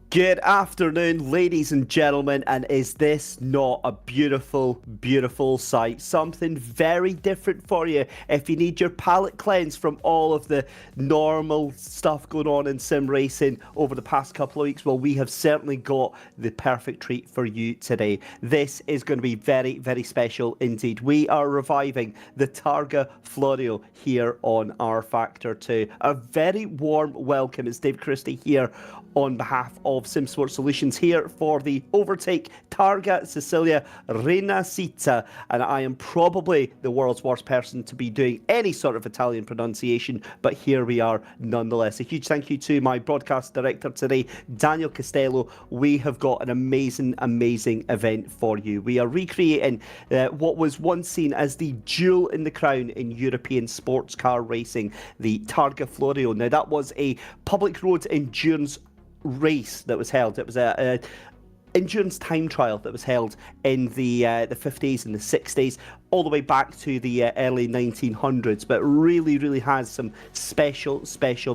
Good afternoon, ladies and gentlemen, and is this not a beautiful, beautiful sight? Something very different for you if you need your palate cleansed from all of the normal stuff going on in sim racing over the past couple of weeks. Well, we have certainly got the perfect treat for you today. This is going to be very, very special indeed. We are reviving the Targa Florio here on rFactor 2. A very warm welcome. It's Dave Christie here on behalf of Sim Sports Solutions here for the Overtake Targa Sicilia Rinascita, and I am probably the world's worst person to be doing any sort of Italian pronunciation, but here we are nonetheless. A huge thank you to my broadcast director today, Daniel Costello. We have got an amazing, amazing event for you. We are recreating what was once seen as the jewel in the crown in European sports car racing, the Targa Florio. Now, that was a public road endurance race that was held. It was a endurance time trial that was held in the 50s and the 60s, all the way back to the early 1900s, but really has some special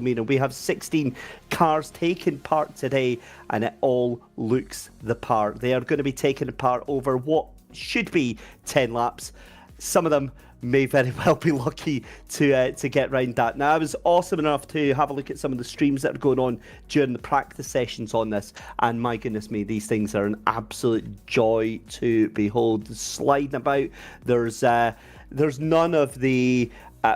meaning. We have 16 cars taking part today, and it all looks the part. They are going to be taking part over what should be 10 laps. Some of them may very well be lucky to get round that. Now, I was awesome enough to have a look at some of the streams that are going on during the practice sessions on this, and my goodness me, these things are an absolute joy to behold. Sliding about, there's none of the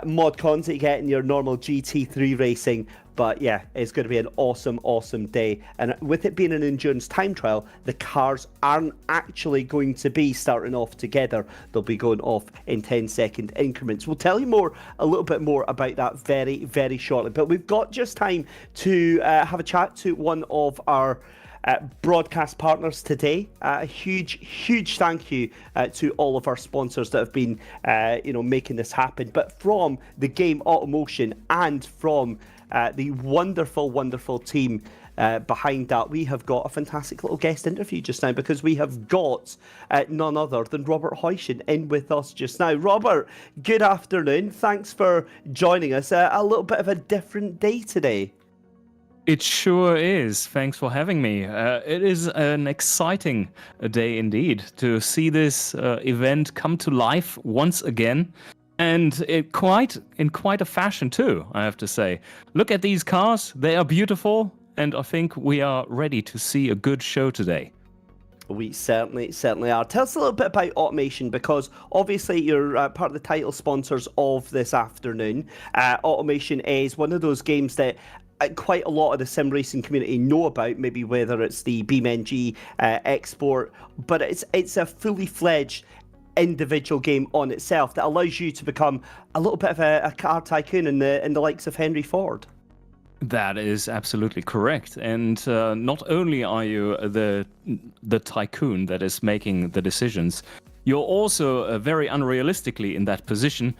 mod cons that you get in your normal GT3 racing. But yeah, it's going to be an awesome day. And with it being an endurance time trial, the cars aren't actually going to be starting off together. They'll be going off in 10-second increments. We'll tell you a little bit more about that very shortly. But we've got just time to have a chat to one of our broadcast partners today. A huge thank you to all of our sponsors that have been making this happen. But from the game Automotion and from the wonderful team behind that, we have got a fantastic little guest interview just now, because we have got none other than Robert Heuschen in with us just now. Robert, good afternoon. Thanks for joining us. A little bit of a different day today. It sure is. Thanks for having me. It is an exciting day indeed to see this event come to life once again. And in quite a fashion too, I have to say. Look at these cars, they are beautiful, and I think we are ready to see a good show today. We certainly are. Tell us a little bit about Automation, because obviously you're part of the title sponsors of this afternoon. Automation is one of those games that quite a lot of the sim racing community know about, maybe whether it's the BeamNG export, but it's a fully fledged individual game on itself that allows you to become a little bit of a car tycoon in the likes of Henry Ford. That is absolutely correct. And not only are you the tycoon that is making the decisions, you're also very unrealistically in that position,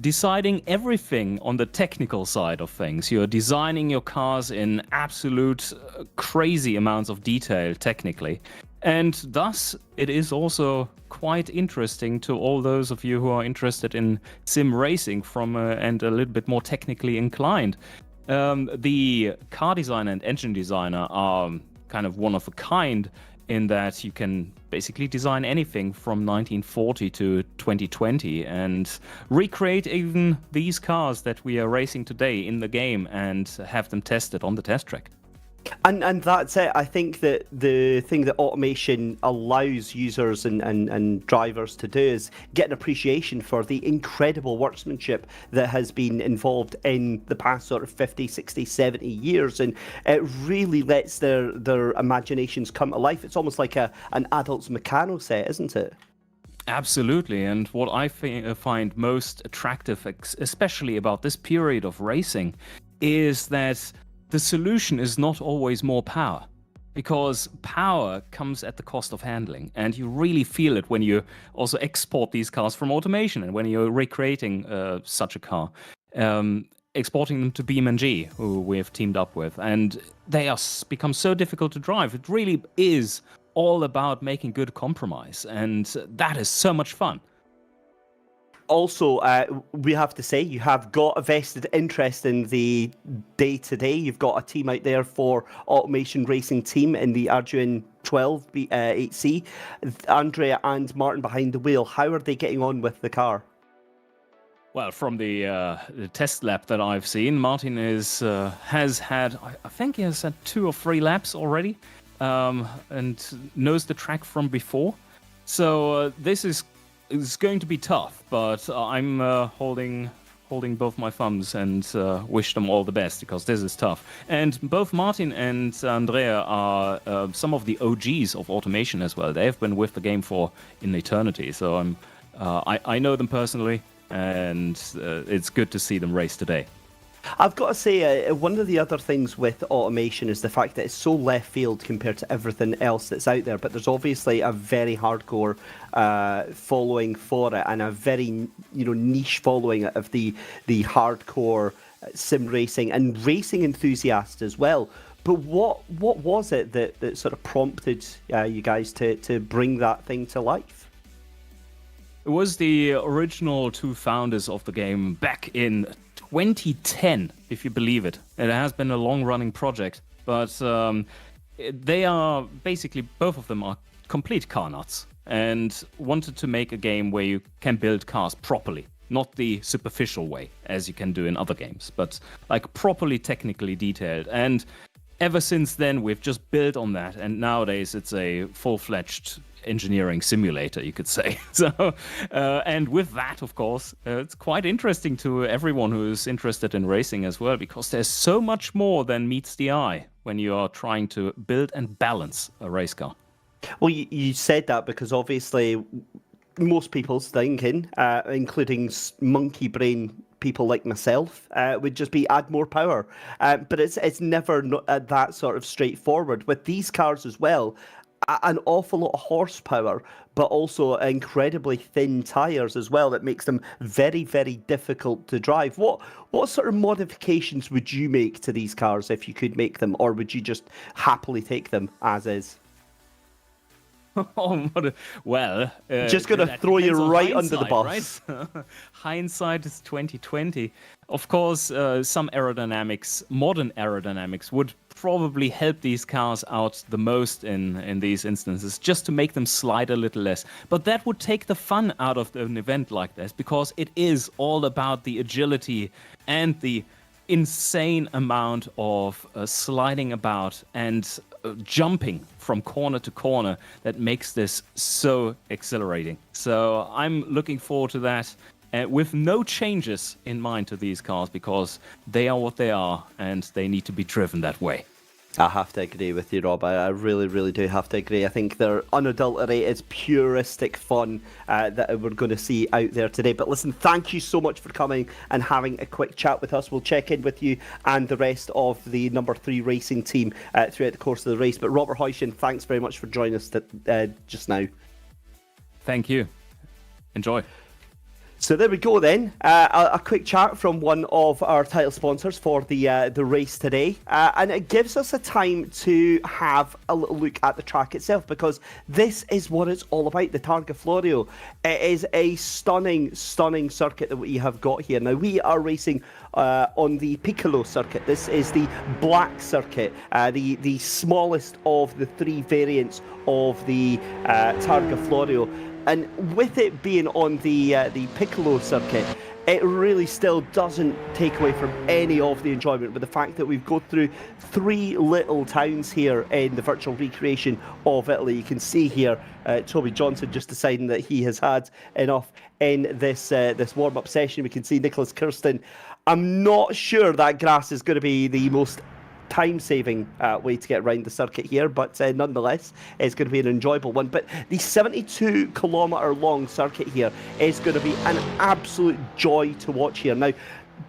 deciding everything on the technical side of things. You're designing your cars in absolute crazy amounts of detail technically. And thus, it is also quite interesting to all those of you who are interested in sim racing and a little bit more technically inclined. The car designer and engine designer are kind of one of a kind in that you can basically design anything from 1940 to 2020 and recreate even these cars that we are racing today in the game and have them tested on the test track. And that's it. I think that the thing that automation allows users and drivers to do is get an appreciation for the incredible workmanship that has been involved in the past sort of 50, 60, 70 years. And it really lets their imaginations come to life. It's almost like an adult's mechano set, isn't it? Absolutely, and what I find most attractive, especially about this period of racing, is that the solution is not always more power, because power comes at the cost of handling, and you really feel it when you also export these cars from automation and when you're recreating such a car. Exporting them to BeamNG, who we've teamed up with, and they are become so difficult to drive. It really is all about making good compromise, and that is so much fun. Also, we have to say you have got a vested interest in the day-to-day. You've got a team out there for Automation Racing Team in the Arduin 12 8C. Andrea and Martin behind the wheel. How are they getting on with the car? Well, from the test lap that I've seen, Martin has had, I think he has had 2 or 3 laps already, and knows the track from before. So this is going to be tough, but I'm holding both my thumbs and wish them all the best, because this is tough. And both Martin and Andrea are some of the OGs of automation as well. They have been with the game for an eternity, so I know them personally, and it's good to see them race today. I've got to say, one of the other things with automation is the fact that it's so left field compared to everything else that's out there. But there's obviously a very hardcore following for it, and a very niche following of the hardcore sim racing and racing enthusiasts as well. But what was it that sort of prompted you guys to bring that thing to life? It was the original 2 founders of the game back in 2010, if you believe it. It has been a long-running project, but they are basically, both of them are complete car nuts, and wanted to make a game where you can build cars properly. Not the superficial way, as you can do in other games, but like properly technically detailed. And ever since then, we've just built on that, and nowadays it's a full-fledged engineering simulator, you could say. So, and with that, of course, it's quite interesting to everyone who is interested in racing as well, because there's so much more than meets the eye when you are trying to build and balance a race car. Well, you said that because obviously most people's thinking, including monkey brain people like myself, would just be add more power. But it's never that sort of straightforward. With these cars as well, an awful lot of horsepower, but also incredibly thin tyres as well, that makes them very, very difficult to drive. What sort of modifications would you make to these cars if you could make them, or would you just happily take them as is? Well, just gonna throw you right under the bus. Right? Hindsight is 2020. Of course, some aerodynamics, modern aerodynamics, would probably help these cars out the most in these instances, just to make them slide a little less. But that would take the fun out of an event like this, because it is all about the agility and the insane amount of sliding about and jumping from corner to corner that makes this so exhilarating. So I'm looking forward to that, with no changes in mind to these cars, because they are what they are and they need to be driven that way. I have to agree with you, Rob. I really, really do have to agree. I think they're unadulterated, puristic fun that we're going to see out there today. But listen, thank you so much for coming and having a quick chat with us. We'll check in with you and the rest of the number 3 racing team throughout the course of the race. But Robert Heuschen, thanks very much for joining us just now. Thank you. Enjoy. So there we go then, a quick chat from one of our title sponsors for the race today, and it gives us a time to have a little look at the track itself, because this is what it's all about, the Targa Florio. It is a stunning, stunning circuit that we have got here. Now, we are racing on the Piccolo circuit. This is the black circuit, the smallest of the 3 variants of the Targa Florio. And with it being on the Piccolo circuit, it really still doesn't take away from any of the enjoyment with the fact that we've gone through 3 little towns here in the virtual recreation of Italy. You can see here Toby Johnson just deciding that he has had enough in this warm-up session. We can see Nicholas Kirsten. I'm not sure that grass is going to be the most time-saving way to get around the circuit here, but nonetheless, it's going to be an enjoyable one. But the 72-kilometre-long circuit here is going to be an absolute joy to watch here. Now,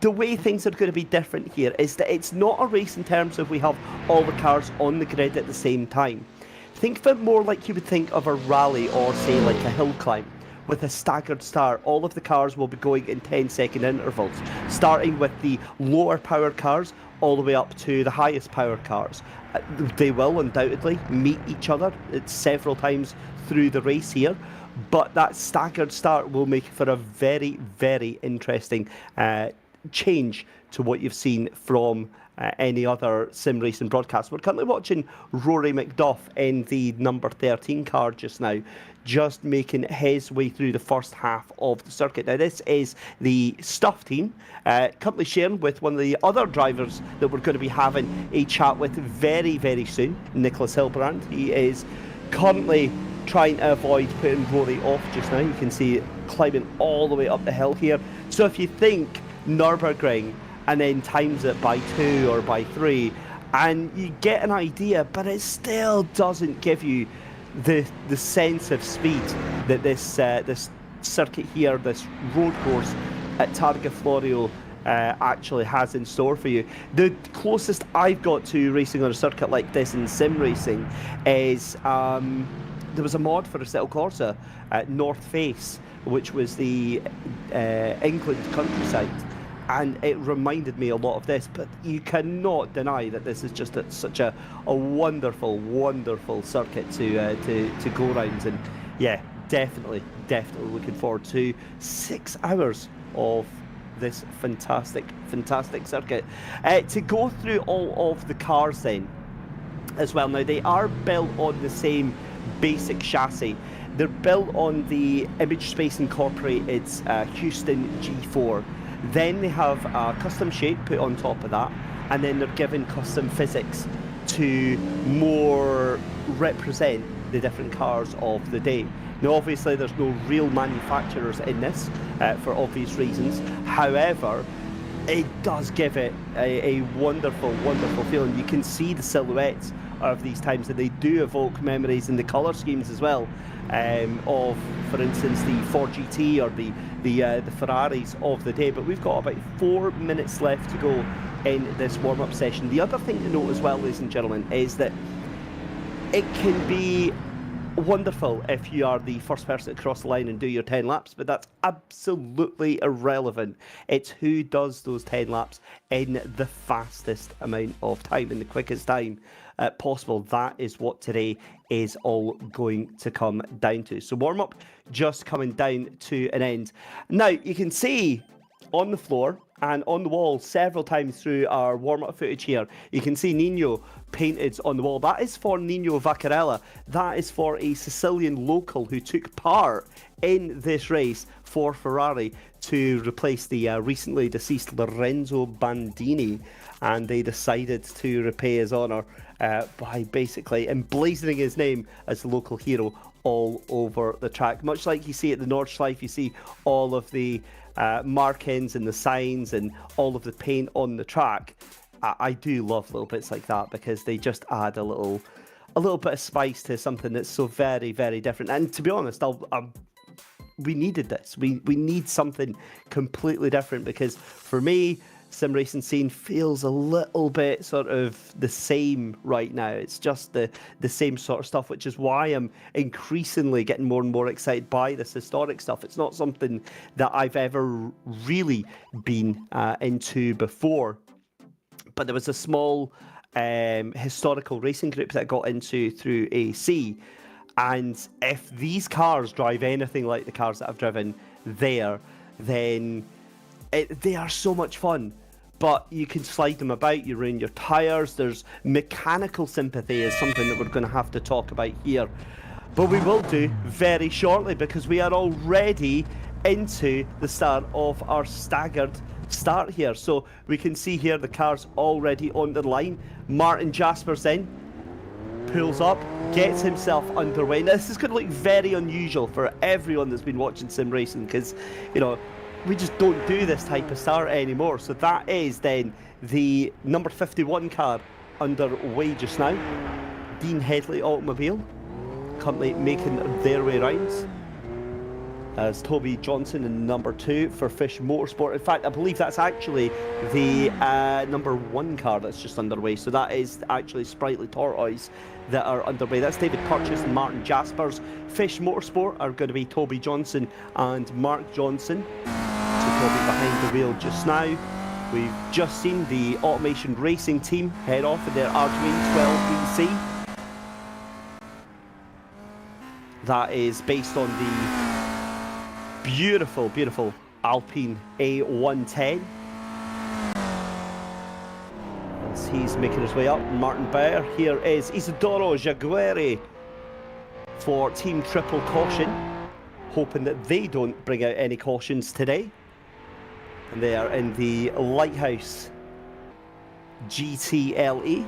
the way things are going to be different here is that it's not a race in terms of we have all the cars on the grid at the same time. Think of it more like you would think of a rally or, say, like a hill climb. With a staggered start, all of the cars will be going in 10-second intervals, starting with the lower power cars all the way up to the highest power cars. They will undoubtedly meet each other several times through the race here, but that staggered start will make for a very, very interesting change to what you've seen from any other sim racing broadcast. We're currently watching Rory McDuff in the number 13 car just now, just making his way through the first half of the circuit. Now, this is the Stuff team, currently sharing with one of the other drivers that we're going to be having a chat with very, very soon, Nicholas Hilbrand. He is currently trying to avoid putting Rory off just now. You can see it climbing all the way up the hill here. So if you think Nürburgring and then times it by 2 or by 3, and you get an idea, but it still doesn't give you the sense of speed that this circuit here, this road course at Targa Florio actually has in store for you. The closest I've got to racing on a circuit like this in sim racing is there was a mod for Assetto Corsa at North Face, which was the England countryside. And it reminded me a lot of this, but you cannot deny that this is just such a wonderful, wonderful circuit to go round. And yeah, definitely looking forward to 6 hours of this fantastic circuit. To go through all of the cars then, as well. Now, they are built on the same basic chassis. They're built on the Image Space Incorporated Houston G4. Then they have a custom shape put on top of that, and then they're given custom physics to more represent the different cars of the day. Now, obviously, there's no real manufacturers in this for obvious reasons. However, it does give it a wonderful, wonderful feeling. You can see the silhouettes of these times, and they do evoke memories in the colour schemes as well of, for instance, the 4GT or the Ferraris of the day. But we've got about 4 minutes left to go in this warm-up session. The other thing to note as well, ladies and gentlemen, is that it can be wonderful if you are the first person to cross the line and do your 10 laps, but that's absolutely irrelevant. It's who does those 10 laps in the fastest amount of time, in the quickest time possible. That is what today is all going to come down to. So warm-up just coming down to an end. Now, you can see on the floor and on the wall several times through our warm-up footage here, you can see Nino painted on the wall. That is for Nino Vaccarella. That is for a Sicilian local who took part in this race for Ferrari to replace the recently deceased Lorenzo Bandini, and they decided to repay his honour by basically emblazoning his name as the local hero all over the track. Much like you see at the Nordschleife, you see all of the markings and the signs and all of the paint on the track. I do love little bits like that because they just add a little bit of spice to something that's so very, very different. And to be honest, we needed this. We need something completely different, because for me, sim racing scene feels a little bit sort of the same right now. It's just the same sort of stuff, which is why I'm increasingly getting more and more excited by this historic stuff. It's not something that I've ever really been into before. But there was a small historical racing group that I got into through AC. And if these cars drive anything like the cars that I've driven there, then they are so much fun. But you can slide them about, you ruin your tyres. There's mechanical sympathy is something that we're going to have to talk about here. But we will do very shortly, because we are already into the start of our staggered start here. So we can see here the car's already on the line. Martin Jaspers then pulls up, gets himself underway. Now, this is going to look very unusual for everyone that's been watching sim racing because, you know, we just don't do this type of start anymore. So that is then the number 51 car underway just now. Dean Headley Automobile company making their way round. As Toby Johnson in number 2 for Fish Motorsport. In fact, I believe that's actually the number 1 car that's just underway. So that is actually Sprightly Tortoise that are underway. That's David Purchase and Martin Jaspers. Fish Motorsport are going to be Toby Johnson and Mark Johnson. So Toby behind the wheel just now. We've just seen the Automation Racing team head off in their Arduino 12BC. That is based on the beautiful, beautiful Alpine A110. As he's making his way up, Martin Bauer. Here is Isidoro Jaguari for Team Triple Caution, hoping that they don't bring out any cautions today. And they are in the Lighthouse GTLE.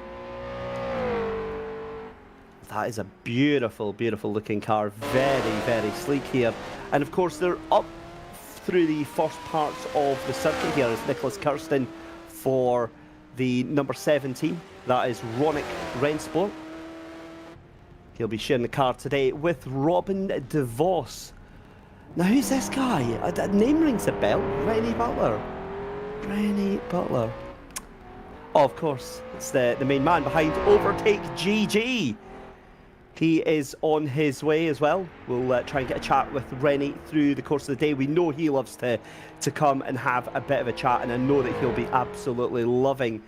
That is a beautiful, beautiful looking car. Very, very sleek here. And of course, they're up through the first parts of the circuit here is Nicholas Kirsten for the number 17. That is Ronick Rensport. He'll be sharing the car today with Robin DeVos. Now, who's this guy? That name rings a bell. Rennie Butler. Rennie Butler. Oh, of course, it's the main man behind Overtake GG. He is on his way as well. We'll try and get a chat with Rennie through the course of the day. We know he loves to come and have a bit of a chat, and I know that he'll be absolutely loving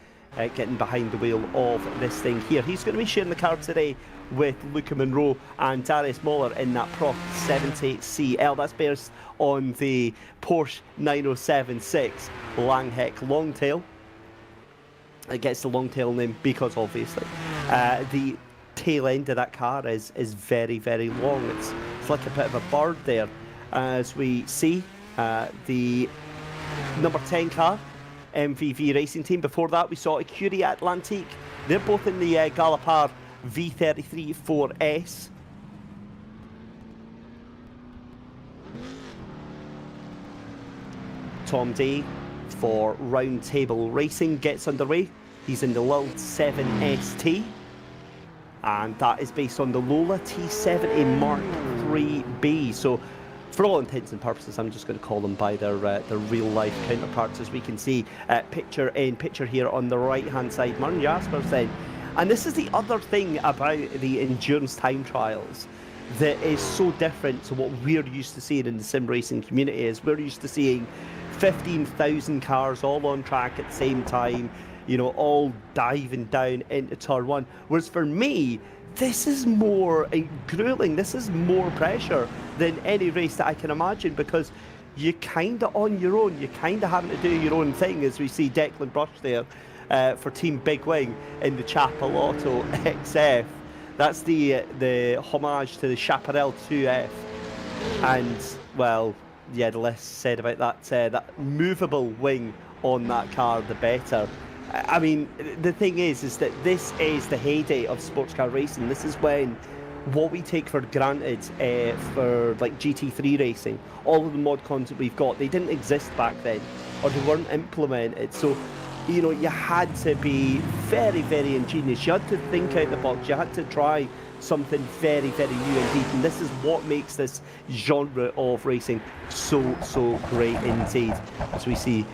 getting behind the wheel of this thing here. He's going to be sharing the car today with Luca Monroe and Darius Moller in that Prof 70CL. That's based on the Porsche 9076 Langheck Longtail. It gets the Longtail name because obviously the tail end of that car is very, very long. It's like a bit of a bird there. As we see the number 10 car, MVV Racing Team. Before that, we saw Curie Atlantique. They're both in the Galopar V33 4S. Tom Day for Round Table Racing gets underway. He's in the Lil 7ST. And that is based on the Lola T70 Mark 3B. So, for all intents and purposes, I'm just going to call them by their real-life counterparts, as we can see picture in picture here on the right-hand side. Martin Jaspers then. And this is the other thing about the endurance time trials that is so different to what we're used to seeing in the sim racing community. Is we're used to seeing 15,000 cars all on track at the same time, you know, all diving down into turn 1. Whereas for me, this is more grueling. This is more pressure than any race that I can imagine, because you're kind of on your own. You're kind of having to do your own thing, as we see Declan Brush there for Team Big Wing in the Chapelotto XF. That's the homage to the Chaparral 2F. And, well, yeah, the less said about that movable wing on that car, the better. I mean, the thing is that this is the heyday of sports car racing. This is when what we take for granted for like GT3 racing, all of the mod cons that we've got, they didn't exist back then, or they weren't implemented. So, you know, you had to be very, very ingenious. You had to think out the box. You had to try something very, very new indeed. And this is what makes this genre of racing so great indeed. As we see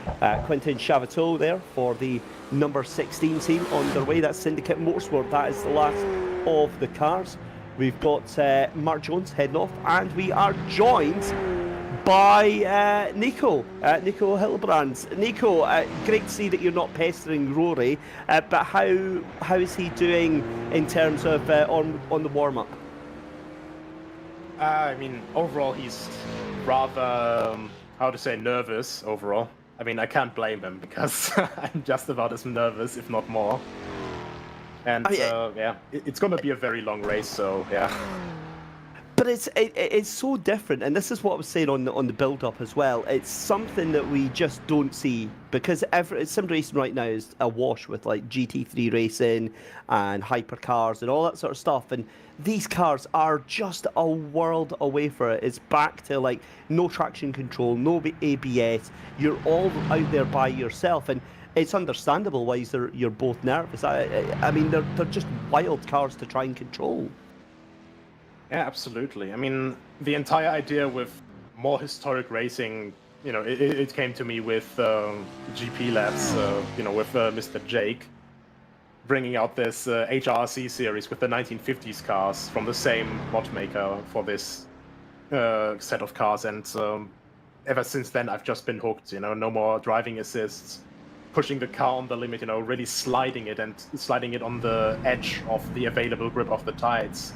Quentin Chavateau there for the number 16 team on their way. That's Syndicate Motorsport. That is the last of the cars. We've got Mark Jones heading off, and we are joined by Nico Hillebrand. Nico, great to see that you're not pestering Rory, but how is he doing in terms of on the warm-up? I mean, overall he's rather, how to say, nervous overall. I mean, I can't blame him, because I'm just about as nervous, if not more. And yeah, it's going to be a very long race, so yeah. But it's so different, and this is what I was saying on the build up as well. It's something that we just don't see because sim racing right now is awash with like GT3 racing and hypercars and all that sort of stuff. And these cars are just a world away from it. It's back to like no traction control, no ABS. You're all out there by yourself, and it's understandable why you're both nervous. I mean, they're just wild cars to try and control. Yeah, absolutely. I mean, the entire idea with more historic racing, you know, it came to me with GP Labs, you know, with Mr. Jake, bringing out this HRC series with the 1950s cars from the same mod maker for this set of cars. And ever since then, I've just been hooked, you know, no more driving assists, pushing the car on the limit, you know, really sliding it on the edge of the available grip of the tides.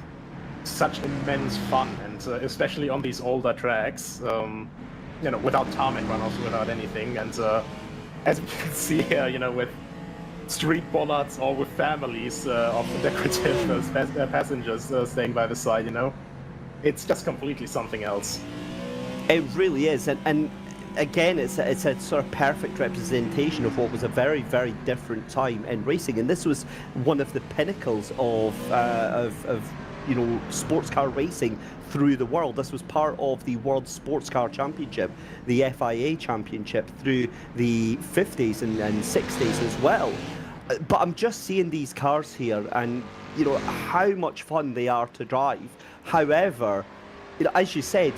Such immense fun, and especially on these older tracks, you know, without tarmac runoffs, without anything. And as you can see here, you know, with street bollards or with families of decorative passengers staying by the side, you know, it's just completely something else. It really is, and again, it's a sort of perfect representation of what was a very, very different time in racing, and this was one of the pinnacles of you know, sports car racing through the world. This was part of the World Sports Car Championship, the FIA Championship, through the 50s and 60s as well. But I'm just seeing these cars here and, you know, how much fun they are to drive. However, you know, as you said,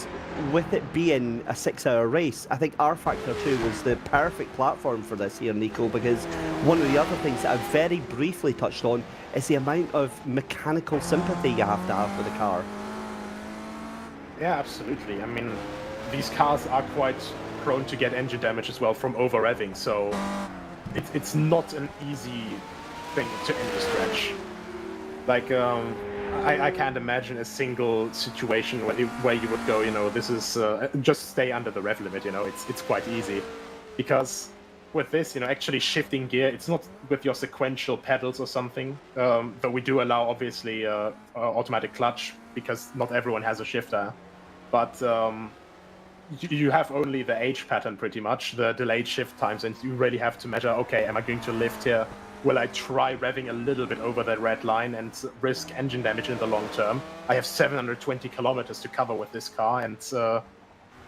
with it being a 6-hour race, I think rFactor 2 was the perfect platform for this here, Nico, because one of the other things that I very briefly touched on is the amount of mechanical sympathy you have to have with the car. Yeah, absolutely. I mean, these cars are quite prone to get engine damage as well from over-revving, so it's not an easy thing to end the stretch. Like, I can't imagine a single situation where you would go, you know, this is just stay under the rev limit, you know, it's quite easy. Because with this, you know, actually shifting gear, it's not with your sequential pedals or something, but we do allow, obviously, automatic clutch, because not everyone has a shifter. But you have only the H pattern, pretty much, the delayed shift times, and you really have to measure, okay, am I going to lift here? Will I try revving a little bit over that red line and risk engine damage in the long term? I have 720 kilometers to cover with this car, and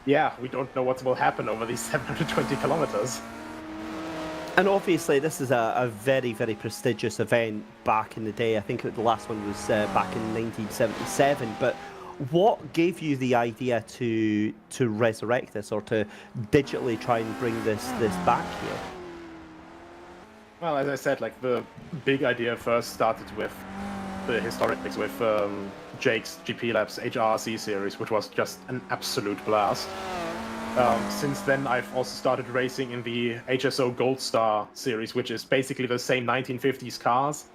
yeah, we don't know what will happen over these 720 kilometers. And obviously, this is a very, very prestigious event back in the day. I think the last one was back in 1977. But what gave you the idea to resurrect this, or to digitally try and bring this back here? Well, as I said, like, the big idea first started with the historics, with Jake's GP Labs HRC series, which was just an absolute blast. Since then, I've also started racing in the HSO Gold Star series, which is basically the same 1950s cars,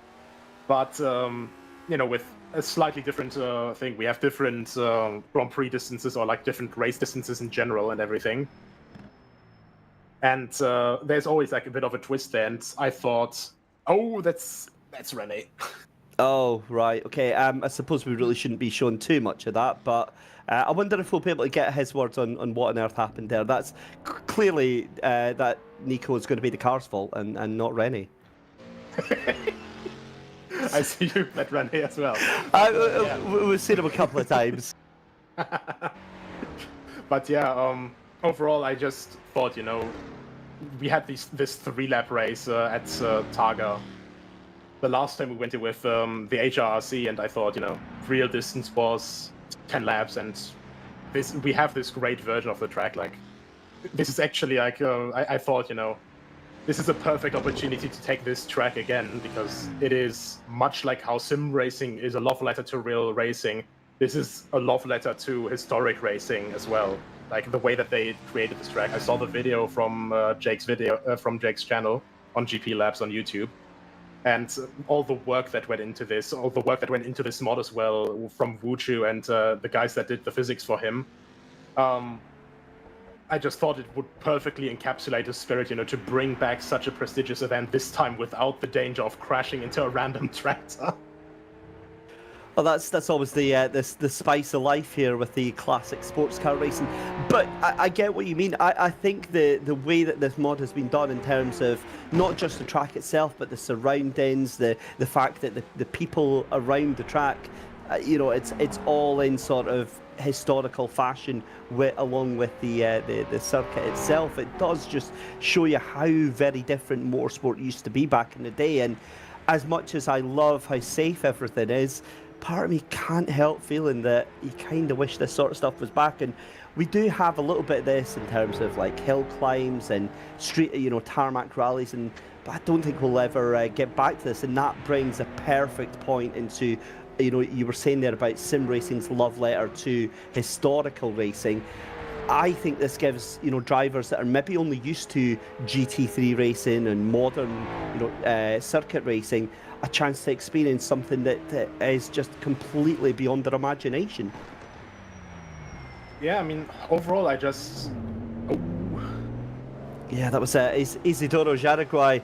but you know, with a slightly different thing. We have different Grand Prix distances, or like different race distances in general, and everything. And there's always like a bit of a twist there, and I thought, oh, that's Rene. Oh, right, okay. I suppose we really shouldn't be showing too much of that, but I wonder if we'll be able to get his words on what on earth happened there. That's clearly that Nico is going to be the car's fault and not Rene. I see you met Rene as well. Yeah. We've seen him a couple of times. But yeah, overall, I just thought, you know, we had this 3-lap race at Targa. The last time we went in with the HRC, and I thought, you know, real distance was 10 laps, and we have this great version of the track. Like, this is actually like, I thought, you know, this is a perfect opportunity to take this track again, because it is much like how sim racing is a love letter to real racing. This is a love letter to historic racing as well. Like, the way that they created this track. I saw the video from Jake's channel on GP Labs on YouTube, and all the work that went into this, all the work that went into this mod as well, from Wuchu and the guys that did the physics for him. I just thought it would perfectly encapsulate the spirit, you know, to bring back such a prestigious event, this time without the danger of crashing into a random tractor. Well, that's always the spice of life here with the classic sports car racing. But I get what you mean. I think the way that this mod has been done in terms of not just the track itself, but the surroundings, the fact that the people around the track, it's all in sort of historical fashion along with the circuit itself. It does just show you how very different motorsport used to be back in the day. And as much as I love how safe everything is, part of me can't help feeling that you kind of wish this sort of stuff was back. And we do have a little bit of this in terms of like hill climbs and street, tarmac rallies, but I don't think we'll ever get back to this. And that brings a perfect point into, you were saying there about sim racing's love letter to historical racing. I think this gives drivers that are maybe only used to GT3 racing and modern circuit racing a chance to experience something that is just completely beyond their imagination. Yeah, I mean, overall, I just... Yeah, that was Isidoro Jaraguay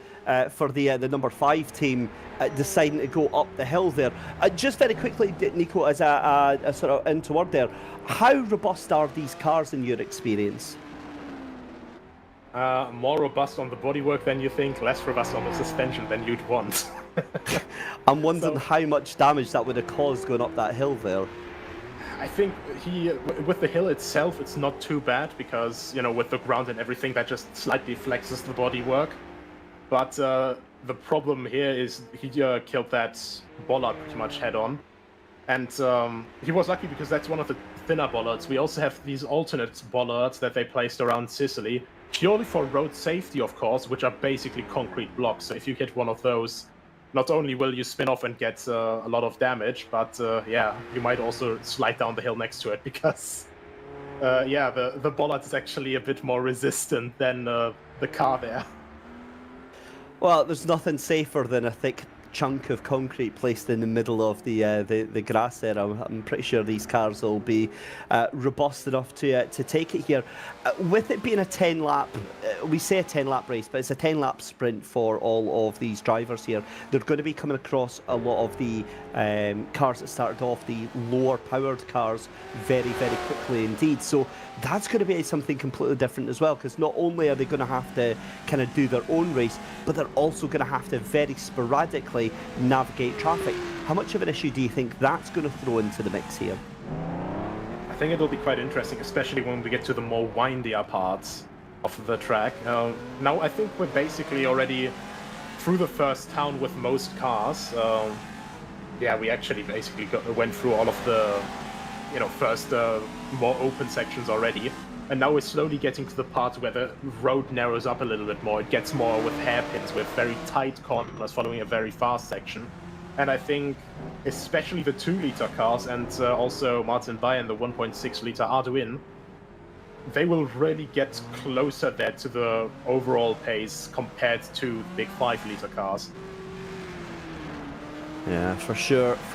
for the number 5 team deciding to go up the hill there. Just very quickly, Nico, as a sort of interword there, how robust are these cars in your experience? More robust on the bodywork than you think, less robust on the suspension than you'd want. I'm wondering how much damage that would have caused going up that hill there. I think with the hill itself, it's not too bad because, with the ground and everything, that just slightly flexes the bodywork. But the problem here is he killed that bollard pretty much head on. And he was lucky because that's one of the thinner bollards. We also have these alternate bollards that they placed around Sicily, purely for road safety, of course, which are basically concrete blocks. So if you hit one of those, not only will you spin off and get a lot of damage, but you might also slide down the hill next to it because, the bollard is actually a bit more resistant than the car there. Well, there's nothing safer than a thick chunk of concrete placed in the middle of the grass there. I'm pretty sure these cars will be robust enough to take it here. With it being a 10-lap, we say a 10-lap race, but it's a 10-lap sprint for all of these drivers here. They're going to be coming across a lot of the cars that started off, the lower-powered cars, very, very quickly indeed. So that's going to be something completely different as well, because not only are they going to have to kind of do their own race, but they're also going to have to very sporadically navigate traffic. How much of an issue do you think that's going to throw into the mix here? I think it'll be quite interesting, especially when we get to the more windier parts of the track. Now I think we're basically already through the first town with most cars. We actually basically went through all of the first more open sections already. And now we're slowly getting to the part where the road narrows up a little bit more. It gets more with hairpins, with very tight corners following a very fast section. And I think especially the 2-liter cars and also Martin Bayern, the 1.6-liter Arduin, they will really get closer there to the overall pace compared to big 5-liter cars. Yeah, for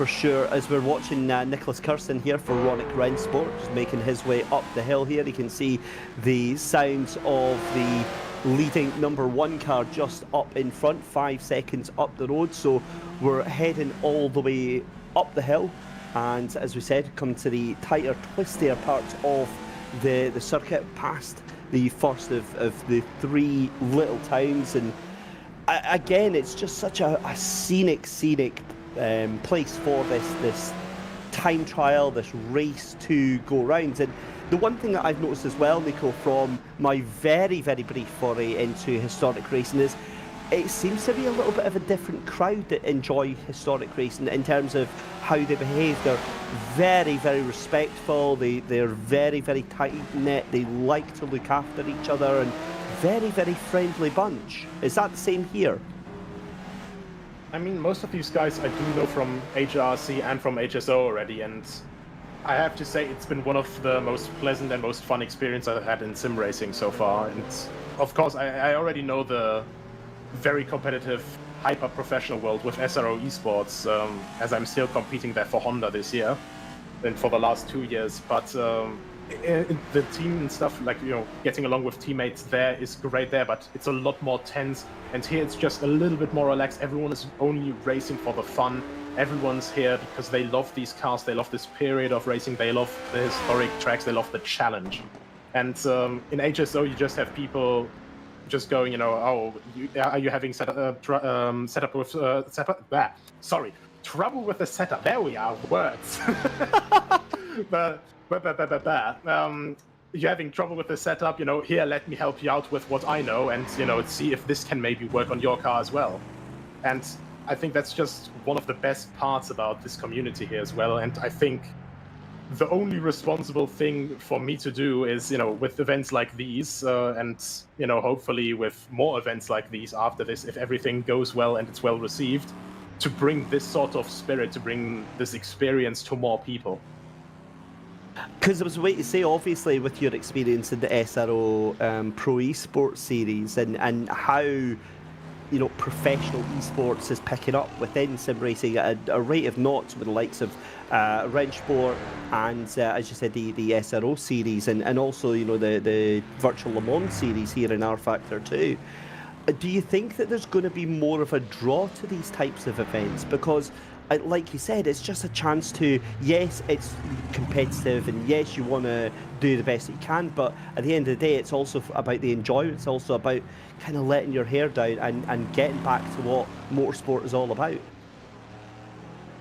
sure. As we're watching Nicholas Kirsten here for Ronick Rennsport, just making his way up the hill here, you can see the sounds of the leading number 1 car just up in front, 5 seconds up the road. So we're heading all the way up the hill, and as we said, come to the tighter, twistier parts of the circuit, past the first of the 3 little towns. And again, it's just such a scenic place for this time trial, this race to go round. And the one thing that I've noticed as well, Nico, from my very, very brief foray into historic racing is it seems to be a little bit of a different crowd that enjoy historic racing in terms of how they behave. They're very, very respectful. They're very, very tight-knit. They like to look after each other, and very, very friendly bunch. Is that the same here? I mean, most of these guys I do know from HRC and from HSO already, and I have to say it's been one of the most pleasant and most fun experience I've had in sim racing so far. And of course, I already know the very competitive, hyper-professional world with SRO Esports, as I'm still competing there for Honda this year and for the last 2 years. But the team and stuff, like, you know, getting along with teammates there is great there, but it's a lot more tense. And here it's just a little bit more relaxed. Everyone is only racing for the fun. Everyone's here because they love these cars. They love this period of racing. They love the historic tracks. They love the challenge. And in HSO, you just have people just going, you know, oh, are you having setup with trouble with the setup? There we are, words. You're having trouble with the setup, you know, here, let me help you out with what I know, and, you know, see if this can maybe work on your car as well. And I think that's just one of the best parts about this community here as well. And I think the only responsible thing for me to do is, you know, with events like these, and, you know, hopefully with more events like these after this, if everything goes well and it's well received, to bring this sort of spirit, to bring this experience to more people. Because I was waiting to say, obviously, with your experience in the SRO Pro Esports series and how, you know, professional esports is picking up within sim racing at a rate of knots with the likes of Rennsport and, as you said, the SRO series and also, you know, the Virtual Le Mans series here in rFactor too. Do you think that there's going to be more of a draw to these types of events? Because, like you said, it's just a chance to, yes, it's competitive, and yes, you want to do the best that you can, but at the end of the day, it's also about the enjoyment. It's also about kind of letting your hair down and getting back to what motorsport is all about.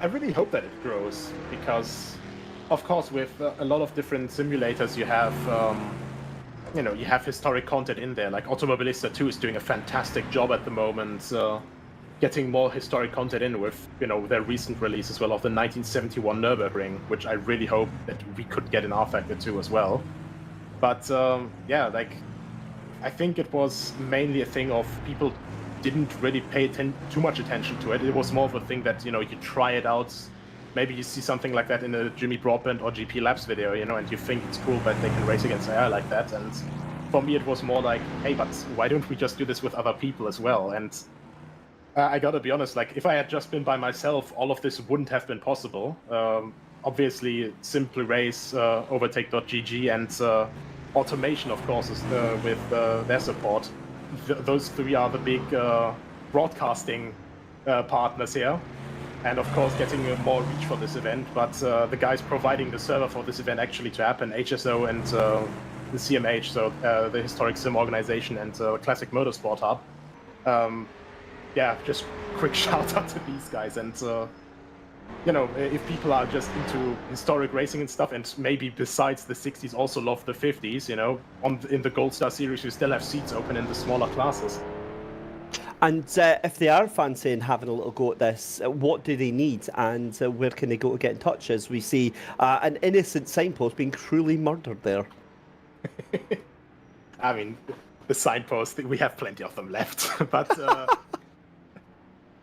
I really hope that it grows, because, of course, with a lot of different simulators, you have, you know, you have historic content in there. Like Automobilista 2 is doing a fantastic job at the moment, getting more historic content in with, you know, their recent release as well of the 1971 Nürburgring, which I really hope that we could get in rFactor 2 as well. But yeah, like, I think it was mainly a thing of people didn't really pay too much attention to it. It was more of a thing that, you know, you try it out. Maybe you see something like that in a Jimmy Broadbent or GP Labs video, you know, and you think it's cool that they can race against AI like that. And for me, it was more like, hey, but why don't we just do this with other people as well? And I gotta be honest, like, if I had just been by myself, all of this wouldn't have been possible. Obviously, Simply Race, Overtake.gg, and Automation, of course, is, with their support. Those three are the big broadcasting partners here. And of course, getting more reach for this event. But the guys providing the server for this event actually to happen, HSO and the CMH, so the Historic Sim Organization and Classic Motorsport Hub. Yeah, just quick shout out to these guys. And, you know, if people are just into historic racing and stuff, and maybe besides the 60s also love the 50s, you know, in the Gold Star series, you still have seats open in the smaller classes. And if they are fancying having a little go at this, what do they need, and where can they go to get in touch, as we see an innocent signpost being cruelly murdered there? I mean, the signposts, we have plenty of them left. But,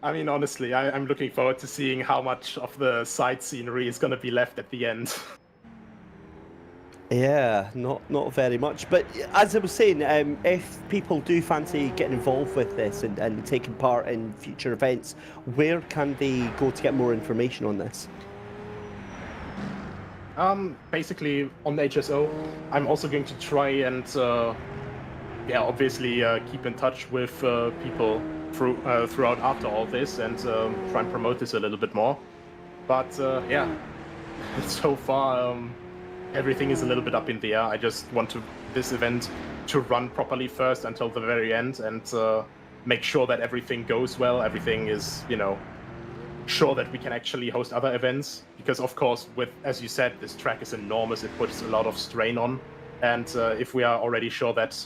I mean, honestly, I'm looking forward to seeing how much of the side scenery is going to be left at the end. Yeah, not very much. But as I was saying, if people do fancy getting involved with this and taking part in future events, where can they go to get more information on this? Basically, on the HSO, I'm also going to try and, yeah, obviously keep in touch with people throughout after all this, and try and promote this a little bit more. But yeah, so far everything is a little bit up in the air. I just want this event to run properly first until the very end, and make sure that everything goes well. Everything is, you know, sure that we can actually host other events, because of course, with, as you said, this track is enormous. It puts a lot of strain on, and if we are already sure that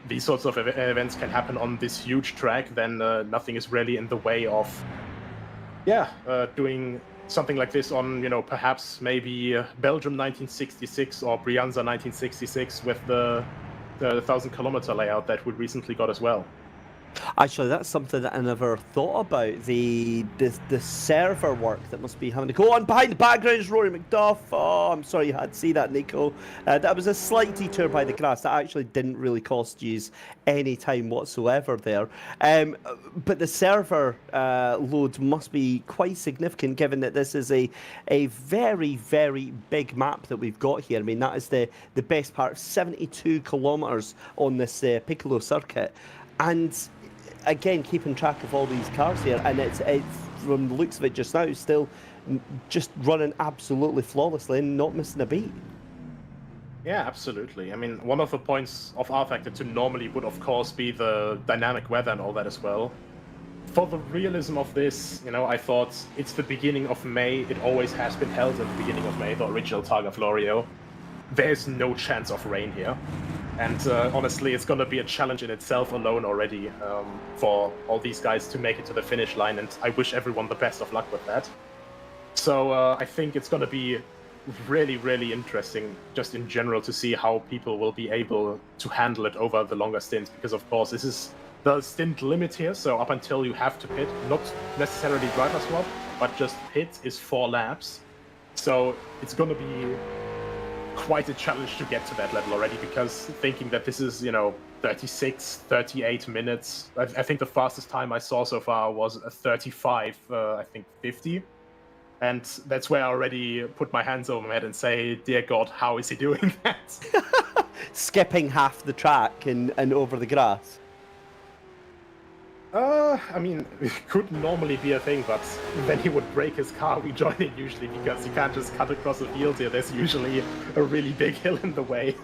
these sorts of events can happen on this huge track, then nothing is really in the way of, yeah, doing something like this on, you know, perhaps maybe Belgium 1966 or Brianza 1966 with the 1,000-kilometer layout that we recently got as well. Actually, that's something that I never thought about. The server work that must be having to go on behind the background is Rory McDuff. Oh, I'm sorry you had to see that, Nico. That was a slight detour by the grass. That actually didn't really cost you any time whatsoever there. But the server load must be quite significant, given that this is a very, very big map that we've got here. I mean, that is the best part, 72 kilometres on this Piccolo circuit. And again, keeping track of all these cars here, and it's from the looks of it just now, still just running absolutely flawlessly and not missing a beat. Yeah, absolutely. I mean, one of the points of rFactor to normally would, of course, be the dynamic weather and all that as well. For the realism of this, I thought it's the beginning of May. It always has been held at the beginning of May, the original Targa Florio. There's no chance of rain here. And honestly, it's going to be a challenge in itself alone already for all these guys to make it to the finish line. And I wish everyone the best of luck with that. So I think it's going to be really, really interesting just in general to see how people will be able to handle it over the longer stints. Because, of course, this is the stint limit here. So up until you have to pit, not necessarily driver swap, but just pit is 4 laps. So it's going to be quite a challenge to get to that level already, because thinking that this is 36, 38 minutes, I think the fastest time I saw so far was a 35, I think 50, and that's where I already put my hands over my head and say, dear God, how is he doing that? Skipping half the track and over the grass. I mean, it could normally be a thing, but then he would break his car rejoining usually, because you can't just cut across the field here. There's usually a really big hill in the way.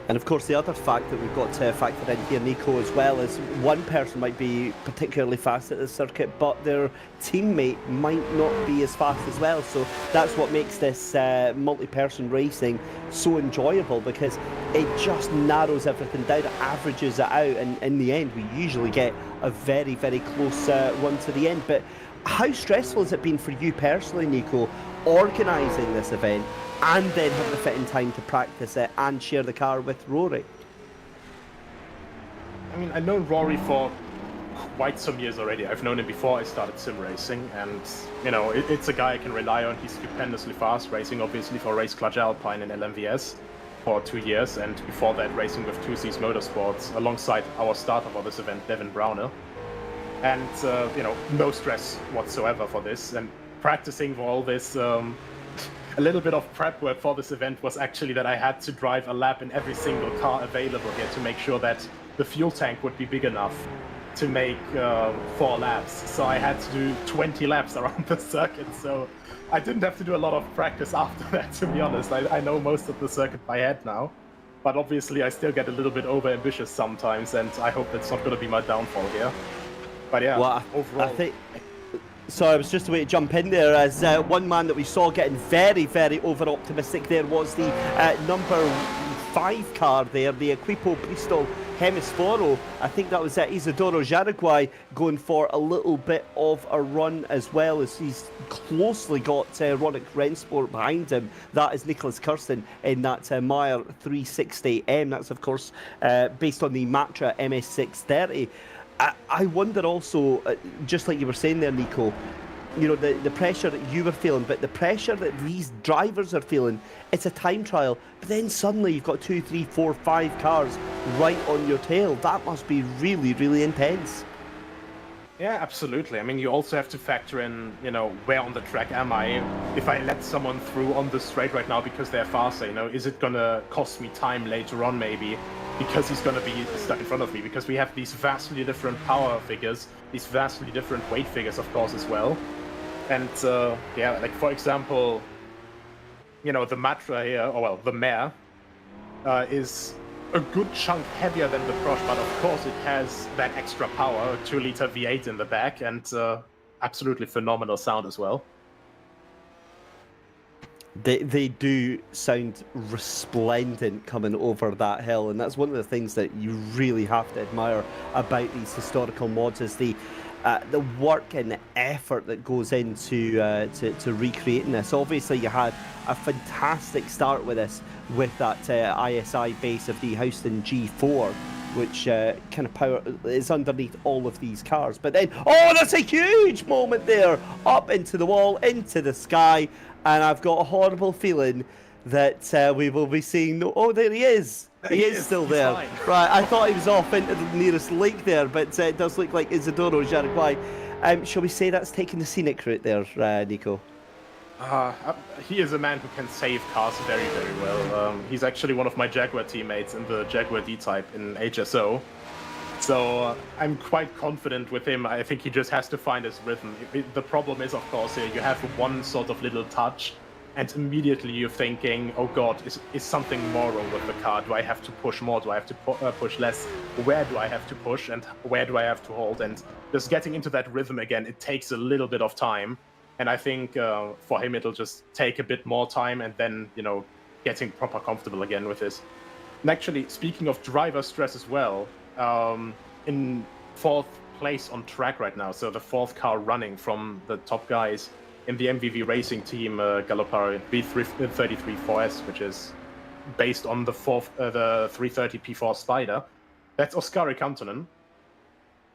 And of course, the other fact that we've got to factor in here, Nico, as well, is one person might be particularly fast at the circuit, but their teammate might not be as fast as well. So that's what makes this multi-person racing so enjoyable, because it just narrows everything down, it averages it out, and in the end, we usually get a very, very close run to the end. But how stressful has it been for you personally, Nico, organising this event and then having the fitting time to practice it and share the car with Rory? I mean, I've known Rory for quite some years already. I've known him before I started sim racing, and it's a guy I can rely on. He's stupendously fast, racing obviously for Race Clutch Alpine and LMVS for 2 years, and before that racing with 2C's Motorsports alongside our starter for this event, Devin Browner. And no stress whatsoever for this, and practicing for all this. A little bit of prep work for this event was actually that I had to drive a lap in every single car available here to make sure that the fuel tank would be big enough to make 4 laps. So I had to do 20 laps around the circuit. So I didn't have to do a lot of practice after that, to be honest. I know most of the circuit by head now. But obviously I still get a little bit over-ambitious sometimes, and I hope that's not going to be my downfall here. But yeah, well, overall... I think... So I was just a way to jump in there, as one man that we saw getting very, very over-optimistic there was the number 5 car there, the Equipo Bristol Hemisforo. I think that was Isidoro Jaraguay going for a little bit of a run as well, as he's closely got Ronick Rensport behind him. That is Nicholas Kirsten in that Meyer 360M. That's, of course, based on the Matra MS630. I wonder also, just like you were saying there, Nico, the pressure that you were feeling, but the pressure that these drivers are feeling, it's a time trial, but then suddenly you've got 2, 3, 4, 5 cars right on your tail. That must be really, really intense. Yeah, absolutely. I mean, you also have to factor in, where on the track am I? If I let someone through on the straight right now because they're faster, is it going to cost me time later on maybe? Because he's going to be stuck in front of me, because we have these vastly different power figures, these vastly different weight figures, of course, as well. And, yeah, like, for example, the Matra here, or well, the Mare, is a good chunk heavier than the Prosh, but of course it has that extra power, a 2-liter V8 in the back, and absolutely phenomenal sound as well. They do sound resplendent coming over that hill, and that's one of the things that you really have to admire about these historical mods, is the work and the effort that goes into to recreating this. Obviously, you had a fantastic start with this, with that ISI base of the Houston G4, which kind of power is underneath all of these cars. But then, oh, that's a huge moment there, up into the wall, into the sky, and I've got a horrible feeling that we will be seeing. No, oh, there he is. He is still there. Fine. Right, I thought he was off into the nearest lake there, but it does look like Isidoro Jaraguay. Shall we say that's taking the scenic route there, Nico? He is a man who can save cars very, very well. He's actually one of my Jaguar teammates in the Jaguar D-Type in HSO. So I'm quite confident with him. I think he just has to find his rhythm. The problem is, of course, you have one sort of little touch, and immediately you're thinking, oh god, is something more wrong with the car? Do I have to push more? Do I have to push less? Where do I have to push, and where do I have to hold? And just getting into that rhythm again, it takes a little bit of time. And I think for him, it'll just take a bit more time, and then, getting proper comfortable again with this. And actually, speaking of driver stress as well, in 4th place on track right now, so the 4th car running from the top guys in the MVV racing team, Galopari B33-4S, which is based on the 330 P4 Spider. That's Oskari Kantonen,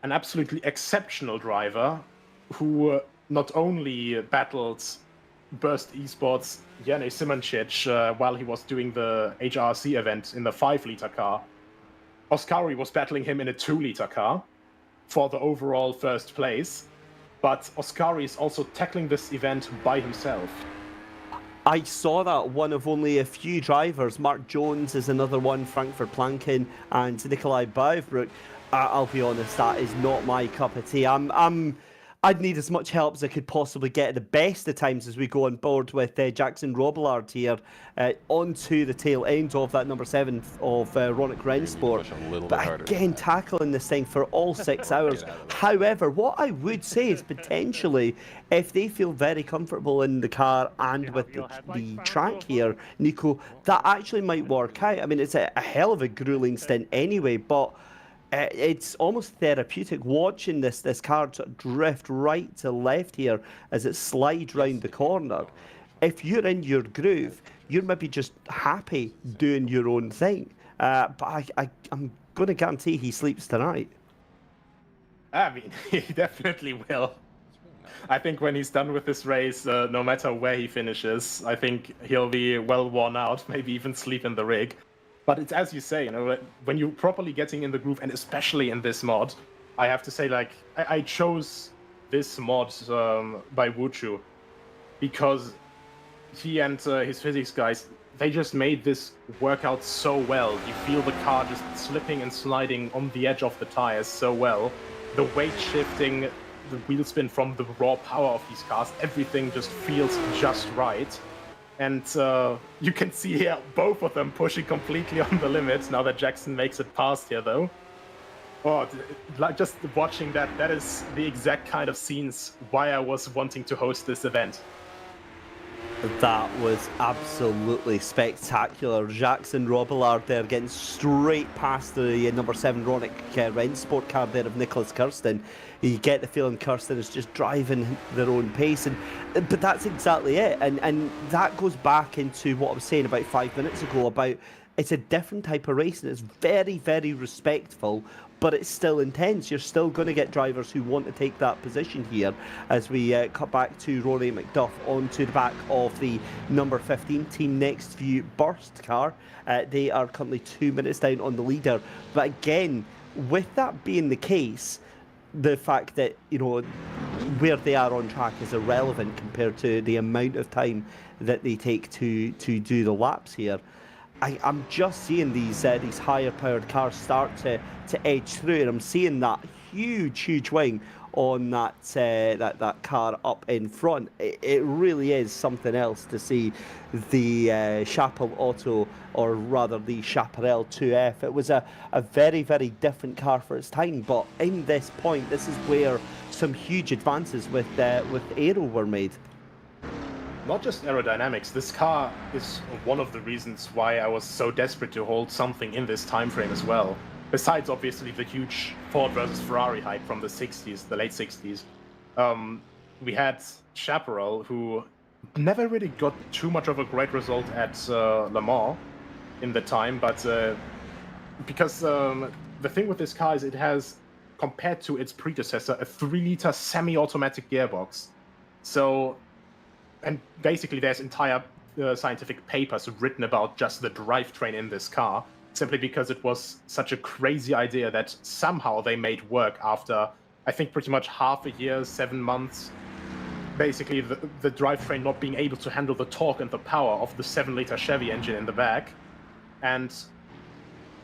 an absolutely exceptional driver who not only battled Burst Esports Jene Simoncic while he was doing the HRC event in the 5-liter car. Oskari was battling him in a 2-liter car for the overall 1st place. But Oskari is also tackling this event by himself. I saw that, one of only a few drivers. Mark Jones is another one, Frankfurt Plankin, and Nikolai Bavbrook. I'll be honest, that is not my cup of tea. I'd need as much help as I could possibly get at the best of times as we go on board with Jackson Robillard here onto the tail end of that number 7 of Ronick Rensport. But again, tackling this thing for all 6 hours. However, what I would say is potentially, if they feel very comfortable in the car and with the track here, Nico, that actually might work out. I mean, it's a hell of a grueling stint anyway, but it's almost therapeutic watching this car sort of drift right to left here as it slides round the corner. If you're in your groove, you're maybe just happy doing your own thing. But I'm going to guarantee he sleeps tonight. I mean, he definitely will. I think when he's done with this race, no matter where he finishes, I think he'll be well worn out, maybe even sleep in the rig. But it's as you say, when you're properly getting in the groove, and especially in this mod, I have to say, like, I chose this mod by Wuchu because he and his physics guys, they just made this work out so well. You feel the car just slipping and sliding on the edge of the tires so well. The weight shifting, the wheel spin from the raw power of these cars, everything just feels just right. And you can see here both of them pushing completely on the limits now that Jackson makes it past here, though. Oh, like just watching that is the exact kind of scenes why I was wanting to host this event. That was absolutely spectacular. Jackson Robillard there getting straight past the number 7 Ronick Rensport car there of Nicholas Kirsten. You get the feeling Kirsten is just driving their own pace, but that's exactly it. And that goes back into what I was saying about 5 minutes ago about it's a different type of race, and it's very, very respectful, but it's still intense. You're still going to get drivers who want to take that position here as we cut back to Rory McDuff onto the back of the number 15 Team Next View Burst car. They are currently 2 minutes down on the leader. But again, with that being the case, the fact that, where they are on track is irrelevant compared to the amount of time that they take to do the laps here. I'm just seeing these higher powered cars start to edge through, and I'm seeing that huge wing on that car up in front. It really is something else to see the Chappell Auto, or rather the Chaparral 2F. It was a very, very different car for its time, but in this point, this is where some huge advances with aero were made. Not just aerodynamics, this car is one of the reasons why I was so desperate to hold something in this time frame as well. Besides, obviously, the huge Ford versus Ferrari hype from the 60s, the late 60s. We had Chaparral, who never really got too much of a great result at Le Mans in the time, but because the the thing with this car is it has, compared to its predecessor, a 3-liter semi-automatic gearbox. So, and basically there's entire scientific papers written about just the drivetrain in this car, simply because it was such a crazy idea that somehow they made work after, I think, pretty much half a year, 7 months. Basically, the drivetrain not being able to handle the torque and the power of the 7-liter Chevy engine in the back. And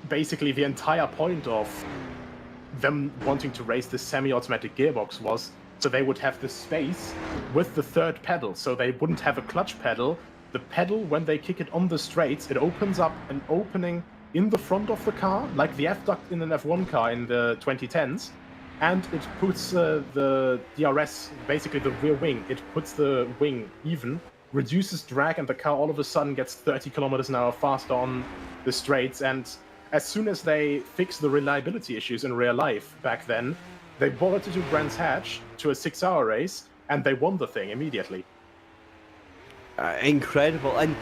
basically, the entire point of them wanting to raise this semi-automatic gearbox was so they would have the space with the third pedal, so they wouldn't have a clutch pedal. The pedal, when they kick it on the straights, it opens up an opening in the front of the car, like the F-duct in an F1 car in the 2010s. And it puts the DRS, basically the rear wing, it puts the wing even, reduces drag, and the car all of a sudden gets 30 kilometers an hour faster on the straights. And as soon as they fixed the reliability issues in real life back then, they brought it to Brands Hatch to a 6-hour race, and they won the thing immediately. Incredible. And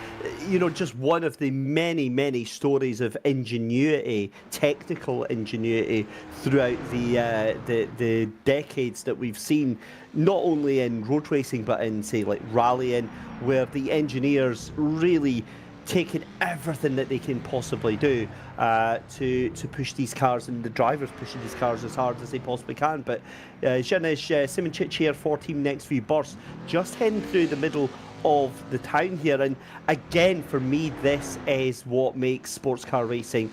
just one of the many stories of ingenuity, technical ingenuity throughout the decades that we've seen, not only in road racing but in, say, like rallying, where the engineers really taking everything that they can possibly do to push these cars, and the drivers pushing these cars as hard as they possibly can. But Janusz Simončić here for Team Next Few Bursts, just heading through the middle of the town here, and again, for me, this is what makes sports car racing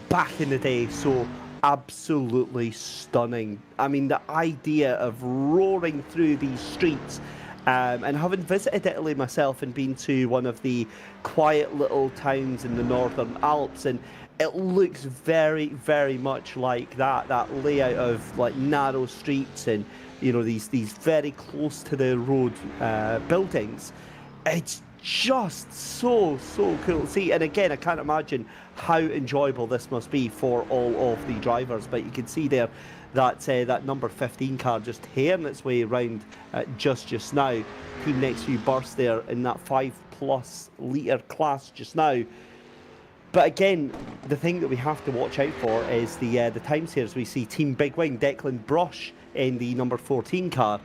back in the day so absolutely stunning. I mean, the idea of roaring through these streets, and having visited Italy myself and been to one of the quiet little towns in the Northern Alps, and it looks very much like that layout of like narrow streets and these very close to the road buildings. It's just so cool to see. And again, I can't imagine how enjoyable this must be for all of the drivers. But you can see there that number 15 car just tearing its way around just now. Team Next Few Bursts there in that 5+ litre class just now. But again, the thing that we have to watch out for is the times here, as we see Team Big Wing, Declan Brush in the number 14 car,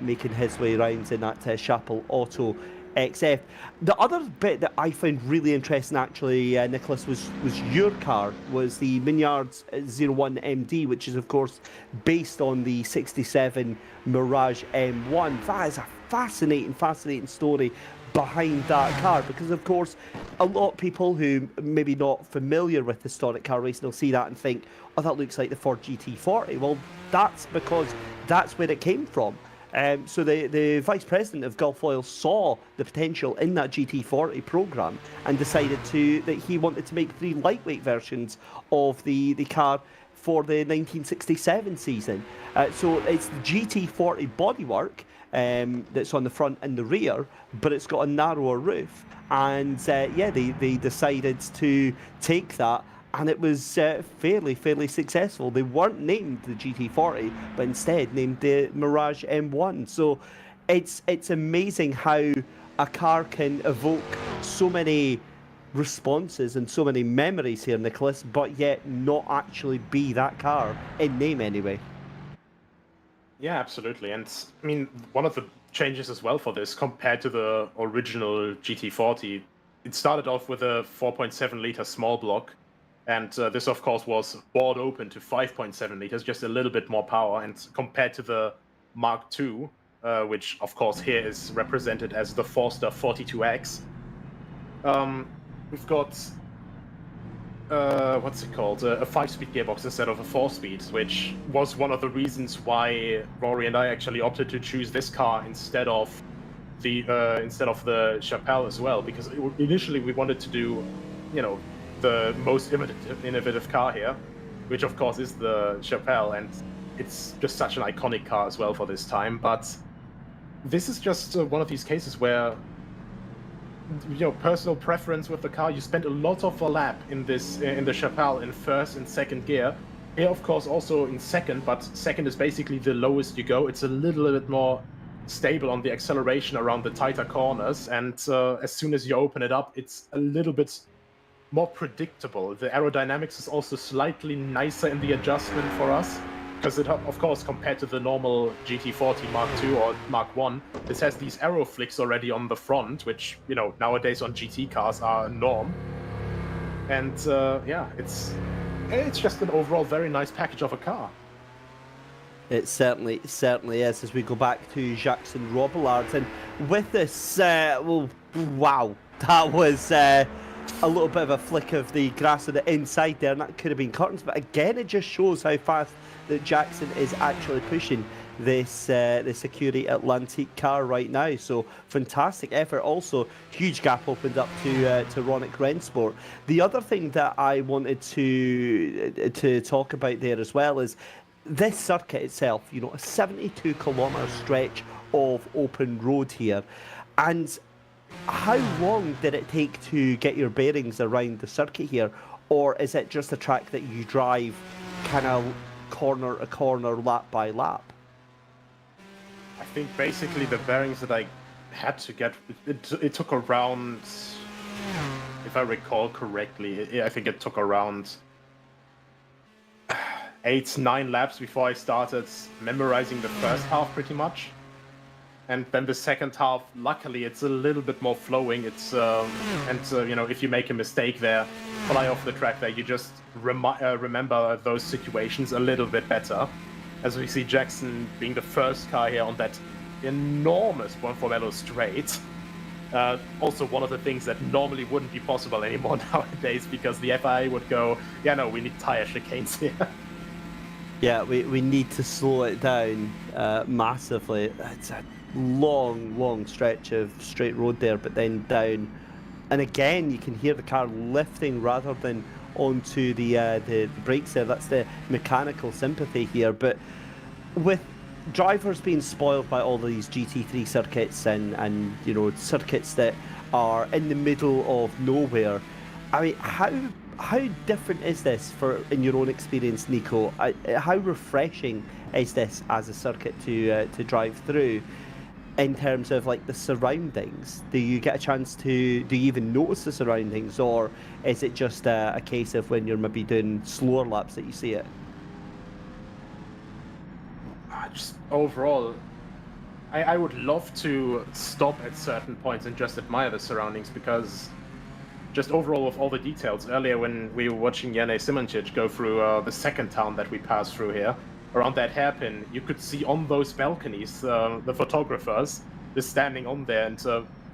making his way around in that Chapel Auto XF. The other bit that I found really interesting, actually, Nicholas, was your car, was the Mignards 01 MD, which is, of course, based on the 67 Mirage M1. That is a fascinating story behind that car, because of course a lot of people who maybe not familiar with historic car racing will see that and think, oh, that looks like the Ford GT40. Well, that's because that's where it came from. So the vice president of Gulf Oil saw the potential in that GT40 program and decided that he wanted to make 3 lightweight versions of the car for the 1967 season. So it's the GT40 bodywork that's on the front and the rear, but it's got a narrower roof. And they decided to take that, and it was fairly successful. They weren't named the GT40, but instead named the Mirage M1. So it's amazing how a car can evoke so many responses and so many memories here, Nicholas, but yet not actually be that car, in name anyway. Yeah, absolutely. And I mean, one of the changes as well for this, compared to the original GT40, it started off with a 4.7 liter small block. And this, of course, was bored open to 5.7 liters, just a little bit more power. And compared to the Mark II, which, of course, here is represented as the Forster 42X, we've got, what's it called? A 5-speed gearbox instead of a 4-speed, which was one of the reasons why Rory and I actually opted to choose this car instead of the Chapelle as well, because initially we wanted to do, the most innovative car here, which of course is the Chapelle, and it's just such an iconic car as well for this time. But this is just one of these cases where, personal preference with the car. You spend a lot of a lap in the Chapelle in first and second gear. Here, of course, also in second, but second is basically the lowest you go. It's a little bit more stable on the acceleration around the tighter corners, and as soon as you open it up, it's a little bit more predictable. The aerodynamics is also slightly nicer in the adjustment for us, because it, of course, compared to the normal GT40 Mark II or Mark 1, this has these aero flicks already on the front, which, you know, nowadays on GT cars are a norm. And yeah, it's just an overall very nice package of a car. It certainly is, as we go back to Jackson Robillard. And with this, well, wow, that was a little bit of a flick of the grass on the inside there, and that could have been curtains. But again, it just shows how fast that Jackson is actually pushing this the Security Atlantique car right now. So fantastic effort. Also, huge gap opened up to Ronick Rennsport. The other thing that I wanted to talk about there as well is this circuit itself. You know, a 72-kilometre stretch of open road here, and how long did it take to get your bearings around the circuit here, or is it just a track that you drive kind of corner to corner, lap by lap? I think basically the bearings that I had to get, it took around, if I recall correctly, I think it took around 8-9 laps before I started memorizing the first half pretty much. And then the second half, luckily, it's a little bit more flowing. It's you know, if you make a mistake there, fly off the track there, you just remember those situations a little bit better. As we see Jackson being the first car here on that enormous Buonformello straight. Also one of the things that normally wouldn't be possible anymore nowadays, because the FIA would go, yeah, no, we need tire chicanes here. Yeah, we need to slow it down massively. It's a long stretch of straight road there, but then down. And again, you can hear the car lifting rather than onto the brakes there. That's the mechanical sympathy here. But with drivers being spoiled by all of these GT3 circuits and you know, circuits that are in the middle of nowhere, I mean, how different is this in your own experience, Nico? How refreshing is this as a circuit to drive through in terms of like the surroundings? Do you get a chance do you even notice the surroundings, or is it just a case of when you're maybe doing slower laps that you see it? Just overall, I would love to stop at certain points and just admire the surroundings, because just overall with all the details. Earlier when we were watching Jane Simoncic go through the second town that we passed through here, around that hairpin, you could see on those balconies the photographers just standing on there and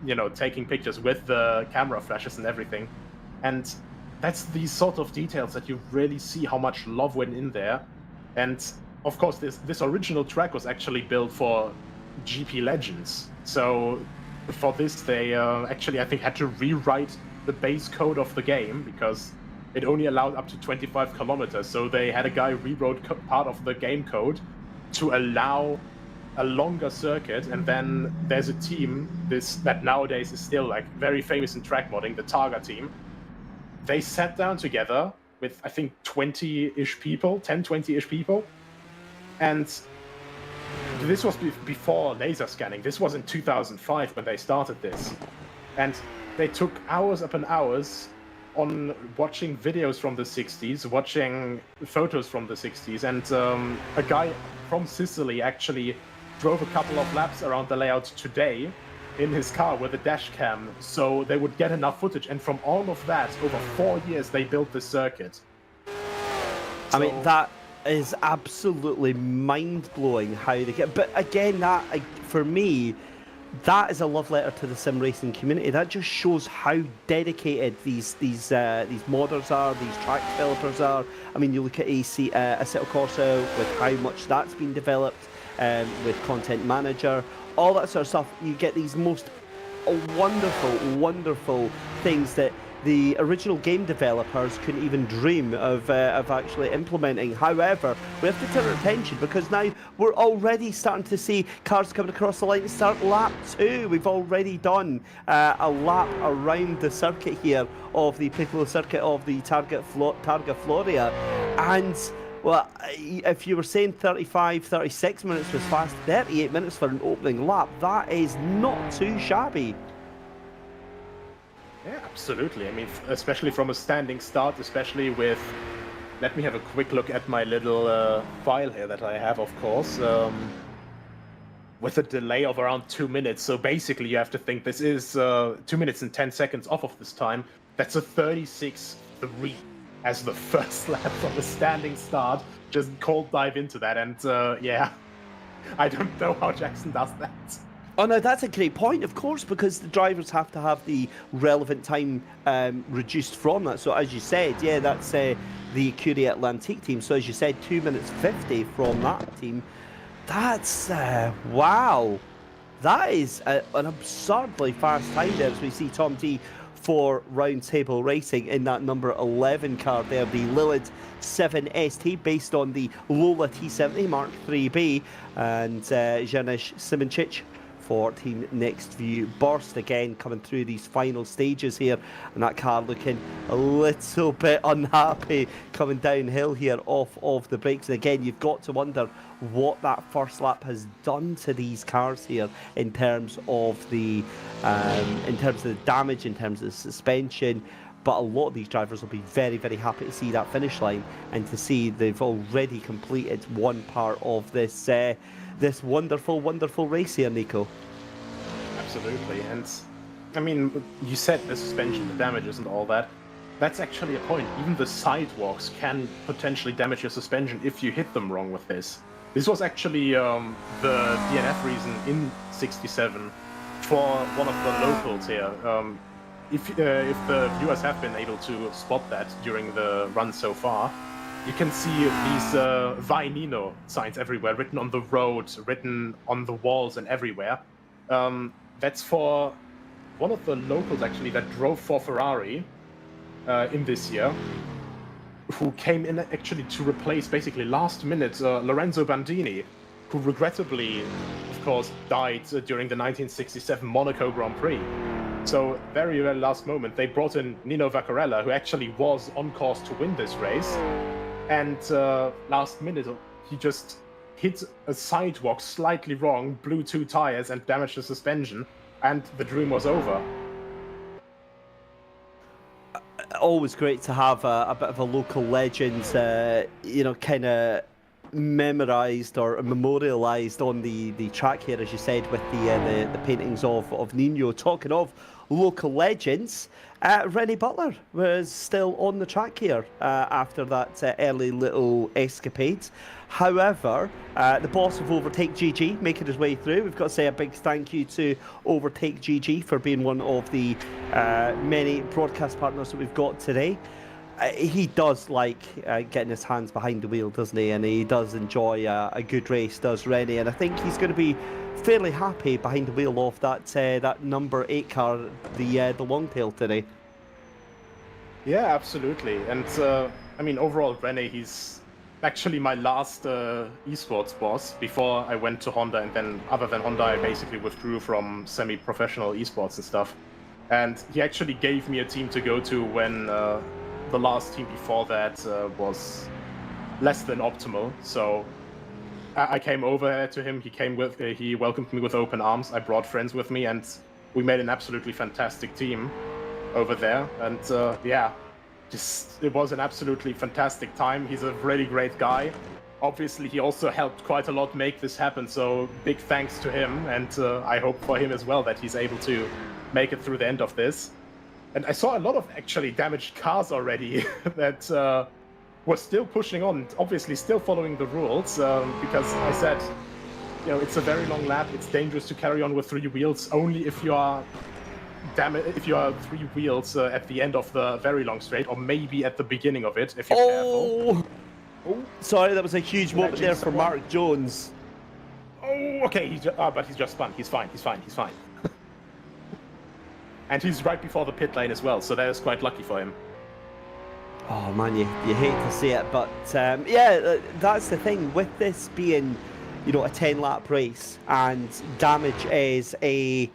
you know, taking pictures with the camera flashes and everything. And that's these sort of details that you really see how much love went in there. And of course, this original track was actually built for GP Legends. So for this, they actually, I think, had to rewrite the base code of the game, because it only allowed up to 25 kilometers. So they had a guy rewrote part of the game code to allow a longer circuit. And then there's a team that nowadays is still like very famous in track modding, the Targa team. They sat down together with, I think, 20-ish people, 10, 20-ish people. And this was before laser scanning. This was in 2005 when they started this. And they took hours upon hours on watching videos from the 60s, watching photos from the 60s. And a guy from Sicily actually drove a couple of laps around the layout today in his car with a dash cam, so they would get enough footage. And from all of that, over 4 years, they built this circuit. I mean, that is absolutely mind-blowing how they get. But again, that, for me, that is a love letter to the sim racing community. That just shows how dedicated these modders are, these track developers are. I mean, you look at Assetto Corsa with how much that's been developed, with Content Manager, all that sort of stuff. You get these most wonderful things that the original game developers couldn't even dream of actually implementing. However, we have to turn our attention, because now we're already starting to see cars coming across the line to start lap 2. We've already done a lap around the circuit here of the particular circuit of the Targa Florio. And, well, if you were saying 35, 36 minutes was fast, 38 minutes for an opening lap, that is not too shabby. Yeah, absolutely. I mean, especially from a standing start, especially with... Let me have a quick look at my little file here that I have, of course. With a delay of around 2 minutes. So basically, you have to think this is 2 minutes and 10 seconds off of this time. That's a 36.3 as the first lap from a standing start. Just cold dive into that. And yeah, I don't know how Jackson does that. Oh no, that's a great point, of course, because the drivers have to have the relevant time reduced from that. So as you said, yeah, that's the Curie Atlantique team. So as you said, 2 minutes 50 from that team. That's, wow. That is an absurdly fast time there as we see Tom T for Roundtable Racing in that number 11 car there, the Lilith 7ST based on the Lola T70 Mark 3B, and Janusz Simončić for Team Next View Burst again coming through these final stages here, and that car looking a little bit unhappy coming downhill here off of the brakes. And again, you've got to wonder what that first lap has done to these cars here in terms of the damage, in terms of the suspension. But a lot of these drivers will be very, very happy to see that finish line and to see they've already completed one part of this this wonderful, wonderful race here, Nico. Absolutely, and I mean, you said the suspension, the damages and all that. That's actually a point. Even the sidewalks can potentially damage your suspension if you hit them wrong with this. This was actually the DNF reason in 67 for one of the locals here. If the viewers have been able to spot that during the run so far, you can see these Vai Nino signs everywhere, written on the road, written on the walls and everywhere. That's for one of the locals, actually, that drove for Ferrari in this year, who came in actually to replace, basically last minute, Lorenzo Bandini, who regrettably, of course, died during the 1967 Monaco Grand Prix. So very, very last moment, they brought in Nino Vaccarella, who actually was on course to win this race. And last minute, he just hit a sidewalk slightly wrong, blew 2 tires and damaged the suspension, and the dream was over. Always great to have a bit of a local legend, you know, kind of memorised or memorialised on the track here, as you said, with the paintings of Nino. Talking of local legends, Rennie Butler was still on the track here after that early little escapade. However, the boss of Overtake GG making his way through. We've got to say a big thank you to Overtake GG for being one of the many broadcast partners that we've got today. He does like getting his hands behind the wheel, doesn't he? And he does enjoy a good race, does Rennie. And I think he's going to be fairly happy behind the wheel of that number 8 car, the Longtail today. Yeah, absolutely. And I mean, overall, Rennie, he's actually my last esports boss before I went to Honda. And then, other than Honda, I basically withdrew from semi-professional esports and stuff. And he actually gave me a team to go to when the last team before that was less than optimal. So I came over to him. He welcomed me with open arms. I brought friends with me, and we made an absolutely fantastic team over there. And yeah, it was an absolutely fantastic time. He's a really great guy. Obviously, he also helped quite a lot make this happen. So big thanks to him, and I hope for him as well that he's able to make it through the end of this. And I saw a lot of actually damaged cars already that were still pushing on, obviously still following the rules, because I said, you know, it's a very long lap. It's dangerous to carry on with 3 wheels only if you are 3 wheels at the end of the very long straight, or maybe at the beginning of it if you're careful. Oh, sorry, that was a huge moment there for Mark Jones. Oh, okay, but he's just spun. He's fine. And he's right before the pit lane as well, so that is quite lucky for him. Oh man, you hate to see it, but yeah, that's the thing with this being, you know, a 10-lap race, and damage is a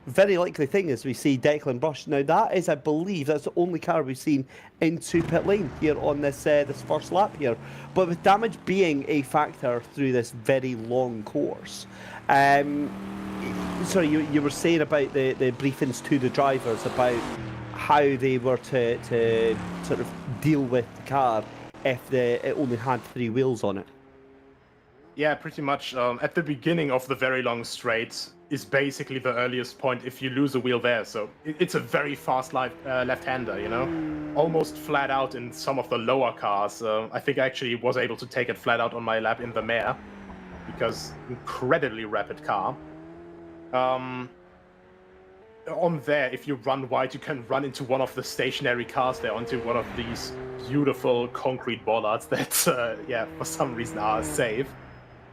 very likely thing as we see Declan Bush. Now that is, I believe, that's the only car we've seen into pit lane here on this this first lap here. But with damage being a factor through this very long course, sorry, you were saying about the briefings to the drivers about how they were to sort of deal with the car if it only had 3 wheels on it. Yeah, pretty much. At the beginning of the very long straight is basically the earliest point if you lose a wheel there. So it's a very fast left-hander, you know? Almost flat out in some of the lower cars. I think I actually was able to take it flat out on my lap in the mare, because incredibly rapid car. On there, if you run wide, you can run into one of the stationary cars there, onto one of these beautiful concrete bollards that, yeah, for some reason are safe.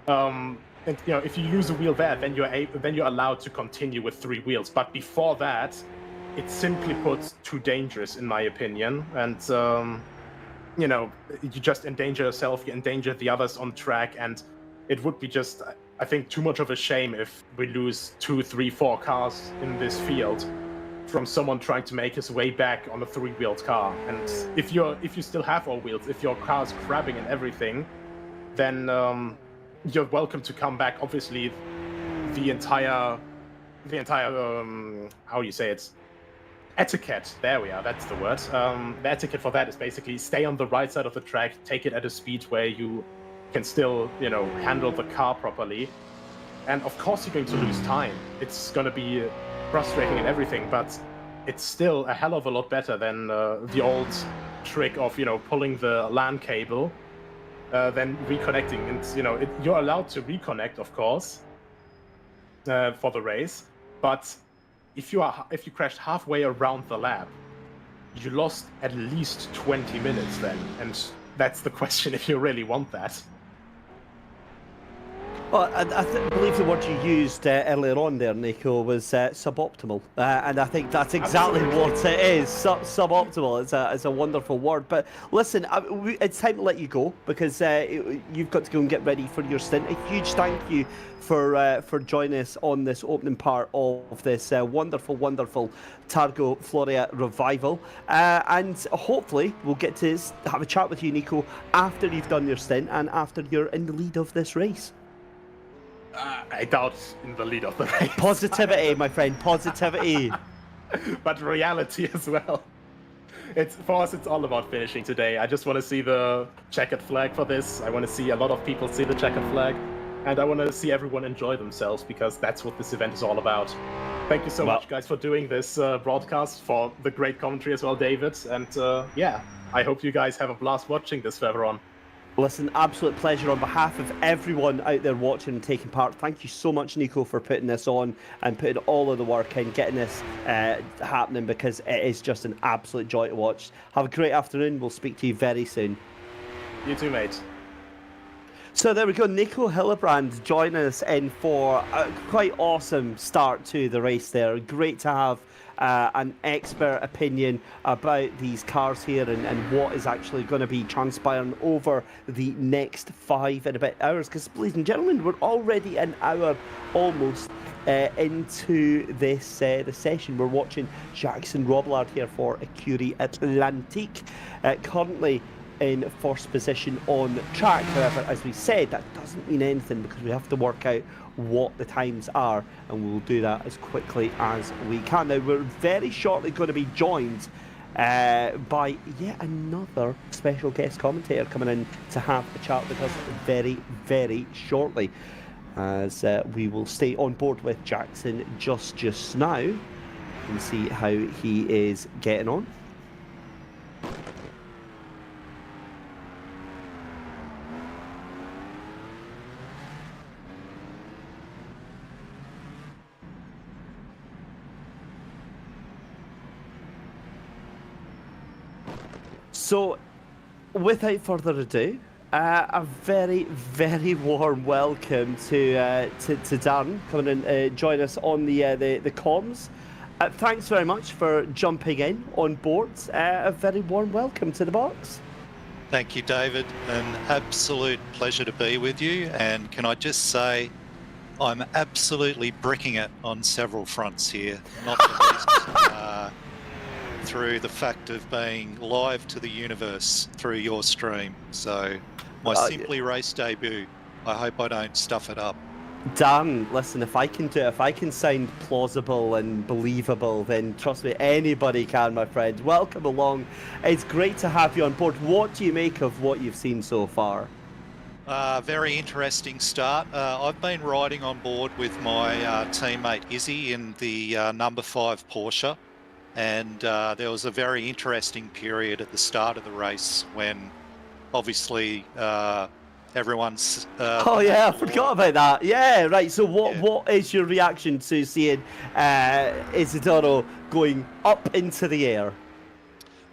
And you know, if you lose a wheel there, then you're allowed to continue with 3 wheels. But before that, it's simply put too dangerous, in my opinion. And you know, you just endanger yourself, you endanger the others on track, and it would be just, I think, too much of a shame if we lose 2, 3, 4 cars in this field from someone trying to make his way back on a 3-wheeled car. And if you still have all wheels, if your car's crabbing and everything, then you're welcome to come back. Obviously, the entire how you say it, etiquette. There we are. That's the word. The etiquette for that is basically stay on the right side of the track, take it at a speed where you can still, you know, handle the car properly. And of course, you're going to lose time. It's going to be frustrating and everything, but it's still a hell of a lot better than the old trick of, you know, pulling the LAN cable. Then reconnecting, and you know, you're allowed to reconnect, of course, for the race. But if you crashed halfway around the lap, you lost at least 20 minutes then, and that's the question if you really want that. Well, I believe the word you used earlier on there, Nico, was suboptimal, and I think that's exactly Absolutely. what it is. Suboptimal. It's a wonderful word. But listen, it's time to let you go, because you've got to go and get ready for your stint. A huge thank you for joining us on this opening part of this wonderful Targa Florio Revival, and hopefully we'll get to have a chat with you, Nico, after you've done your stint and after you're in the lead of this race. I doubt in the lead of the race. Positivity, my friend, positivity. But reality as well. For us, it's all about finishing today. I just want to see the checkered flag for this. I want to see a lot of people see the checkered flag. And I want to see everyone enjoy themselves, because that's what this event is all about. Thank you so much, guys, for doing this broadcast, for the great commentary as well, David. And yeah, I hope you guys have a blast watching this further on. Listen, absolute pleasure on behalf of everyone out there watching and taking part. Thank you so much, Nico, for putting this on and putting all of the work in, getting this happening, because it is just an absolute joy to watch. Have a great afternoon. We'll speak to you very soon. You too, mate. So there we go, Nico Hillebrand joining us in for a quite awesome start to the race there. Great to have an expert opinion about these cars here and what is actually going to be transpiring over the next 5 and a bit hours. Because, ladies and gentlemen, we're already an hour almost into this the session. We're watching Jackson Roblard here for Écurie Atlantique, currently in first position on track. However, as we said, that doesn't mean anything, because we have to work out what the times are, and we'll do that as quickly as we can. Now, we're very shortly going to be joined by yet another special guest commentator coming in to have a chat with us very, very shortly, as we will stay on board with Jackson just now and see how he is getting on. So, without further ado, a very, very warm welcome to Darren coming in, join us on the comms. Thanks very much for jumping in on board. A very warm welcome to the box. Thank you, David. An absolute pleasure to be with you. And can I just say, I'm absolutely bricking it on several fronts here, not the least through the fact of being live to the universe through your stream. So my Simply Race debut, I hope I don't stuff it up. Dan, listen, if I can do it, if I can sound plausible and believable, then trust me, anybody can, my friend. Welcome along. It's great to have you on board. What do you make of what you've seen so far? Very interesting start. I've been riding on board with my teammate Izzy in the number 5 Porsche, and there was a very interesting period at the start of the race when obviously everyone's... Oh yeah, I forgot about that. Yeah, right. So what is your reaction to seeing Isidoro going up into the air?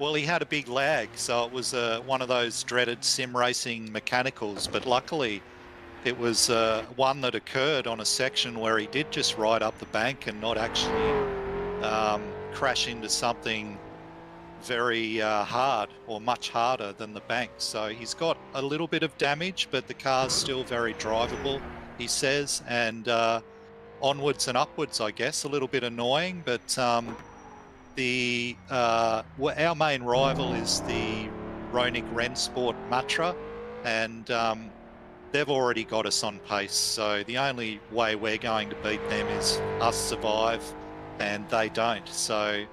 Well, he had a big lag, so it was one of those dreaded sim racing mechanicals, but luckily it was one that occurred on a section where he did just ride up the bank and not actually crash into something very hard or much harder than the bank. So he's got a little bit of damage, but the car's still very drivable, he says, and onwards and upwards, I guess. A little bit annoying, but our main rival is the Ronic Rennsport Matra, and they've already got us on pace. So the only way we're going to beat them is us survive, and they don't. So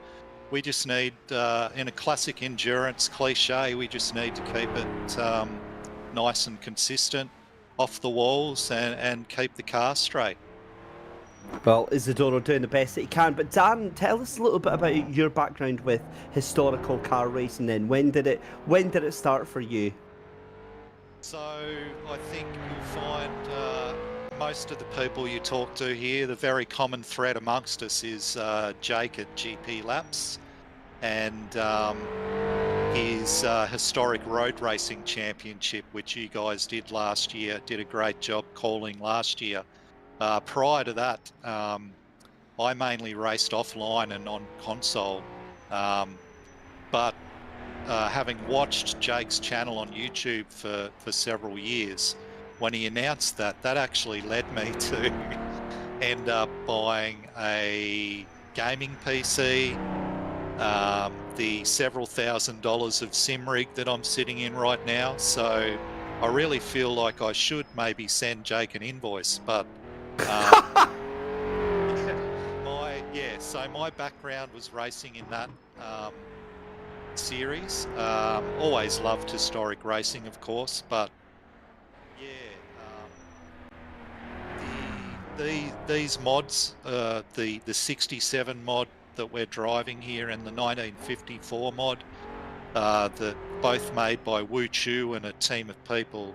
we just need, in a classic endurance cliche, we just need to keep it nice and consistent, off the walls, and keep the car straight. Well, Isidoro doing the best that he can. But Dan, tell us a little bit about your background with historical car racing then. When did it start for you? So I think you'll find most of the people you talk to here, the very common thread amongst us is Jake at GP Laps, and his historic road racing championship, which you guys did last year, did a great job calling last year. Prior to that, I mainly raced offline and on console, but having watched Jake's channel on YouTube for several years, when he announced that actually led me to end up buying a gaming PC, the several $1,000s of sim rig that I'm sitting in right now. So I really feel like I should maybe send Jake an invoice, but so my background was racing in that series. Always loved historic racing, of course, but these mods, the 67 mod that we're driving here and the 1954 mod, that both made by Wu Chu and a team of people,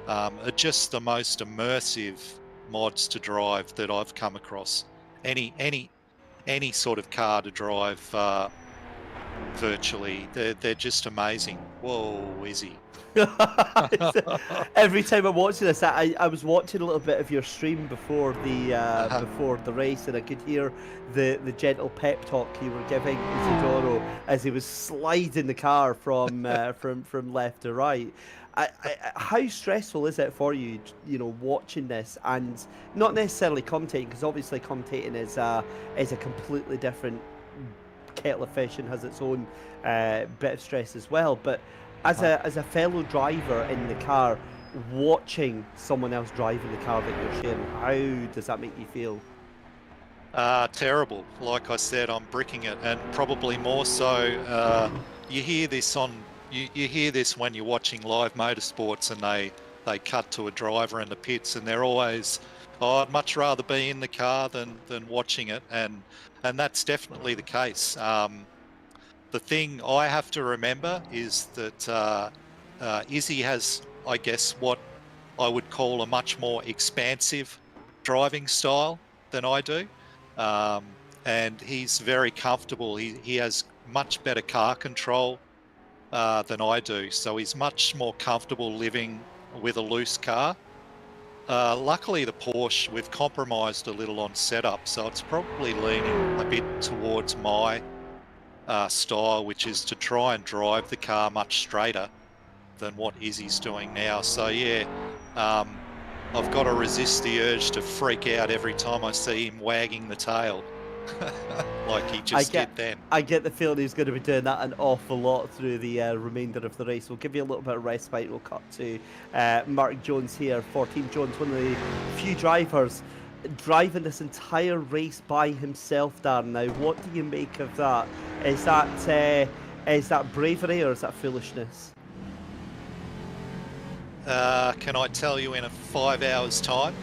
are just the most immersive mods to drive that I've come across. Any sort of car to drive virtually, they're just amazing. Whoa, Izzy. Every time I'm watching this, I was watching a little bit of your stream before the before the race, and I could hear the gentle pep talk you were giving Isidoro as he was sliding the car from from left to right. How stressful is it for you, watching this and not necessarily commentating, because obviously commentating is a completely different kettle of fish and has its own bit of stress as well. But as a fellow driver in the car, watching someone else driving the car that you're sharing, how does that make you feel? Terrible. Like I said, I'm bricking it, and probably more so. You hear this you hear this when you're watching live motorsports, and they cut to a driver in the pits, and they're always, I'd much rather be in the car than watching it, and that's definitely the case. The thing I have to remember is that Izzy has, I guess, what I would call a much more expansive driving style than I do, and he's very comfortable. He has much better car control than I do, so he's much more comfortable living with a loose car. Luckily, the Porsche, we've compromised a little on setup, so it's probably leaning a bit towards my style, which is to try and drive the car much straighter than what Izzy's doing now. So yeah, I've got to resist the urge to freak out every time I see him wagging the tail. like he just did then. I get the feeling he's going to be doing that an awful lot through the remainder of the race. We'll give you a little bit of respite. We'll cut to Mark Jones here for Team Jones, one of the few drivers driving this entire race by himself, Darren. Now, what do you make of that? Is that bravery or is that foolishness? Can I tell you in a 5 hours time?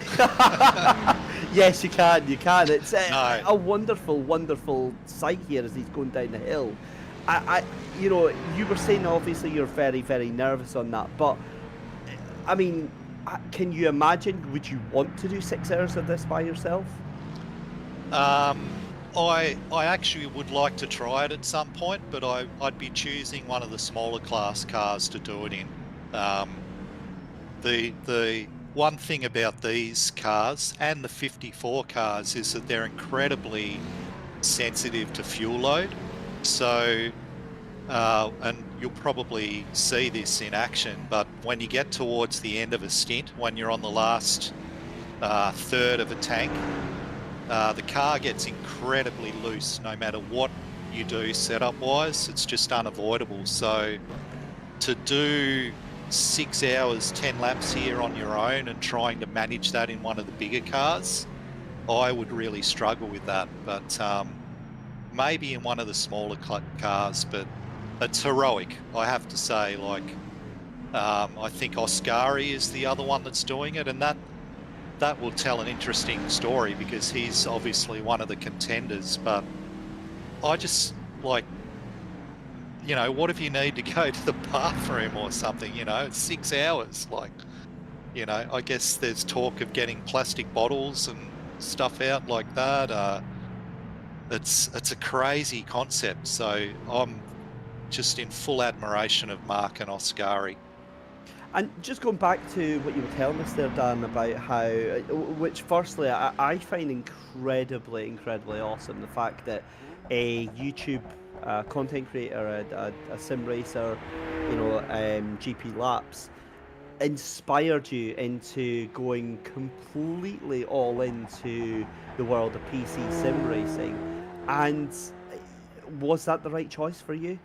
Yes, you can. You can. It's No. a wonderful, wonderful sight here as he's going down the hill. You were saying obviously you're very, very nervous on that, but I mean, can you imagine? Would you want to do 6 hours of this by yourself? I actually would like to try it at some point, but I'd be choosing one of the smaller class cars to do it in. The one thing about these cars and the 54 cars is that they're incredibly sensitive to fuel load. So, and you'll probably see this in action, but when you get towards the end of a stint, when you're on the last third of a tank, the car gets incredibly loose no matter what you do setup wise. It's just unavoidable. So to do 6 hours, 10 laps here on your own and trying to manage that in one of the bigger cars, I would really struggle with that. But maybe in one of the smaller cars, but it's heroic, I have to say. Like, I think Oscari is the other one that's doing it, and that will tell an interesting story because he's obviously one of the contenders. But I just, like, what if you need to go to the bathroom or something, it's 6 hours. Like, I guess there's talk of getting plastic bottles and stuff out like that. It's a crazy concept. So I'm just in full admiration of Mark and Oscari. And just going back to what you were telling us there, Dan, about how, which firstly I find incredibly, incredibly awesome, the fact that a YouTube content creator, a sim racer, GP laps, inspired you into going completely all into the world of PC sim racing. And was that the right choice for you?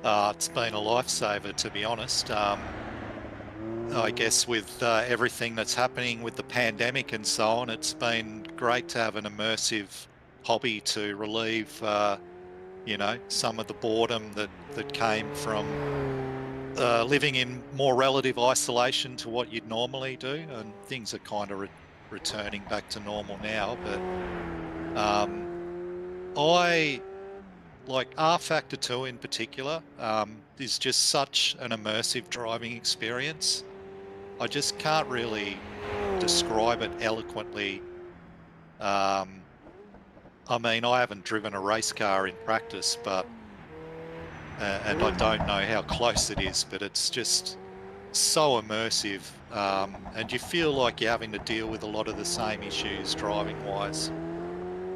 It's been a lifesaver, to be honest. I guess with everything that's happening with the pandemic and so on, it's been great to have an immersive hobby to relieve, some of the boredom that came from living in more relative isolation to what you'd normally do. And things are kind of returning back to normal now. But I like rFactor 2 in particular is just such an immersive driving experience. I just can't really describe it eloquently. I mean, I haven't driven a race car in practice, but and I don't know how close it is, but it's just so immersive, and you feel like you're having to deal with a lot of the same issues driving-wise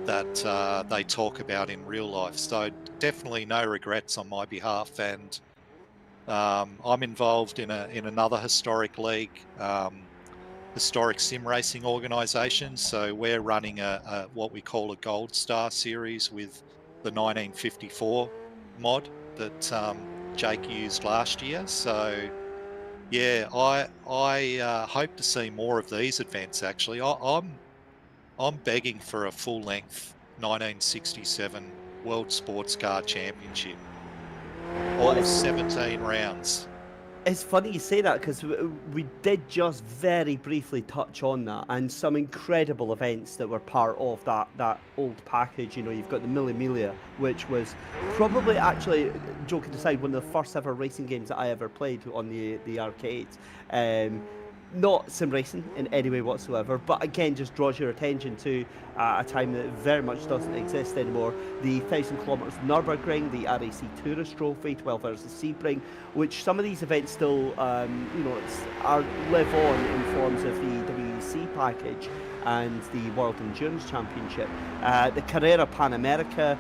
that they talk about in real life. So definitely no regrets on my behalf. And I'm involved in another historic league, historic sim racing organisation. So we're running a what we call a Gold Star series with the 1954 mod that Jake used last year. So yeah, I hope to see more of these events. Actually, I'm begging for a full-length 1967 World Sports Car Championship. All 17 rounds. It's funny you say that because we did just very briefly touch on that, and some incredible events that were part of that old package. You've got the Mille Miglia, which was probably, actually, joking aside, one of the first ever racing games that I ever played on the arcades. Not sim racing in any way whatsoever, but again just draws your attention to a time that very much doesn't exist anymore. The 1,000 kilometres Nürburgring, the RAC Tourist Trophy, 12 Hours of Sebring, which some of these events still live on in forms of the WEC package and the World Endurance Championship. The Carrera Pan America,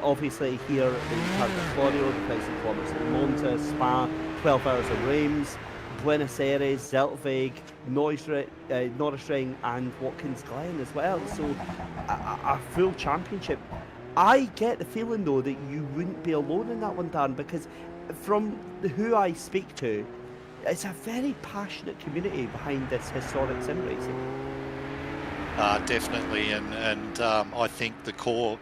obviously here in Targa Florio, the 1,000 kilometres at Monza, Spa, 12 Hours of Reims. Buenos Aires, Zeltweg, Norrisring and Watkins Glen as well. So a full championship. I get the feeling though that you wouldn't be alone in that one, Darren, because from who I speak to, it's a very passionate community behind this historic sim racing. Definitely, and I think the core,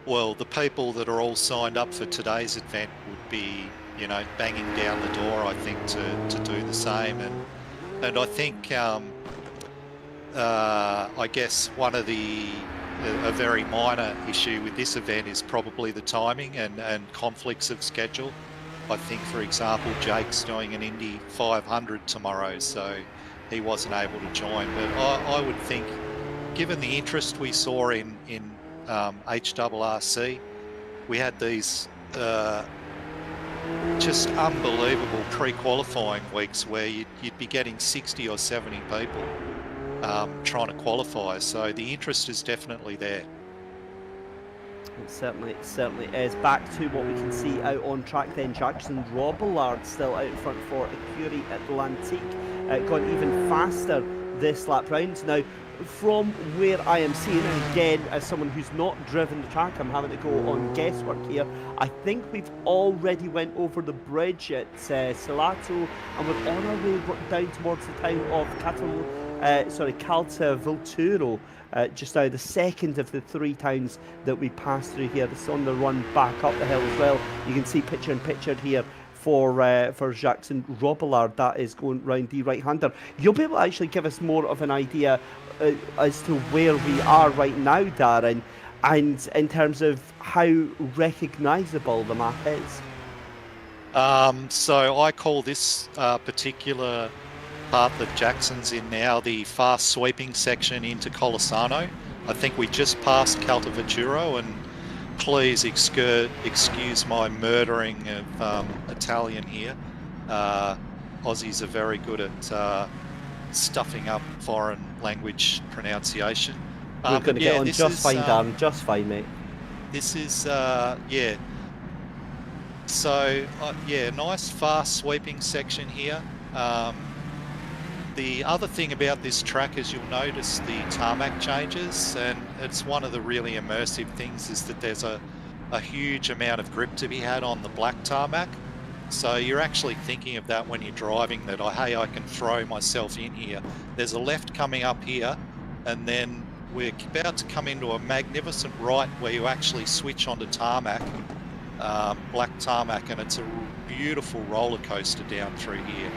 well, the people that are all signed up for today's event would be, you know, banging down the door, I think, to do the same. And I think, I guess one of a very minor issue with this event is probably the timing and conflicts of schedule. I think, for example, Jake's doing an Indy 500 tomorrow, so he wasn't able to join. But I would think, given the interest we saw in HRRC, we had these just unbelievable pre-qualifying weeks where you'd be getting 60 or 70 people trying to qualify. So the interest is definitely there. It certainly is. Back to what we can see out on track then. Jackson Robillard still out in front for Curie Atlantique. Gone even faster this lap round. Now, from where I am seeing, and again, as someone who's not driven the track, I'm having to go on guesswork here. I think we've already went over the bridge at Salato, and we're on our way down towards the town of Calta Vulturo. Just now, the second of the three towns that we passed through here. This is on the run back up the hill as well. You can see picture in picture here for Jackson Robillard. That is going round the right-hander. You'll be able to actually give us more of an idea as to where we are right now, Darren, and in terms of how recognisable the map is. So I call this particular part that Jackson's in now the fast sweeping section into Colasano. I think we just passed Caltavecchio, and please excuse my murdering of Italian here. Aussies are very good at stuffing up foreign language pronunciation. We're going to get on just fine, Darren, just fine, mate. This is, yeah. So, yeah, nice fast sweeping section here. The other thing about this track is you'll notice the tarmac changes, and it's one of the really immersive things is that there's a huge amount of grip to be had on the black tarmac. So you're actually thinking of that when you're driving, that, oh, hey, I can throw myself in here. There's a left coming up here, and then we're about to come into a magnificent right where you actually switch onto tarmac, black tarmac, and it's a beautiful roller coaster down through here.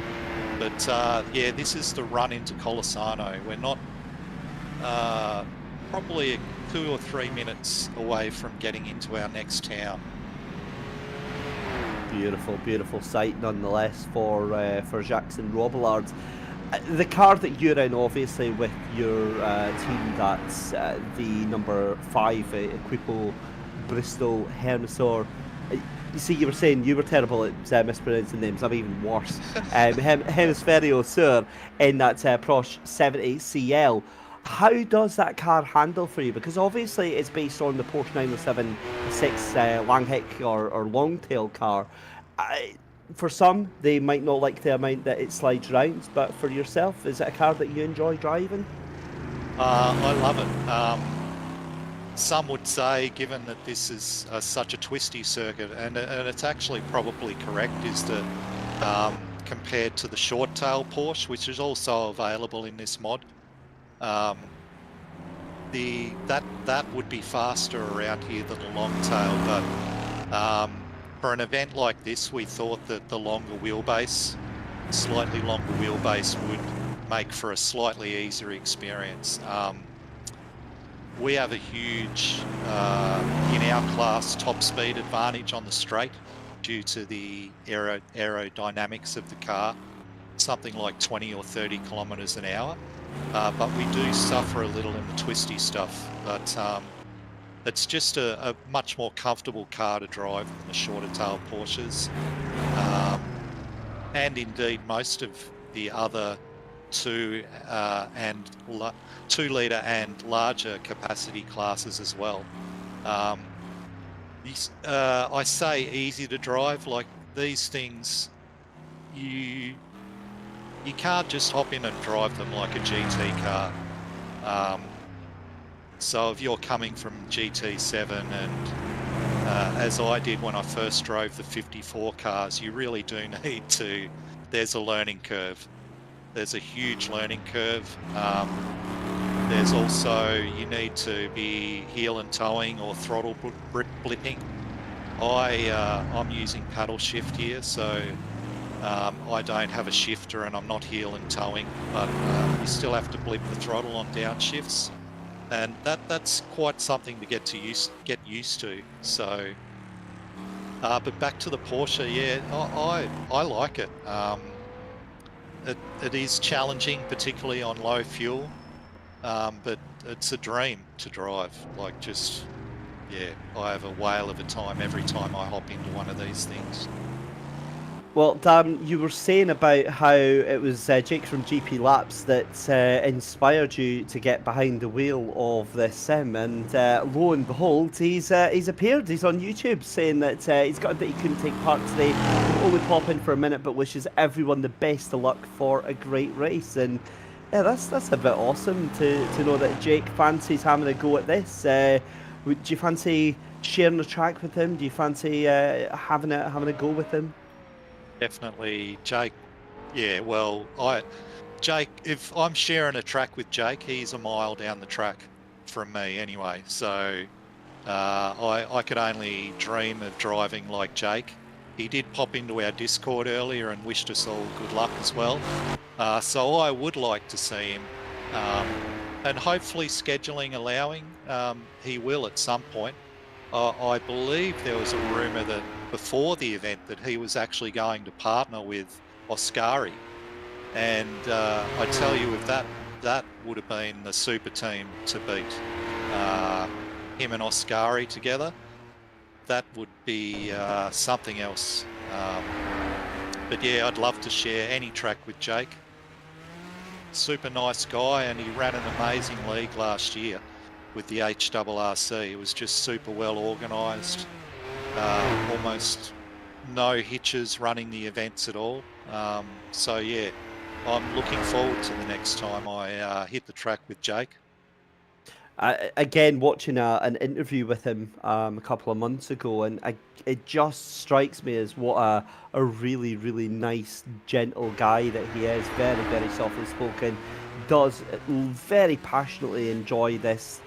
But yeah, this is the run into Colasano. We're not probably 2 or 3 minutes away from getting into our next town. Beautiful, beautiful sight nonetheless for Jackson Robillard. The car that you're in, obviously, with your team, that's the number 5 Equipo Bristol Hermesor. You see, you were saying you were terrible at mispronouncing names. I'm even worse. Hemisferio Sur in that Porsche 780CL. How does that car handle for you? Because obviously it's based on the Porsche 907 6 Langheck or Longtail car. For some, they might not like the amount that it slides round, but for yourself, is it a car that you enjoy driving? I love it. Some would say, given that this is such a twisty circuit, and it's actually probably correct, is that compared to the short tail Porsche, which is also available in this mod, that would be faster around here than the long tail. But for an event like this, we thought that the slightly longer wheelbase would make for a slightly easier experience. We have a huge, in our class, top speed advantage on the straight due to the aerodynamics of the car, something like 20 or 30 kilometers an hour. But we do suffer a little in the twisty stuff. But it's just a much more comfortable car to drive than the shorter tail Porsches. And indeed, most of the other 2 litre and larger capacity classes as well. I say easy to drive, like these things, you can't just hop in and drive them like a GT car. So if you're coming from GT7 and as I did when I first drove the 54 cars, you really do need to, there's a learning curve. There's a huge learning curve. There's also, you need to be heel and towing or throttle blipping. I'm using paddle shift here, so I don't have a shifter and I'm not heel and towing, but you still have to blip the throttle on downshifts. And that's quite something to get used to. So, but back to the Porsche, yeah, I like it. It is challenging, particularly on low fuel, but it's a dream to drive. Like I have a whale of a time every time I hop into one of these things. Well, Dan, you were saying about how it was Jake from GP Laps that inspired you to get behind the wheel of this sim, and lo and behold, he's appeared. He's on YouTube saying that he's got that he couldn't take part today, he can only pop in for a minute, but wishes everyone the best of luck for a great race. And yeah, that's a bit awesome to know that Jake fancies having a go at this. Do you fancy sharing the track with him? Do you fancy having a go with him? Definitely, Jake. Yeah, well, Jake, if I'm sharing a track with Jake, he's a mile down the track from me anyway. So I could only dream of driving like Jake. He did pop into our Discord earlier and wished us all good luck as well. So I would like to see him, and hopefully scheduling allowing, he will at some point. I believe there was a rumour that before the event that he was actually going to partner with Oscari, and I tell you, if that would have been the super team to beat, him and Oscari together, that would be something else. But yeah, I'd love to share any track with Jake. Super nice guy, and he ran an amazing league last year with the HRRC. It was just super well organised, almost no hitches running the events at all. So yeah, I'm looking forward to the next time I hit the track with Jake. Again, watching an interview with him a couple of months ago, and it just strikes me as what a really, really nice, gentle guy that he is. Very, very softly spoken. Does very passionately enjoy this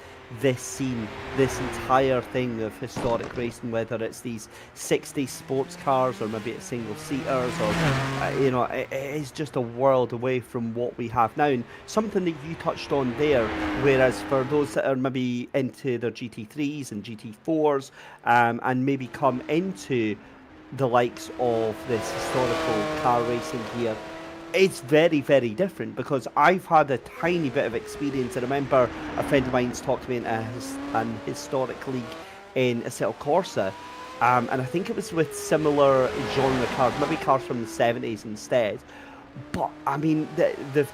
scene, this entire thing of historic racing, whether it's these 60s sports cars or maybe it's single seaters, or it is just a world away from what we have now. And something that you touched on there, whereas for those that are maybe into their GT3s and GT4s, and maybe come into the likes of this historical car racing here, it's very, very different, because I've had a tiny bit of experience. I remember a friend of mine's talked to me in an historic league in Assetto Corsa, and I think it was with similar genre cars, maybe cars from the 70s instead. But I mean, the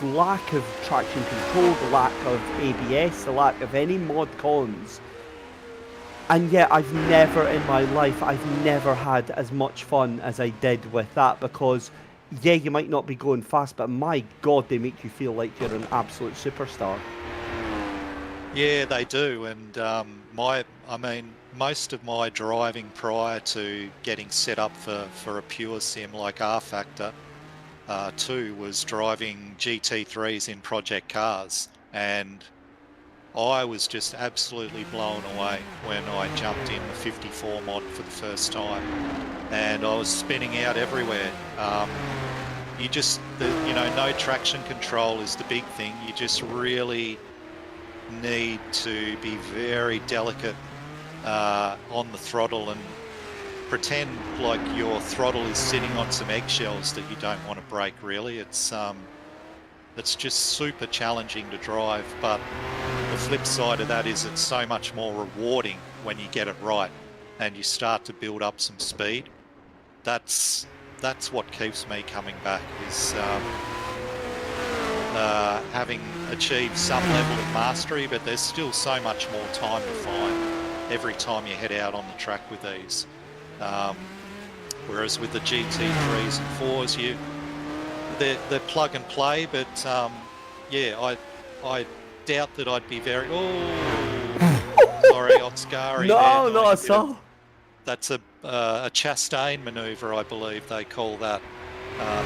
lack of traction control, the lack of ABS, the lack of any mod cons, and yet I've never in my life, I've never had as much fun as I did with that, because yeah, you might not be going fast, but my God, they make you feel like you're an absolute superstar. Yeah, they do. And most of my driving prior to getting set up for a pure sim like rFactor 2 was driving GT3s in project cars. And I was just absolutely blown away when I jumped in the 54 mod for the first time, and I was spinning out everywhere. No traction control is the big thing. You just really need to be very delicate on the throttle and pretend like your throttle is sitting on some eggshells that you don't want to break, really. It's just super challenging to drive, but the flip side of that is it's so much more rewarding when you get it right and you start to build up some speed. That's what keeps me coming back, is having achieved some level of mastery, but there's still so much more time to find every time you head out on the track with these. Whereas with the GT3s and 4s, they're plug and play, but yeah, I doubt that I'd be very. Oh, sorry, Oscari. No, there. not at all. That's a Chastain manoeuvre, I believe they call that.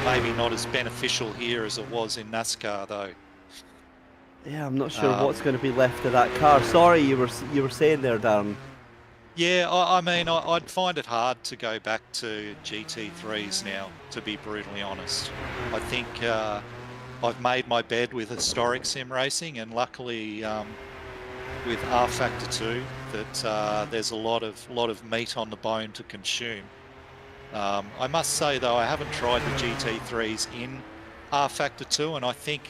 Maybe not as beneficial here as it was in NASCAR, though. Yeah, I'm not sure what's going to be left of that car. Sorry, you were saying there, Darren. Yeah, I mean, I'd find it hard to go back to GT3s now, to be brutally honest. I think I've made my bed with historic sim racing, and luckily with rFactor 2, that there's a lot of meat on the bone to consume. I must say though, I haven't tried the GT3s in rFactor 2, and I think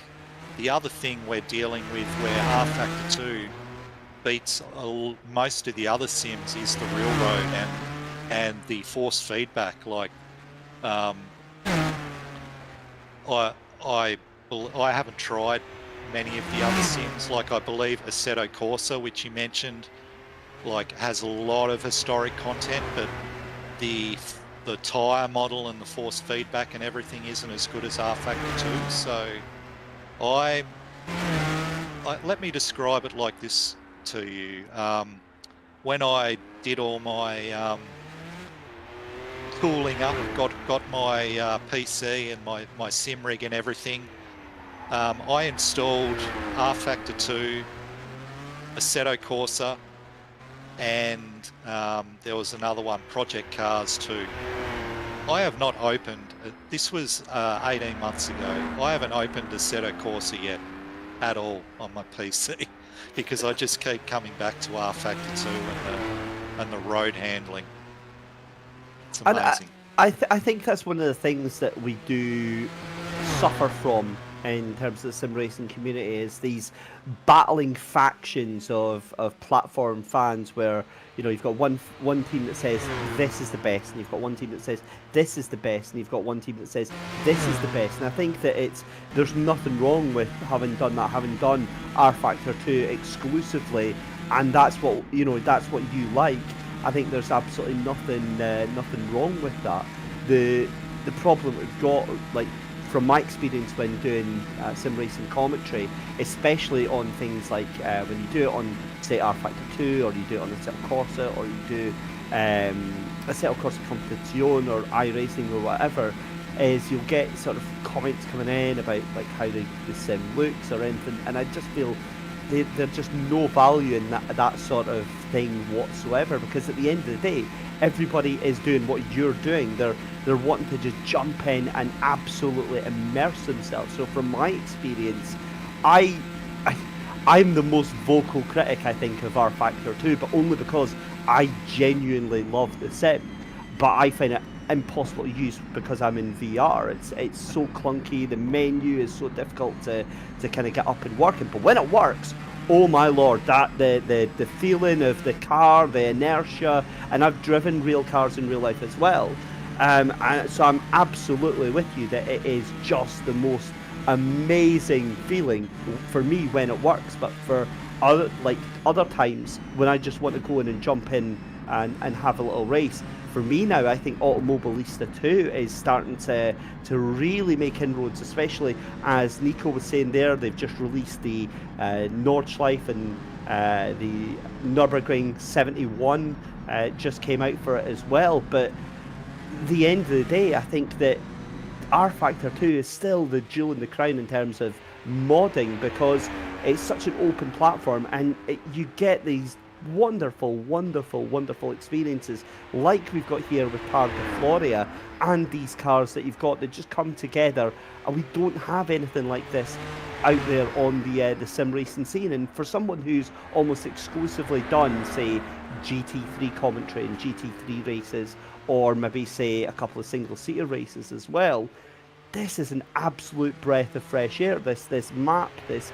the other thing we're dealing with where rFactor 2 beats most of the other sims is the real road and the force feedback. Like, I haven't tried many of the other sims. Like, I believe Assetto Corsa, which you mentioned, like, has a lot of historic content, but the tyre model and the force feedback and everything isn't as good as rFactor 2. So let me describe it like this to you. When I did all my tooling up, got my PC and my sim rig and everything, I installed rFactor 2, Assetto Corsa, and there was another one, Project Cars 2. I have not opened, this was 18 months ago, I haven't opened Assetto Corsa yet at all on my PC because I just keep coming back to rFactor 2 and the road handling. It's amazing. I think that's one of the things that we do suffer from in terms of the sim racing community, is these battling factions of platform fans where, you know, you've got one team that says this is the best, and you've got one team that says this is the best, and you've got one team that says this is the best. And I think that there's nothing wrong with having done rFactor 2 exclusively, and that's what you like. I think there's absolutely nothing wrong with that. The problem we've got, like, from my experience when doing sim racing commentary, especially on things like when you do it on, say, rFactor 2, or you do it on Assetto Corsa, or you do Assetto Corsa Competizione or iRacing or whatever, is you'll get sort of comments coming in about like how the sim looks or anything, and I just feel there's just no value in that sort of thing whatsoever, because at the end of the day, everybody is doing what you're doing. They're wanting to just jump in and absolutely immerse themselves. So from my experience, I'm the most vocal critic, I think, of rFactor 2, but only because I genuinely love the sim. But I find it impossible to use because I'm in VR. It's so clunky. The menu is so difficult to kind of get up and working. But when it works, oh my lord, that the feeling of the car, the inertia, and I've driven real cars in real life as well. And so I'm absolutely with you that it is just the most amazing feeling for me when it works. But for other times when I just want to go in and jump in and have a little race, for me now, I think Automobilista 2 is starting to really make inroads, especially as Nico was saying there. They've just released the Nordschleife and the Nürburgring 71 just came out for it as well. But the end of the day, I think that rFactor 2 is still the jewel in the crown in terms of modding, because it's such an open platform, and you get these wonderful experiences like we've got here with Targa Florio, and these cars that you've got that just come together, and we don't have anything like this out there on the sim racing scene. And for someone who's almost exclusively done, say, GT3 commentary and GT3 races, or maybe say a couple of single-seater races as well, this is an absolute breath of fresh air. This map, these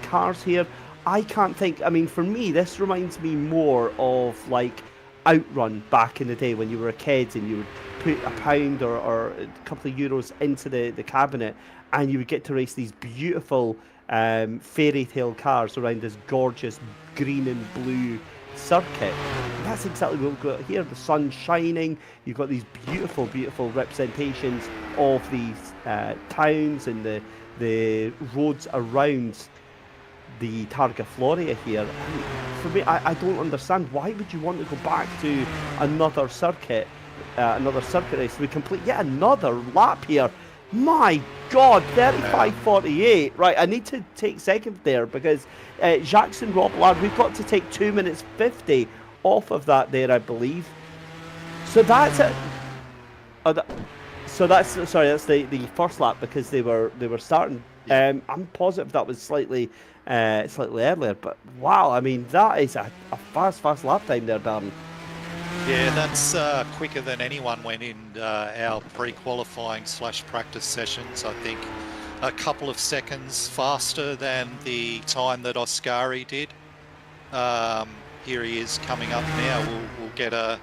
cars here, I can't think. I mean, for me, this reminds me more of like Outrun back in the day when you were a kid and you would put £1 or a couple of euros into the cabinet, and you would get to race these beautiful fairy tale cars around this gorgeous green and blue circuit. That's exactly what we've got here. The sun's shining. You've got these beautiful, beautiful representations of these towns and the roads around the Targa Florio here. And for me, I don't understand. Why would you want to go back to another circuit race? We complete yet another lap here. My God, 35.48. Right, I need to take second there because Jackson Robillard, we've got to take 2 minutes 50 off of that there, I believe. So that's it. That's the first lap because they were starting. I'm positive that was slightly earlier, but wow, I mean that is a fast lap time there, Darren. Yeah, that's quicker than anyone went in our pre-qualifying / practice sessions. I think a couple of seconds faster than the time that Oscari did. Here he is coming up now. We'll get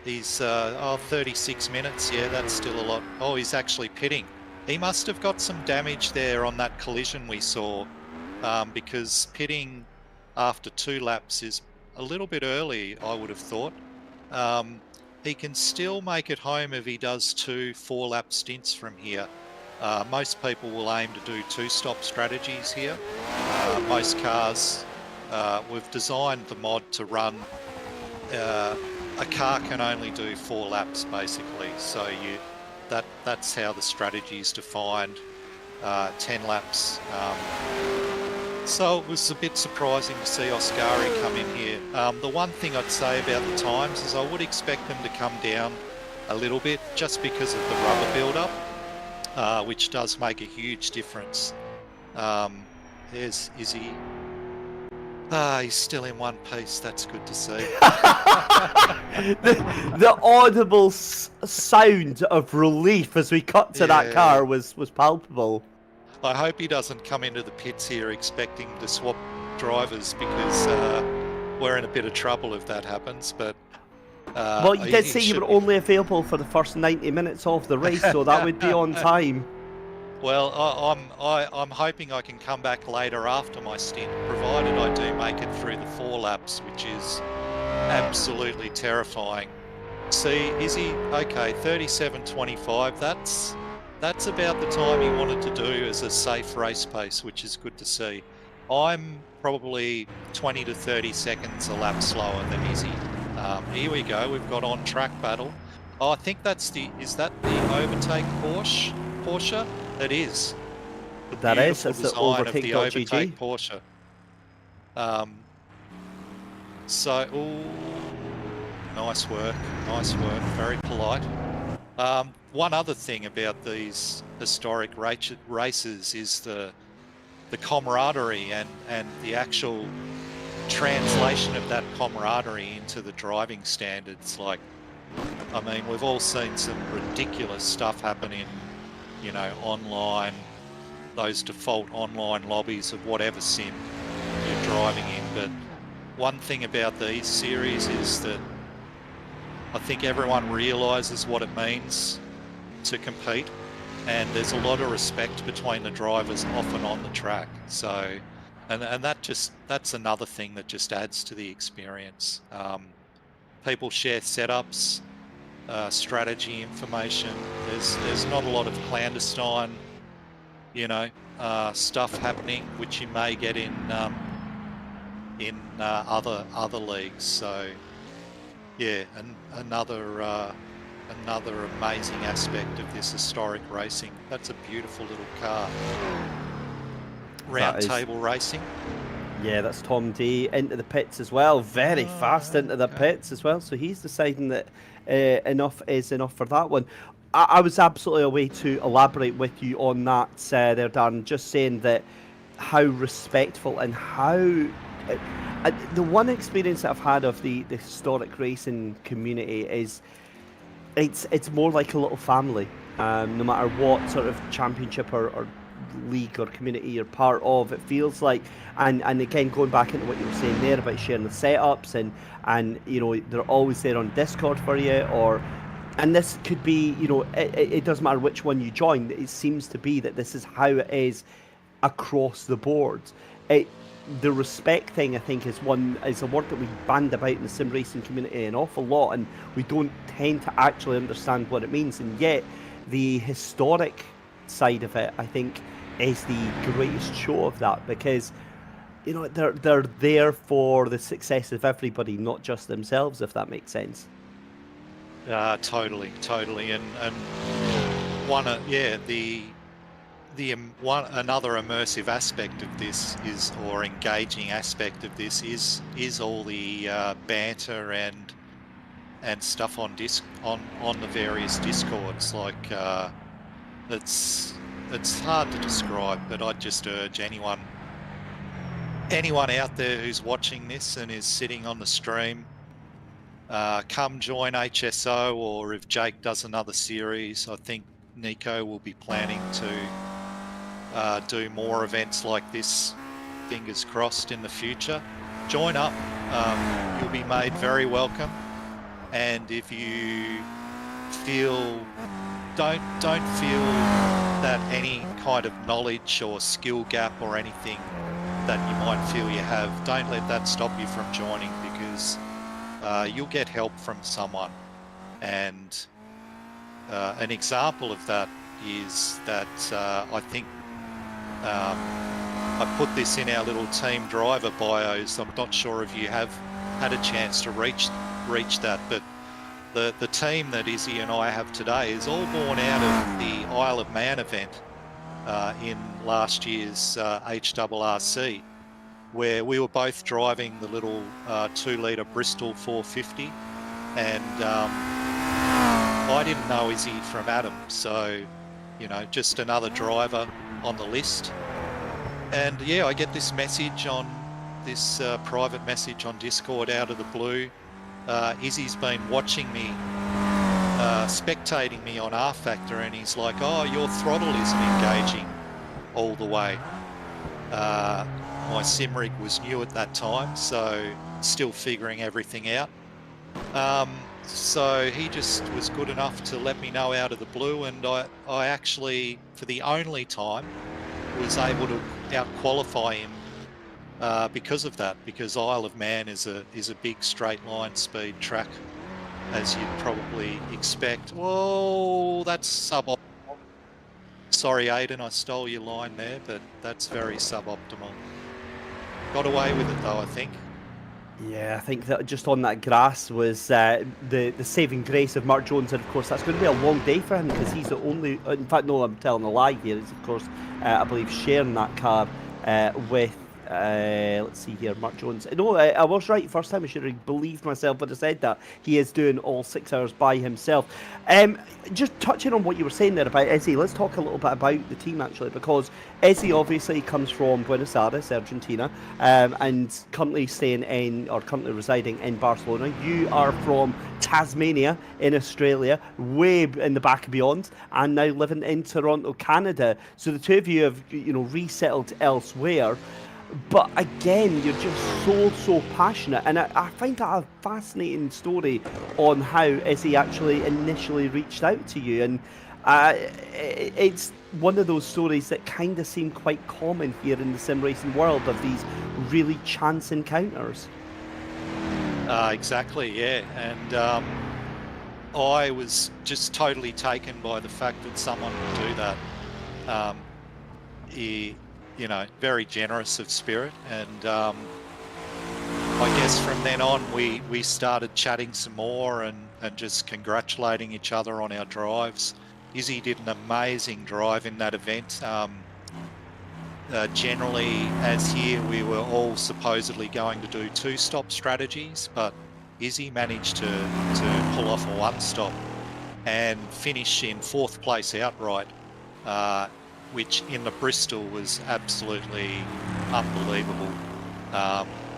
he's 36 minutes. Yeah, that's still a lot. Oh, he's actually pitting. He must have got some damage there on that collision we saw, because pitting after 2 laps is a little bit early, I would have thought. He can still make it home if he does 2 4-lap stints from here. Most people will aim to do 2-stop strategies here. Most cars, we've designed the mod to run, a car can only do 4 laps basically, so that's how the strategy is defined, 10 laps. So it was a bit surprising to see Oscari come in here. The one thing I'd say about the times is I would expect them to come down a little bit just because of the rubber build-up, which does make a huge difference. There's Izzy. He's still in one piece. That's good to see. the audible sound of relief as we cut to that car was palpable. I hope he doesn't come into the pits here expecting to swap drivers because we're in a bit of trouble if that happens. But well, you did say you were only available for the first 90 minutes of the race, so that would be on time. Well, I'm hoping I can come back later after my stint, provided I do make it through the 4 laps, which is absolutely terrifying. See, is he okay? 37.25. That's about the time he wanted to do as a safe race pace, which is good to see. I'm probably 20 to 30 seconds a lap slower than Izzy. Here we go. We've got on track battle. Oh, I think is that the Overtake Porsche? That is. That is. That's the Overtake Porsche. Nice work. Very polite. One other thing about these historic races is the camaraderie and the actual translation of that camaraderie into the driving standards. Like, I mean, we've all seen some ridiculous stuff happen in, online, those default online lobbies of whatever sim you're driving in. But one thing about these series is that I think everyone realises what it means to compete, and there's a lot of respect between the drivers off and on the track. So, and that's another thing that just adds to the experience. People share setups, strategy information. There's not a lot of clandestine, stuff happening, which you may get in other leagues. So, yeah, and another amazing aspect of this historic racing. That's a beautiful little car. Round table racing. Yeah, that's Tom D into the pits as well. Very fast into the pits as well. So he's deciding that enough is enough for that one. I was absolutely a way to elaborate with you on that there, Darren. Just saying that how respectful and how... the one experience that I've had of the historic racing community is it's more like a little family. No matter what sort of championship or league or community you're part of, it feels like, and again, going back into what you were saying there about sharing the setups and they're always there on Discord for you, and this could be, it doesn't matter which one you join, it seems to be that this is how it is across the board. the respect thing, I think, is a word that we band about in the sim racing community an awful lot, and we don't tend to actually understand what it means. And yet, the historic side of it, I think, is the greatest show of that, because they're there for the success of everybody, not just themselves, if that makes sense. Totally, and another immersive aspect of this is, or engaging aspect of this is all the banter and stuff on the various discords. Like it's hard to describe, but I'd just urge anyone out there who's watching this and is sitting on the stream, come join HSO, or if Jake does another series, I think Nico will be planning to do more events like this, fingers crossed, in the future. Join up. You'll be made very welcome, and if you don't feel that any kind of knowledge or skill gap or anything that you might feel you have, don't let that stop you from joining, because you'll get help from someone. And an example of that is that I think I put this in our little team driver bios. I'm not sure if you have had a chance to reach that, but the team that Izzy and I have today is all born out of the Isle of Man event in last year's HRRC, where we were both driving the little 2-litre Bristol 450, and I didn't know Izzy from Adam, so just another driver on the list. And I get this message on this private message on Discord out of the blue. Izzy's been watching me, spectating me on rFactor, and he's like, "Oh, your throttle isn't engaging all the way." My sim rig was new at that time, so still figuring everything out. So he just was good enough to let me know out of the blue, and I actually, for the only time, was able to out-qualify him because of that, because Isle of Man is a big straight line speed track, as you'd probably expect. Whoa, that's suboptimal. Sorry, Aiden, I stole your line there, but that's very suboptimal. Got away with it though, I think. Yeah, I think that just on that grass was the saving grace of Mark Jones, and of course that's going to be a long day for him, because he's the only, in fact no, I'm telling a lie here, he's of course I believe sharing that car with let's see here, Mark Jones. No, I was right first time. I should have believed myself when I said that. He is doing all 6 hours by himself. Just touching on what you were saying there about Izzy, let's talk a little bit about the team actually, because Izzy obviously comes from Buenos Aires, Argentina, and currently residing in Barcelona. You are from Tasmania in Australia, way in the back and beyond, and now living in Toronto, Canada. So the two of you have resettled elsewhere. But again, you're just so passionate, and I find that a fascinating story on how Izzy actually initially reached out to you, and it's one of those stories that kind of seem quite common here in the sim racing world, of these really chance encounters. Exactly, yeah, and I was just totally taken by the fact that someone would do that. Very generous of spirit, and I guess from then on we started chatting some more and just congratulating each other on our drives. Izzy did an amazing drive in that event. Generally, as here, we were all supposedly going to do 2-stop strategies, but Izzy managed to pull off a 1-stop and finish in 4th place outright, which in the Bristol was absolutely unbelievable,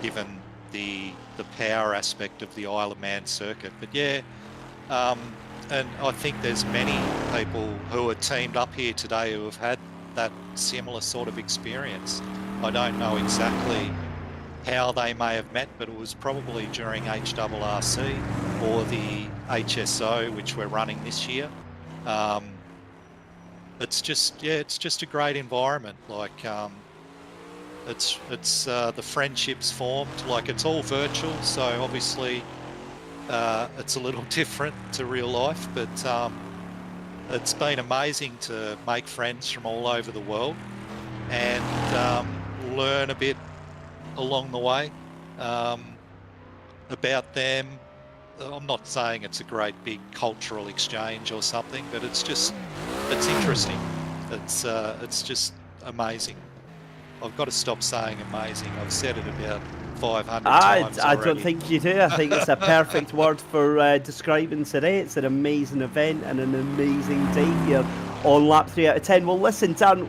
given the power aspect of the Isle of Man circuit. But yeah, and I think there's many people who are teamed up here today who have had that similar sort of experience. I don't know exactly how they may have met, but it was probably during HRRC or the HSO, which we're running this year. It's just a great environment. Like It's the friendships formed. Like, it's all virtual, so obviously it's a little different to real life, but it's been amazing to make friends from all over the world and learn a bit along the way about them. I'm not saying it's a great big cultural exchange or something, but it's interesting. It's just amazing. I've got to stop saying amazing. I've said it about 500 times I already. don't think you do. I think it's a perfect word for describing today. It's an amazing event and an amazing day here on lap 3 out of 10. Well, listen, Dan,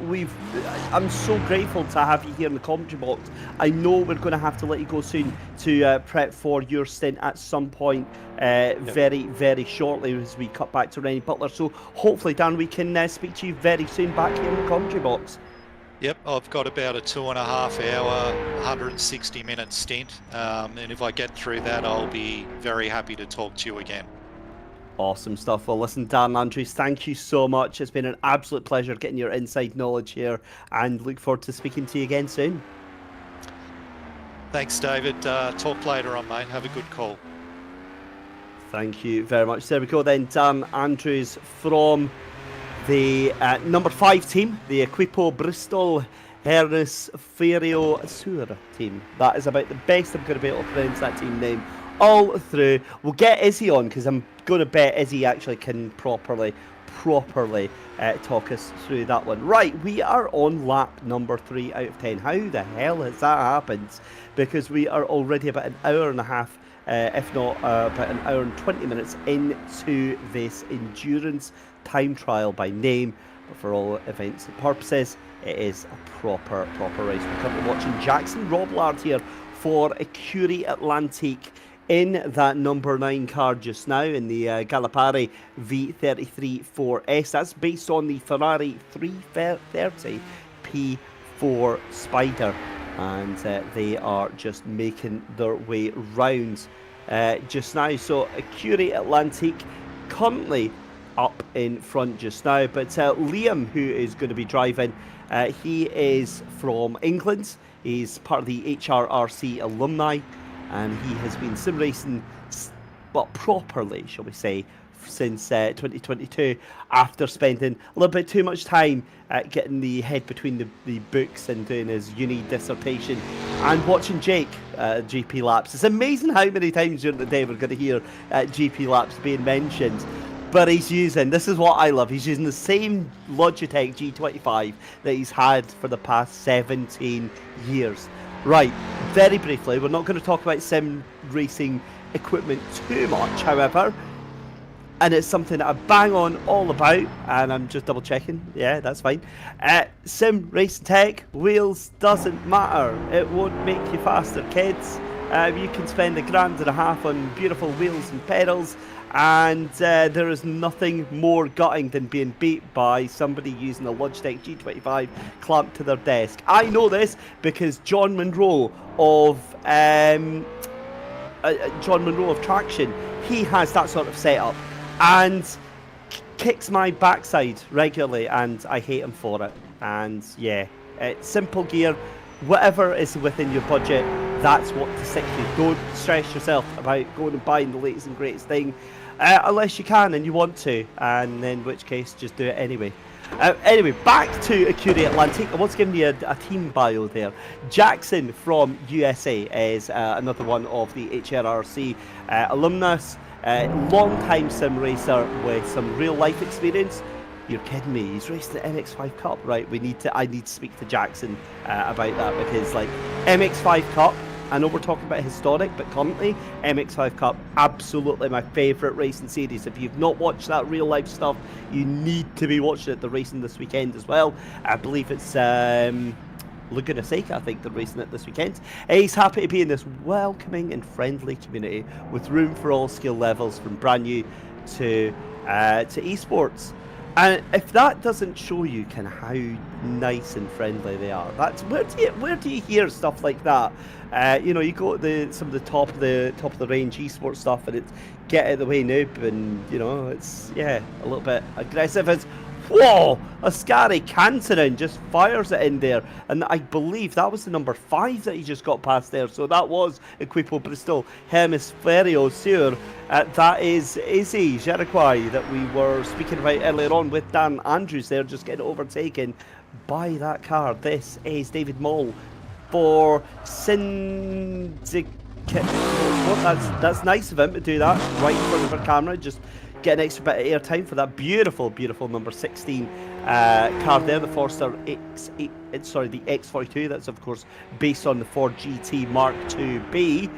I'm so grateful to have you here in the commentary box. I know we're going to have to let you go soon to prep for your stint at some point very, very shortly as we cut back to Rennie Butler. So hopefully, Dan, we can speak to you very soon back here in the commentary box. Yep, I've got about a 2.5 hour, 160-minute stint, and if I get through that, I'll be very happy to talk to you again. Awesome stuff. Well, listen, Dan Andrews, thank you so much. It's been an absolute pleasure getting your inside knowledge here, and look forward to speaking to you again soon. Thanks, David. Talk later on, mate. Have a good call. Thank you very much. There we go then, Dan Andrews from the number 5 team, the Equipo Bristol Rinascita team. That is about the best I'm going to be able to pronounce that team name all through. We'll get Izzy on because I'm going to bet Izzy actually can properly talk us through that one. Right, we are on lap number 3 out of 10. How the hell has that happened? Because we are already about an hour and a half, if not about an hour and 20 minutes into this endurance time trial by name, but for all events and purposes, it is a proper race. We're currently watching Jackson Roblard here for Curie Atlantique in that number 9 car just now in the Galopari V33 4S. That's based on the Ferrari 330 P4 Spider, and they are just making their way round just now. So Curie Atlantique currently up in front just now, but Liam, who is going to be driving, he is from England. He's part of the HRRC alumni, and he has been sim racing, well, properly, shall we say, since 2022, after spending a little bit too much time getting the head between the books and doing his uni dissertation and watching Jake GP laps. It's amazing how many times during the day we're going to hear GP laps being mentioned. But he's using, this is what I love, he's using the same Logitech G25 that he's had for the past 17 years. Right, very briefly, we're not going to talk about sim racing equipment too much, however, and it's something that I bang on all about, and I'm just double checking, yeah, that's fine. Sim racing tech, wheels doesn't matter, it won't make you faster, kids. You can spend $1,500 on beautiful wheels and pedals, and there is nothing more gutting than being beat by somebody using a Logitech G25 clamped to their desk. I know this because John Monroe of Traction, he has that sort of setup and kicks my backside regularly, and I hate him for it. And yeah, simple gear, whatever is within your budget, that's what to stick to. Don't stress yourself about going and buying the latest and greatest thing, unless you can and you want to, and in which case just do it anyway. Anyway, back to Curie Atlantique. I was giving you a team bio there. Jackson from USA is another one of the HRRC alumnus, long-time sim racer with some real-life experience. You're kidding me, he's raced the MX5 Cup, right? I need to speak to Jackson about that, because like MX5 Cup, I know we're talking about historic, but currently MX5 Cup, absolutely my favourite racing series. If you've not watched that real life stuff, you need to be watching it. They're racing this weekend as well. I believe it's Laguna Seca, I think they're racing it this weekend. He's happy to be in this welcoming and friendly community with room for all skill levels, from brand new to esports. And if that doesn't show you kind of how nice and friendly they are, that's where do you hear stuff like that? You know, you go to some of the top of the range esports stuff, and it's get out of the way noob, and you know, it's a little bit aggressive. As Whoa! Ascari Cantonin just fires it in there. And I believe that was the number 5 that he just got past there. So that was Equipo Bristol Hemisferio Sur. That is Izzy Jeriquai that we were speaking about earlier on with Dan Andrews there, just getting overtaken by that car. This is David Moll for Syndicate. Well, that's nice of him to do that right in front of our camera. Just get an extra bit of airtime for that beautiful, beautiful number 16 car there, the Forster X8, sorry, the X42. That's of course based on the Ford GT Mark IIB.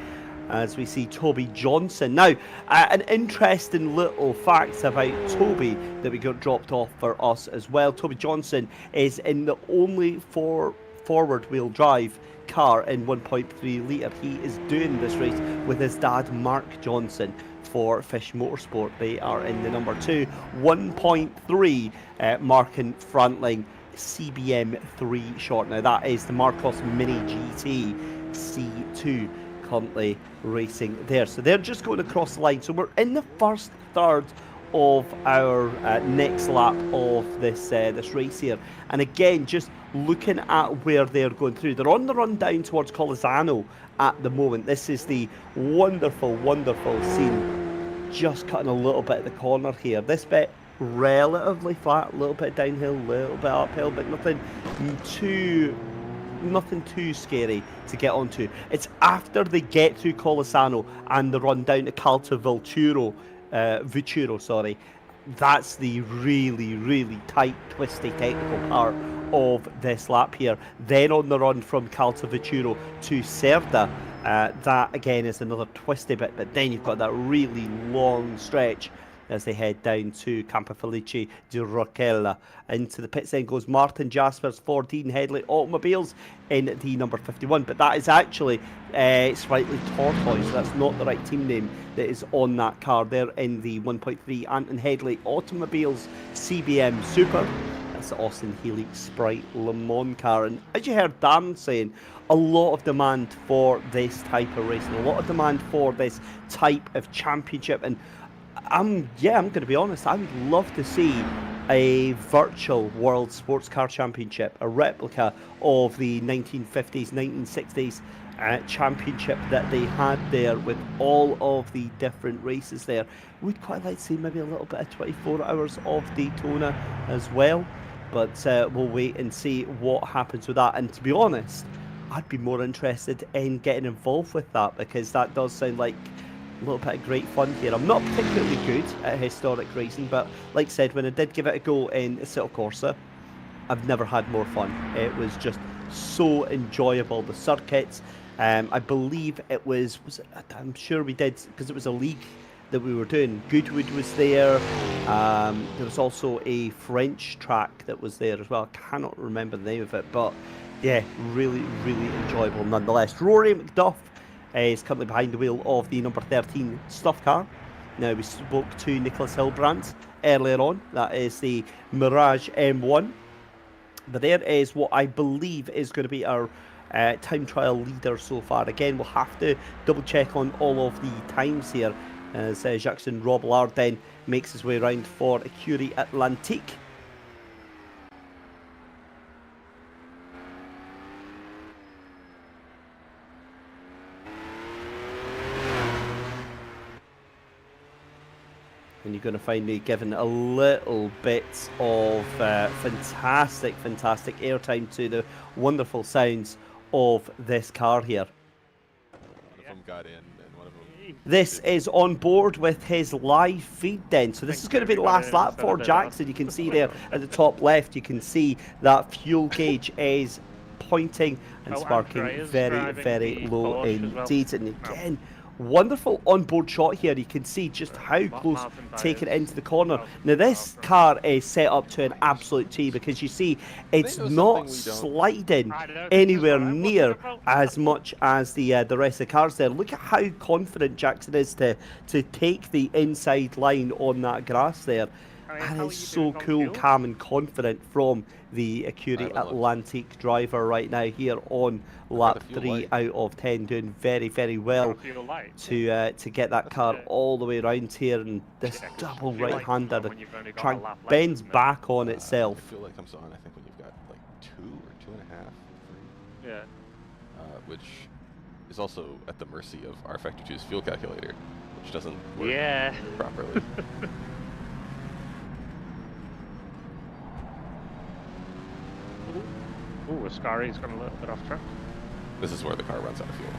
As we see Toby Johnson. Now, an interesting little fact about Toby that we got dropped off for us as well. Toby Johnson is in the only forward wheel drive car in 1.3 litre. He is doing this race with his dad Mark Johnson for Fish Motorsport. They are in the number 2 1.3 Marken Frontline CBM 3 short. Now that is the Marcos Mini GT C2 currently racing there. So they're just going across the line. So we're in the first third of our next lap of this race here, and again just looking at where they're going through, they're on the run down towards Colisano at the moment. This is the wonderful scene, just cutting a little bit of the corner here. This bit relatively flat, a little bit downhill, a little bit uphill, but nothing too scary to get onto. It's after they get through Colisano and the run down to Calta Vituro, sorry. That's the really tight, twisty, technical part of this lap here. Then on the run from Calta Vituro to Cerda, that again is another twisty bit, but then you've got that really long stretch as they head down to Campofelice di Rochella. Into the pits then goes Martin Jaspers for Dean Headley Automobiles in the number 51, but that is actually slightly tortoise, so that's not the right team name that is on that car there in the 1.3 Anton Headley Automobiles CBM Super. That's the Austin Healey Sprite Le Mans car, and as you heard Dan saying, a lot of demand for this type of racing, a lot of demand for this type of championship, and I'm going to be honest, I would love to see a virtual World Sports Car Championship, a replica of the 1950s, 1960s championship that they had there with all of the different races there. We'd quite like to see maybe a little bit of 24 hours of Daytona as well, but we'll wait and see what happens with that. And to be honest, I'd be more interested in getting involved with that, because that does sound like a little bit of great fun here. I'm not particularly good at historic racing, but like I said, when I did give it a go in Assetto Corsa, I've never had more fun. It was just so enjoyable. The circuits, I believe it was I'm sure we did, because it was a league that we were doing. Goodwood was there. There was also a French track that was there as well. I cannot remember the name of it, but yeah, really enjoyable nonetheless. Rory McDuff is currently behind the wheel of the number 13 Stuff car. Now, we spoke to Nicholas Hilbrand earlier on. That is the Mirage M1. But there is what I believe is going to be our time trial leader so far. Again, we'll have to double check on all of the times here as Jackson Robillard then makes his way around for Curie Atlantique. And you're going to find me giving a little bit of fantastic airtime to the wonderful sounds of this car here. One of them got in, and one of them... This is on board with his live feed then. So this is going to be the last lap for Jackson. You can see there at the top left, you can see that fuel gauge is pointing and sparking very low indeed. And again, wonderful onboard shot here. You can see just how close taking it into the corner. Now this car is set up to an absolute T, because you see it's not sliding anywhere near as much as the rest of the cars there. Look at how confident Jackson is to take the inside line on that grass there. And it's so cool, calm and confident from the Acuri Atlantic driver right now here on lap 3 out of 10, doing very, very well to get that car all the way around here. And this double right-hander, the track bends back on itself. I feel like I'm on, I think, when you've got like 2 or 2.5, 3. Yeah. Which is also at the mercy of rFactor 2's fuel calculator, which doesn't work properly. Ooh, Ascari's gone a little bit off track. This is where the car runs out of fuel.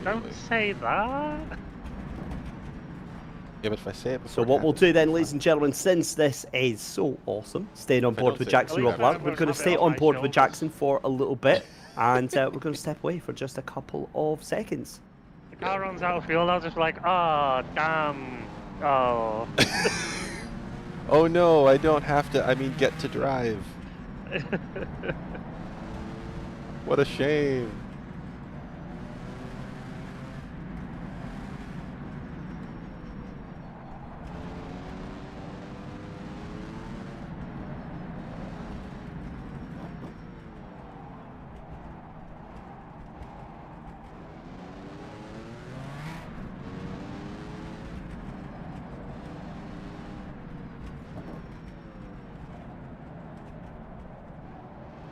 Don't say that. Yeah, but if I say it So what we'll do then, ladies and gentlemen, since this is so awesome, staying on board with Jackson Rob, we're going to stay on board with Jackson for a little bit, and we're going to step away for just a couple of seconds. The car runs out of fuel, I'll just be like, oh, damn. Oh. Oh no, I don't have to, I mean, get to drive. What a shame.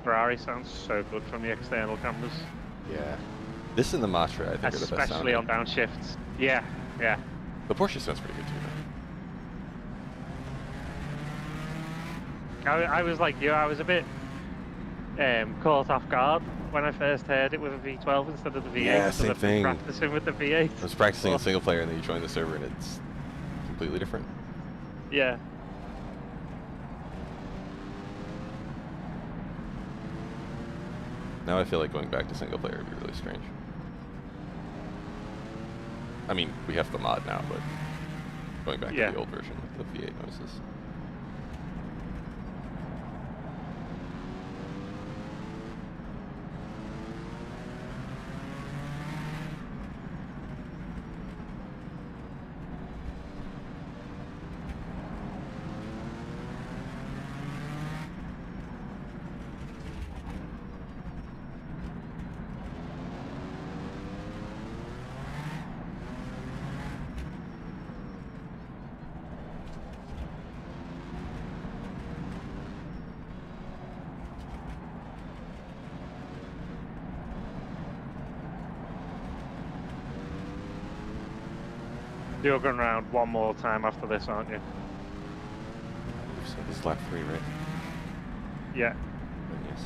Ferrari sounds so good from the external cameras. Yeah. This and the Matra, I think, are the best especially on downshifts. Yeah, yeah. The Porsche sounds pretty good too, I was like you, I was a bit caught off guard when I first heard it with a V12 instead of the V8. Yeah, same thing. Practicing with the V8. I was practicing in single player and then you join the server and it's completely different. Yeah. Now I feel like going back to single player would be really strange. I mean, we have the mod now, but going back to the old version with the V8 noises. You're going around one more time after this, aren't you? So this is lap 3, right? Yeah. Yes.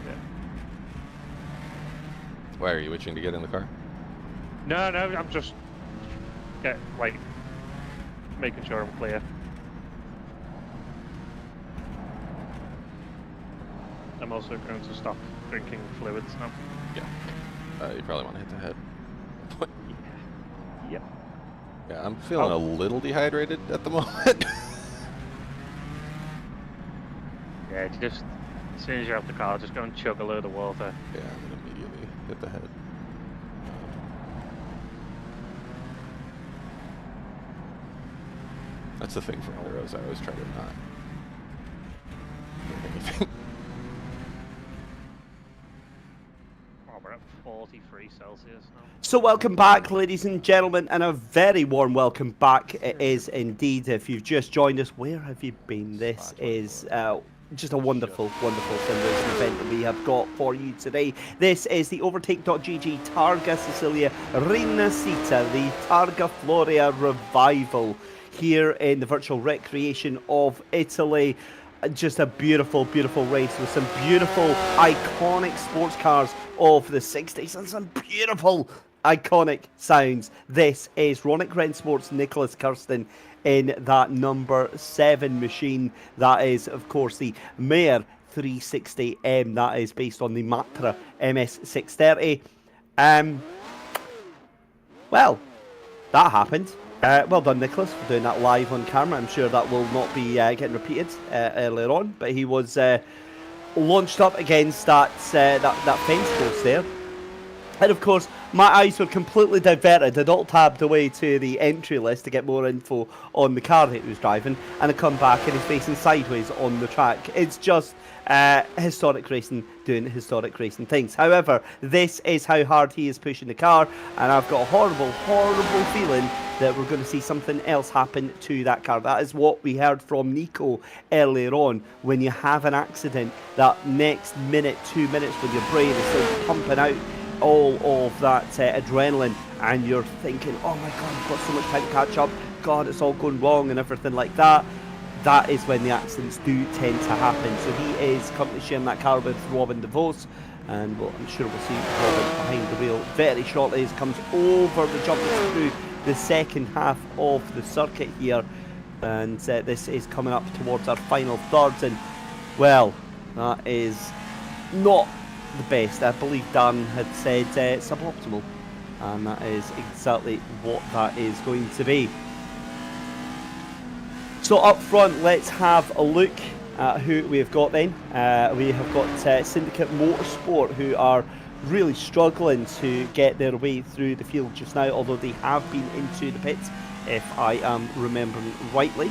Yeah. Why are you itching to get in the car? No, I'm just making sure I'm clear. I'm also going to stop drinking fluids now. Yeah. You probably want to hit the head. Yep. Yeah, I'm feeling a little dehydrated at the moment. Yeah, just as soon as you're out the car, just go and chug a load of water. Yeah, I'm gonna immediately hit the head. That's the thing for Euros. I always try to not do anything. Oh, we're at 43 Celsius now. So welcome back, ladies and gentlemen, and a very warm welcome back it is indeed. If you've just joined us, where have you been? This is just a wonderful, wonderful simulation event that we have got for you today. This is the Overtake.gg Targa Sicilia Rinascita, the Targa Florio Revival here in the virtual recreation of Italy. Just a beautiful, beautiful race with some beautiful, iconic sports cars of the 60s and some beautiful, iconic sounds. This is Ronick Ren Sports Nicholas Kirsten in that number 7 machine. That is, of course, the Mayer 360M. That is based on the Matra MS630. Well, that happened. Well done, Nicholas, for doing that live on camera. I'm sure that will not be getting repeated earlier on. But he was launched up against that fence post there. And of course, my eyes were completely diverted. I'd all tabbed away to the entry list to get more info on the car that he was driving, and I come back and he's facing sideways on the track. It's just historic racing doing historic racing things. However, this is how hard he is pushing the car, and I've got a horrible, horrible feeling that we're going to see something else happen to that car. That is what we heard from Nico earlier on. When you have an accident, that next minute, 2 minutes when your brain is still pumping out all of that adrenaline, and you're thinking, oh my god, I've got so much time to catch up, god, it's all going wrong and everything like that. That is when the accidents do tend to happen. So he is currently sharing that car with Robin DeVos, and well, I'm sure we'll see Robin behind the wheel very shortly as comes over the jump through the second half of the circuit here, and this is coming up towards our final thirds, and well, that is not the best. I believe Dan had said suboptimal, and that is exactly what that is going to be. So up front, let's have a look at who we've got then. We have got Syndicate Motorsport, who are really struggling to get their way through the field just now, although they have been into the pits, if I am remembering rightly.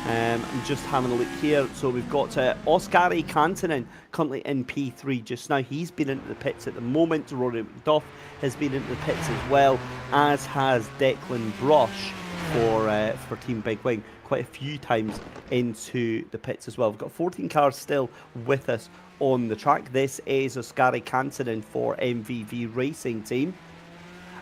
I'm just having a look here. So we've got Oskari Kantanen currently in P3 just now. He's been into the pits at the moment. Rory McDuff has been into the pits as well, as has Declan Brush for Team Big Wing. Quite a few times into the pits as well. We've got 14 cars still with us on the track. This is Oskari Kantanen for MVV Racing Team.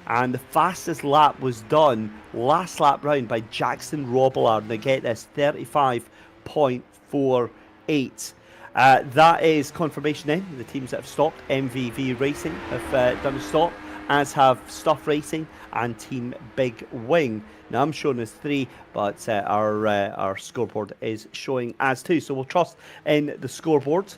And the fastest lap was done last lap round by Jackson Robillard. Now get this, 35.48. That is confirmation then. The teams that have stopped, MVV Racing, have done a stop, as have Stuff Racing and Team Big Wing. Now I'm showing as 3, but our scoreboard is showing as 2. So we'll trust in the scoreboard.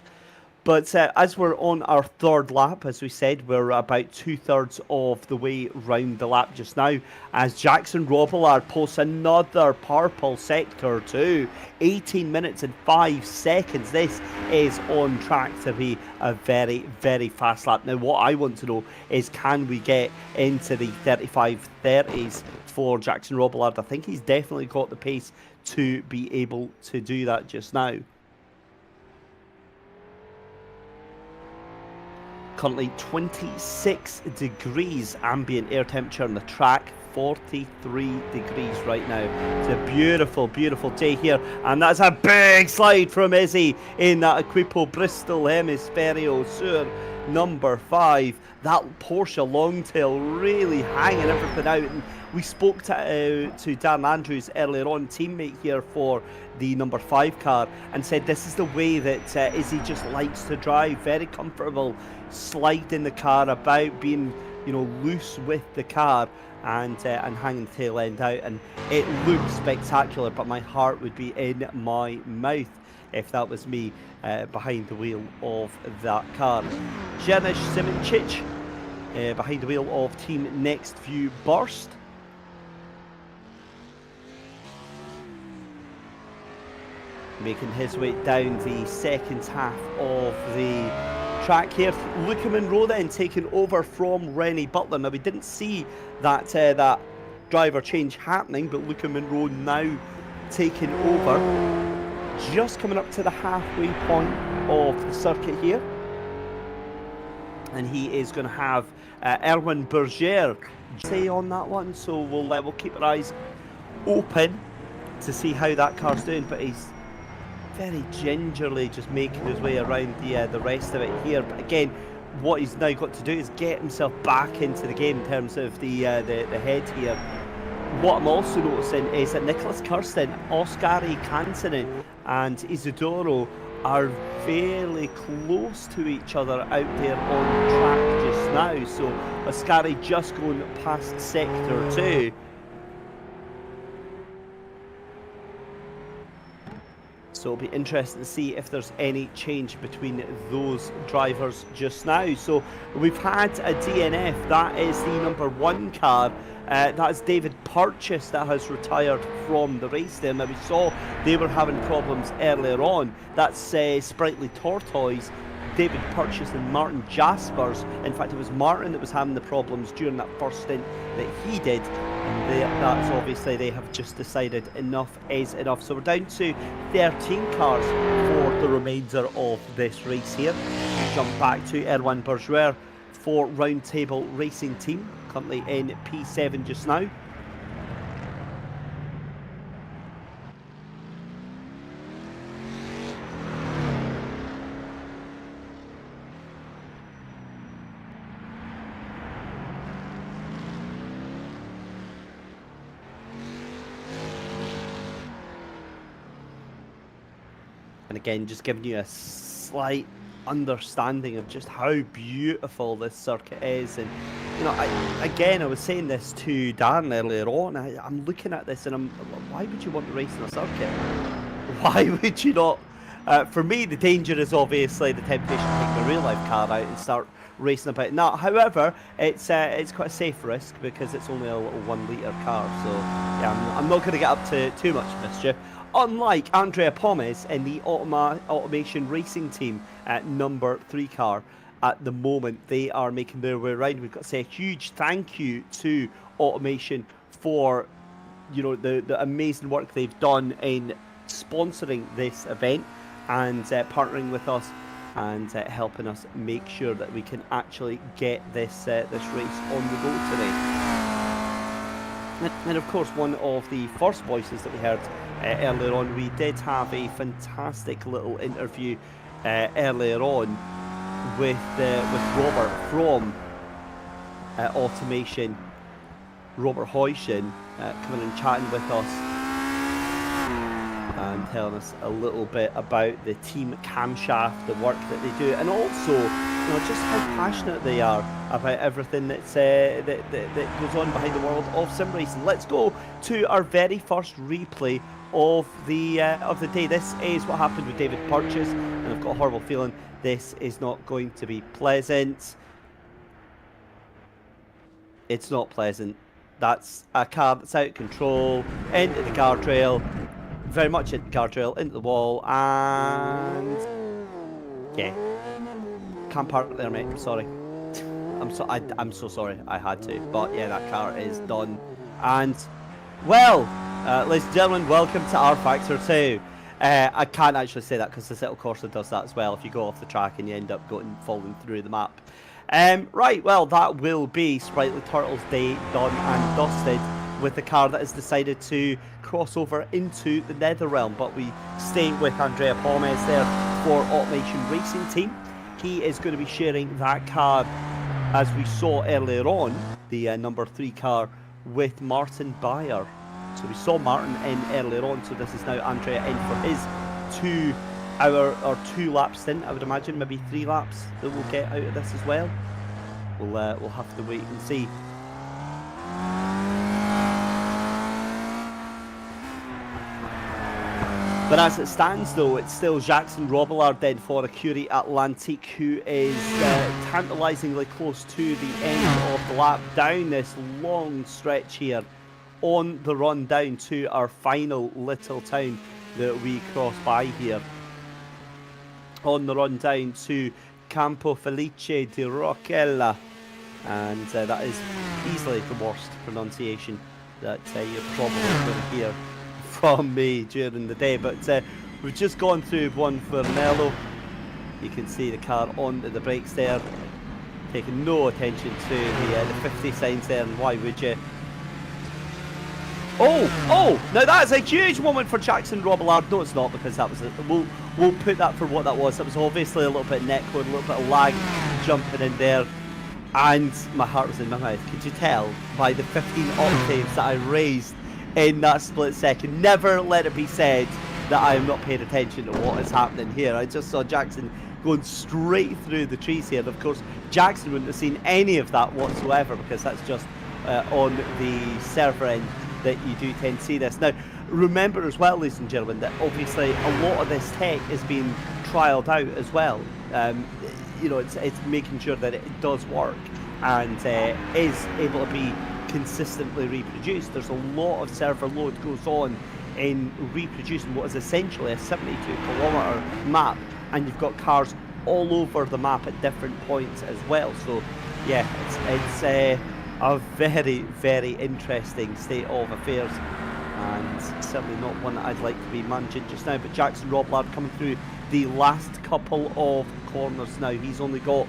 But as we're on our third lap, as we said, we're about 2/3 of the way round the lap just now, as Jackson Robillard posts another purple sector too. 18 minutes and 5 seconds. This is on track to be a very, very fast lap. Now, what I want to know is, can we get into the 35:30s for Jackson Robillard? I think he's definitely got the pace to be able to do that just now. Currently 26 degrees ambient air temperature on the track, 43 degrees right now. It's a beautiful, beautiful day here, and that's a big slide from Izzy in that Equipo Bristol Hemisferio Sur number 5. That Porsche Longtail really hanging everything out. And we spoke to Dan Andrews earlier on, teammate here for the number 5 car, and said this is the way that Izzy just likes to drive. Very comfortable, sliding the car about, being, you know, loose with the car, and hanging the tail end out, and it looks spectacular. But my heart would be in my mouth if that was me behind the wheel of that car. Janusz Simincic behind the wheel of Team Next View Burst. Making his way down the second half of the track here. Luca Monroe then taking over from Rennie Butler. Now we didn't see that that driver change happening, but Luca Monroe now taking over. Just coming up to the halfway point of the circuit here. And he is going to have Erwin Berger say on that one. So we'll keep our eyes open to see how that car's doing. But he's very gingerly just making his way around the rest of it here. But again, what he's now got to do is get himself back into the game in terms of the head here. What I'm also noticing is that Nicholas Kirsten, Oskari Kantanen and Isidoro are fairly close to each other out there on track just now. So Oskari just going past sector 2. So it'll be interesting to see if there's any change between those drivers just now. So we've had a DNF. That is the number 1 car. That is David Purchase that has retired from the race there. Now we saw they were having problems earlier on. That's Sprightly Tortoise David Purchase and Martin Jaspers. In fact, it was Martin that was having the problems during that first stint that he did. And that's obviously, they have just decided enough is enough. So we're down to 13 cars for the remainder of this race here. Jump back to Erwan Bourgeois for Roundtable Racing Team, currently in P7 just now. And again, just giving you a slight understanding of just how beautiful this circuit is. And you know, I was saying this to Dan earlier on. I'm looking at this and why would you want to race in a circuit? Why would you not? For me, the danger is obviously the temptation to take the real life car out and start racing about now. However, it's quite a safe risk because it's only a little 1 litre car. So yeah, I'm not going to get up to too much mischief. Unlike Andrea Pommes in the Automation Racing Team at number 3 car at the moment, they are making their way around. We've got to say a huge thank you to Automation for, you know, the amazing work they've done in sponsoring this event and partnering with us and helping us make sure that we can actually get this race on the go today. And of course, one of the first voices that we heard earlier on, we did have a fantastic little interview earlier on with Robert from Automation, Robert Heuschen, coming and chatting with us and telling us a little bit about the team camshaft, the work that they do, and also, you know, just how passionate they are about everything that goes on behind the world of sim racing. Let's go to our very first replay of the day. This is what happened with David Purchase, and I've got a horrible feeling this is not going to be pleasant. It's not pleasant. That's a car that's out of control, into the guardrail, very much into the guardrail, into the wall, and yeah, can't park there, mate. I'm sorry. I'm so sorry. I had to, but yeah, that car is done. And well, ladies and gentlemen, welcome to rFactor 2. I can't actually say that because the Little Corsa does that as well. If you go off the track and you end up falling through the map. Right, well, that will be Sprightly Turtles Day done and dusted with the car that has decided to cross over into the Netherrealm. But we stay with Andrea Pommes there for Automation Racing Team. He is going to be sharing that car, as we saw earlier on, the number 3 car with Martin Bayer. So we saw Martin in earlier on, so this is now Andrea in for his 2 hour or 2 lap stint, I would imagine, maybe 3 laps that we'll get out of this as well. We'll have to wait and see. But as it stands, though, it's still Jackson Robillard then for a Curie Atlantique, who is tantalisingly close to the end of the lap down this long stretch here on the run down to our final little town that we cross by here. On the run down to Campo Felice di Roccella, and that is easily the worst pronunciation that you're probably going to hear from me during the day. But we've just gone through one for Nello. You can see the car onto the brakes there, taking no attention to the 50 signs there, and why would you? Oh! Now that's a huge moment for Jackson Robillard. No, it's not, because that was we'll put that for what that was. That was obviously a little bit netcode, a little bit of lag jumping in there, and my heart was in my mouth. Could you tell by the 15 octaves that I raised in that split second? Never let it be said that I am not paying attention to what is happening here. I just saw Jackson going straight through the trees here. And of course, Jackson wouldn't have seen any of that whatsoever, because that's just on the server end that you do tend to see this. Now, remember as well, ladies and gentlemen, that obviously a lot of this tech is being trialled out as well. You know, it's making sure that it does work and is able to be consistently reproduced. There's a lot of server load goes on in reproducing what is essentially a 72 kilometre map, and you've got cars all over the map at different points as well. So yeah, it's a very, very interesting state of affairs, and certainly not one that I'd like to be managing just now. But Jackson Roblard coming through the last couple of corners now. He's only got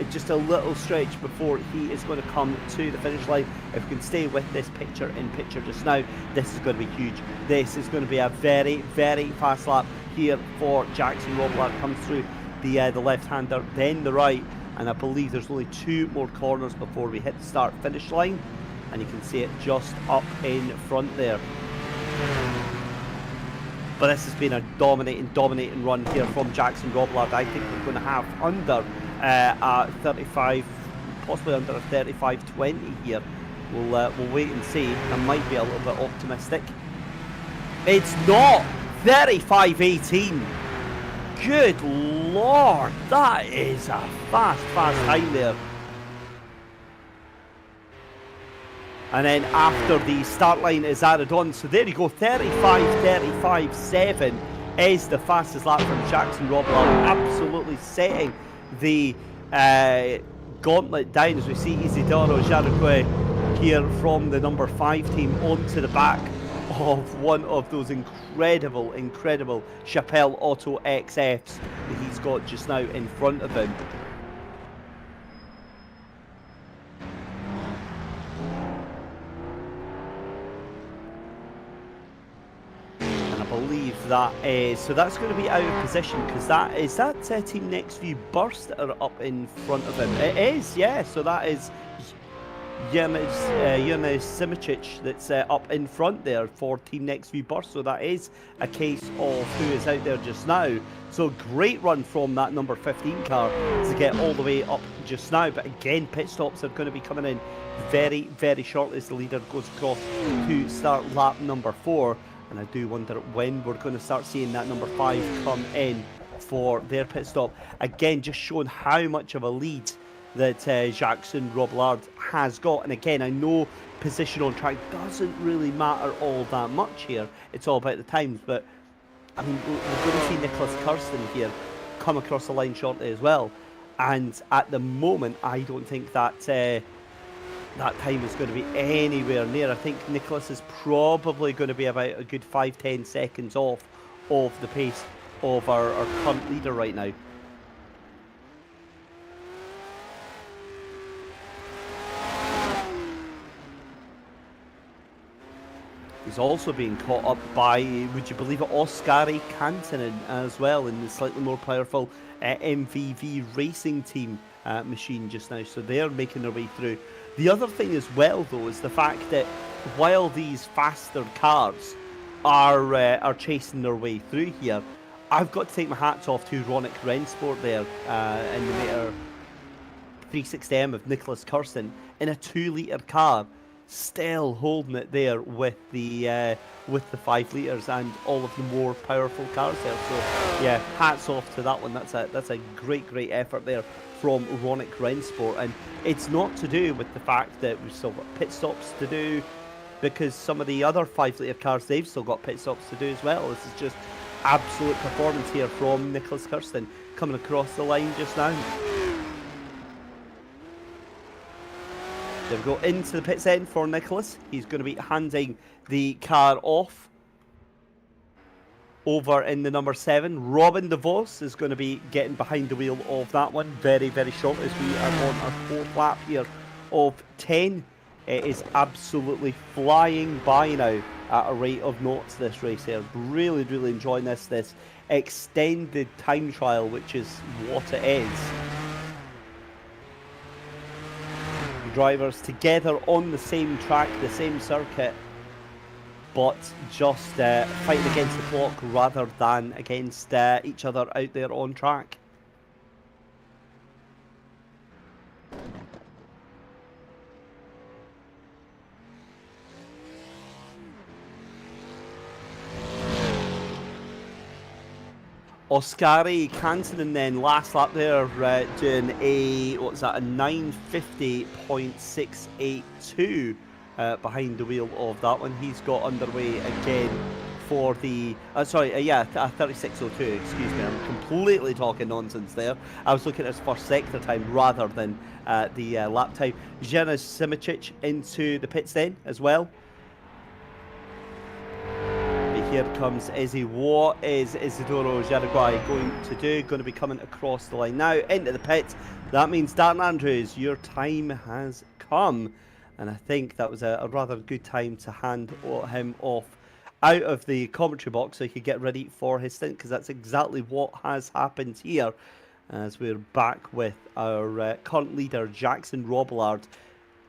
just a little stretch before he is going to come to the finish line. If we can stay with this picture in picture just now, this is going to be huge. This is going to be a very, very fast lap here for Jackson Roblard. Comes through the left-hander, then the right, and I believe there's only 2 more corners before we hit the start finish line, and you can see it just up in front there. But this has been a dominating run here from Jackson Roblard. I think we're going to have under a 35, possibly under a 35.20 here. We'll wait and see. I might be a little bit optimistic. It's not 35.18. Good lord, that is a fast time there. And then after the start line is added on, so there you go, 35.7 is the fastest lap from Jackson Roblard, absolutely setting the gauntlet down as we see Isidoro Jaraque here from the number 5 team onto the back of one of those incredible Chappelle Auto XFs that he's got just now in front of him. Believe that is, so that's going to be out of position because that is Team Next View Burst that are up in front of him. It is, yeah, so that is Jonas Simičić that's up in front there for Team Next View Burst, so that is a case of who is out there just now. So great run from that number 15 car to get all the way up just now, but again pit stops are going to be coming in very, very shortly as the leader goes across to start lap number 4. And I do wonder when we're going to start seeing that number 5 come in for their pit stop. Again, just showing how much of a lead that Jackson Roblard has got. And again, I know position on track doesn't really matter all that much here. It's all about the times. But, I mean, we're going to see Nicholas Kirsten here come across the line shortly as well. And at the moment, I don't think that that time is going to be anywhere near. I think Nicholas is probably going to be about a good 5-10 seconds off of the pace of our current leader right now. He's also being caught up by, would you believe it, Oskari Kantanen as well in the slightly more powerful MVV racing team machine just now. So they're making their way through. The other thing as well, though, is the fact that while these faster cars are chasing their way through here, I've got to take my hats off to Ronick Rensport there in the Meter 360M of Nicholas Kirsten in a 2-litre car, still holding it there with the 5 litres and all of the more powerful cars there. So yeah, hats off to that one. That's a great effort there from Ronick Rensport, and it's not to do with the fact that we've still got pit stops to do, because some of the other 5-litre cars, they've still got pit stops to do as well. This is just absolute performance here from Nicholas Kirsten coming across the line just now. There we go, into the pits end for Nicholas. He's going to be handing the car off over in the number 7. Robin DeVos is going to be getting behind the wheel of that one very short as we are on our 4th lap here of 10. It is absolutely flying by now at a rate of knots, this race here. Really enjoying this extended time trial, which is what it is. Drivers together on the same track, the same circuit, but just fighting against the clock rather than against each other out there on track. Oskari Kantanen then last lap there doing a, what's that, a 950.682 behind the wheel of that one. He's got underway again for the, 36.02, excuse me, I'm completely talking nonsense there. I was looking at his first sector time rather than the lap time. Janis Simicic into the pits then as well. Here comes Izzy. What is Isidoro Jaraguay going to do? Going to be coming across the line now into the pits. That means Dan Andrews, your time has come. And I think that was a rather good time to hand him off out of the commentary box so he could get ready for his stint, because that's exactly what has happened here as we're back with our current leader, Jackson Robillard.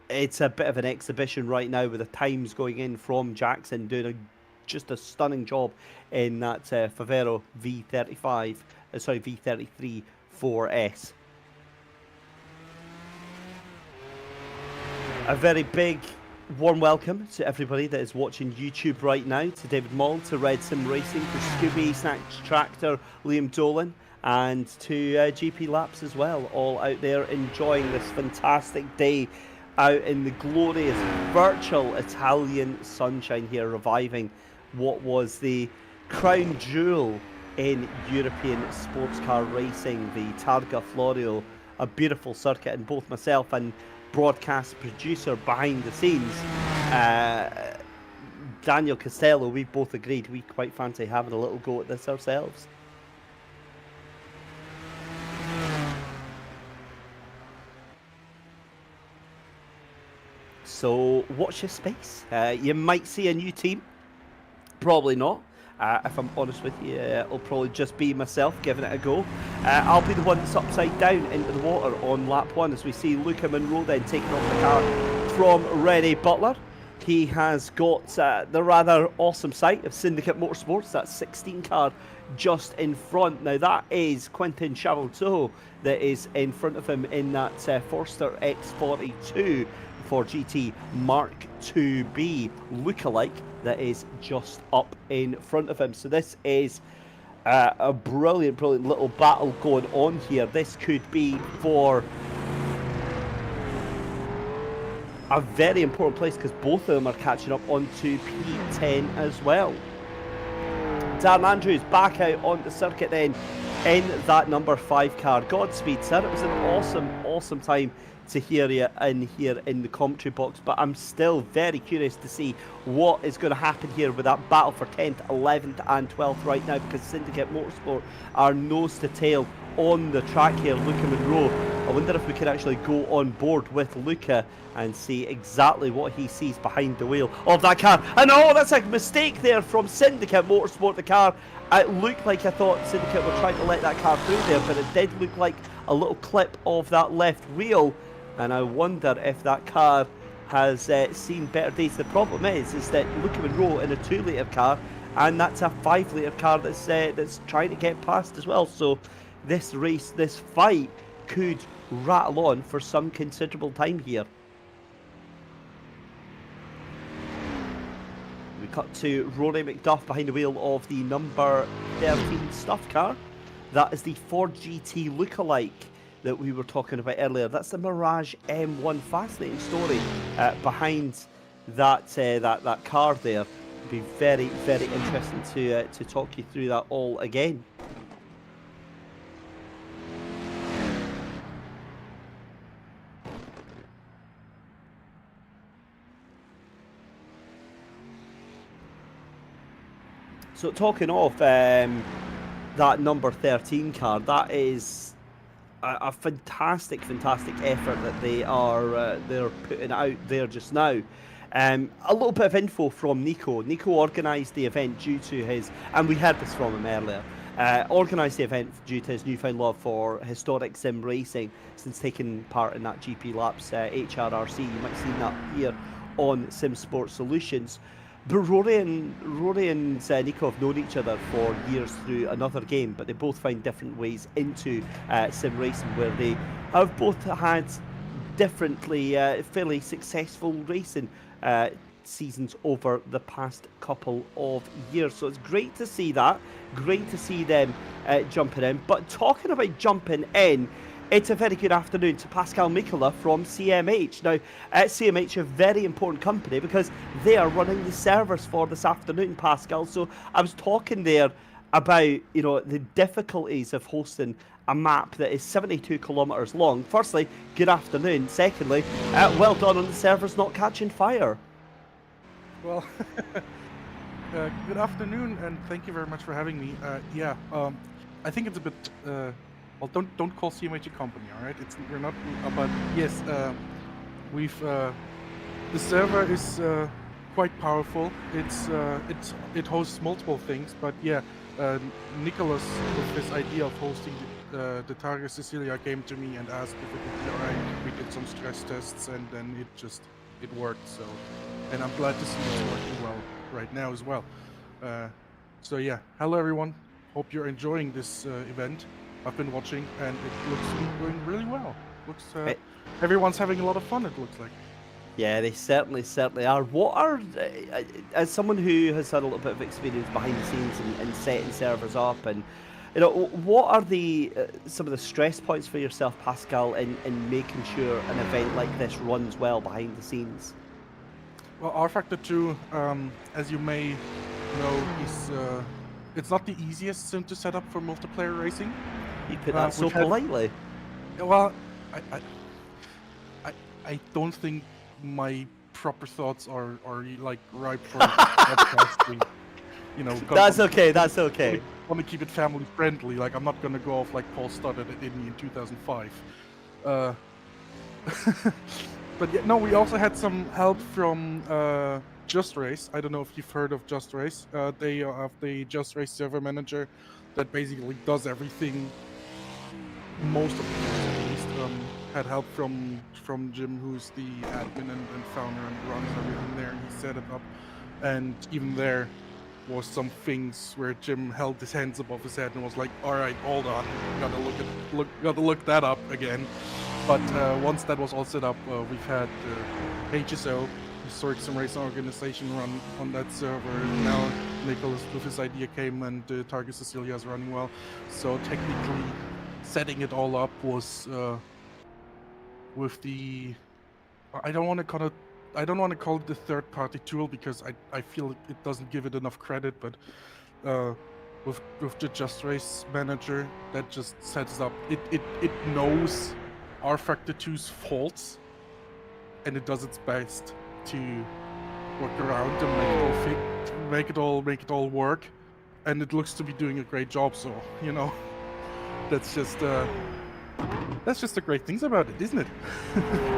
It's a bit of an exhibition right now with the times going in from Jackson doing just a stunning job in that Favero V33 4S. A very big warm welcome to everybody that is watching YouTube right now, to David Moll, to Red Sim Racing, to Scooby, Snatch Tractor, Liam Dolan, and to GP Laps as well, all out there enjoying this fantastic day out in the glorious virtual Italian sunshine here, reviving what was the crown jewel in European sports car racing, the Targa Florio, a beautiful circuit, and both myself and broadcast producer behind the scenes, Daniel Costello, we both agreed we quite fancy having a little go at this ourselves. So watch your space. You might see a new team. Probably not. If I'm honest with you, it'll probably just be myself giving it a go. I'll be the one that's upside down into the water on lap 1 as we see Luca Monroe then taking off the car from Rennie Butler. He has got the rather awesome sight of Syndicate Motorsports, that 16 car just in front. Now that is Quentin Chavalto that is in front of him in that Forster X42 for GT Mark IIB lookalike that is just up in front of him. So this is a brilliant little battle going on here. This could be for a very important place because both of them are catching up onto P10 as well. Dan Andrews back out on the circuit then in that number 5 car. Godspeed, sir. It was an awesome time to hear you in here in the commentary box, but I'm still very curious to see what is going to happen here with that battle for 10th, 11th and 12th right now, because Syndicate Motorsport are nose to tail on the track here. Luca Monroe, I wonder if we could actually go on board with Luca and see exactly what he sees behind the wheel of that car. And oh, that's a mistake there from Syndicate Motorsport. The car, it looked like I thought Syndicate were trying to let that car through there, but it did look like a little clip of that left wheel. And I wonder if that car has seen better days. The problem is that Luca Monroe in a 2-litre car, and that's a 5-litre car that's trying to get past as well. So this race, this fight, could rattle on for some considerable time here. We cut to Rory McDuff behind the wheel of the number 13 Stuff car. That is the Ford GT lookalike that we were talking about earlier. That's the Mirage M1. Fascinating story behind that that car there. It'd be very interesting to talk you through that all again. So talking of that number 13 car, that is a fantastic effort that they're putting out there just now. A little bit of info from Nico. Nico organised the event due to his, and we heard this from him earlier, organised the event due to his newfound love for historic sim racing since taking part in that GP Laps HRRC. You might have seen that here on Sim Sport Solutions. But Rory and Nico have known each other for years through another game, but they both find different ways into sim racing, where they have both had differently fairly successful racing seasons over the past couple of years. So it's great to see that, great to see them jumping in. But talking about jumping in, It's a very good afternoon to Pascal Mikola from CMH. Now, CMH, a very important company because they are running the servers for this afternoon, Pascal. So I was talking there about, the difficulties of hosting a map that is 72 kilometers long. Firstly, good afternoon. Secondly, well done on the servers not catching fire. Well, good afternoon, and thank you very much for having me. I think it's a bit. Well, don't call CMH a company, all right? We're not. But yes, the server is quite powerful. It hosts multiple things, but yeah, Nicholas with this idea of hosting the Targa Sicilia came to me and asked if it would be all right. We did some stress tests, and then it worked. So, and I'm glad to see it's working well right now as well. So yeah, hello everyone. Hope you're enjoying this event. I've been watching, and it looks to be going really well. Looks everyone's having a lot of fun. It looks like. Yeah, they certainly are. What are, as someone who has had a little bit of experience behind the scenes and setting servers up, and what are some of the stress points for yourself, Pascal, in making sure an event like this runs well behind the scenes? Well, rFactor 2, as you may know, is it's not the easiest sim to set up for multiplayer racing. You put that so politely. Well, I don't think my proper thoughts are like ripe for podcasting. That's okay. That's okay. I want to keep it family friendly. Like, I'm not gonna go off like Paul started it in 2005. But yeah, no, we also had some help from Just Race. I don't know if you've heard of Just Race. They have the Just Race server manager that basically does everything. Most of the things, at least. Had help from Jim, who's the admin and founder and runs everything there, and he set it up. And even there was some things where Jim held his hands above his head and was like, "All right, hold on, gotta look that up again." But once that was all set up, we've had HSO, Historic Sim Racing Organization, run on that server. Now Nicholas with his idea came, and Targa Sicilia is running well. So technically, setting it all up was with the. I don't want to call it the third-party tool because I feel it doesn't give it enough credit, but with the Just Race manager that just sets up. It knows rFactor 2's faults, and it does its best to work around and make it all work, and it looks to be doing a great job. So that's just the great things about it, isn't it?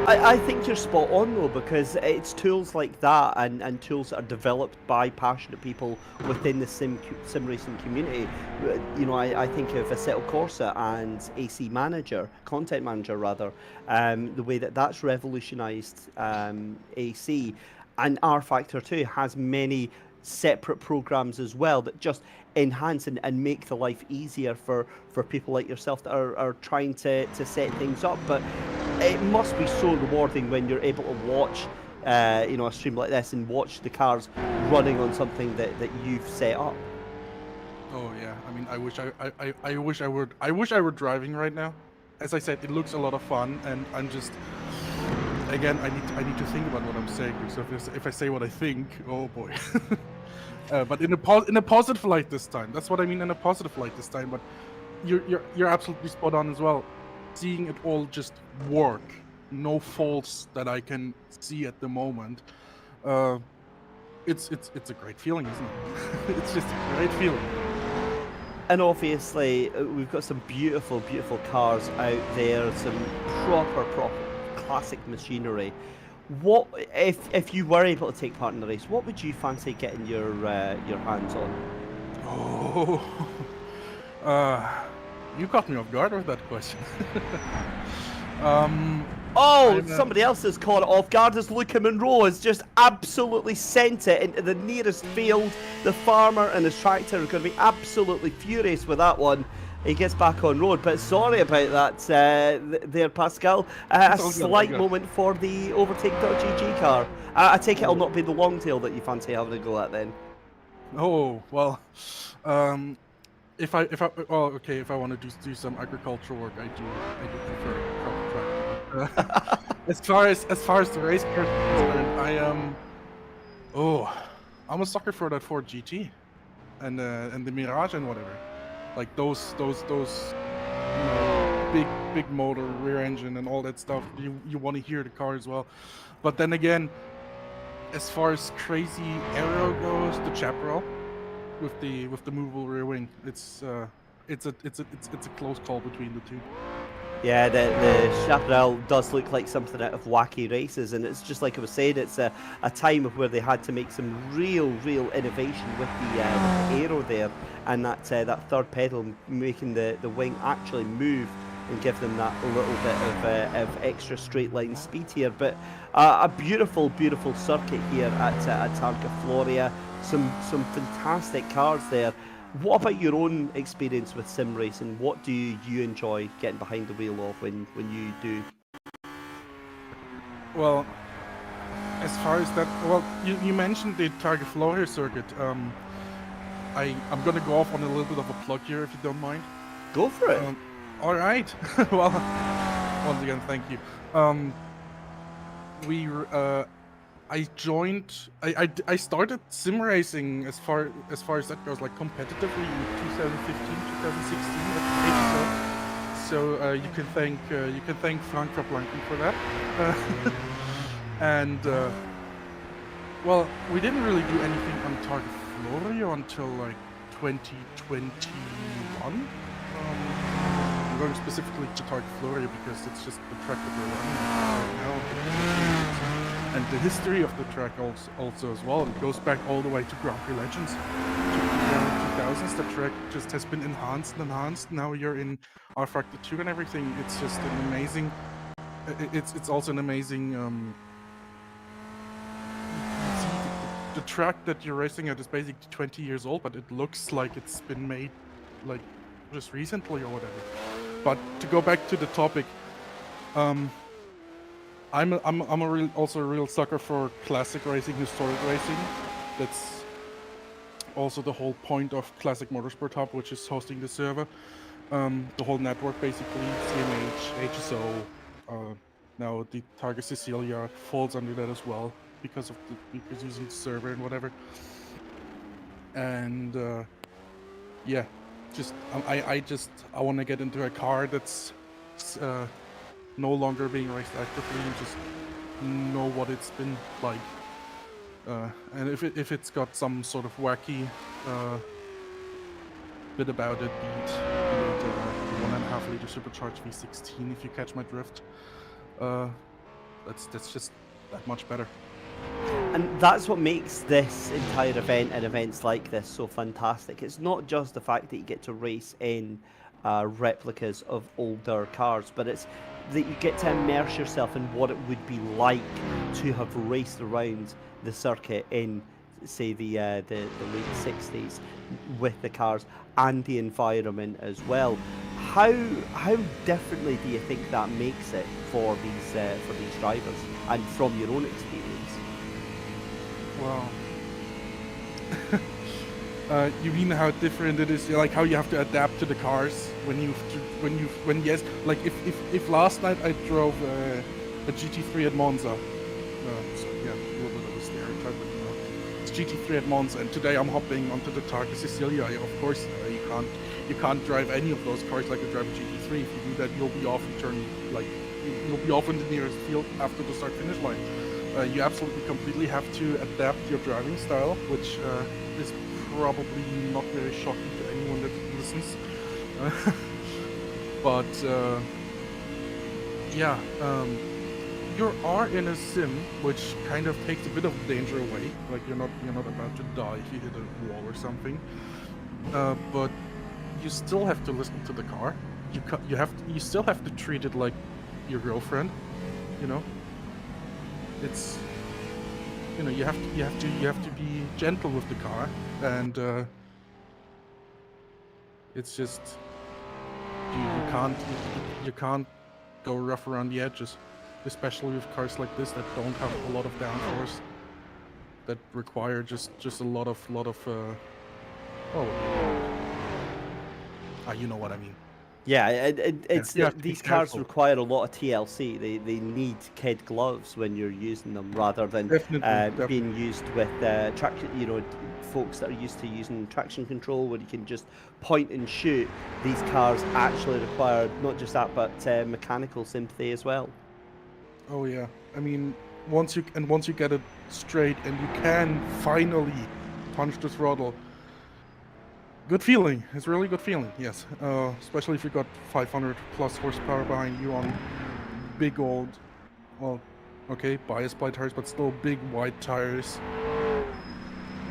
I think you're spot on though, because it's tools like that and tools that are developed by passionate people within the sim racing community. I think of Assetto Corsa and AC Manager, Content Manager rather, the way that's revolutionised AC, and rFactor 2 has many separate programs as well that just enhance and make the life easier for people like yourself that are trying to set things up. But it must be so rewarding when you're able to watch a stream like this and watch the cars running on something that you've set up. Oh yeah, I mean, I wish I were driving right now. As I said, it looks a lot of fun, and I'm just, again, I need to think about what I'm saying, because if I say what I think, oh boy. But in a positive light this time. That's what I mean, in a positive light this time. But you're absolutely spot on as well. Seeing it all just work, no faults that I can see at the moment. It's a great feeling, isn't it? It's just a great feeling. And obviously, we've got some beautiful cars out there, some proper classic machinery. What if you were able to take part in the race? What would you fancy getting your hands on? Oh, you caught me off guard with that question. Somebody else has caught it off guard as Luca Monroe has just absolutely sent it into the nearest field. The farmer and his tractor are going to be absolutely furious with that one. He gets back on road, but sorry about that there, Pascal. A slight moment for the Overtake.gg car. I take it it'll not be the long tail that you fancy having a go at then. Oh, well, if I if I want to do some agricultural work, I do prefer a proper tractor. As far as the race car is concerned, I'm a sucker for that Ford GT and the Mirage and whatever, like those big motor, rear engine, and all that stuff. You want to hear the car as well, but then again, as far as crazy aero goes, the Chaparral with the movable rear wing, it's a close call between the two. Yeah, the Chaparral does look like something out of Wacky Races, and it's just like I was saying, it's a time of where they had to make some real innovation with the aero there, and that third pedal making the wing actually move and give them that little bit of extra straight line speed here. But a beautiful circuit here at Targa Florio. Some fantastic cars there. What about your own experience with sim racing? What do you enjoy getting behind the wheel of when you do? Well, as far as that, well, you mentioned the Targa Florio circuit. I'm gonna go off on a little bit of a plug here, if you don't mind. Go for it. All right. Well, once again, thank you. I started sim racing as far as that goes, like competitively in 2015, 2016 at HSO. So you can thank Frank Blanken for that. And well, we didn't really do anything on Targa Florio until like 2021. I'm going specifically to Targa Florio because it's just the track that we're running now. And the history of the track also as well. It goes back all the way to Grand Prix Legends, to the 2000s. The track just has been enhanced. Now you're in rFactor 2 and everything. It's just an amazing. It's also an amazing. The track that you're racing at is basically 20 years old, but it looks like it's been made like just recently or whatever. But to go back to the topic, I'm also a real sucker for classic racing, historic racing. That's also the whole point of Classic Motorsport Hub, which is hosting the server. The whole network basically, CMH, HSO, now the Targa Sicilia falls under that as well because using the server and whatever. And yeah, I want to get into a car that's no longer being raced actively and just know what it's been like. And if it's got some sort of wacky bit about it, be it the 1.5 liter supercharged V16, if you catch my drift, that's just that much better. And that's what makes this entire event and events like this so fantastic. It's not just the fact that you get to race in replicas of older cars, but it's that you get to immerse yourself in what it would be like to have raced around the circuit in, say, the late 60s with the cars and the environment as well. How differently do you think that makes it for these drivers, and from your own experience? Well, you mean how different it is, like how you have to adapt to the cars like if last night I drove a GT3 at Monza, so yeah, a little bit of a stereotype, but it's GT3 at Monza, and today I'm hopping onto the Targa Sicilia. Of course, you can't drive any of those cars like you drive a GT3. If you do that, you'll be off in the nearest field after the start-finish line. You absolutely completely have to adapt your driving style, which is probably not very shocking to anyone that listens. But yeah, you are in a sim, which kind of takes a bit of the danger away. Like you're not about to die if you hit a wall or something. But you still have to listen to the car. You still have to treat it like your girlfriend. You know. It's, you know, you have to be gentle with the car, and it's just you can't go rough around the edges, especially with cars like this that don't have a lot of downforce, that require just a lot of You know what I mean. Yeah, it's you have to be these cars careful. require a lot of TLC. They need kid gloves when you're using them, rather than Definitely. being used with traction. Folks that are used to using traction control, where you can just point and shoot. These cars actually require not just that, but mechanical sympathy as well. Oh yeah. I mean, once you get it straight and you can finally punch the throttle. Good feeling. It's a really good feeling. Yes. Especially if you got 500 plus horsepower behind you on big old, well, okay, bias by tires, but still big wide tires.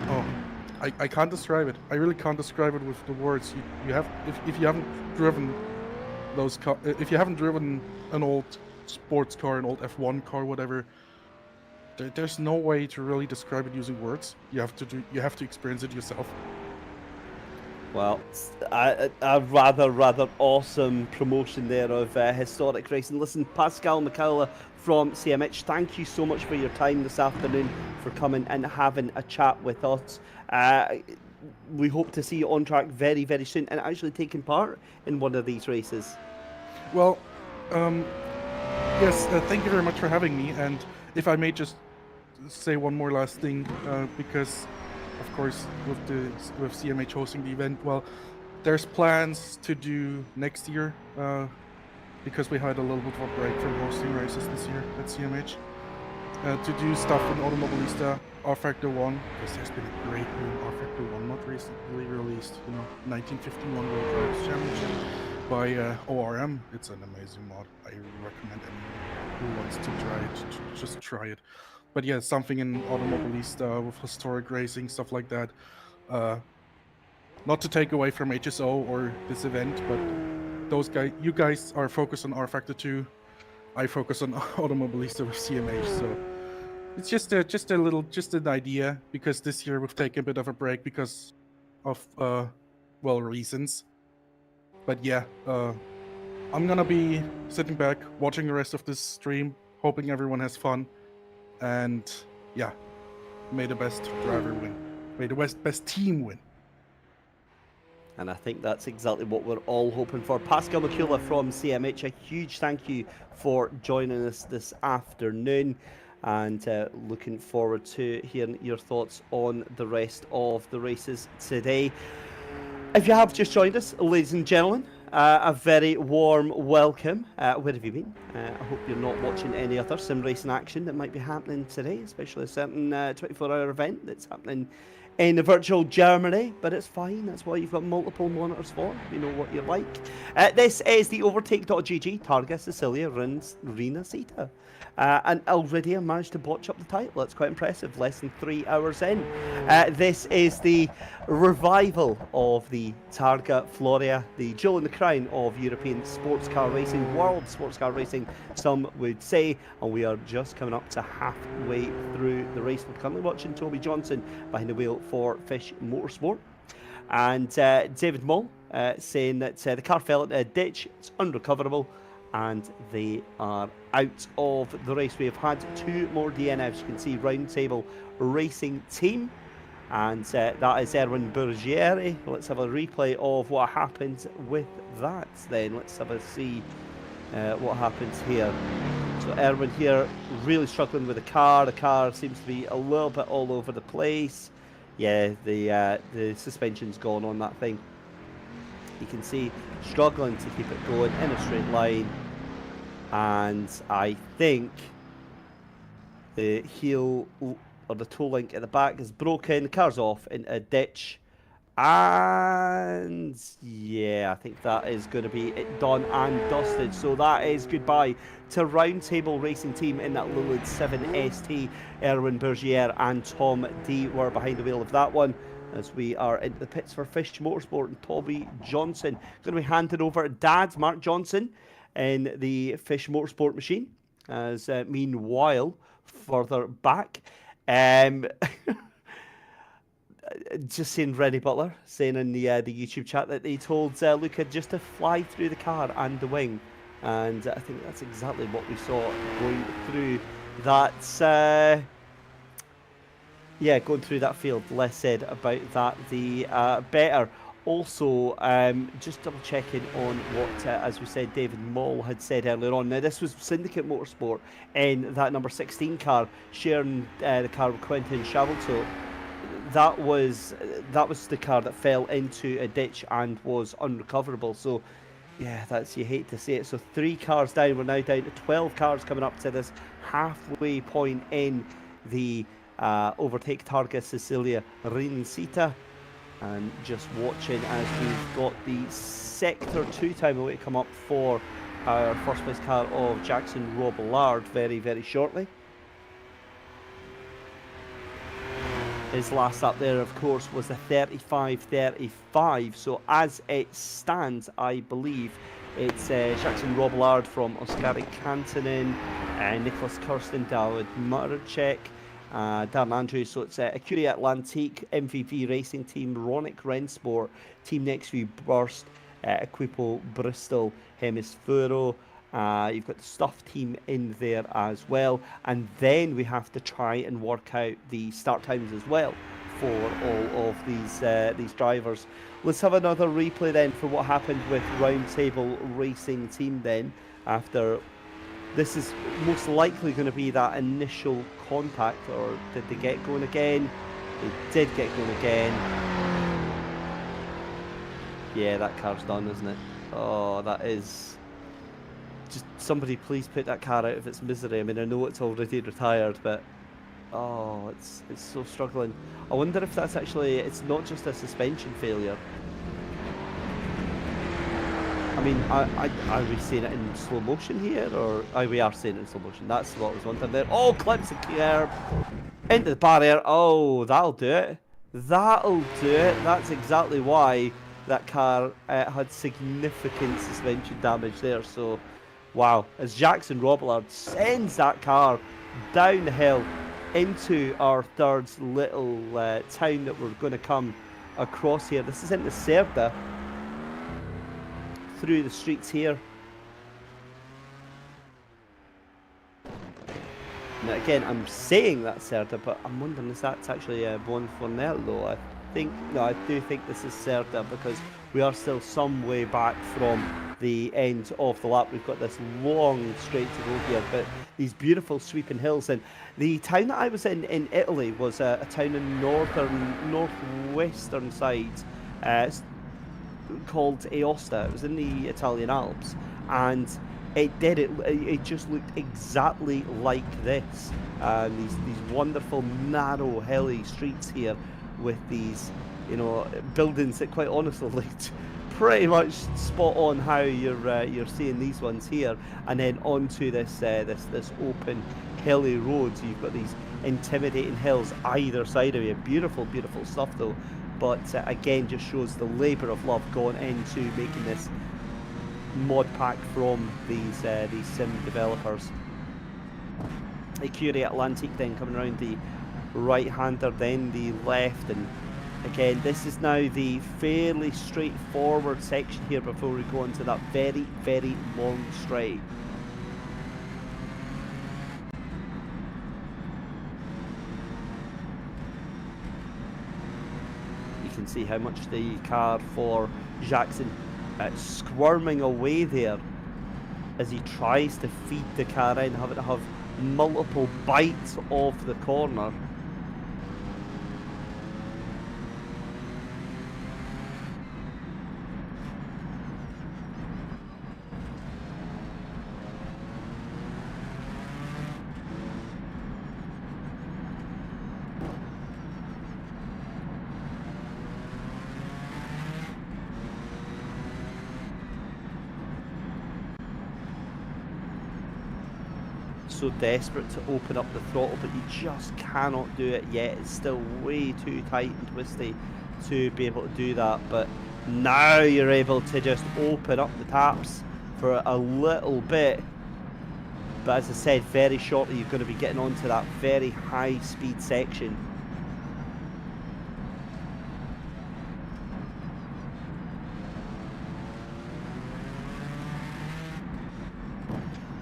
Oh, I can't describe it. I really can't describe it with the words. You have if you haven't driven if you haven't driven an old sports car, an old F1 car, whatever. There's no way to really describe it using words. You have to experience it yourself. Well, a rather awesome promotion there of historic racing. Listen, Pascal McCullough from CMH, thank you so much for your time this afternoon, for coming and having a chat with us. We hope to see you on track very, very soon and actually taking part in one of these races. Well, yes, thank you very much for having me. And if I may just say one more last thing, because of course, with CMH hosting the event, well, there's plans to do next year, because we had a little bit of a break from hosting races this year at CMH, to do stuff in Automobilista, rFactor 1, because there's been a great new rFactor 1 mod recently released, 1951 World Drivers Championship by ORM. It's an amazing mod. I recommend anyone who wants to try it to just try it. But yeah, something in Automobilista with historic racing, stuff like that. Not to take away from HSO or this event, but you guys are focused on rFactor 2. I focus on Automobilista with CMH, so it's just an idea, because this year we've taken a bit of a break because of reasons. But yeah, I'm gonna be sitting back, watching the rest of this stream, hoping everyone has fun. And yeah, may the best driver win. May the best team win. And I think that's exactly what we're all hoping for. Pascal McCullough from CMH, a huge thank you for joining us this afternoon, and looking forward to hearing your thoughts on the rest of the races today. If you have just joined us, ladies and gentlemen, a very warm welcome. Where have you been? I hope you're not watching any other sim racing action that might be happening today, especially a certain 24-hour event that's happening in virtual Germany, but it's fine. That's why you've got multiple monitors for. You know what you like. This is the Overtake.gg Targa Sicilia Rinascita. And already I managed to botch up the title. It's quite impressive, less than 3 hours in. This is the revival of the Targa Florio, the jewel in the crown of European sports car racing, world sports car racing, some would say. And we are just coming up to halfway through the race. We're currently watching Toby Johnson behind the wheel for Fish Motorsport. And David Mull saying that the car fell into a ditch, it's unrecoverable, and they are out of the race. We have had two more DNFs. You can see Roundtable Racing Team, and that is Erwin Bergieri. Let's have a replay of what happens with that then. Let's have a see what happens here. So Erwin here really struggling with the car. The car seems to be a little bit all over the place. Yeah, the suspension's gone on that thing. You can see struggling to keep it going in a straight line. And I think the heel or the toe link at the back is broken. The car's off in a ditch. And yeah, I think that is going to be it done and dusted. So that is goodbye to Roundtable Racing Team in that Lulid 7ST. Erwin Bergier and Tom D were behind the wheel of that one, as we are into the pits for Fish Motorsport and Toby Johnson. Going to be handed over Dad, Mark Johnson, in the Fish Motorsport machine. As meanwhile, further back, just seeing Rennie Butler saying in the YouTube chat that he told Luca just to fly through the car and the wing, and I think that's exactly what we saw going through that. Yeah, going through that field. Less said about that, the better. Also, just double checking on what, as we said, David Moll had said earlier on. Now, this was Syndicate Motorsport in that number 16 car, sharing the car with Quentin Chavalto. That was the car that fell into a ditch and was unrecoverable. So, yeah, you hate to see it. So 3 cars down. We're now down to 12 cars coming up to this halfway point in the Overtake Targa Sicilia Rinascita. And just watching as we've got the Sector 2 time away to come up for our first place car of Jackson Robillard very, very shortly. His last up there, of course, was a 35.35. So as it stands, I believe it's Jackson Robillard from Oskari Kantonen, Nicholas Kirsten, David Murchek, Darren Andrews. So it's Acuria Atlantique, MVP Racing Team, Ronick Rensport, Team Next View Burst, Equipo Bristol Hemisfero. You've got the Stuff team in there as well, and then we have to try and work out the start times as well for all of these drivers. Let's have another replay then for what happened with Roundtable Racing Team then. After this is most likely going to be that initial contact, or did they get going again? They did get going again. Yeah, that car's done, isn't it? Oh, that is. Just somebody please put that car out of its misery. I mean, I know it's already retired, but oh, it's so struggling. I wonder if that's actually, it's not just a suspension failure. I mean, are we seeing it in slow motion here, or we are seeing it in slow motion? That's what I was wondering there. Oh, clips the curb into the barrier. Oh, that'll do it. That'll do it. That's exactly why that car had significant suspension damage there. So. Wow, as Jackson Robillard sends that car down the hill into our third little town that we're going to come across here. This is into Cerda, through the streets here. Now again, I'm saying that's Cerda, but I'm wondering if that's actually Buonfornello. I do think this is Cerda, because we are still some way back from the end of the lap. We've got this long straight to go here, but these beautiful sweeping hills. And the town that I was in Italy was a town in northwestern side called Aosta. It was in the Italian Alps, and it just looked exactly like this. These wonderful narrow hilly streets here with these, you know, buildings that quite honestly looked pretty much spot on how you're seeing these ones here, and then onto this open hilly road. So you've got these intimidating hills either side of you. Beautiful, beautiful stuff though. But again, just shows the labour of love gone into making this mod pack from these sim developers. Acuria Atlantique then coming around the right-hander, then the left, and again this is now the fairly straightforward section here before we go into that very, very long straight. You can see how much the car for Jackson squirming away there as he tries to feed the car in, having to have multiple bites of the corner. So desperate to open up the throttle, but you just cannot do it yet. It's still way too tight and twisty to be able to do that. But now you're able to just open up the taps for a little bit. But as I said, very shortly you're going to be getting onto that very high speed section.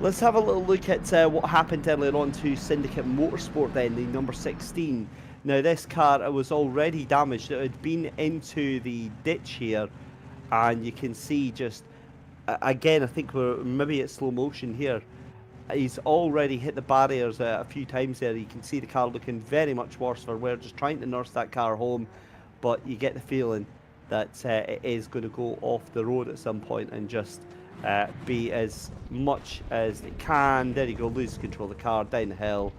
Let's have a little look at what happened earlier on to Syndicate Motorsport then, the number 16 Now this car was already damaged. It had been into the ditch here, and you can see just, again, I think we're maybe at slow motion here. He's already hit the barriers a few times there. You can see the car looking very much worse for wear, just trying to nurse that car home, but you get the feeling that it is going to go off the road at some point and just be as much as it can. There you go, lose control of the car, down the hill,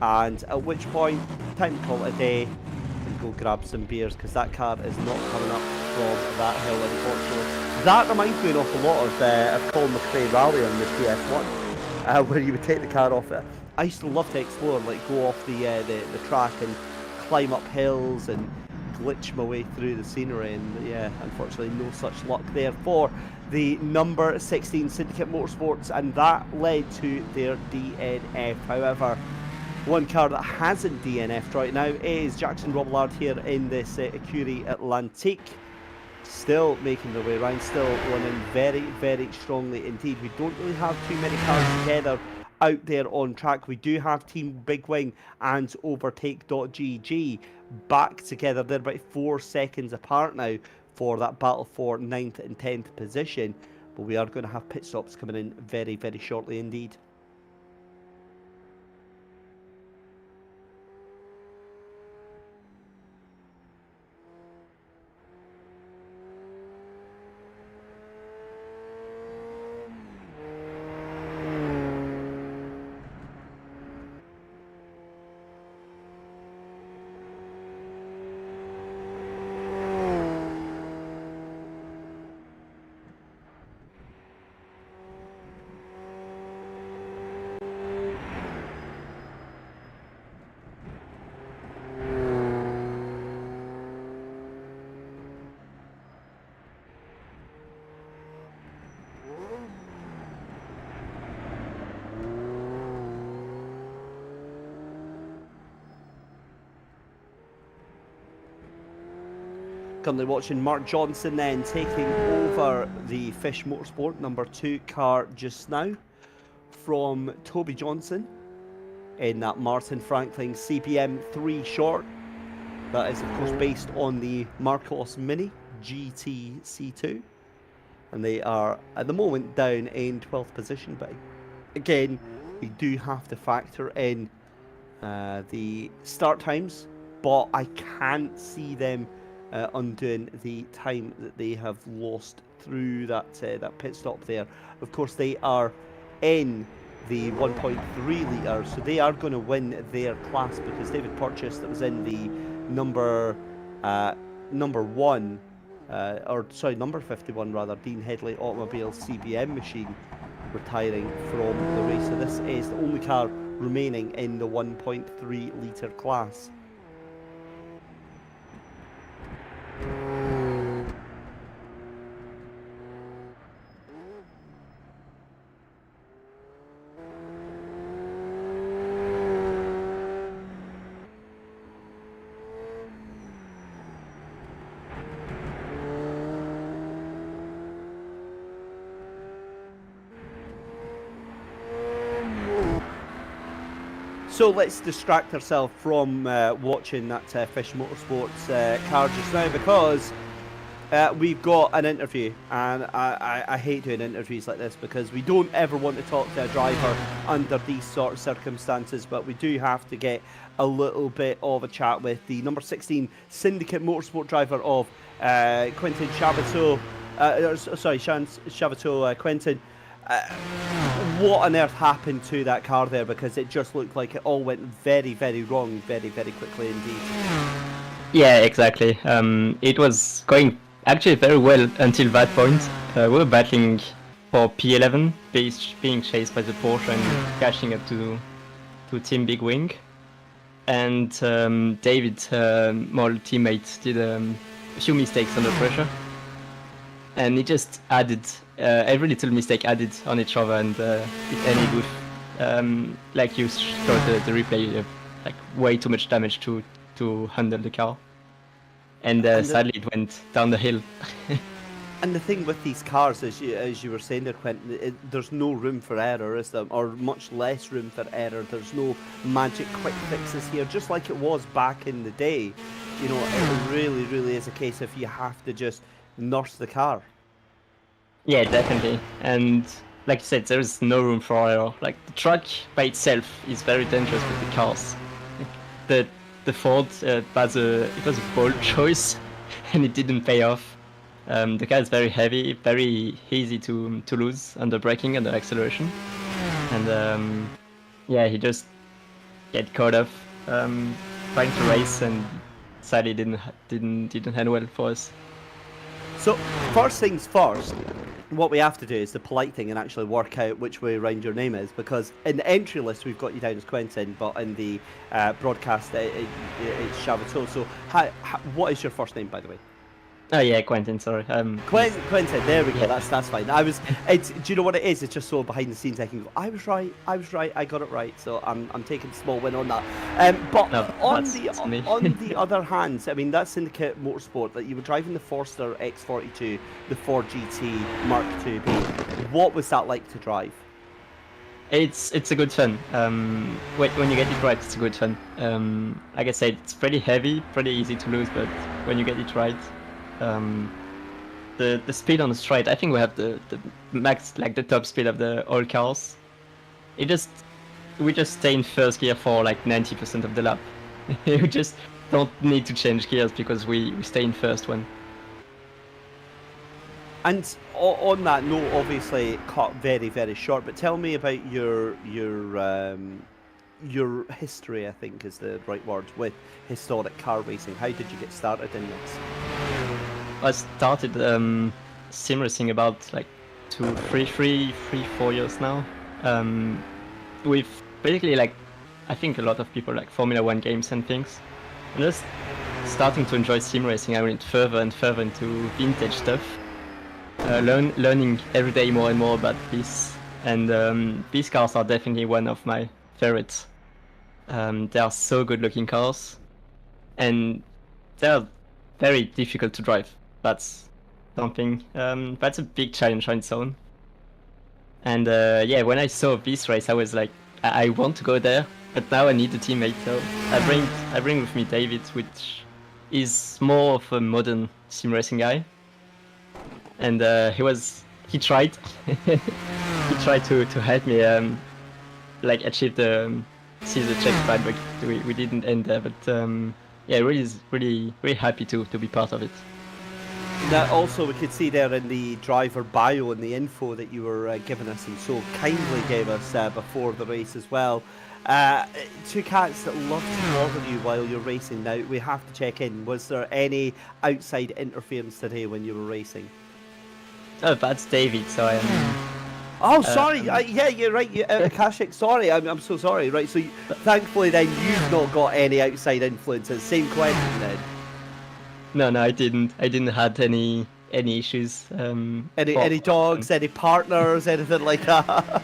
and at which point, time to call it a day and go grab some beers, because that car is not coming up from that hill, unfortunately. That reminds me an awful lot of Colin McRae Rally on the PS1. Where you would take the car off it. I used to love to explore, like go off the track and climb up hills and glitch my way through the scenery, and yeah, unfortunately no such luck there for the number 16 Syndicate Motorsports, and that led to their DNF. However, one car that hasn't DNF'd right now is Jackson Robillard here in this Écurie Atlantique. Still making their way around, still running very, very strongly indeed. We don't really have too many cars together out there on track. We do have Team Big Wing and Overtake.gg back together. They're about 4 seconds apart now for that battle for 9th and 10th position. But we are going to have pit stops coming in very, very shortly indeed. Currently watching Mark Johnson then taking over the Fish Motorsport number 2 car just now from Toby Johnson in that Martin Franklin CPM 3 short. That is of course based on the Marcos Mini GT C2, and they are at the moment down in 12th position, but again we do have to factor in the start times, but I can't see them undoing the time that they have lost through that pit stop there. Of course, they are in the 1.3 litre, so they are going to win their class, because David Purchase, that was in the number 51, number 51 rather, Dean Headley Automobile CBM machine, retiring from the race. So this is the only car remaining in the 1.3 litre class. So let's distract ourselves from watching that Fish Motorsports car just now, because we've got an interview, and I hate doing interviews like this because we don't ever want to talk to a driver under these sort of circumstances, but we do have to get a little bit of a chat with the number 16 Syndicate Motorsport driver of Quentin Chabateau. Chabateau Quentin. What on earth happened to that car there? Because it just looked like it all went very, very wrong, very, very quickly indeed. Yeah, exactly. It was going actually very well until that point. We were battling for P11, being chased by the Porsche and catching up to Team Big Wing. And David, my old teammate, did a few mistakes under pressure. And it just added, every little mistake added on each other, and it ended with, like you showed the replay, like way too much damage to handle the car. And sadly it went down the hill. And the thing with these cars, as you were saying there, Quentin, there's no room for error, is there? Or much less room for error. There's no magic quick fixes here, just like it was back in the day. You know, it really, really is a case if you have to just nurse the car. Yeah, definitely. And like you said, there is no room for error. Like the track by itself is very dangerous with the cars. Like, the Ford it was a bold choice, and it didn't pay off. The car is very heavy, very easy to lose under braking and the acceleration, and yeah, he just get caught off trying to race, and sadly didn't end well for us. So first things first, what we have to do is the polite thing and actually work out which way around your name is, because in the entry list we've got you down as Quentin, but in the broadcast it's Chavatot. So what is your first name, by the way? Oh yeah, Quentin. Sorry. Quentin. There we go. That's fine. Do you know what it is? It's just so behind the scenes I can go, I was right. I got it right. So I'm taking a small win on that. But no, on the other hand, I mean, that's Syndicate Motorsport, that you were driving the Forster X42, the Ford GT Mark IIB. What was that like to drive? It's a good fun. When you get it right, it's a good fun. Like I said, it's pretty heavy, pretty easy to lose, but when you get it right. The speed on the straight, I think we have the max, like the top speed of the all cars. We just stay in first gear for like 90% of the lap. We just don't need to change gears because we stay in first one. And on that note, obviously cut very, very short, but tell me about your history, I think is the right word, with historic car racing. How did you get started in this? I started sim racing about like 4 years now. With basically, like, I think a lot of people like Formula 1 games and things. I'm just starting to enjoy sim racing. I went further and further into vintage stuff, learning every day more and more about this. And these cars are definitely one of my favorites. They are so good looking cars, and they are very difficult to drive. That's something, that's a big challenge on its own. And yeah, when I saw this race, I was like, I want to go there, but now I need a teammate. So I bring with me David, which is more of a modern sim racing guy. And he tried to help me like achieve the season checkpoint, but we didn't end there. But yeah, really happy to be part of it. Now, also, we could see there in the driver bio and the info that you were giving us, and so kindly gave us before the race as well. Two cats that love to bother you while you're racing. Now, we have to check in. Was there any outside interference today when you were racing? Oh, that's David, so I am... Oh, sorry. Yeah, you're right. Kashik, sorry. I'm so sorry. Right, so thankfully then you've not got any outside influences. Same question then. No, I didn't. I didn't have any issues. Any dogs, any partners, anything like that?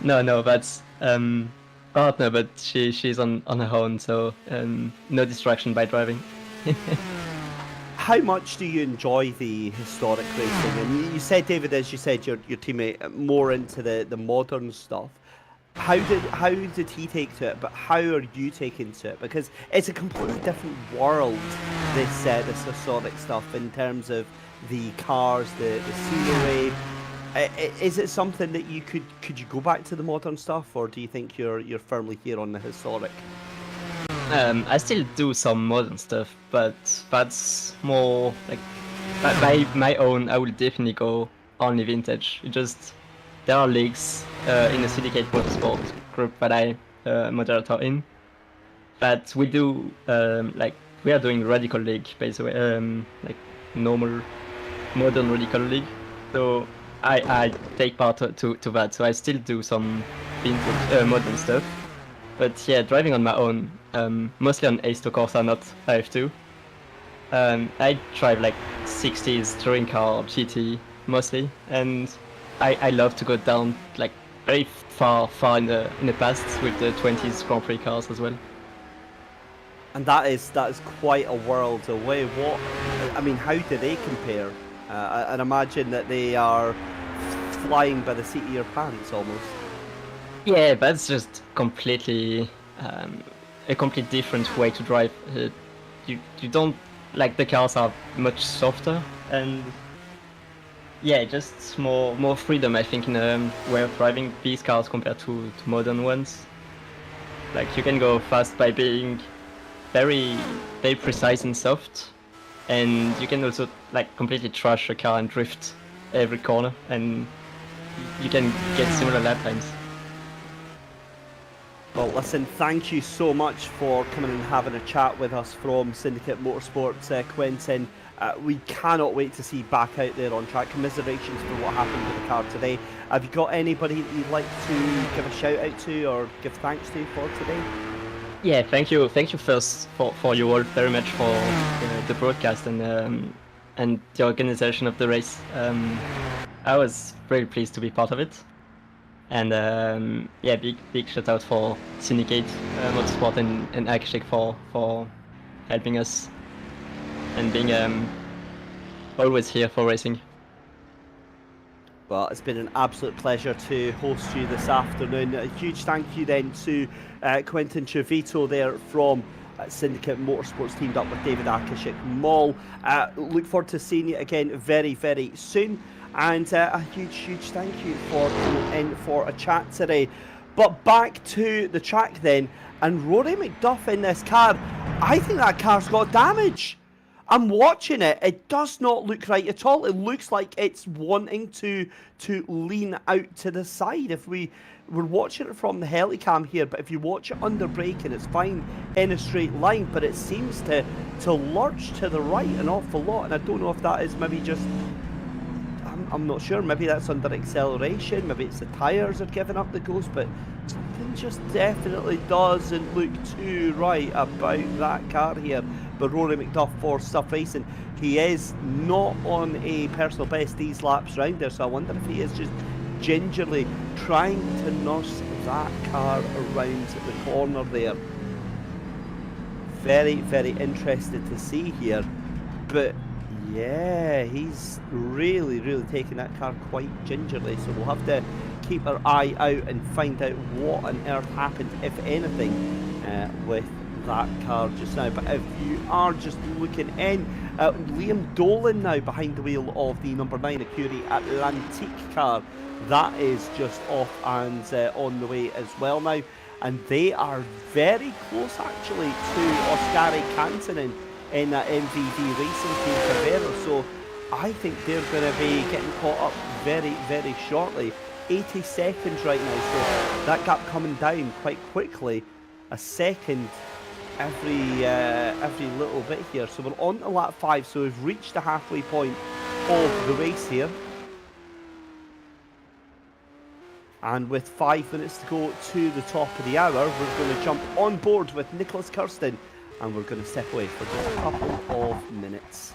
No, that's partner, but she's on her own, so no distraction by driving. How much do you enjoy the historic racing? And you said, David, as you said, your teammate more into the modern stuff. How did he take to it? But how are you taking to it? Because it's a completely different world. This historic stuff in terms of the cars, the scenery. Is it something that you could you go back to the modern stuff, or do you think you're firmly here on the historic? I still do some modern stuff, but that's more like by my own. I will definitely go only vintage. There are leagues in the Syndicate Motorsport group that I moderator in, but we do like we are doing Radical League basically, like normal modern Radical League. So I take part to that. So I still do some vintage modern stuff. But yeah, driving on my own, mostly on Aston Corsa, not IF2. I drive like 60s touring car, GT mostly, and I love to go down like very far in the past with the 20s Grand Prix cars as well. And that is quite a world away. How do they compare I'd imagine that they are flying by the seat of your pants almost. Yeah, that's just completely a complete different way to drive. You don't like the cars are much softer and yeah, just more freedom I think in a way of driving these cars compared to modern ones. Like you can go fast by being very precise and soft, and you can also like completely trash a car and drift every corner, and you can get similar lap times. Well, listen, thank you so much for coming and having a chat with us from Syndicate Motorsports, Quentin. We cannot wait to see you back out there on track. Commiserations for what happened with the car today. Have you got anybody that you'd like to give a shout out to or give thanks to for today? Yeah, thank you first for you all very much for the broadcast and the organization of the race. I was very pleased to be part of it. And yeah, big shout out for Syndicate Motorsport and Akshik for helping us and being always here for racing. Well, it's been an absolute pleasure to host you this afternoon. A huge thank you then to Quentin Chavito there from Syndicate Motorsports, teamed up with David Akashik Mall. Look forward to seeing you again very, very soon. And a huge thank you for coming in for a chat today. But back to the track then, and Rory McDuff in this car, I think that car's got damage. I'm watching it, it does not look right at all. It looks like it's wanting to lean out to the side. If we're watching it from the helicam here, but if you watch it under braking, it's fine in a straight line, but it seems to lurch to the right an awful lot, and I don't know if that is maybe just, I'm not sure, maybe that's under acceleration, maybe it's the tyres are giving up the ghost, but something just definitely doesn't look too right about that car here. But Rory McDuff for Stuff Racing, he is not on a personal best these laps round there, so I wonder if he is just gingerly trying to nurse that car around the corner there. Very, very interested to see here, but yeah, he's really taking that car quite gingerly, so we'll have to keep our eye out and find out what on earth happened, if anything, with that car just now. But if you are just looking in, Liam Dolan now behind the wheel of the number 9 Acura Atlantique car, that is just off and on the way as well now, and they are very close actually to Oskari Kantonen in that MVV Racing Team Favero, so I think they're going to be getting caught up very shortly. 80 seconds right now, so that gap coming down quite quickly, a second every little bit here. So we're on to lap 5, so we've reached the halfway point of the race here, and with 5 minutes to go to the top of the hour, we're going to jump on board with Nicholas Kirsten, and we're going to step away for just a couple of minutes.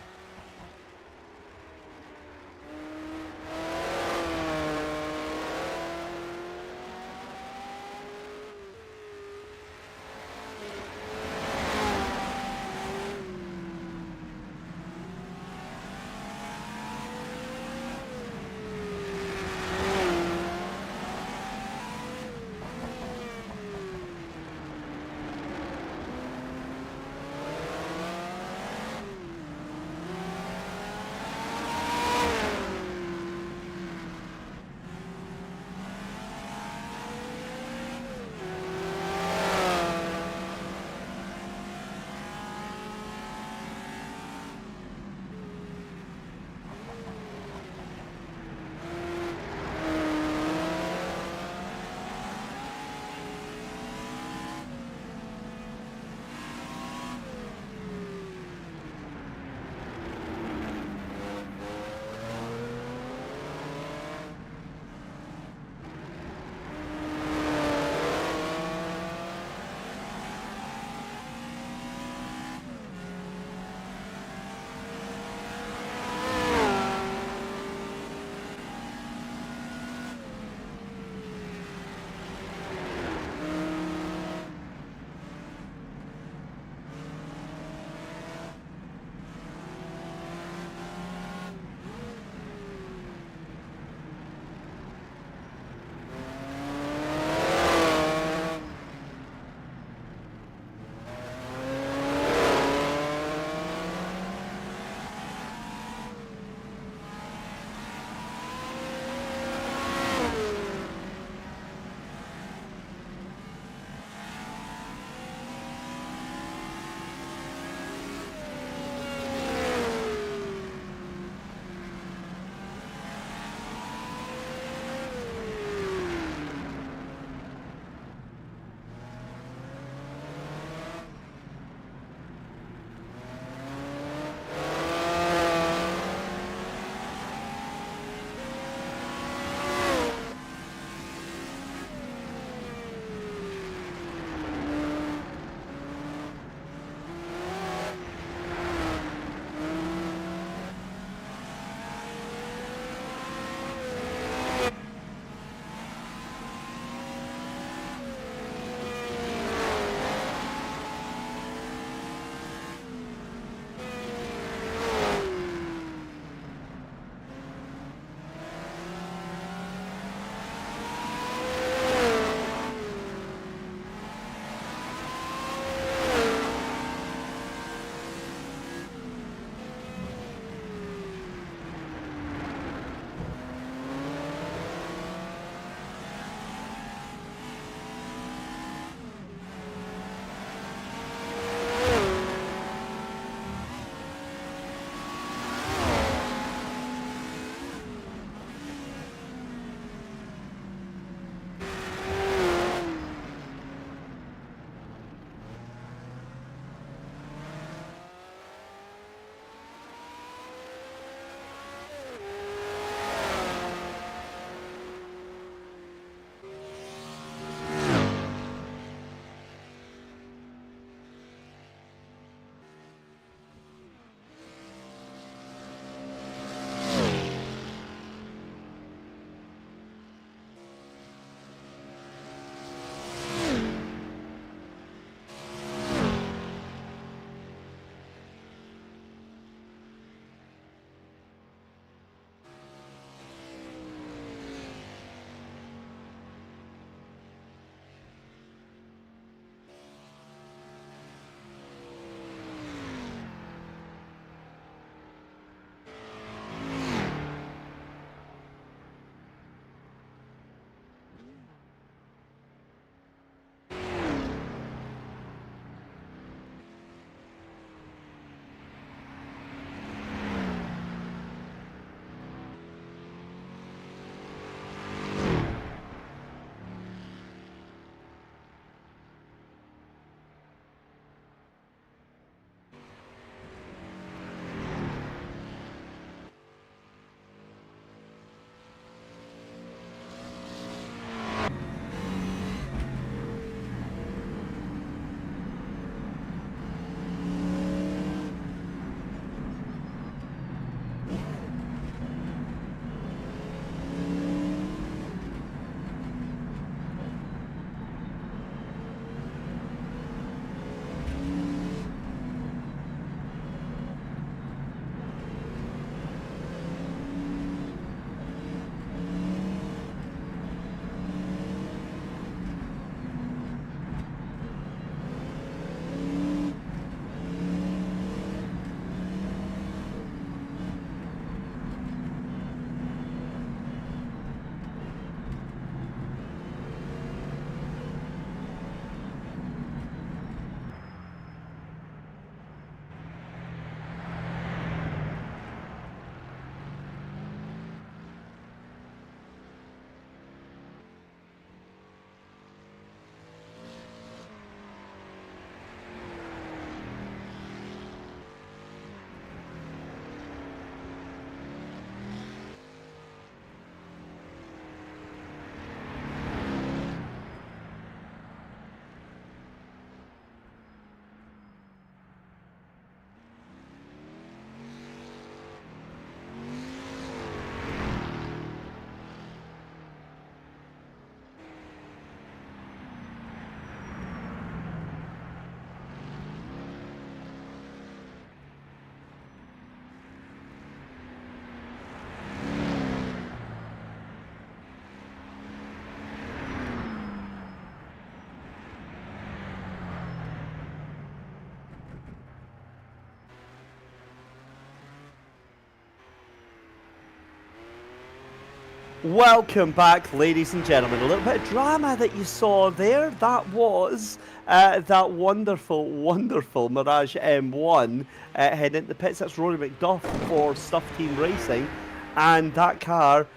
Welcome back, ladies and gentlemen. A little bit of drama that you saw there. That was that wonderful, wonderful Mirage M1 heading into the pits. That's Rory McDuff for Stuff Team Racing. And that car,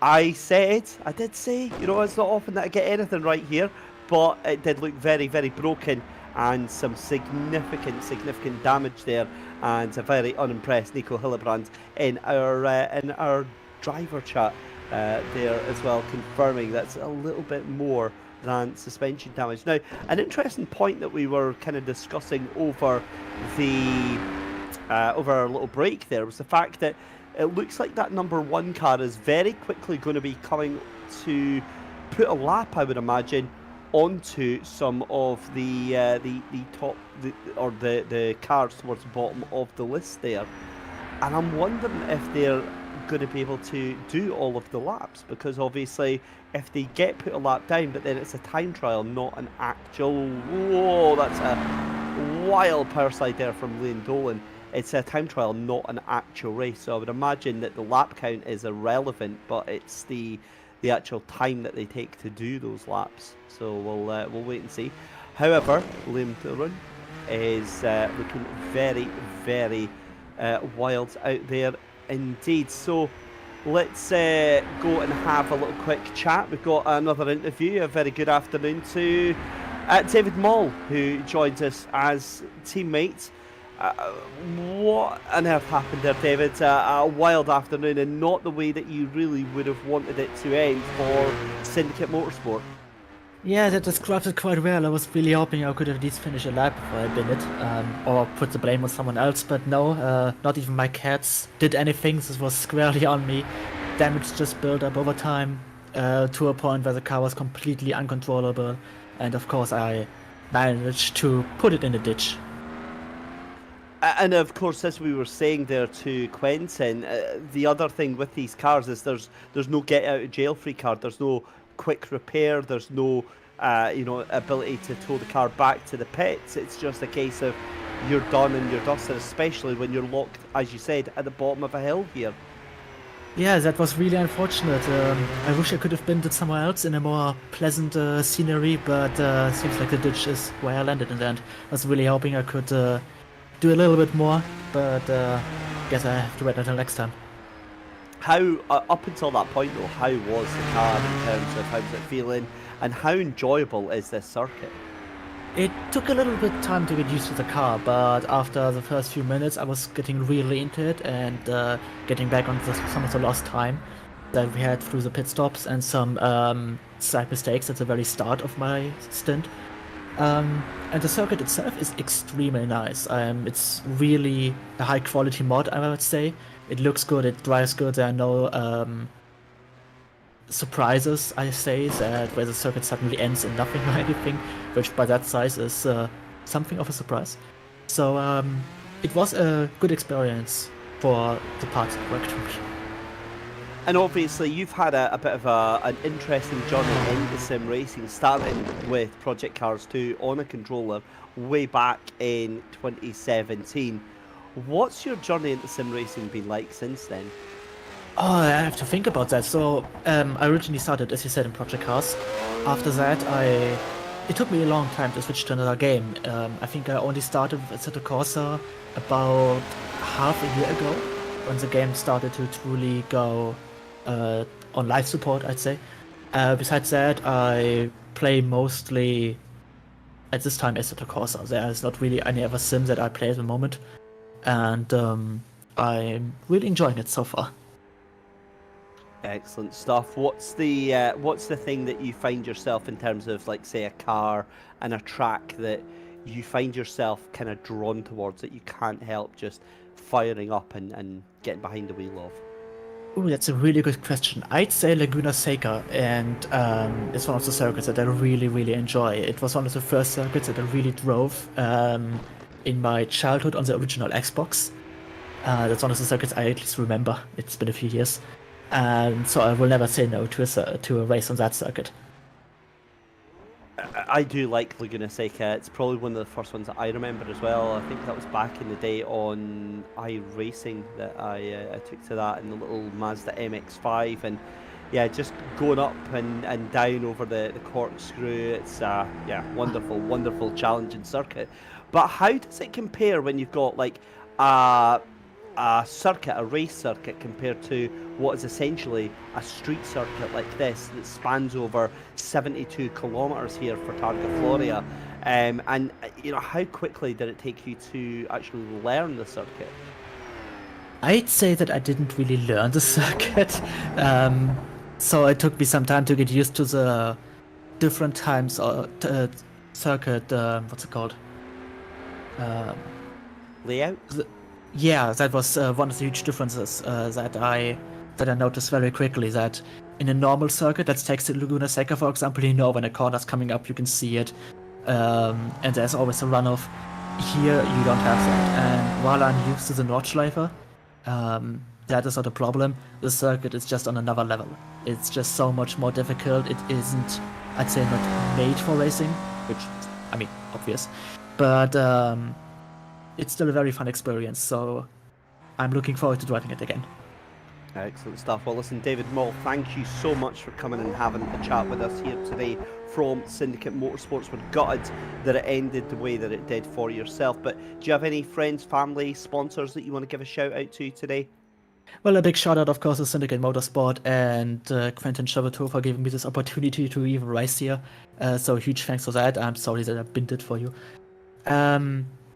I did say, you know, it's not often that I get anything right here, but it did look very, very broken and some significant damage there. And a very unimpressed Nico Hillebrand in our driver chat. There as well, confirming that's a little bit more than suspension damage. Now, an interesting point that we were kind of discussing over the over our little break there was the fact that it looks like that number 1 car is very quickly going to be coming to put a lap, I would imagine, onto some of the top the cars towards the bottom of the list there, and I'm wondering if they're going to be able to do all of the laps, because obviously if they get put a lap down, but then it's a time trial, not an actual... Whoa, that's a wild power slide there from Lane Dolan. It's a time trial, not an actual race, so I would imagine that the lap count is irrelevant, but it's the actual time that they take to do those laps. So we'll wait and see. However, Liam Dolan is looking very, very wild out there indeed. So let's go and have a little quick chat. We've got another interview. A very good afternoon to David Moll, who joins us as teammate. What on earth happened there, David? A wild afternoon, and not the way that you really would have wanted it to end for Syndicate Motorsport. Yeah, that describes it quite well. I was really hoping I could at least finish a lap before I bin it, or put the blame on someone else, but no, not even my cats did anything. This was squarely on me. Damage just built up over time, to a point where the car was completely uncontrollable, and of course I managed to put it in the ditch. And of course, as we were saying there to Quentin, the other thing with these cars is there's no get out of jail free card. There's no quick repair. There's no ability to tow the car back to the pits. It's just a case of you're done and you're dusted, especially when you're locked, as you said, at the bottom of a hill here. Yeah, that was really unfortunate. I wish I could have been somewhere else in a more pleasant scenery, but seems like the ditch is where I landed in the end. I was really hoping I could do a little bit more, but guess I have to wait until next time. How, up until that point though, how was the car in terms of how was it feeling, and how enjoyable is this circuit? It took a little bit time to get used to the car, but after the first few minutes I was getting really into it and getting back on some of the lost time that we had through the pit stops and some slight mistakes at the very start of my stint. And the circuit itself is extremely nice. It's really a high quality mod, I would say. It looks good, it drives good, there are no surprises, I say, that where the circuit suddenly ends in nothing or anything, which by that size is something of a surprise. So it was a good experience for the parts that worked for me. And obviously you've had a bit of an interesting journey into sim racing, starting with Project Cars 2 on a controller way back in 2017. What's your journey into sim racing been like since then? Oh, I have to think about that. So I originally started, as you said, in Project Cars. After that, it took me a long time to switch to another game. I think I only started with Assetto Corsa about half a year ago, when the game started to truly go on live support, I'd say. Besides that, I play mostly, at this time, Assetto Corsa. There is not really any other sim that I play at the moment, and I'm really enjoying it so far. Excellent stuff. What's the thing that you find yourself in terms of, like, say, a car and a track that you find yourself kind of drawn towards, that you can't help just firing up and getting behind the wheel of? Ooh, that's a really good question. I'd say Laguna Seca, and it's one of the circuits that I really, really enjoy. It was one of the first circuits that I really drove in my childhood on the original Xbox. That's one of the circuits I at least remember. It's been a few years. So I will never say no to a race on that circuit. I do like Laguna Seca. It's probably one of the first ones that I remember as well. I think that was back in the day on iRacing that I took to that in the little Mazda MX-5, and yeah, just going up and down over the corkscrew. It's wonderful, wonderful challenging circuit. But how does it compare when you've got like a circuit, a race circuit, compared to what is essentially a street circuit like this that spans over 72 kilometers here for Targa Florio? And how quickly did it take you to actually learn the circuit? I'd say that I didn't really learn the circuit, so it took me some time to get used to the different times or circuit. What's it called? Layout. Yeah, that was one of the huge differences that I noticed very quickly. That in a normal circuit, let's take the Laguna Seca for example, when a corner's coming up, you can see it, and there's always a runoff. Here, you don't have that, and while I'm used to the Nordschleife, that is not a problem. The circuit is just on another level. It's just so much more difficult. It isn't, I'd say, not made for racing, which, I mean, obvious, but it's still a very fun experience, so I'm looking forward to driving it again. Excellent stuff. Well, listen, David Moll, thank you so much for coming and having a chat with us here today from Syndicate Motorsports. We're gutted that it ended the way that it did for yourself, but do you have any friends, family, sponsors that you want to give a shout out to today? Well, a big shout out, of course, to Syndicate Motorsport and Quentin Chabateau for giving me this opportunity to even race here. So huge thanks for that. I'm sorry that I binned it for you.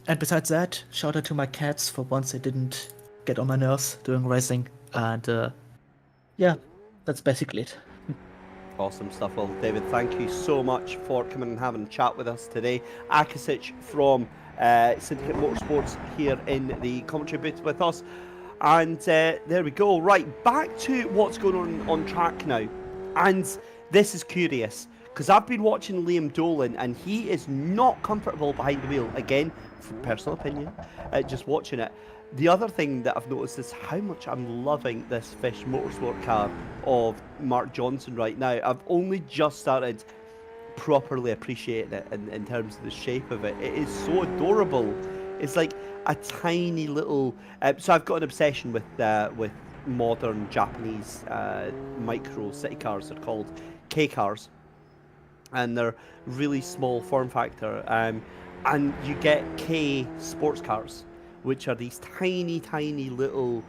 And besides that, shout out to my cats for once they didn't get on my nerves during racing. And yeah, that's basically it. Awesome stuff. Well, David, thank you so much for coming and having a chat with us today. Akasic from Syndicate Motorsports here in the commentary booth with us. And there we go. Right, back to what's going on track now. And this is curious, because I've been watching Liam Dolan, and he is not comfortable behind the wheel. Again, from personal opinion, just watching it. The other thing that I've noticed is how much I'm loving this Fish Motorsport car of Mark Johnson right now. I've only just started properly appreciating it in terms of the shape of it. It is so adorable. It's like a tiny little... so I've got an obsession with modern Japanese micro city cars. They're called K-cars. And they're really small form factor. And you get K sports cars, which are these tiny, tiny little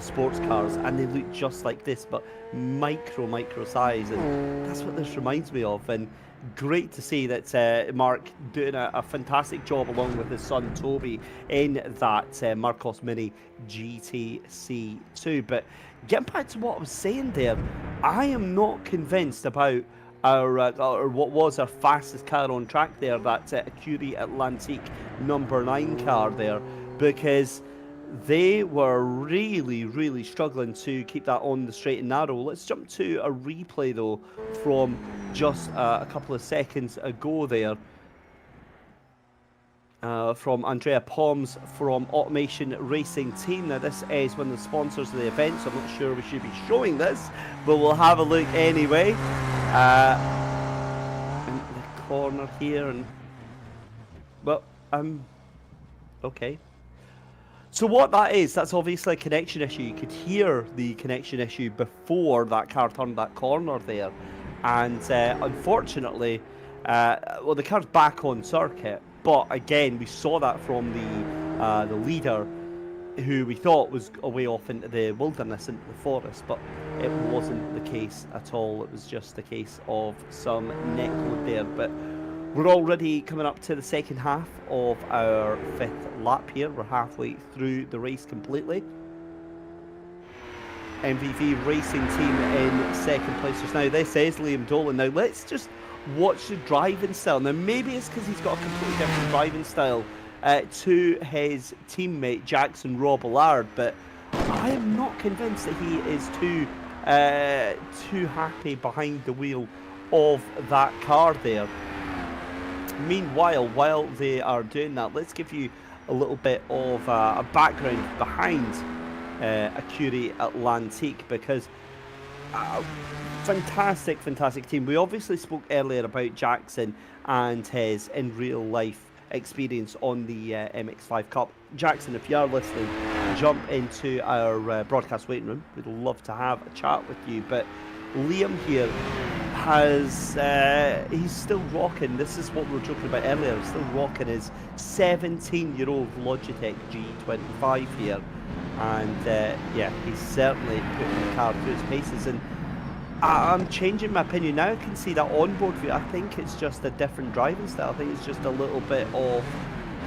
sports cars, and they look just like this, but micro size, and that's what this reminds me of. And great to see that Mark doing a fantastic job along with his son Toby in that Marcos Mini GTC2. But getting back to what I was saying there, I am not convinced about or what was our fastest car on track there, that Acurie Atlantique number 9 car there, because they were really struggling to keep that on the straight and narrow. Let's jump to a replay though from just a couple of seconds ago there. From Andrea Poms from Automation Racing Team. Now this is one of the sponsors of the event, so I'm not sure we should be showing this, but we'll have a look anyway. In the corner here, and well, okay. So what that is, that's obviously a connection issue. You could hear the connection issue before that car turned that corner there, and unfortunately, well, the car's back on circuit. But again, we saw that from the leader, who we thought was away off into the wilderness, into the forest, but it wasn't the case at all. It was just a case of some neck load there. But we're already coming up to the second half of our 5th lap here. We're halfway through the race completely. MVV Racing Team in second place just now. This is Liam Dolan. Now let's just watch the driving style. Now maybe it's because he's got a completely different driving style to his teammate Jackson Robillard, but I am not convinced that he is too happy behind the wheel of that car there. Meanwhile, while they are doing that, let's give you a little bit of a background behind Acurie Atlantique, because fantastic team. We obviously spoke earlier about Jackson and his in real life experience on the MX5 Cup. Jackson, if you are listening, jump into our broadcast waiting room. We'd love to have a chat with you. But Liam here has, he's still rocking, this is what we were joking about earlier, he's still rocking his 17-year-old Logitech G25 here. And yeah, he's certainly putting the car through its paces. And I'm changing my opinion now. I can see that onboard view. I think it's just a different driving style. I think it's just a little bit of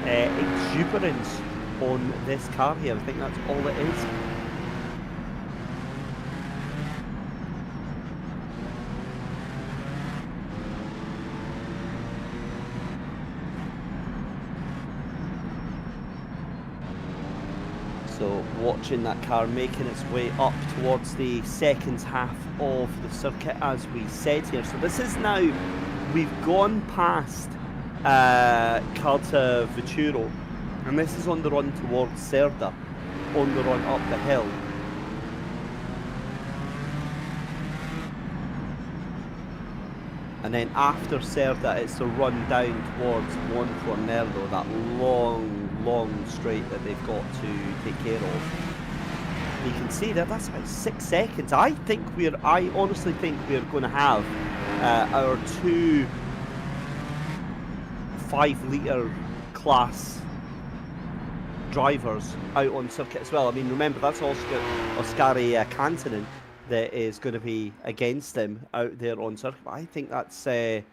exuberance on this car here. I think that's all it is. So watching that car making its way up towards the second half of the circuit, as we said here. So this is now, we've gone past Carta Veturo, and this is on the run towards Cerda, on the run up the hill. And then after Cerda, it's the run down towards Monfornello, that long straight that they've got to take care of. You can see that that's about 6 seconds. I honestly think we're going to have our two 5-litre class drivers out on circuit as well. I mean, remember, that's also got Oscari Kantanen that is going to be against him out there on circuit. But I think that's that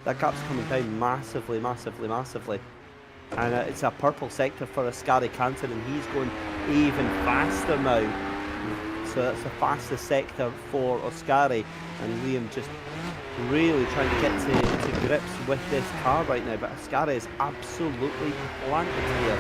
gap's coming down massively. And it's a purple sector for Oscari Kantanen. He's going even faster now. So that's the fastest sector for Oscari. And Liam just really trying to get to grips with this car right now. But Oscari is absolutely planted here.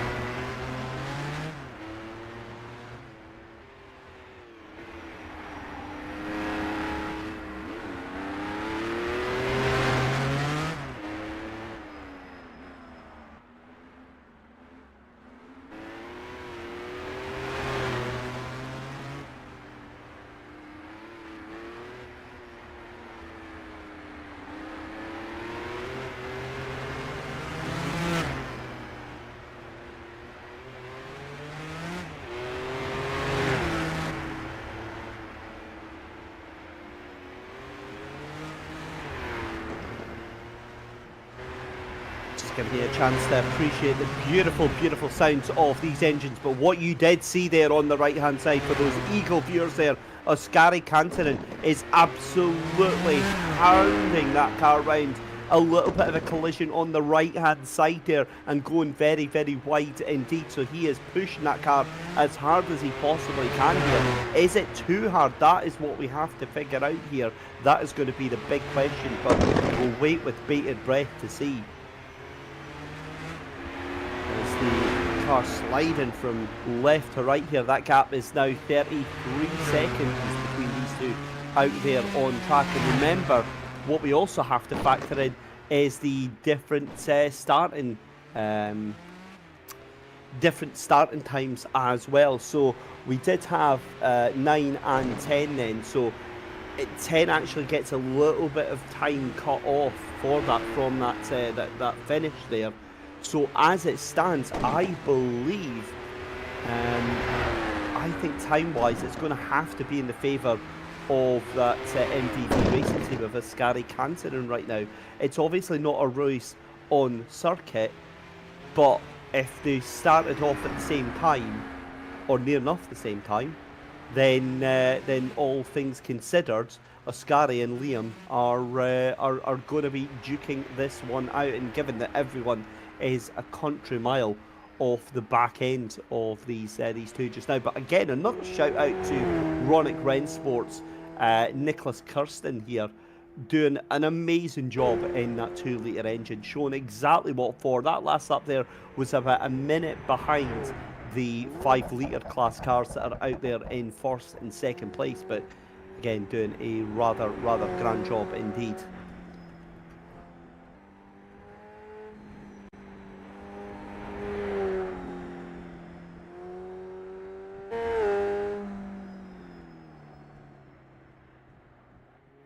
Give me a chance to appreciate the beautiful sounds of these engines. But what you did see there on the right hand side for those eagle viewers there, Oscari Kantanen is absolutely pounding that car round. A little bit of a collision on the right hand side there and going very wide indeed. So he is pushing that car as hard as he possibly can here. Is it too hard? That is what we have to figure out here. That is going to be the big question, but we'll wait with bated breath to see. As the car sliding from left to right here, that gap is now 33 seconds between these two out there on track. And remember, what we also have to factor in is the different starting times as well. So we did have 9 and 10 then. So 10 actually gets a little bit of time cut off for that from that finish there. So as it stands, I believe, I think time-wise, it's going to have to be in the favour of that MVV racing team of Oscari Kantanen right now. It's obviously not a race on circuit, but if they started off at the same time, or near enough the same time, then all things considered, Oscari and Liam are going to be duking this one out. And given that everyone is a country mile off the back end of these two just now. But again, another shout out to Ronick Rennsports, Nicholas Kirsten here, doing an amazing job in that 2-litre engine, showing exactly what for. That last lap there was about a minute behind the 5-litre class cars that are out there in first and second place, but again, doing a rather grand job indeed.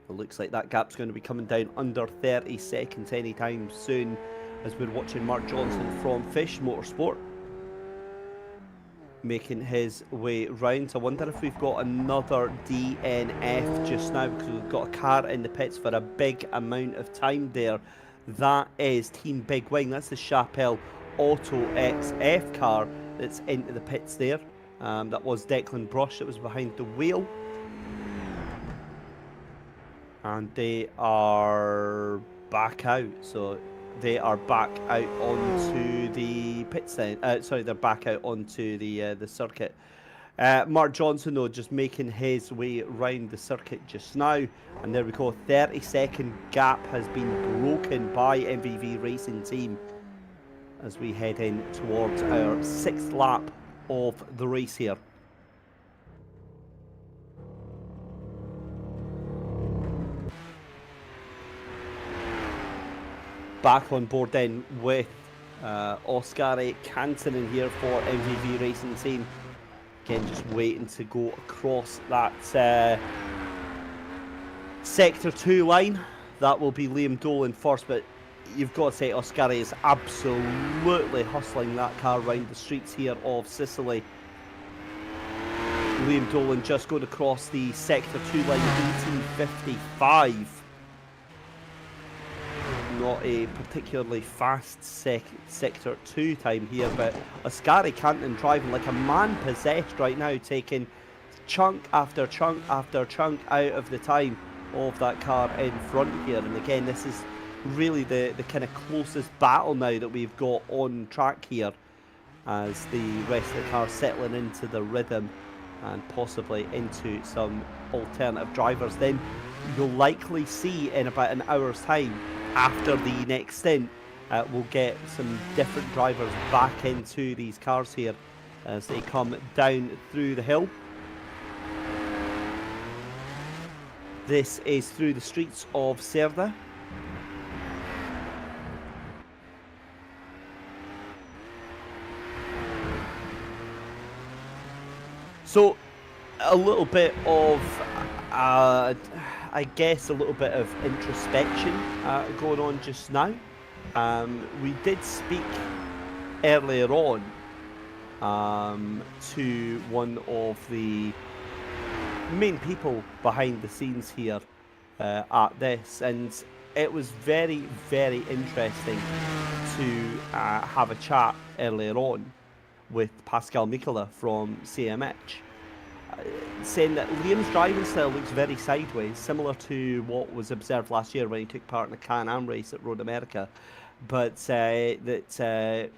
Looks like that gap's going to be coming down under 30 seconds anytime soon, as we're watching Mark Johnson from Fish Motorsport. making his way round. I wonder if we've got another DNF just now, because we've got a car in the pits for a big amount of time there. That is Team Big Wing. That's the Chapelle Auto XF car that's into the pits there. That was Declan Brush that was behind the wheel. And they are back out. So they are back out onto the pits then. Sorry, they're back out onto the circuit. Mark Johnson, though, just making his way round the circuit just now. And there we go. 30-second gap has been broken by MVV Racing Team as we head in towards our 6th lap of the race here. Back on board then with Oskari Kantonen here for MVV Racing Team. Again, just waiting to go across that Sector 2 line. That will be Liam Dolan first, but you've got to say Oskari is absolutely hustling that car around the streets here of Sicily. Liam Dolan just going across the Sector 2 line, 18:55. Not a particularly fast Sector 2 time here, but Oskari Kantonen driving like a man possessed right now, taking chunk after chunk after chunk out of the time of that car in front here. And again, this is really the kind of closest battle now that we've got on track here, as the rest of the cars settling into the rhythm and possibly into some alternative drivers. Then you'll likely see in about an hour's time, after the next stint, we'll get some different drivers back into these cars here as they come down through the hill. This is through the streets of Cerda. So, a little bit of I guess a little bit of introspection going on just now. We did speak earlier on to one of the main people behind the scenes here at this, and it was very, very interesting to have a chat earlier on with Pascal Mikola from CMH. Saying that Liam's driving style looks very sideways, similar to what was observed last year when he took part in the Can-Am race at Road America, but that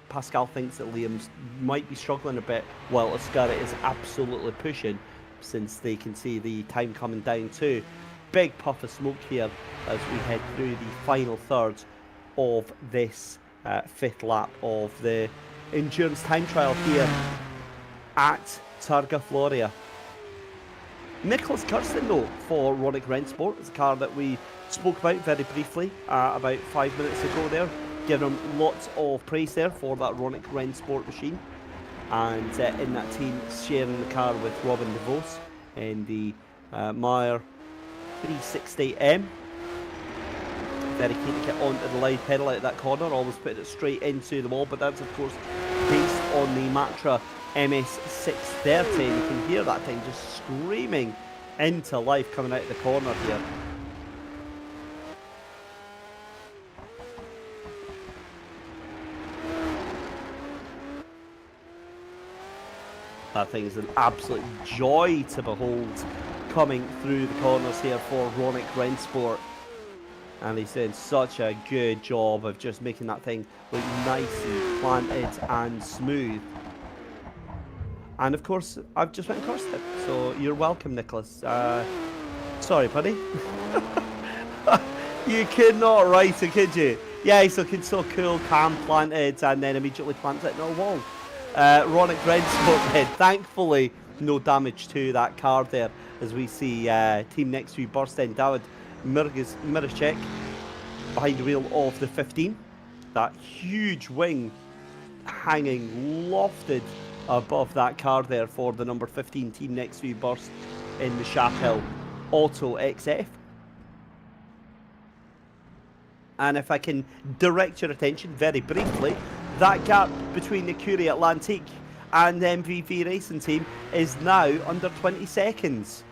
Pascal thinks that Liam's might be struggling a bit, while Oskari is absolutely pushing, since they can see the time coming down too. Big puff of smoke here as we head through the final third of this 5th lap of the endurance time trial here at Targa Florio. Nicholas Kirsten, though, for Ronick Rennsport. It's a car that we spoke about very briefly about 5 minutes ago there, giving him lots of praise there for that Ronick Rennsport machine. And in that team, sharing the car with Robin DeVos in the Meyer 360M. Very keen to get onto the line pedal out of that corner, always putting it straight into the wall, but that's of course based on the Matra MS630. You can hear that thing just screaming into life coming out of the corner here. That thing is an absolute joy to behold coming through the corners here for Ronick Rennsport. And he's doing such a good job of just making that thing look nice and planted and smooth. And of course, I've just went across it, so you're welcome, Nicholas. Sorry, buddy. You could not write it, could you? Yeah, he's looking so cool, calm, planted, and then immediately plants it in a wall. Ronick Rennsport then, thankfully, no damage to that car there, as we see team next to burst in. David Miracek behind the wheel of the 15. That huge wing hanging lofted above that car there for the number 15 team next to burst in the Chapelle Auto XF. And if I can direct your attention very briefly, that gap between the Curie Atlantique and the MVV Racing Team is now under 20 seconds.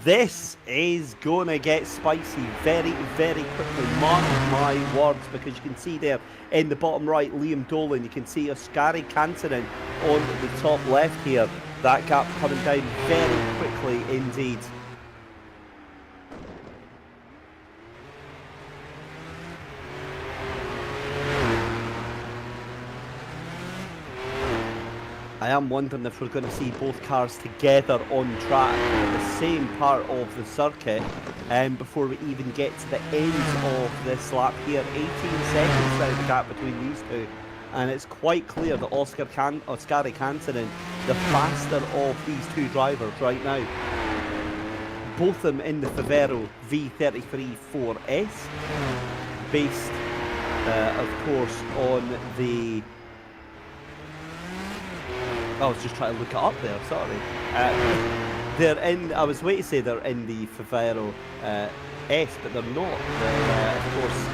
This is going to get spicy very, very quickly. Mark my words, because you can see there in the bottom right, Liam Dolan. You can see Oskari Kantanen on the top left here. That gap coming down very quickly indeed. I am wondering if we're going to see both cars together on track at the same part of the circuit before we even get to the end of this lap here. 18 seconds now the gap between these two, and it's quite clear that Oskari Kantanen, the faster of these two drivers right now. Both of them in the Favero V33 4S, based of course on the... I was just trying to look it up there, sorry. They're in, I was waiting to say they're in the Favero S, but they're not. They're, of course,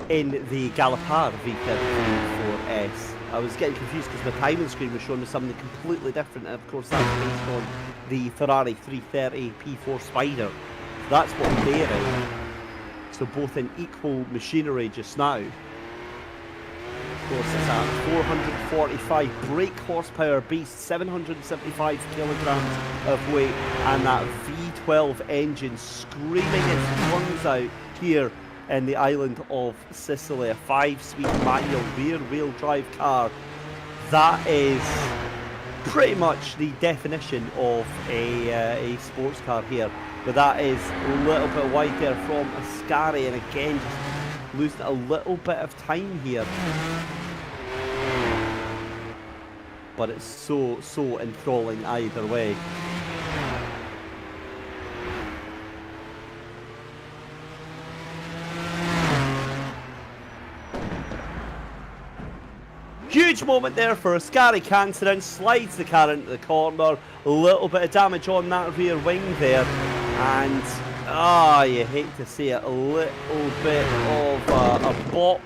in the Galopar V33 4S. I was getting confused because the timing screen was showing me something completely different, and of course that's based on the Ferrari 330 P4 Spider. So that's what they're in. So both in equal machinery just now. Of course, it's at 445 brake horsepower beast, 775 kilograms of weight, and that V12 engine screaming its lungs out here in the island of Sicily. A 5-speed manual rear-wheel drive car. That is pretty much the definition of a sports car here. But that is a little bit wide there from Ascari, and again, just losing a little bit of time here. But it's so enthralling either way. Huge moment there for Ascari Kantanen, slides the car into the corner, a little bit of damage on that rear wing there, and you hate to see it, a little bit of a bop.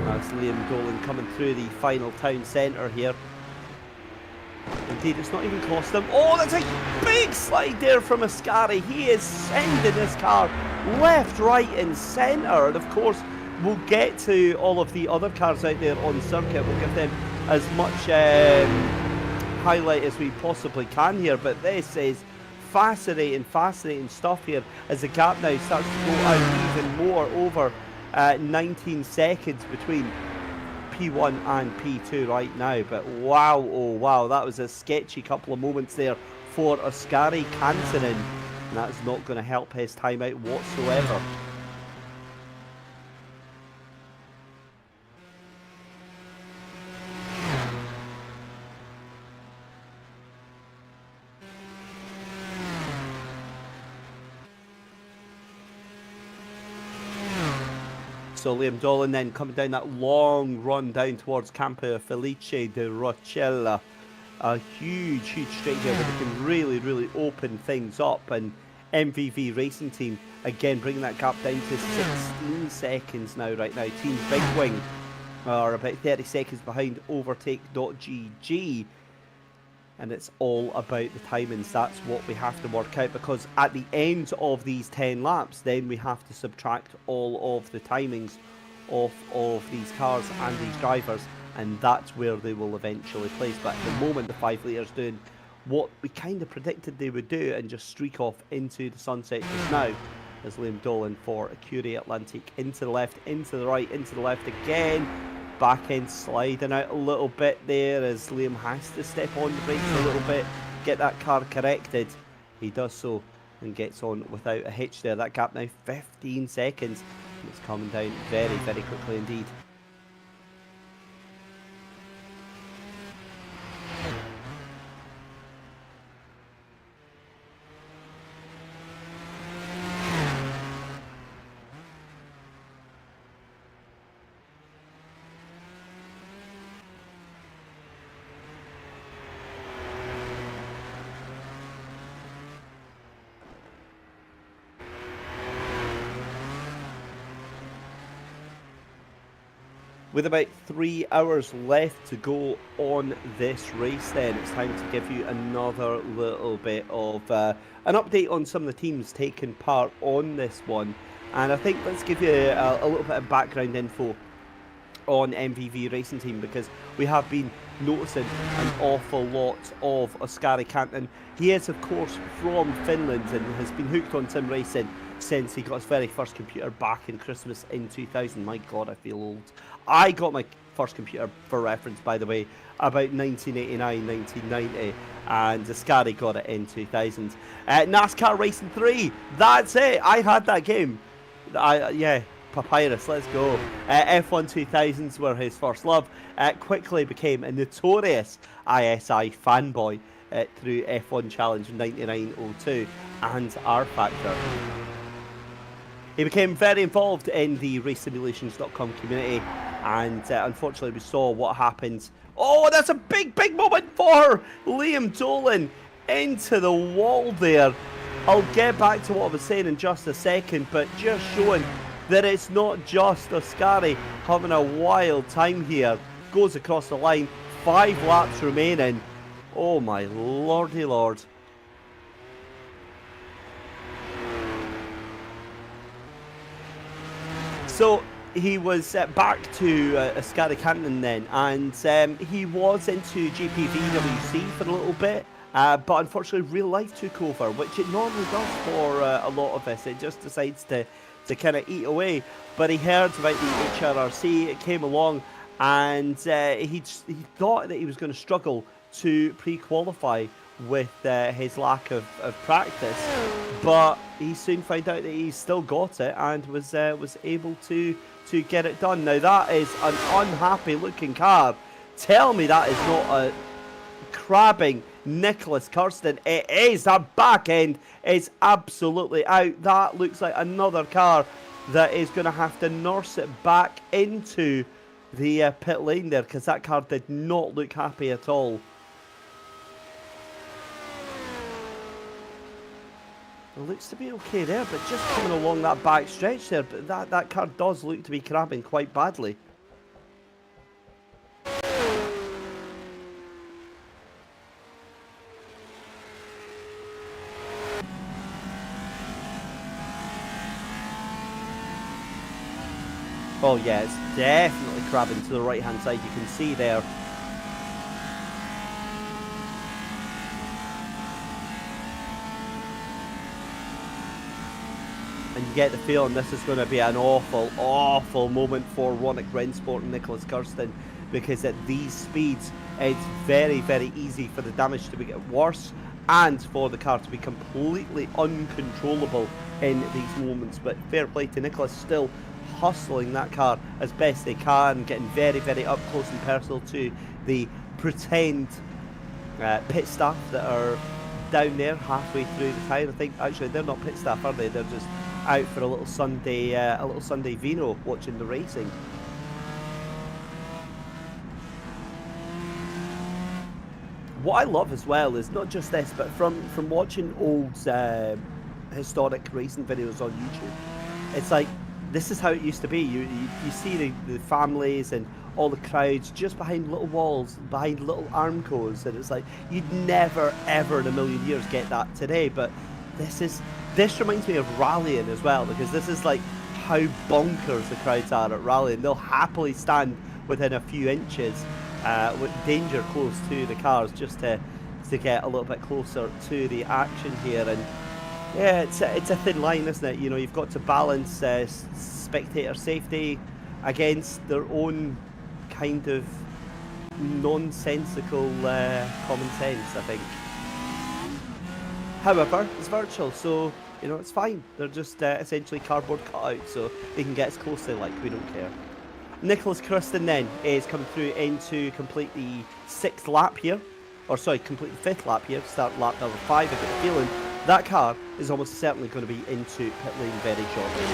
That's Liam Dolan coming through the final town centre here. Indeed, it's not even cost him. Oh, that's a big slide there from Ascari. He is sending this car left, right and centre. And of course, we'll get to all of the other cars out there on circuit. We'll give them as much highlight as we possibly can here. But this is fascinating stuff here as the gap now starts to go out even more, over 19 seconds between P1 and P2 right now. But wow, oh wow, that was a sketchy couple of moments there for Ascari Kantanen, and that's not going to help his time out whatsoever. So Liam Dolan then coming down that long run down towards Campo Felice de Roccella. A huge straight here where they can really open things up. And MVV Racing Team, again, bringing that gap down to 16 seconds now, right now. Team Big Wing are about 30 seconds behind Overtake.gg. And it's all about the timings. That's what we have to work out, because at the end of these 10 laps, then we have to subtract all of the timings off of these cars and these drivers, and that's where they will eventually place. But at the moment, the 5 litres doing what we kind of predicted they would do and just streak off into the sunset just now, as Liam Dolan for Curie Atlantic into the left, into the right, into the left again. Back end sliding out a little bit there as Liam has to step on the brakes a little bit, get that car corrected. He does so and gets on without a hitch there. That gap now 15 seconds. It's coming down very quickly indeed. with about 3 hours left to go on this race, then it's time to give you another little bit of an update on some of the teams taking part on this one. And I think let's give you a little bit of background info on MVV Racing Team, because we have been noticing an awful lot of Oskari Kanton. He is, of course, from Finland and has been hooked on sim racing since he got his very first computer back in Christmas in 2000. My God, I feel old. I got my first computer, for reference, by the way, about 1989, 1990, and Oskari got it in 2000. NASCAR Racing 3, that's it. I had that game. Yeah. Papyrus, let's go. F1 2000s were his first love. Quickly became a notorious ISI fanboy through F1 Challenge 9902 and rFactor. He became very involved in the racesimulations.com community, and unfortunately we saw what happened. Oh, that's a big moment for Liam Dolan into the wall there. I'll get back to what I was saying in just a second, but just showing that it's not just Oskari having a wild time here. Goes across the line, 5 laps remaining. Oh my lordy lord. So he was back to Oskari Kanton then, and he was into GPVWC for a little bit. But unfortunately real life took over, which it normally does for a lot of us. It just decides to kind of eat away. But he heard about the HRRC, it came along, and he thought that he was going to struggle to pre-qualify with his lack of practice. But he soon found out that he still got it and was able to get it done. Now that is an unhappy looking car. Tell me that is not a crabbing Nicholas Kirsten. It is. That back end is absolutely out. That looks like another car that is going to have to nurse it back into the pit lane there, because that car did not look happy at all. It looks to be okay there, but just coming along that back stretch there, but that car does look to be crabbing quite badly. Oh yeah, it's definitely crabbing to the right hand side, you can see there. And you get the feeling this is going to be an awful moment for Ronick Rensport and Nicholas Kirsten, because at these speeds it's very easy for the damage to get worse and for the car to be completely uncontrollable in these moments. But fair play to Nicholas, still hustling that car as best they can, getting very up close and personal to the pretend pit staff that are down there halfway through the tyre. I think actually they're not pit staff, are they? They're just out for a little Sunday vino watching the racing. What I love as well is not just this, but from watching old historic racing videos on YouTube, it's like this is how it used to be. You see the families and all the crowds just behind little walls, behind little armcos, and it's like you'd never ever in a million years get that today. But this reminds me of rallying as well, because this is like how bonkers the crowds are at rallying. They'll happily stand within a few inches with danger close to the cars just to get a little bit closer to the action here. And yeah, it's a thin line, isn't it? You know, you've got to balance spectator safety against their own kind of nonsensical common sense, I think. However, it's virtual, so you know it's fine. They're just essentially cardboard cutouts, so they can get as close as they like. We don't care. Nicholas Kirsten then is coming through into complete the 6th lap here, or sorry, complete the 5th lap here. Start lap number 5. I've got a feeling that car is almost certainly going to be into pit lane very shortly.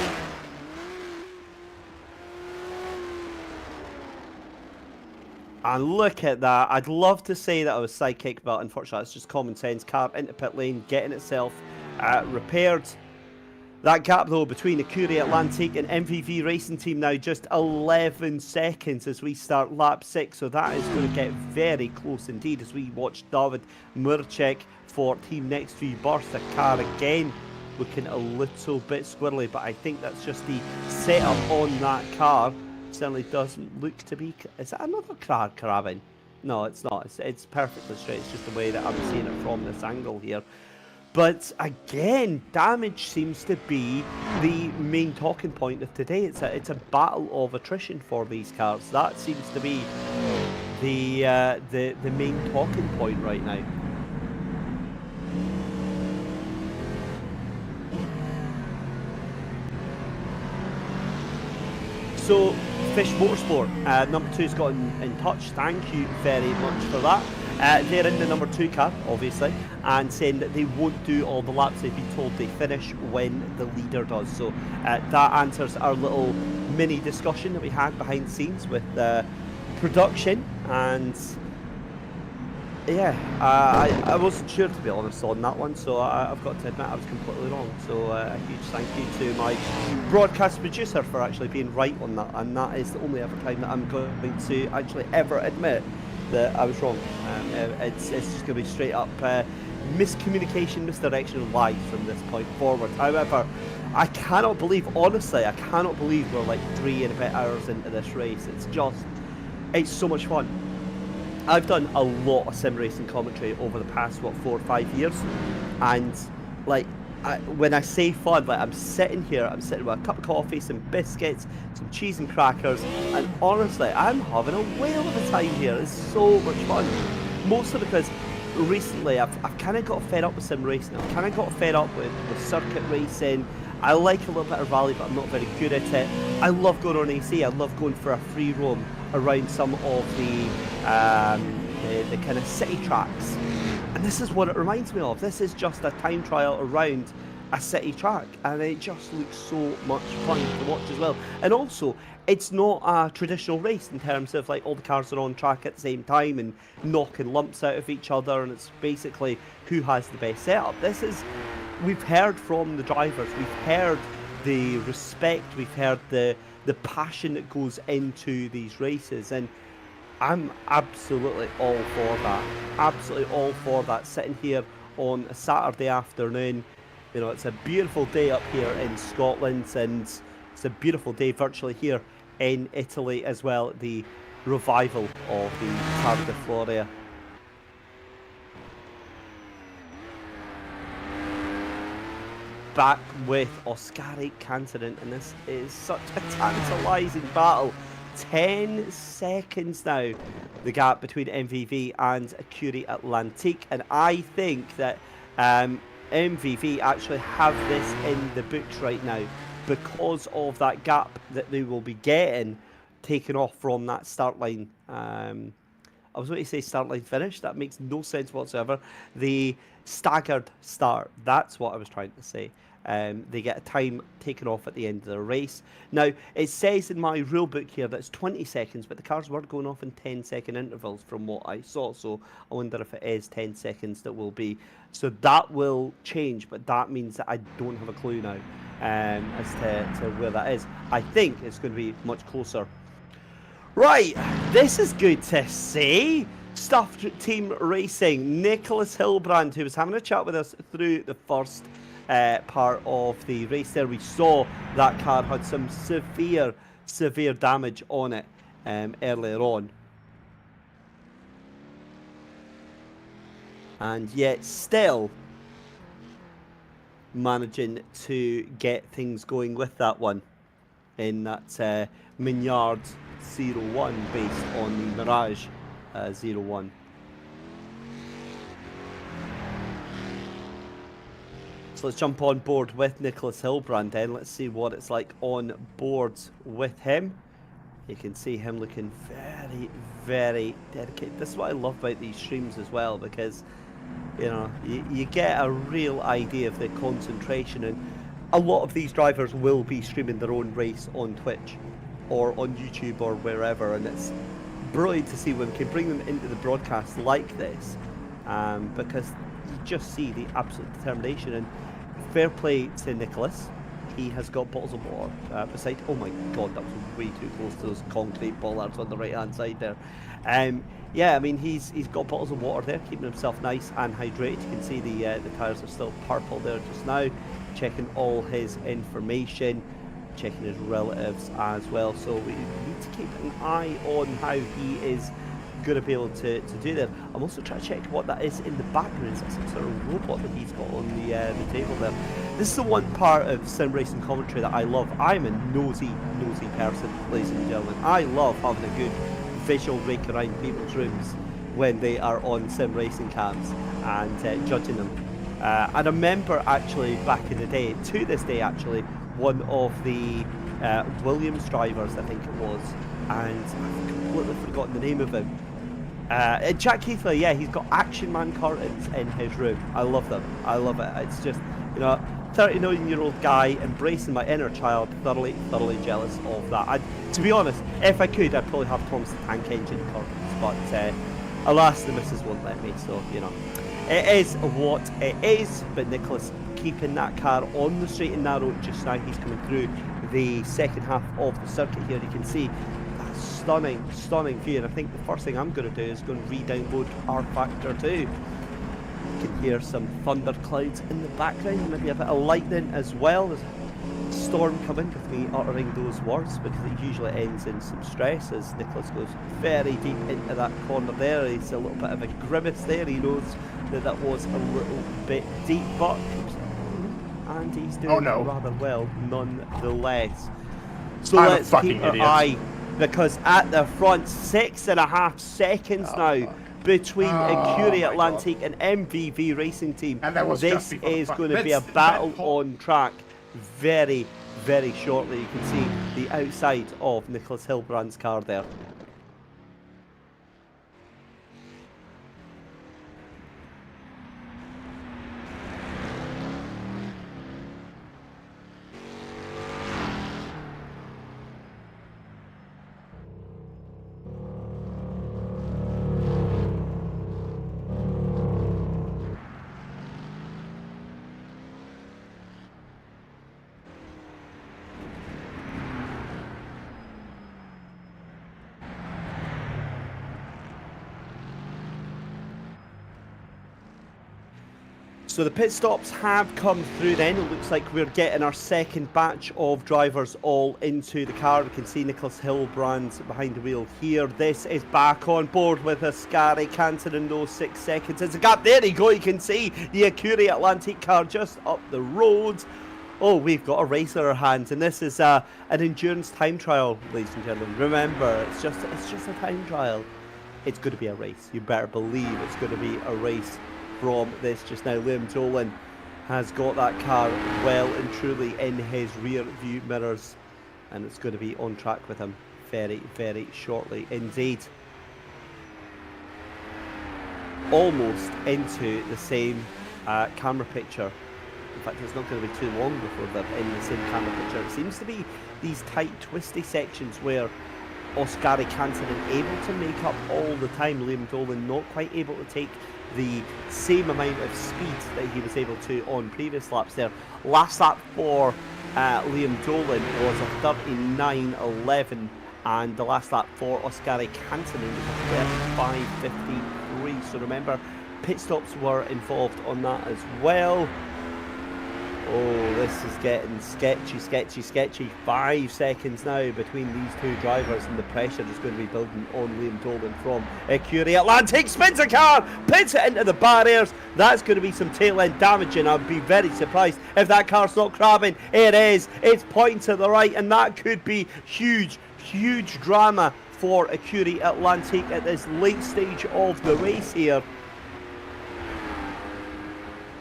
And look at that. I'd love to say that I was sidekick, but unfortunately it's just common sense. Car into pit lane, getting itself repaired. That gap, though, between Acurie Atlantique and MVV Racing Team now just 11 seconds as we start lap 6. So that is going to get very close indeed as we watch David Murchek for Team Next to You burst. The car again looking a little bit squirrely, but I think that's just the setup on that car. Certainly doesn't look to be... Is that another caravan? No, it's not. It's perfectly straight. It's just the way that I'm seeing it from this angle here. But again, damage seems to be the main talking point of today. It's a battle of attrition for these cars. That seems to be the main talking point right now. So, Fish Motorsport, number 2's got in touch. Thank you very much for that. They're in the number 2 car, obviously, and saying that they won't do all the laps. They've been told they finish when the leader does. So that answers our little mini discussion that we had behind the scenes with production. And yeah, I wasn't sure, to be honest, on that one. So I've got to admit I was completely wrong. So a huge thank you to my broadcast producer for actually being right on that. And that is the only ever time that I'm going to actually ever admit that I was wrong. It's just going to be straight up miscommunication, misdirection, and lies from this point forward. However, I cannot believe, honestly, I cannot believe we're like 3 and a bit hours into this race. It's so much fun. I've done a lot of sim racing commentary over the past 4 or 5 years, and like when I say fun, like I'm sitting with a cup of coffee, some biscuits, some cheese and crackers, and honestly, I'm having a whale of a time here. It's so much fun. Mostly because recently I've kind of got fed up with sim racing. I've kind of got fed up with circuit racing. I like a little bit of rally, but I'm not very good at it. I love going on AC. I love going for a free roam around some of the kind of city tracks. And this is what it reminds me of. This is just a time trial around a city track, and it just looks so much fun to watch as well. And also, it's not a traditional race in terms of like all the cars are on track at the same time and knocking lumps out of each other, and it's basically who has the best setup. We've heard from the drivers, we've heard the respect, we've heard the passion that goes into these races, and I'm absolutely all for that. Absolutely all for that. Sitting here on a Saturday afternoon, you know, it's a beautiful day up here in Scotland, and it's a beautiful day virtually here in Italy as well. The revival of the Targa Florio. Back with Oscari Cantonin, and this is such a tantalising battle. 10 seconds now, the gap between MVV and Acurie Atlantique, and I think that MVV actually have this in the books right now because of that gap that they will be getting taken off from that start line. I was going to say start line finish. That makes no sense whatsoever. The staggered start, that's what I was trying to say. They get a time taken off at the end of the race. Now, it says in my rule book here that it's 20 seconds, but the cars were going off in 10-second intervals from what I saw, so I wonder if it is 10 seconds that will be. So that will change, but that means that I don't have a clue now as to where that is. I think it's going to be much closer. Right, this is good to see. Stuff Team Racing, Nicholas Hilbrand, who was having a chat with us through the first part of the race there. We saw that car had some severe damage on it earlier on, and yet still managing to get things going with that one in that Mignard 01 based on the Mirage 01. So let's jump on board with Nicholas Hilbrand then. Let's see what it's like on board with him. You can see him looking very dedicated. This is what I love about these streams as well, because you know, you get a real idea of the concentration, and a lot of these drivers will be streaming their own race on Twitch or on YouTube or wherever, and it's brilliant to see when we can bring them into the broadcast like this, because you just see the absolute determination. And fair play to Nicholas, he has got bottles of water beside. Oh my god, that was way too close to those concrete bollards on the right hand side there. Yeah, I mean he's got bottles of water there, keeping himself nice and hydrated. You can see the tires are still purple there just now. Checking all his information, checking his relatives as well. So we need to keep an eye on how he is going to be able to do that. I'm also trying to check what that is in the background. It's some sort of robot that he's got on the table there. This is the one part of sim racing commentary that I love. I'm a nosy person, ladies and gentlemen. I love having a good visual rake around people's rooms when they are on sim racing cams and judging them. I remember actually back in the day, to this day actually, one of the Williams drivers, I think it was, and I've completely forgotten the name of him. Jack Keithley, yeah, he's got Action Man curtains in his room. I love them. I love it. It's just, 39-year-old guy embracing my inner child, thoroughly jealous of that. To be honest, if I could, I'd probably have Thomas the Tank Engine curtains, but alas, the missus won't let me, so, It is what it is, but Nicholas keeping that car on the straight and narrow just now. He's coming through the second half of the circuit here. You can see that stunning view, and I think the first thing I'm going to do is go and re-download rFactor 2. You can hear some thunder clouds in the background, maybe a bit of lightning as well. There's a storm coming with me uttering those words, because it usually ends in some stress as Nicholas goes very deep into that corner there. He's a little bit of a grimace there. He knows that was a little bit deep, but and he's doing rather well nonetheless. So let's keep our eye, because at the front, 6.5 seconds now between Curie Atlantic and MVV Racing Team. And that was this is going to be a battle on track very shortly. You can see the outside of Nicholas Hilbrand's car there. So the pit stops have come through then. It looks like we're getting our second batch of drivers all into the car. We can see Nicholas Hilbrand behind the wheel here. This is back on board with Ascari Canton in those 6 seconds. There's a gap. There you go. You can see the Curie Atlantic car just up the road. Oh, we've got a race in our hands, and this is an endurance time trial, ladies and gentlemen. Remember, it's just a time trial. It's going to be a race. You better believe it's going to be a race from this just now. Liam Dolan has got that car well and truly in his rear view mirrors, and it's going to be on track with him very shortly indeed. Almost into the same camera picture. In fact, it's not going to be too long before they're in the same camera picture. It seems to be these tight, twisty sections where Ascari Canton is able to make up all the time. Liam Dolan not quite able to take the same amount of speed that he was able to on previous laps there. Last lap for Liam Dolan was a 39.11, and the last lap for Ascari Canton was a 35.53. So remember, pit stops were involved on that as well. Oh, this is getting sketchy. 5 seconds now between these two drivers, and the pressure is going to be building on Liam Dolan from Curie Atlantic. Spins a car, pins it into the barriers. That's going to be some tail end damage, and I'd be very surprised if that car's not crabbing. It is. It's pointing to the right, and that could be huge drama for Curie Atlantic at this late stage of the race here.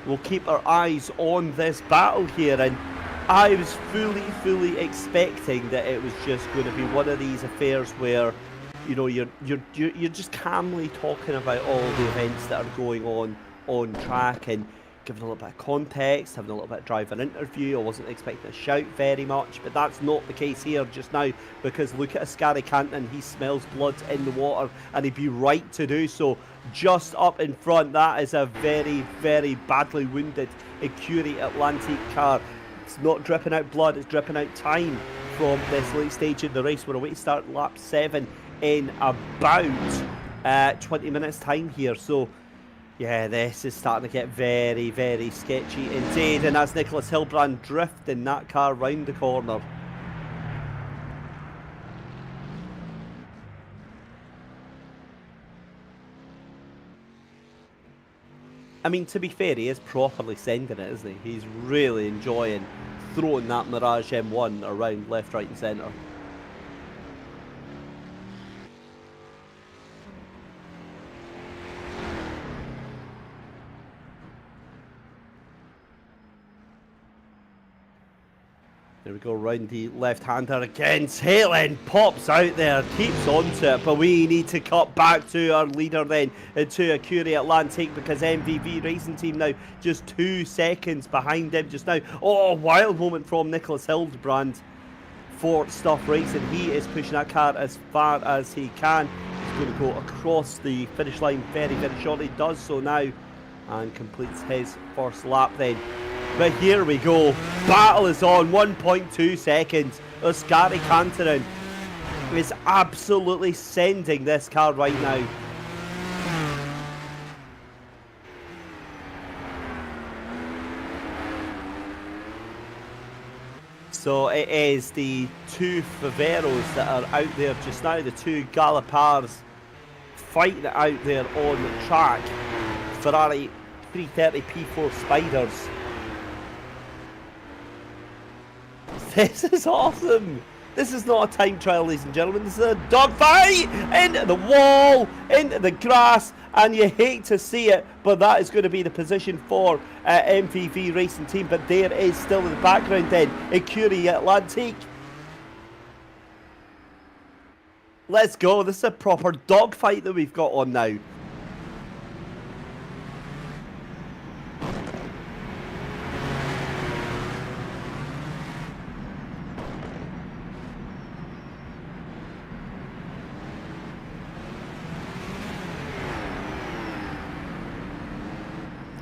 We'll keep our eyes on this battle here, and I was fully expecting that it was just going to be one of these affairs where, you know, you're just calmly talking about all the events that are going on track and giving a little bit of context, having a little bit of driver interview. I wasn't expecting a shout very much, but that's not the case here just now, because look at Ascari Canton. He smells blood in the water, and he'd be right to do so. Just up in front, that is a very badly wounded Curie Atlantic car. It's not dripping out blood, it's dripping out time from this late stage in the race. We're away to start lap 7 in about 20 minutes time here. So yeah, this is starting to get very, very sketchy indeed. And as Nicholas Hilbrand drifting that car round the corner. I mean, to be fair, he is properly sending it, isn't he? He's really enjoying throwing that Mirage M1 around left, right and centre. There we go, round the left-hander again. Tailend pops out there, keeps onto it, but we need to cut back to our leader then, to Acuri Atlantic, because MVV Racing Team now just 2 seconds behind him just now. Oh, wild moment from Nicholas Hildebrand for Stuff Racing. He is pushing that car as far as he can. He's going to go across the finish line very, very shortly. Does so now and completes his first lap then. But here we go, battle is on, 1.2 seconds. Oskari Kantanen is absolutely sending this car right now. So it is the 2 Faveros that are out there just now, the 2 Galopars fighting it out there on the track. Ferrari 330 P4 Spiders. This is awesome! This is not a time trial, ladies and gentlemen. This is a dogfight! Into the wall, into the grass, and you hate to see it, but that is going to be the position for MVV Racing Team. But there is still in the background then, Acuri Atlantic. Let's go. This is a proper dogfight that we've got on now.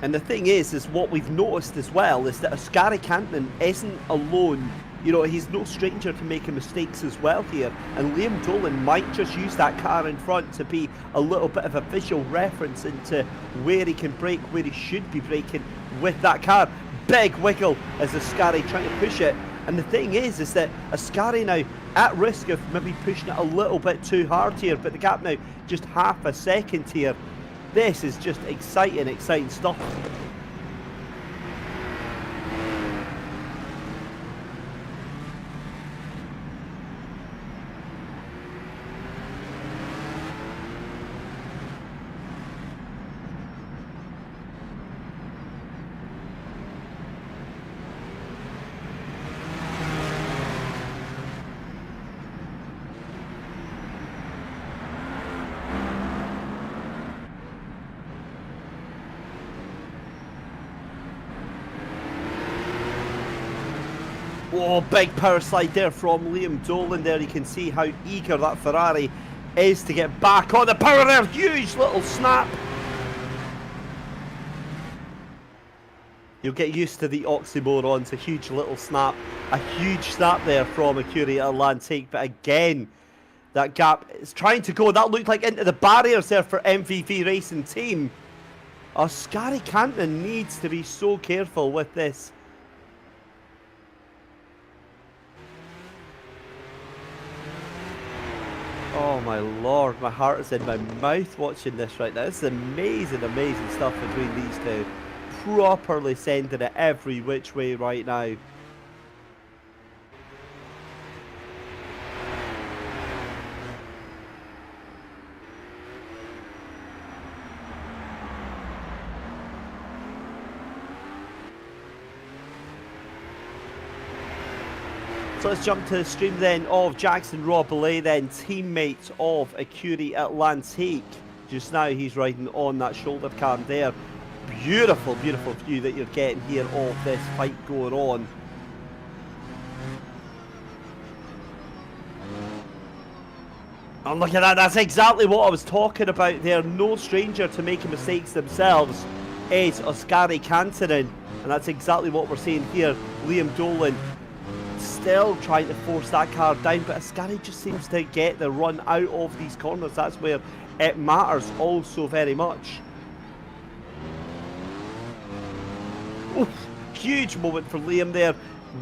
And the thing is what we've noticed as well is that Oskari Kantanen isn't alone. You know, he's no stranger to making mistakes as well here. And Liam Dolan might just use that car in front to be a little bit of a visual reference into where he can brake, where he should be braking with that car. Big wiggle as Oskari trying to push it. And the thing is that Oskari now at risk of maybe pushing it a little bit too hard here, but the gap now just half a second here. This is just exciting stuff. Oh, big power slide there from Liam Dolan there. You can see how eager that Ferrari is to get back on the power there. Huge little snap. You'll get used to the oxymorons. A huge little snap. A huge snap there from Acuri Atlantic. But again, that gap is trying to go. That looked like into the barriers there for MVV Racing Team. Oskari Kantanen needs to be so careful with this. Oh my lord, my heart is in my mouth watching this right now. This is amazing stuff between these two. Properly sending it every which way right now. So let's jump to the stream then of Jackson Robillay, then teammate of Acuri Atlantic. Just now he's riding on that shoulder cam there. Beautiful view that you're getting here of this fight going on. And look at that, that's exactly what I was talking about there. No stranger to making mistakes themselves is Oskari Kantanen. And that's exactly what we're seeing here. Liam Dolan still trying to force that car down, but Ascari just seems to get the run out of these corners. That's where it matters also very much. Oof, huge moment for Liam there.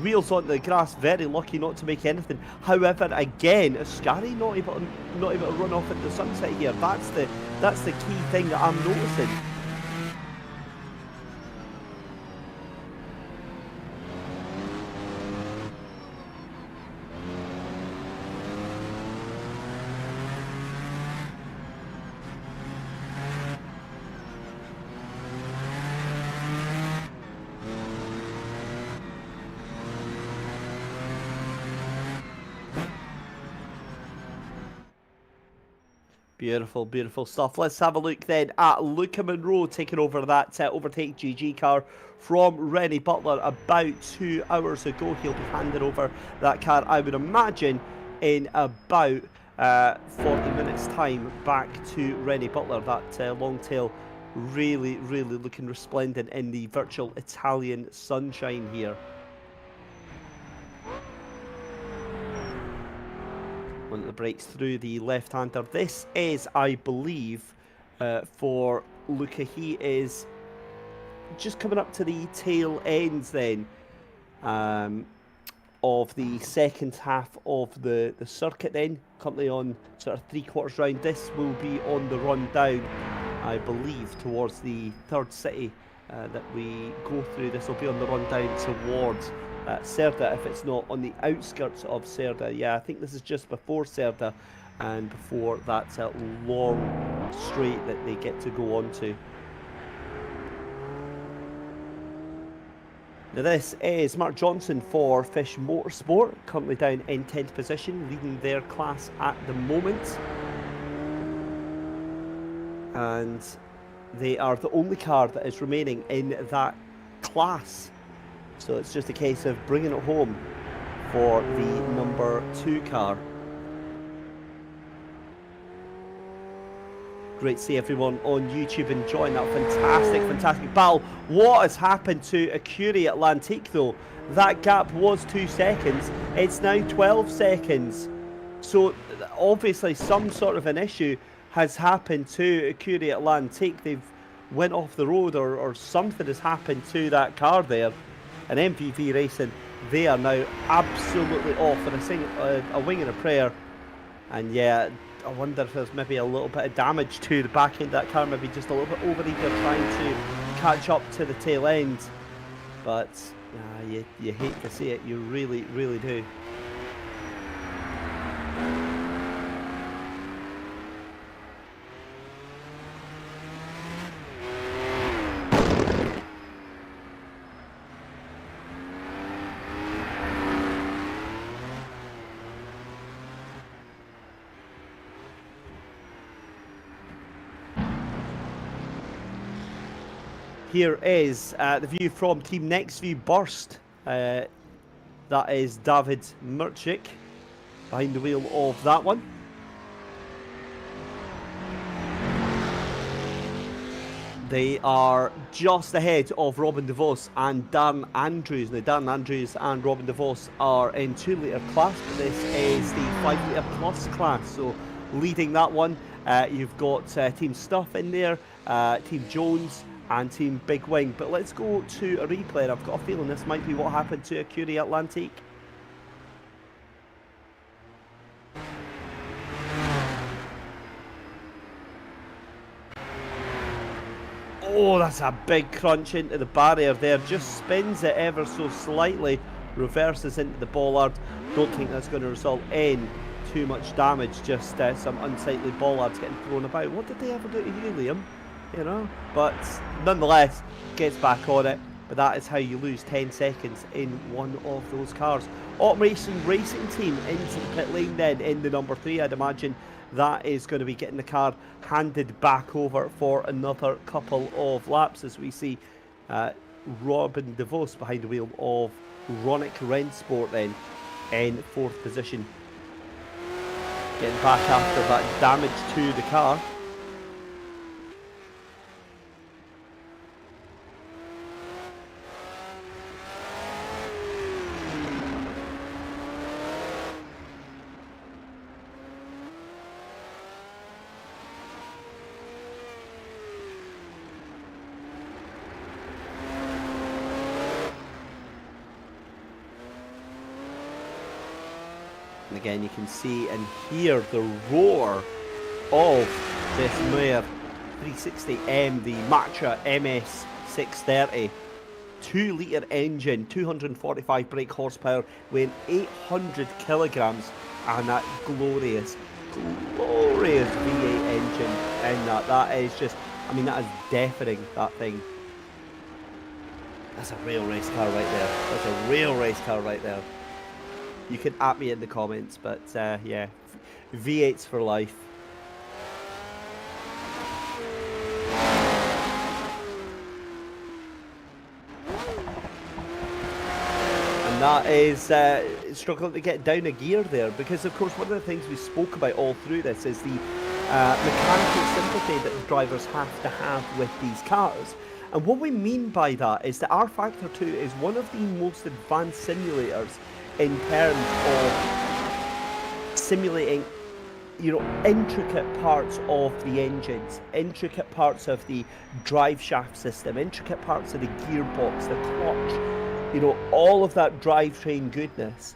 Wheels onto the grass, very lucky not to make anything. However, again, Ascari not able to run off at the sunset here. That's the key thing that I'm noticing. Beautiful, beautiful stuff. Let's have a look then at Luca Monroe taking over that Overtake GG car from Rennie Butler about 2 hours ago. He'll be handing over that car, I would imagine, in about 40 minutes time back to Rennie Butler. That long tail really, really looking resplendent in the virtual Italian sunshine here. One that breaks through the left-hander. This is, I believe, for Luca. He is just coming up to the tail ends then of the second half of the circuit then. Currently on sort of 3/4 round. This will be on the run down, I believe, towards the third city that we go through. This will be on the run down towards Cerda, if it's not on the outskirts of Cerda. Yeah, I think this is just before Cerda and before that long straight that they get to go on to. Now this is Mark Johnson for Fish Motorsport, currently down in 10th position, leading their class at the moment. And they are the only car that is remaining in that class. So it's just a case of bringing it home for the number 2 car. Great to see everyone on YouTube enjoying that fantastic battle. What has happened to Écurie Atlantique though? That gap was 2 seconds. It's now 12 seconds. So obviously some sort of an issue has happened to Écurie Atlantique. They've went off the road or something has happened to that car there. And MPV Racing, they are now absolutely off for a wing and a prayer. And yeah, I wonder if there's maybe a little bit of damage to the back end of that car, maybe just a little bit overeager trying to catch up to the tail end. But you hate to see it, you really, really do. Here is the view from Team Next View Burst. That is David Murchik behind the wheel of that one. They are just ahead of Robin DeVos and Darren Andrews. Now Darren Andrews and Robin DeVos are in 2 litre class, but this is the 5 litre plus class. So leading that one, you've got Team Stuff in there, Team Jones, and Team Big Wing. But let's go to a replay. I've got a feeling this might be what happened to Écurie Atlantique. Oh, that's a big crunch into the barrier there. Just spins it ever so slightly, reverses into the bollard. Don't think that's going to result in too much damage, just some unsightly bollards getting thrown about. What did they ever do to you, Liam? You know, but nonetheless gets back on it. But that is how you lose 10 seconds in one of those cars. Automation Racing Team into the pit lane then in the number 3. I'd imagine that is going to be getting the car handed back over for another couple of laps as we see Robin DeVos behind the wheel of Ronick Rensport then in 4th position, getting back after that damage to the car. And again, you can see and hear the roar of this Meyer 360M, the Matra MS 630. 2-litre engine, 245 brake horsepower, weighing 800 kilograms, and that glorious V8 engine in that. That is just, I mean, that is deafening, that thing. That's a real race car right there. That's a real race car right there. You can at me in the comments, but yeah, V8s for life. And that is struggling to get down a gear there, because of course one of the things we spoke about all through this is the mechanical sympathy that the drivers have to have with these cars. And what we mean by that is that rFactor 2 is one of the most advanced simulators in terms of simulating, you know, intricate parts of the engines, intricate parts of the drive shaft system, intricate parts of the gearbox, the clutch, you know, all of that drivetrain goodness.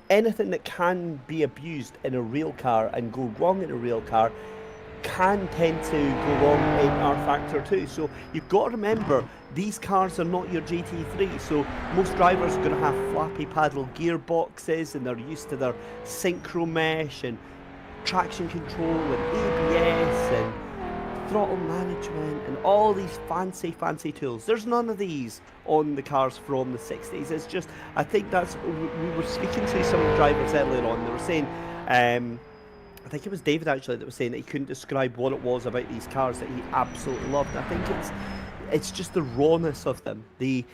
Anything that can be abused in a real car and go wrong in a real car can tend to go wrong in rFactor 2. So you've got to remember, these cars are not your GT3, so most drivers are going to have flappy paddle gearboxes, and they're used to their synchro mesh and traction control and ABS and throttle management and all these fancy tools. There's none of these on the cars from the 60s. It's just, I think that's, we were speaking to some drivers earlier on, they were saying, I think it was David actually that was saying that he couldn't describe what it was about these cars that he absolutely loved. I think it's just the rawness of them, the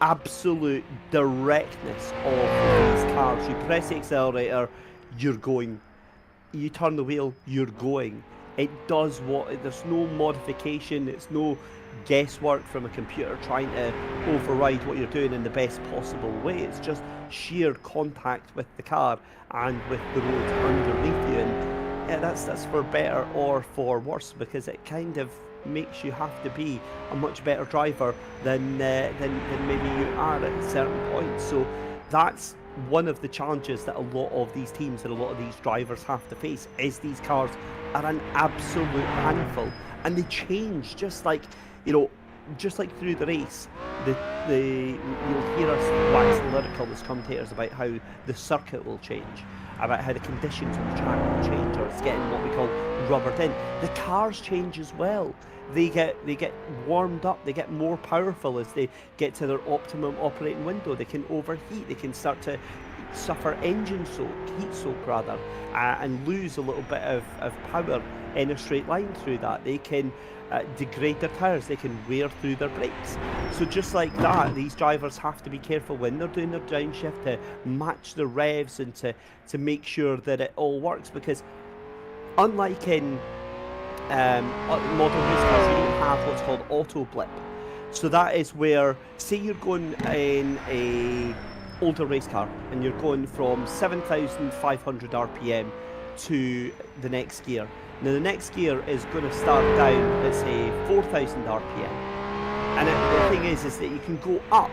absolute directness of these cars. You press the accelerator, you're going. You turn the wheel, you're going. It does what, there's no modification, it's no guesswork from a computer trying to override what you're doing in the best possible way. It's just sheer contact with the car and with the road underneath you. And yeah, that's for better or for worse, because it kind of makes you have to be a much better driver than maybe you are at certain points. So that's one of the challenges that a lot of these teams and a lot of these drivers have to face, is these cars are an absolute handful, and they change just like, you know, just like through the race. You'll hear us wax lyrical as commentators about how the circuit will change, about how the conditions on the track will change, or it's getting what we call rubbered in. The cars change as well. They get warmed up, they get more powerful as they get to their optimum operating window. They can overheat, they can start to suffer engine soak, heat soak rather, and lose a little bit of power in a straight line through that. They can degrade their tyres, they can wear through their brakes. So just like that, these drivers have to be careful when they're doing their downshift to match the revs and to make sure that it all works, because unlike in modern race cars, you don't have what's called auto blip. So that is where, say you're going in a older race car and you're going from 7,500 RPM to the next gear. Now the next gear is going to start down at say 4,000 RPM, and the thing is that you can go up,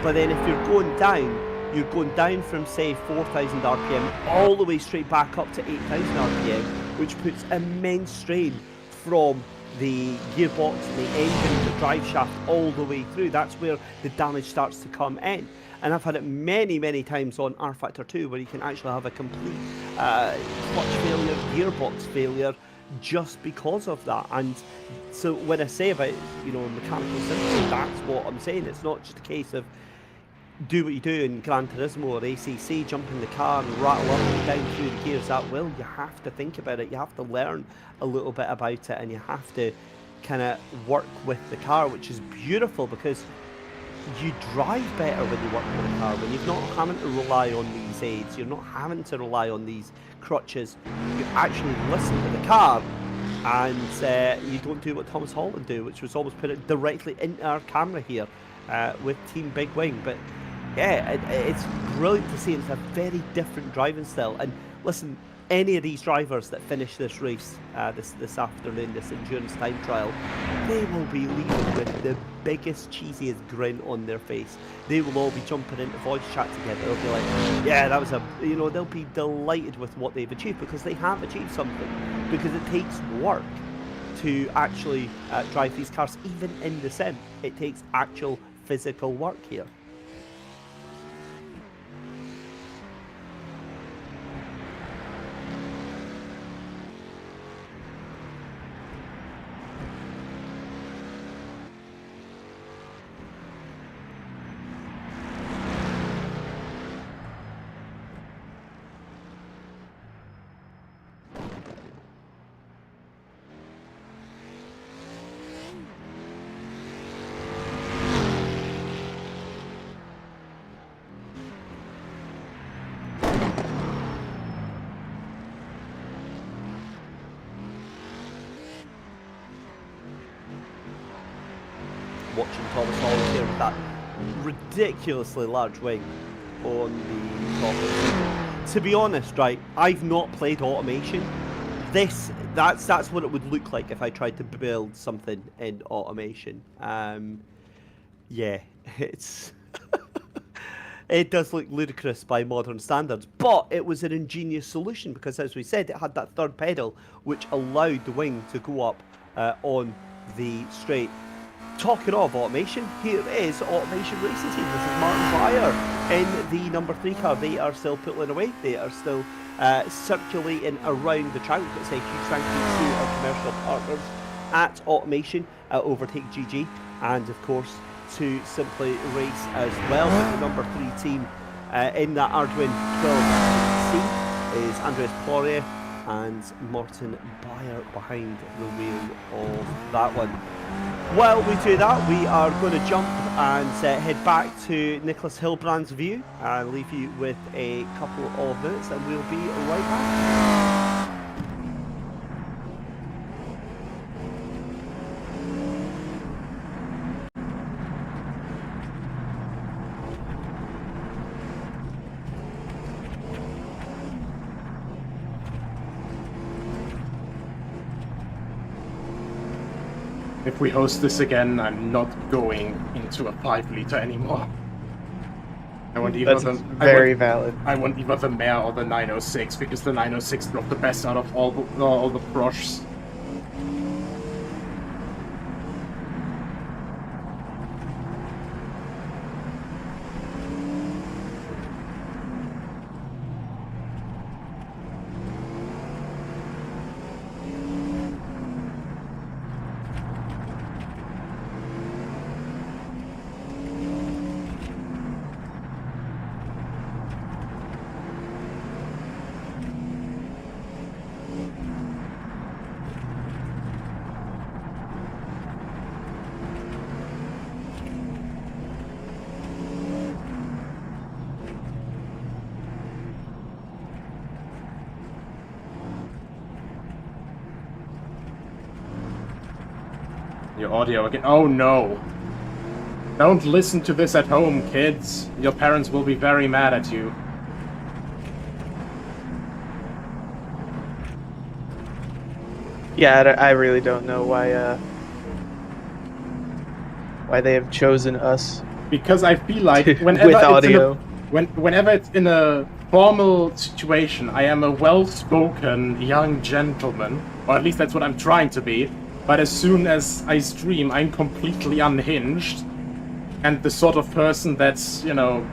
but then if you're going down from say 4,000 RPM all the way straight back up to 8,000 RPM, which puts immense strain from the gearbox, the engine, the drive shaft, all the way through. That's where the damage starts to come in. And I've had it many times on rFactor 2 where you can actually have a complete clutch failure, gearbox failure, just because of that. And so when I say about, you know, mechanical sympathy, that's what I'm saying. It's not just a case of do what you do in Gran Turismo or ACC, jump in the car and rattle up and down through the gears at will. You have to think about it, you have to learn a little bit about it, and you have to kind of work with the car, which is beautiful because you drive better when you work with a car, when you're not having to rely on these aids, you're not having to rely on these crutches. You actually listen to the car, and you don't do what Thomas Holland do, which was almost put it directly into our camera here with Team Big Wing. But yeah, it's brilliant to see. It's a very different driving style. And listen, any of these drivers that finish this race this afternoon, this endurance time trial, they will be leaving with the biggest, cheesiest grin on their face. They will all be jumping into voice chat together. They'll be like, yeah, that was they'll be delighted with what they've achieved because they have achieved something. Because it takes work to actually drive these cars, even in the sim. It takes actual physical work here. Watching Thomas Holland here with that ridiculously large wing on the top of the... To be honest, right, I've not played automation. That's what it would look like if I tried to build something in automation. Yeah, it's it does look ludicrous by modern standards, but it was an ingenious solution because, as we said, it had that third pedal which allowed the wing to go up on the straight. Talking of automation, here is Automation Racing Team. This is Martin Byer in the number 3 car. They are still pulling away. They are still circulating around the track. We've got to say a huge thank you to our commercial partners at Automation, Overtake GG, and of course to Simply Race as well. The number 3 team in that Arduin 12C is Andreas Florio and Martin Byer behind the wheel of that one. While we do that, we are going to jump and head back to Nicholas Hilbrand's view and leave you with a couple of minutes, and we'll be right back. If we host this again, I'm not going into a 5-liter anymore. I want either valid. I want either the Mare or the 906 because the 906 got the best out of all the Proshs. Your audio again. Oh no. Don't listen to this at home, kids. Your parents will be very mad at you. Yeah, I really don't know why they have chosen us. Because I feel like whenever with audio. Whenever it's in a formal situation, I am a well-spoken young gentleman, or at least that's what I'm trying to be. But as soon as I stream, I'm completely unhinged, and the sort of person that's, you know,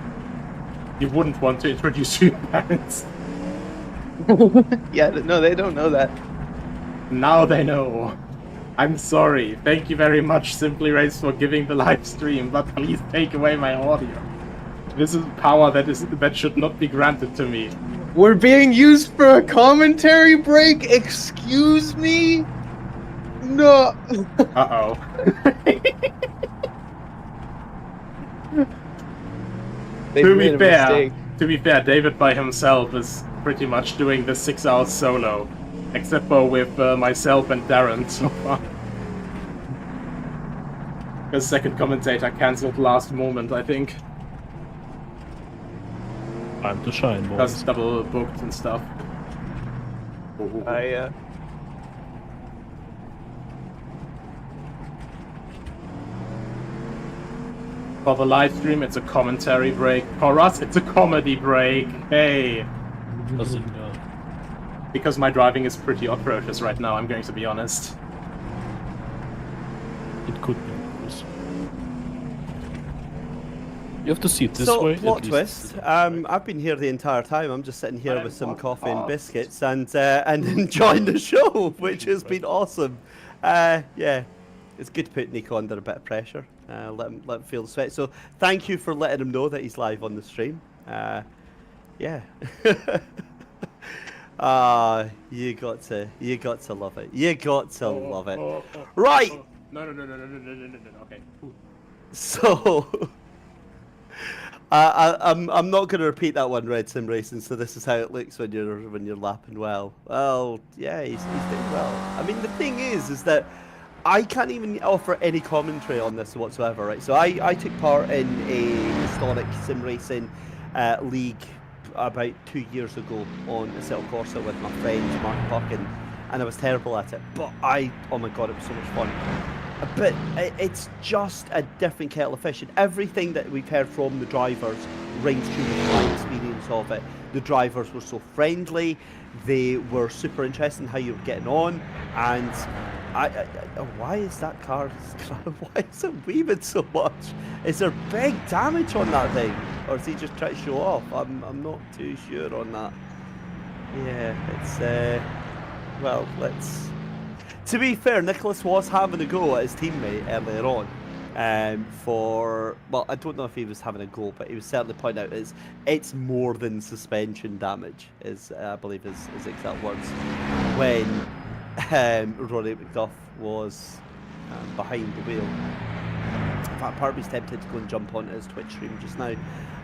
you wouldn't want to introduce to your parents. Yeah, no, they don't know that. Now they know. I'm sorry. Thank you very much, Simply Race, for giving the live stream, but please take away my audio. This is power that should not be granted to me. We're being used for a commentary break? Excuse me? No. Uh-oh. To be fair, David by himself is pretty much doing the 6 hours solo, except for with myself and Darren so far. The second commentator cancelled last moment, I think. Time to shine, boys. That's double booked and stuff. For the live stream, it's a commentary break. For us, it's a comedy break. Hey. Because my driving is pretty atrocious right now, I'm going to be honest. It could be worse. You have to see it this so, way. plot twist. I've been here the entire time. I'm just sitting here with some coffee and biscuits and enjoying the show, which has been awesome. Yeah, it's good to put Nico under a bit of pressure. Let him feel the sweat. So thank you for letting him know that he's live on the stream. Yeah. You got to love it. You got to love it. Right. No. Okay. Ooh. So. I'm not going to repeat that one, Red Sim Racing. So this is how it looks when you're lapping well. Well, yeah, he's doing well. I mean, the thing is that I can't even offer any commentary on this whatsoever, right? So I took part in a historic sim racing league about 2 years ago on Assetto Corsa with my friend Mark Buck, and I was terrible at it. But oh my god, it was so much fun. But it's just a different kettle of fish, and everything that we've heard from the drivers rings true with my experience of it. The drivers were so friendly, they were super interested in how you were getting on, and why is that car, why is it weaving so much? Is there big damage on that thing, or is he just trying to show off? I'm not too sure on that. Yeah, it's well, let's. To be fair, Nicholas was having a go at his teammate earlier on. Well, I don't know if he was having a go, but he was certainly pointing out it's more than suspension damage, I believe his exact words, when Rory McDuff was behind the wheel. In fact, part of me's tempted to go and jump onto his Twitch stream just now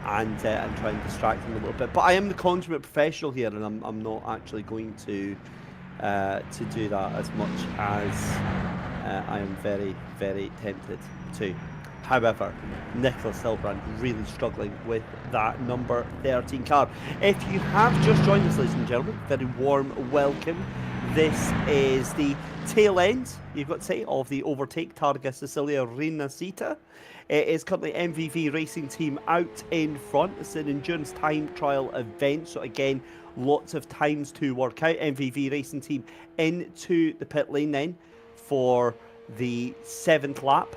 and try and distract him a little bit. But I am the consummate professional here, and I'm not actually going to do that as much as I am very, very tempted to. However, Nicholas Hilbrand really struggling with that number 13 car. If you have just joined us, ladies and gentlemen, very warm welcome. This is the tail end, you've got to say, of the Overtake Targa Sicilia Rinascita. It is currently MVV Racing Team out in front. It's an endurance time trial event, so again, lots of times to work out. MVV Racing Team into the pit lane then for the 7th lap.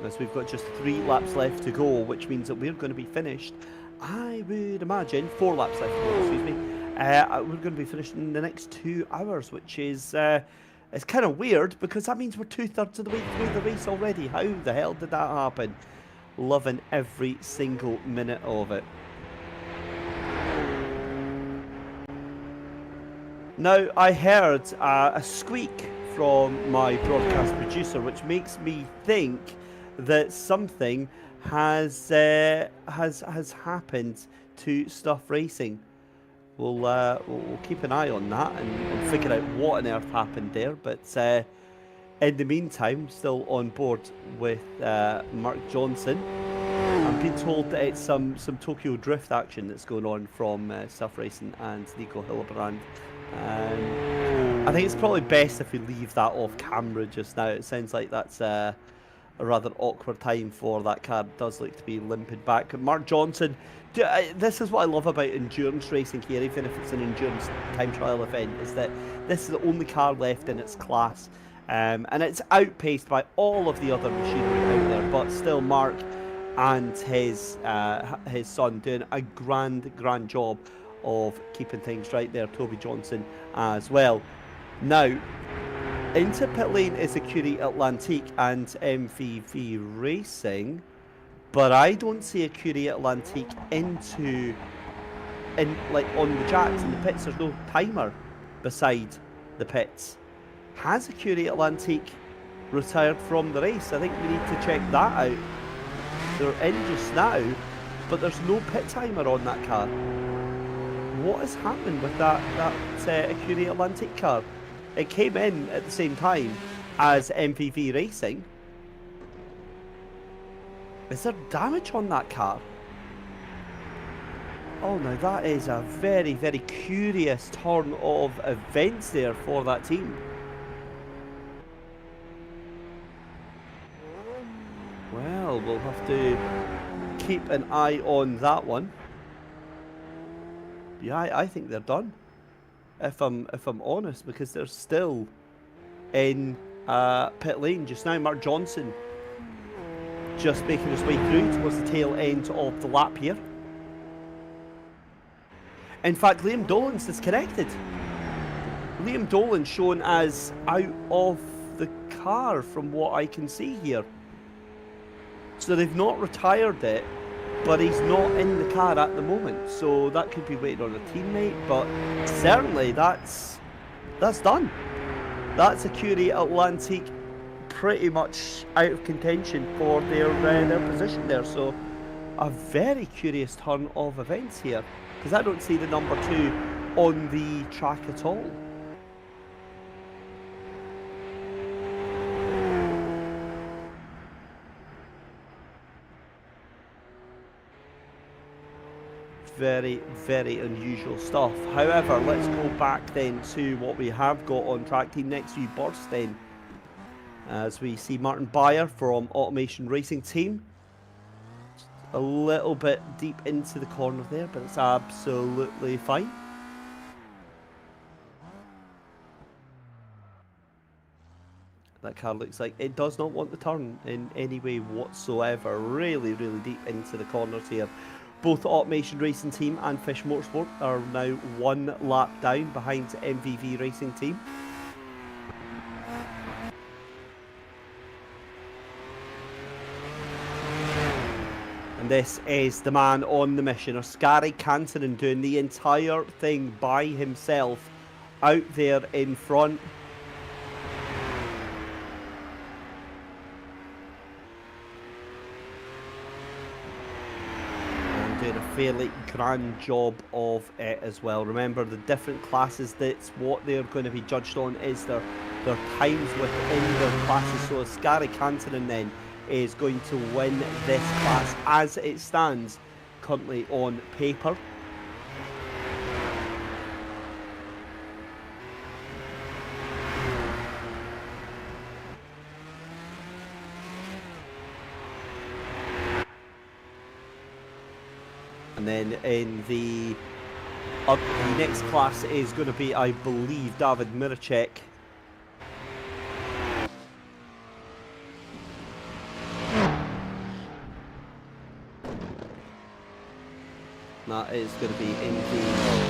As we've got just 3 laps left to go, which means that we're going to be finished, I would imagine, 4 laps left to go, excuse me. We're going to be finished in the next 2 hours, which is it's kind of weird because that means we're 2/3 of the way through the race already. How the hell did that happen? Loving every single minute of it. Now, I heard a squeak from my broadcast producer, which makes me think that something has happened to Stuff Racing. We'll keep an eye on that and figure out what on earth happened there. But in the meantime, still on board with Mark Johnson. I'm being told that it's some Tokyo Drift action that's going on from Stuff Racing and Nico Hilbrand. I think it's probably best if we leave that off camera just now. It sounds like that's a rather awkward time for that car. It does look to be limping back. Mark Johnson, this is what I love about endurance racing here, even if it's an endurance time trial event, is that this is the only car left in its class. And it's outpaced by all of the other machinery out there, but still Mark and his son doing a grand job of keeping things right there. Toby Johnson as well. Now, into pit lane is Écurie Atlantique and MVV Racing, but I don't see Écurie Atlantique on the jacks in the pits. There's no timer beside the pits. Has Écurie Atlantique retired from the race? I think we need to check that out. They're in just now, but there's no pit timer on that car. What is happening with that Écurie Atlantique car? It came in at the same time as MVV Racing. Is there damage on that car? Oh, now that is a very, very curious turn of events there for that team. we'll have to keep an eye on that one. Yeah, I think they're done. If I'm honest, because they're still in pit lane just now. Mark Johnson just making his way through towards the tail end of the lap here. In fact, Liam Dolan's disconnected. Liam Dolan shown as out of the car from what I can see here. So they've not retired it, but he's not in the car at the moment. So that could be waiting on a teammate, but certainly that's done. That's Écurie Atlantique pretty much out of contention for their position there. So a very curious turn of events here, because I don't see the number 2 on the track at all. Very, very unusual stuff. However, let's go back then to what we have got on track. Team Next View Burst then, as we see Martin Beyer from Automation Racing Team. A little bit deep into the corner there, but it's absolutely fine. That car looks like it does not want to turn in any way whatsoever. Really, really deep into the corners here. Both Automation Racing Team and Fish Motorsport are now 1 lap down behind MVV Racing Team. And this is the man on the mission, Oskari Kantonen, doing the entire thing by himself out there in front. Doing a fairly grand job of it as well. Remember, the different classes, that's what they're going to be judged on, is their times within their classes. So Oskari Kantonen then is going to win this class as it stands currently on paper. And then in the next class is going to be, I believe, David Miracek. That is going to be in the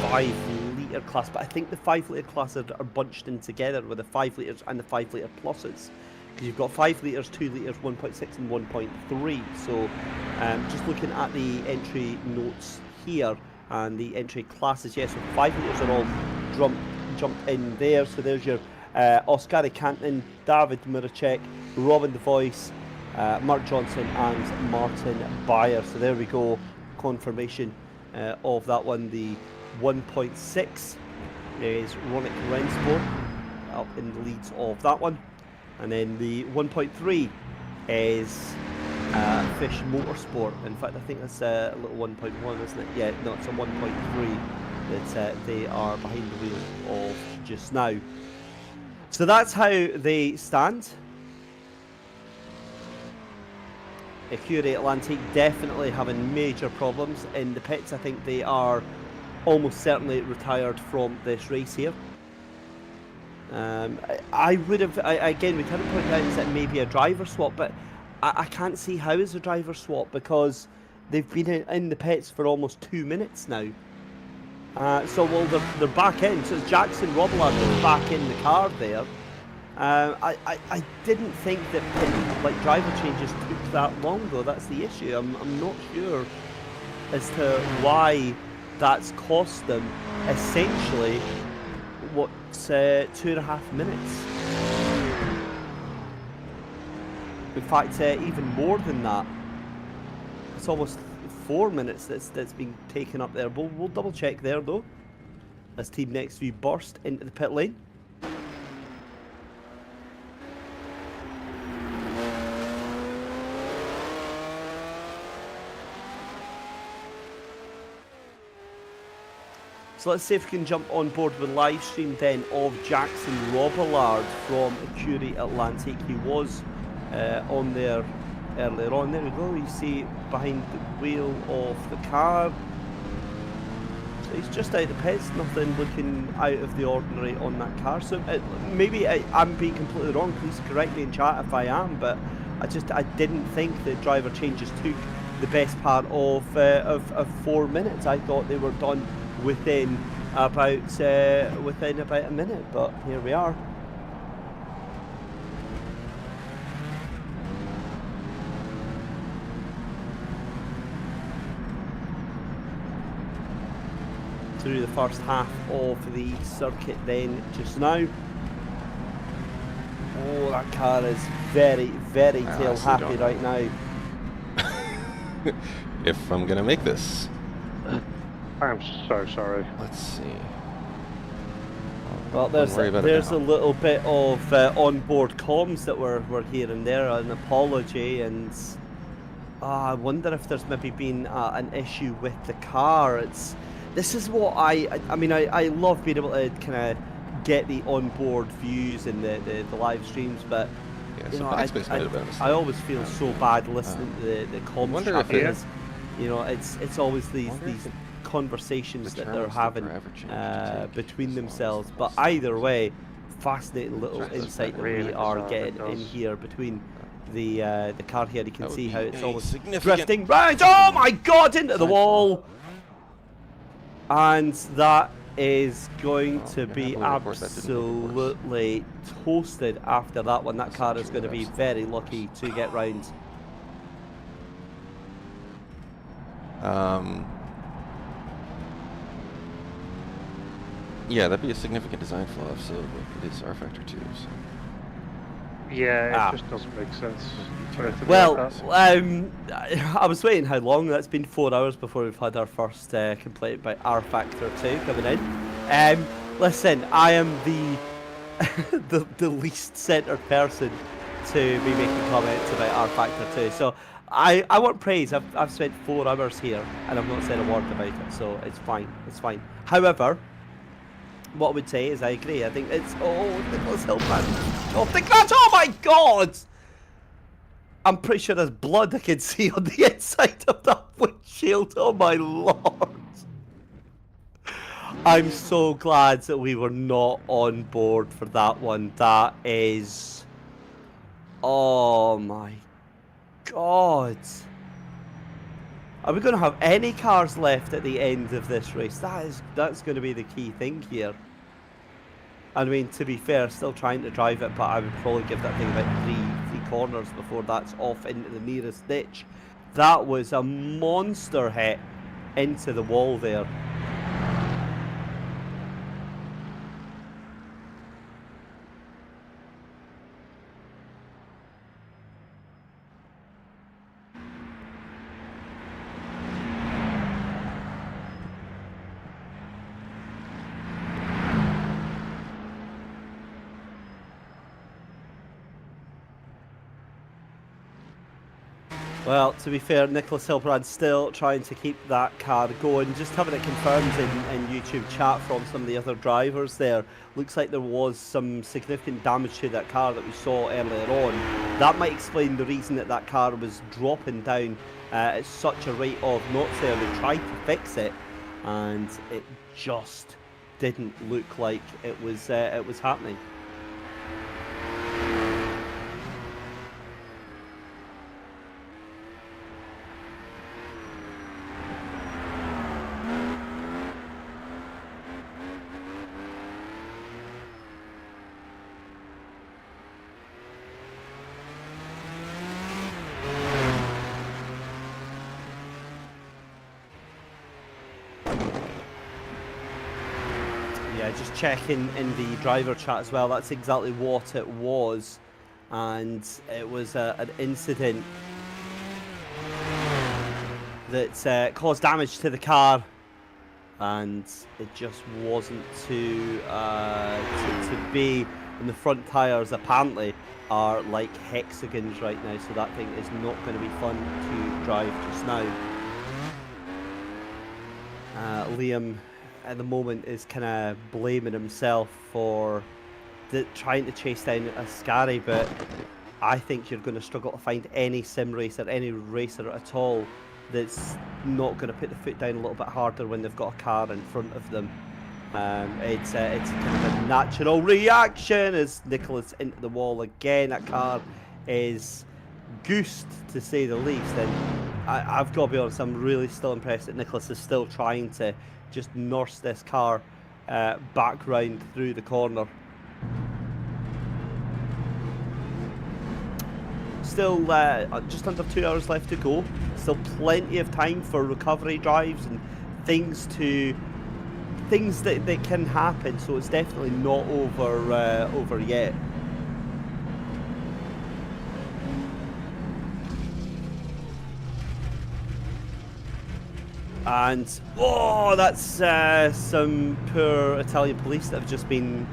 5-litre class, but I think the 5-litre classes are bunched in together with the 5 litres and the 5-litre pluses. Because you've got 5 litres, 2 litres, 1.6 and 1.3. So just looking at the entry notes here and the entry classes, yes, so 5 litres are all jumped in there. So there's your Oskari Kantonen, David Miracek, Robin the Voice, Mark Johnson and Martin Beyer. So there we go, confirmation of that one. The 1.6 is Ronick Rensport up in the leads of that one. And then the 1.3 is Fish Motorsport. In fact, I think that's a little 1.1, isn't it? Yeah, no, it's a 1.3 that they are behind the wheel of just now. So that's how they stand. Écurie Atlantique definitely having major problems in the pits. I think they are almost certainly retired from this race here. I would have, again, we kind of point out that maybe a driver swap, but I can't see how is a driver swap, because they've been in the pits for almost 2 minutes now. So, well, they're back in. So it's Jackson Robillard that's back in the car there. I didn't think that driver changes took that long, though. That's the issue. I'm not sure as to why that's cost them essentially what 2.5 minutes. In fact, even more than that. It's almost 4 minutes that's been taken up there. We'll double check there though, as Team Next View burst into the pit lane. So let's see if we can jump on board with live stream then of Jackson Robillard from Écurie Atlantique. He was on there earlier on. There we go, you see behind the wheel of the car. So he's just out of the pits, nothing looking out of the ordinary on that car. So maybe I'm being completely wrong, please correct me in chat if I am, but I didn't think the driver changes took the best part of 4 minutes. I thought they were done within about a minute, but here we are. Through the first half of the circuit then just now. Oh, that car is very, very tail happy right now. If I'm gonna make this. I'm so sorry. Let's see. Well, there's a little bit of onboard comms that we're hearing there, an apology, and I wonder if there's maybe been an issue with the car. This is what I mean, I love being able to kind of get the onboard views and the live streams, but you know, I always feel so bad listening to the comms chat because, you know, it's always these conversations that they're having between themselves. But either way, fascinating little insight that we are getting in here between the car here. You can see how it's always drifting right. Oh my God, into the wall. And that is going to be absolutely toasted after that one. That car is going to be very lucky to get round. Yeah, that'd be a significant design flaw, so it is rFactor 2. So. Yeah, it just doesn't make sense. Well, I was waiting how long. That's been 4 hours before we've had our first complaint about rFactor 2 coming in. Listen, I am the least centered person to be making comments about rFactor 2. So I want praise. I've spent 4 hours here and I've not said a word about it. So it's fine. It's fine. However, what I would say is I agree. I think it's Nicholas Hillman off the grass. Oh my God! I'm pretty sure there's blood I can see on the inside of that windshield. Oh my Lord! I'm so glad that we were not on board for that one. That is, oh my God! Are we going to have any cars left at the end of this race? That's going to be the key thing here. I mean, to be fair, still trying to drive it, but I would probably give that thing about three corners before that's off into the nearest ditch. That was a monster hit into the wall there. Well, to be fair, Nicholas Hilbrand still trying to keep that car going. Just having it confirmed in YouTube chat from some of the other drivers there. Looks like there was some significant damage to that car that we saw earlier on. That might explain the reason that car was dropping down at such a rate of knots there. They tried to fix it, and it just didn't look like it was happening. Just checking in the driver chat as well, that's exactly what it was, and it was an incident that caused damage to the car, and it just wasn't to be. And the front tyres apparently are like hexagons right now, so that thing is not going to be fun to drive just now. Liam at the moment is kind of blaming himself for trying to chase down Ascari, but I think you're going to struggle to find any sim racer, any racer at all, that's not going to put the foot down a little bit harder when they've got a car in front of them. It's kind of a natural reaction as Nicholas into the wall again. That car is goosed, to say the least, and I've got to be honest, I'm really still impressed that Nicholas is still trying to just nurse this car back round through the corner. Still just under 2 hours left to go. Still plenty of time for recovery drives and things that can happen. So it's definitely not over yet. And oh, that's some poor Italian police that have just been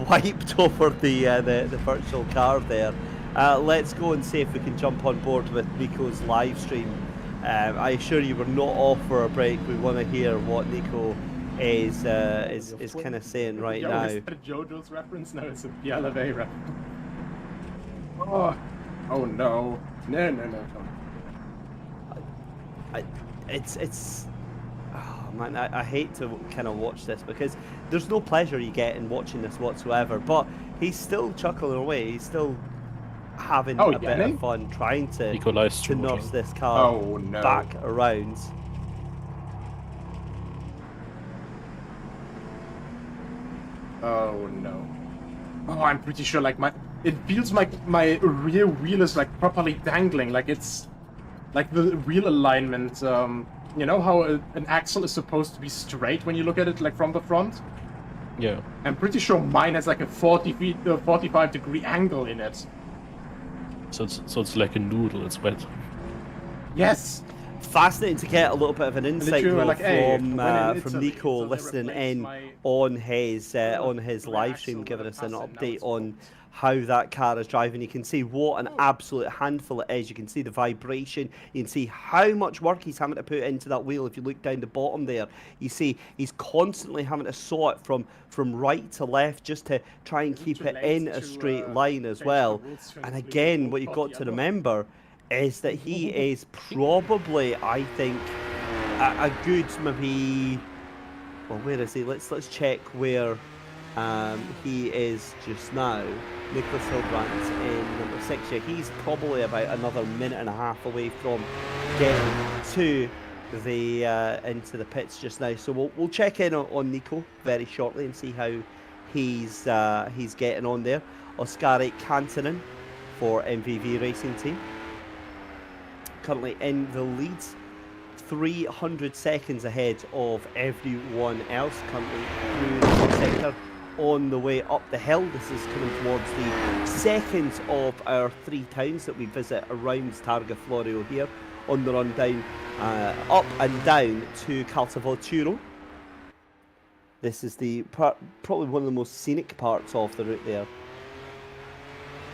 wiped over the virtual car there. Let's go and see if we can jump on board with Nico's live stream. I assure you we're not off for a break. We want to hear what Nico is kind of saying right now. Is that a JoJo's reference? No, it's a BLV reference. Oh no. No. It's oh man, I hate to kind of watch this because there's no pleasure you get in watching this whatsoever, but he's still chuckling away. He's still having a bit of fun trying to nurse this car back around. Oh no. Oh, I'm pretty sure like it feels like my rear wheel is like properly dangling, like it's like the wheel alignment. You know how an axle is supposed to be straight when you look at it like from the front? Yeah. I'm pretty sure mine has like a 45-degree angle in it. So it's like a noodle, it's wet. Yes. Fascinating to get a little bit of an insight though, like, from Nico listening in on his live stream, giving us an update on how that car is driving. You can see what an absolute handful it is. You can see the vibration. You can see how much work he's having to put into that wheel. If you look down the bottom there, you see he's constantly having to saw it from right to left just to try and keep it in a straight line as well. And again, what you've got to remember is that he is probably, I think, a good maybe. Well, where is he? Let's check where he is just now. Nicholas Hilbrandt's in number 6 here. He's probably about another minute and a half away from getting to the into the pits just now. So we'll check in on Nico very shortly and see how he's getting on there. Oskari Kantanen for MVV Racing Team, currently in the lead, 300 seconds ahead of everyone else, currently through the sector on the way up the hill. This is coming towards the second of our 3 towns that we visit around Targa Florio here on the run down up and down to Caltavotturo. This is the probably one of the most scenic parts of the route there.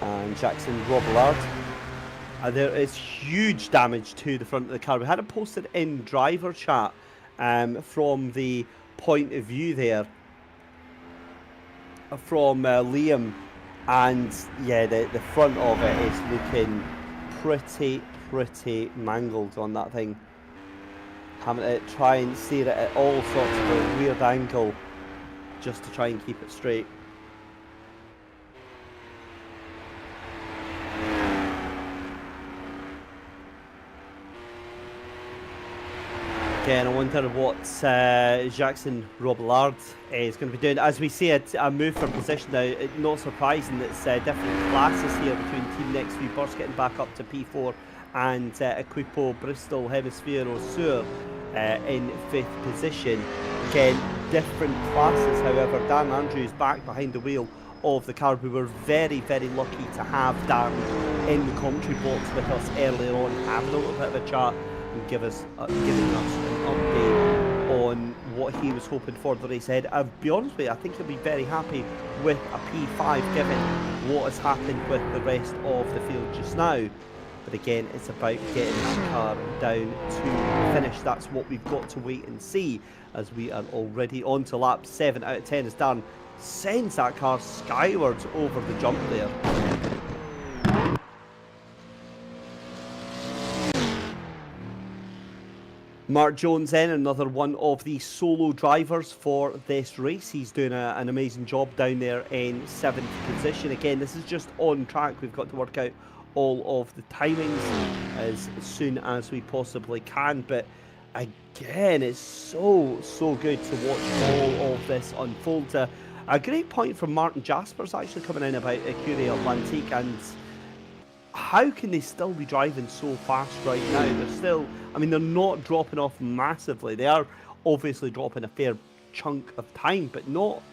And Jackson Robillard. There is huge damage to the front of the car. We had it posted in driver chat from the point of view there from Liam, and yeah, the front of it is looking pretty mangled on that thing. Having to try and steer it at all sorts of a weird angle just to try and keep it straight. Again, I wonder what Jackson Robillard is going to be doing. As we see a move for position now, not surprising that it's different classes here between Team Next View Burst getting back up to P4 and Equipo Bristol Hemisphero Sur in 5th position. Again, different classes, however. Dan Andrews back behind the wheel of the car. We were very lucky to have Dan in the commentary box with us earlier on, having a little bit of a chat and giving us an update on what he was hoping for the race ahead. I'll be honest with you, I think he'll be very happy with a P5 given what has happened with the rest of the field just now. But again, it's about getting that car down to finish. That's what we've got to wait and see, as we are already on to lap 7 out of 10 as Dan sends that car skywards over the jump there. Mark Jones then, another one of the solo drivers for this race. He's doing an amazing job down there in 7th position. Again, this is just on track. We've got to work out all of the timings as soon as we possibly can. But again, it's so good to watch all of this unfold. A great point from Martin Jaspers actually coming in about Curie Atlantique, and how can they still be driving so fast right now? They're still, I mean, they're not dropping off massively. They are obviously dropping a fair chunk of time, but not,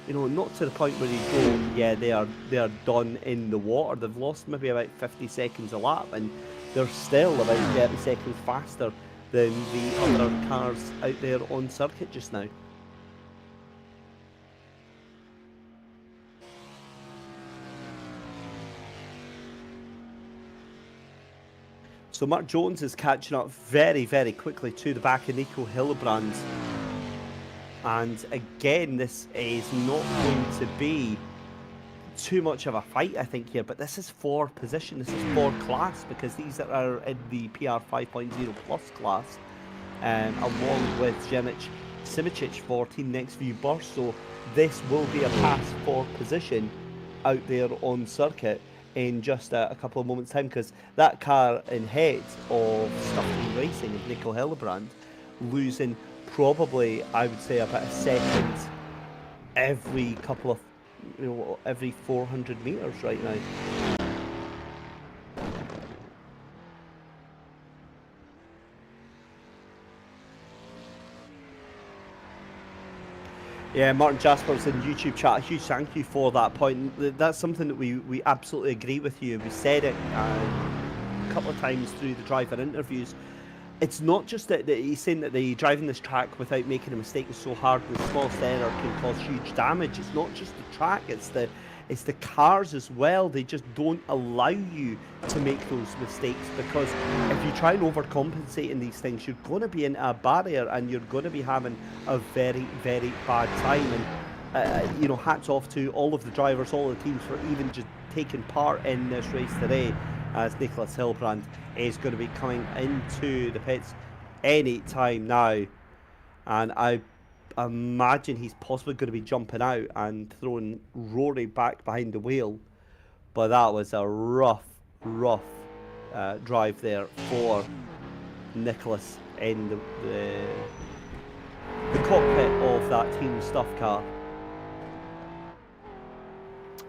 you know, not to the point where you go, yeah, they are done in the water. They've lost maybe about 50 seconds a lap, and they're still about 30 seconds faster than the other cars out there on circuit just now. So Mark Jones is catching up very, very quickly to the back of Nico Hillebrand. And again, this is not going to be too much of a fight, I think, here. But this is for position, this is for class, because these that are in the PR 5.0 plus class, along with Jenic Simicic for Team Next View Burst. So this will be a pass for position out there on circuit in just a couple of moments' time, because that car in head of Stuffing Racing of Nico Hillebrand losing probably, I would say, about a second every couple of, you know, every 400 meters right now. Yeah, Martin Jaspers in YouTube chat, a huge thank you for that point. That's something that we absolutely agree with you. We said it a couple of times through the driver interviews. It's not just that he's saying that the driving this track without making a mistake is so hard, the smallest error can cause huge damage. It's not just the track, it's the cars as well. They just don't allow you to make those mistakes, because if you try and overcompensate in these things, you're going to be in a barrier and you're going to be having a very, very bad time. And you know, hats off to all of the drivers, all of the teams, for even just taking part in this race today, as Nicholas Hillebrand is going to be coming into the pits any time now. And I imagine he's possibly going to be jumping out and throwing Rory back behind the wheel. But that was a rough drive there for Nicholas in the cockpit of that Team Stuff car.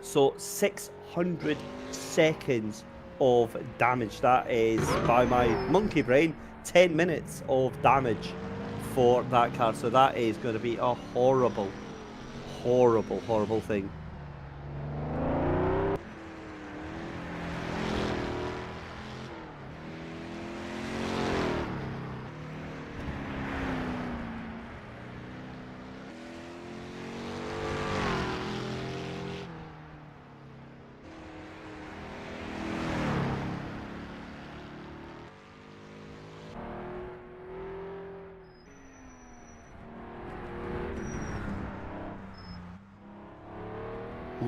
So 600 seconds of damage. That is, by my monkey brain, 10 minutes of damage for that car. So that is going to be a horrible thing.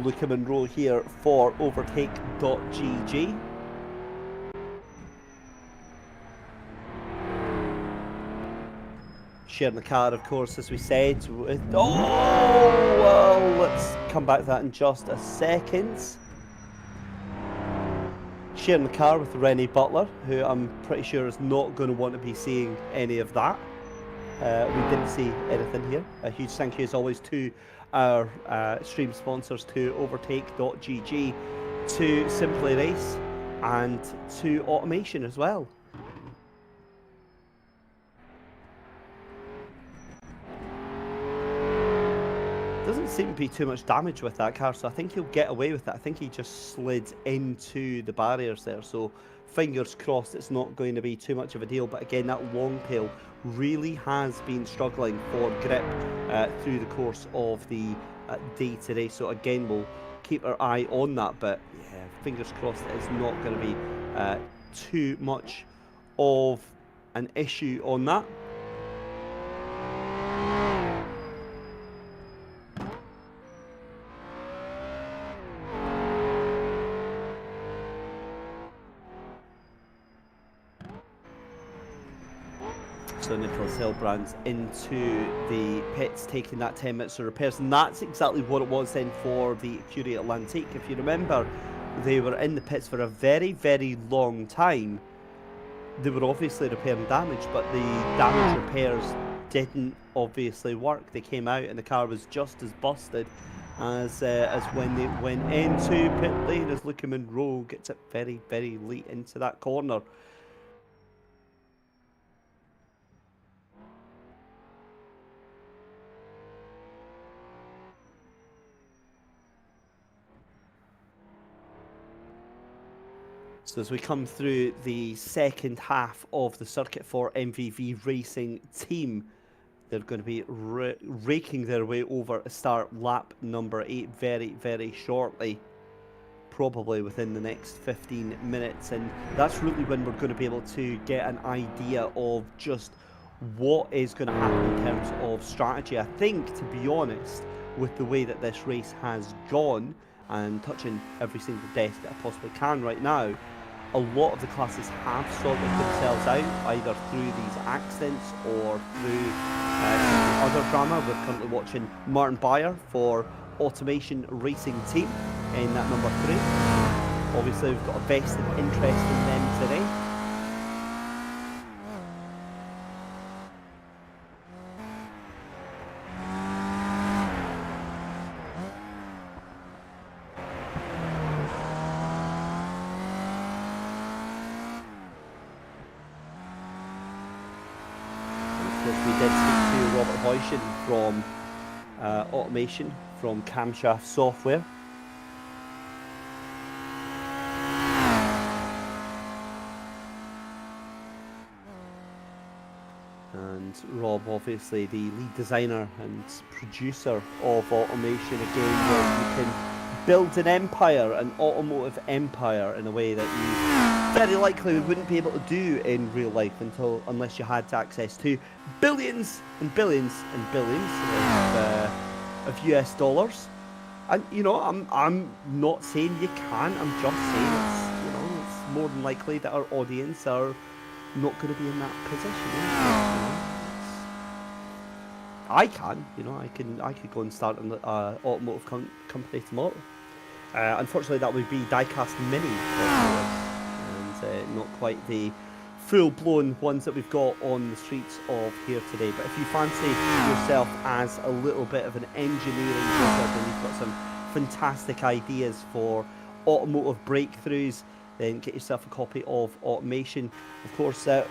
Luca Monroe here for Overtake.gg. Sharing the car, of course, as we said. Well, let's come back to that in just a second. Sharing the car with Rennie Butler, who I'm pretty sure is not going to want to be seeing any of that. We didn't see anything here. A huge thank you, as always, to our stream sponsors, to Overtake.gg, to Simply Race, and to Automation as well. Doesn't seem to be too much damage with that car, so I think he'll get away with it. I think he just slid into the barriers there, so fingers crossed it's not going to be too much of a deal. But again, that long tail really has been struggling for grip through the course of the day today. So again, we'll keep our eye on that, but yeah, fingers crossed it's not going to be too much of an issue on that. So Nicholas Hilbrand's into the pits, taking that 10 minutes of repairs, and that's exactly what it was then for the Curie Atlantique. If you remember, they were in the pits for a very, very long time. They were obviously repairing damage, but the damage repairs didn't obviously work. They came out and the car was just as busted as when they went into pit lane, as Luca Monroe gets it very, very late into that corner. So as we come through the second half of the circuit for MVV Racing Team, they're going to be raking their way over a start lap number 8 very, very shortly, probably within the next 15 minutes. And that's really when we're going to be able to get an idea of just what is going to happen in terms of strategy. I think, to be honest, with the way that this race has gone, and touching every single desk that I possibly can right now, a lot of the classes have sorted themselves out, either through these accidents or through some other drama. We're currently watching Martin Beyer for Automation Racing Team in that number 3. Obviously, we've got a vested interest in them today. From Automation, from Camshaft Software. And Rob, obviously the lead designer and producer of Automation, again, where you can build an empire, an automotive empire, in a way that you very likely wouldn't be able to do in real life unless you had access to billions and billions and billions of US dollars. And you know, I'm not saying you can't. I'm just saying it's more than likely that our audience are not going to be in that position. I can, I could go and start an automotive company tomorrow. Unfortunately, that would be diecast mini, and not quite the full-blown ones that we've got on the streets of here today. But if you fancy yourself as a little bit of an engineering wizard and you've got some fantastic ideas for automotive breakthroughs, then get yourself a copy of Automation. Of course, the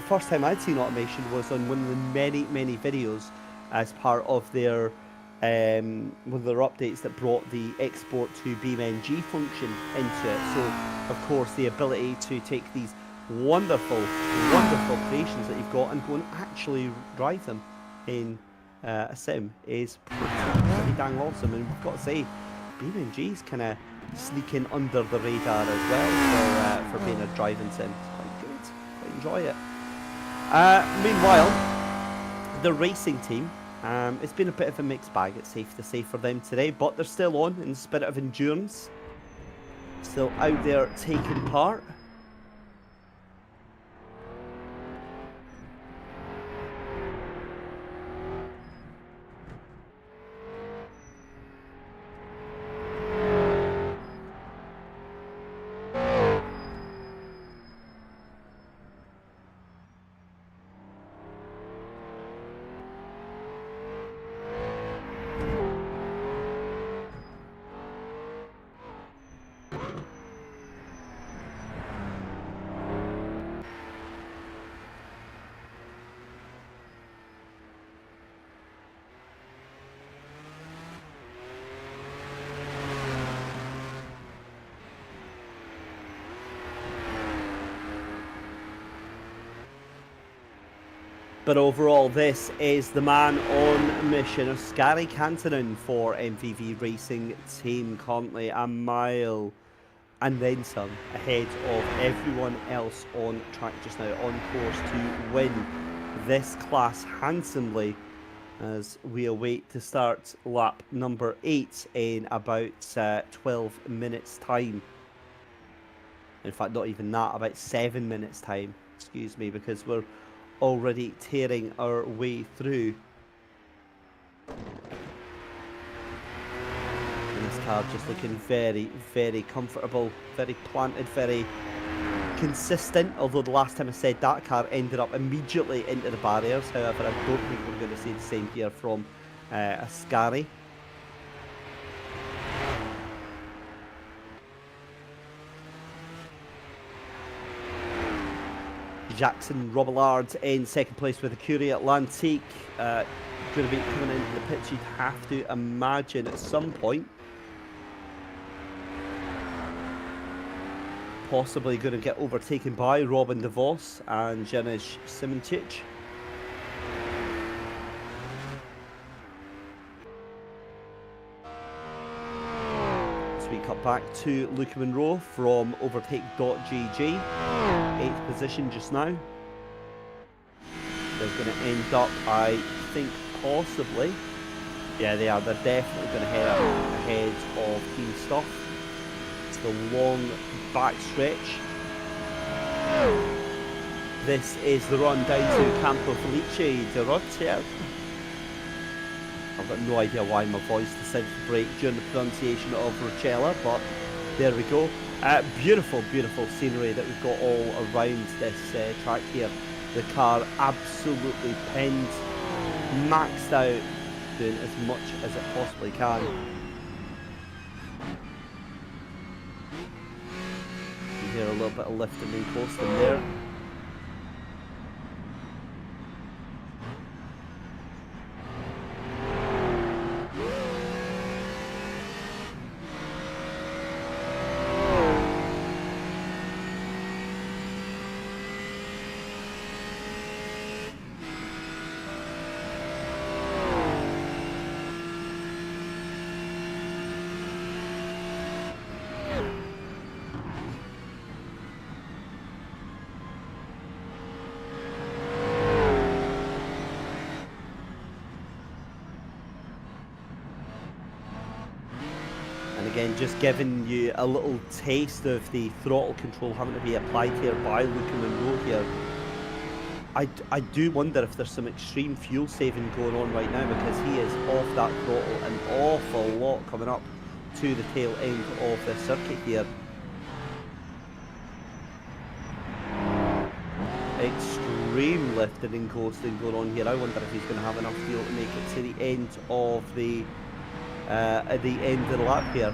first time I'd seen Automation was on one of the many videos as part of their one of their updates that brought the export to BeamNG function into it. So, of course, the ability to take these wonderful creations that you've got and go and actually drive them in a sim is pretty dang awesome. And we've got to say, BeamNG's kind of sneaking under the radar as well for being a driving sim. It's quite good. Quite enjoy it. Meanwhile, the racing team. It's been a bit of a mixed bag, it's safe to say, for them today, but they're still on in the spirit of endurance. Still out there taking part. But overall, this is the man on a mission, Oskari Kantonen for MVV Racing Team, currently a mile and then some ahead of everyone else on track just now, on course to win this class handsomely as we await to start lap number 8 in about 12 minutes time. In fact, not even that, about 7 minutes time, excuse me, because we're already tearing our way through. And this car just looking very, very comfortable, very planted, very consistent. Although the last time I said that car ended up immediately into the barriers. However, I don't think we're going to see the same here from Ascari. Jackson Robillard in second place with the Curie Atlantique. Going to be coming into the pits, you'd have to imagine at some point. Possibly going to get overtaken by Robin DeVos and Janusz Simoncic. So we cut back to Luca Monroe from Overtake.gg. 8th position just now. They're going to end up, I think, possibly. Yeah, they are. They're definitely going to head up ahead of Team Stuff. It's the long back stretch. This is the run down to Campo Felice de Rottier. I've got no idea why my voice decided to break during the pronunciation of Rochella, but there we go. Beautiful, beautiful scenery that we've got all around this track here. The car absolutely pinned, maxed out, doing as much as it possibly can. You hear a little bit of lifting and coasting there. Again, just giving you a little taste of the throttle control having to be applied here by Luca Monroe here. I do wonder if there's some extreme fuel saving going on right now, because he is off that throttle an awful lot coming up to the tail end of the circuit here. Extreme lifting and coasting going on here. I wonder if he's going to have enough fuel to make it to the end of the at the end of the lap here.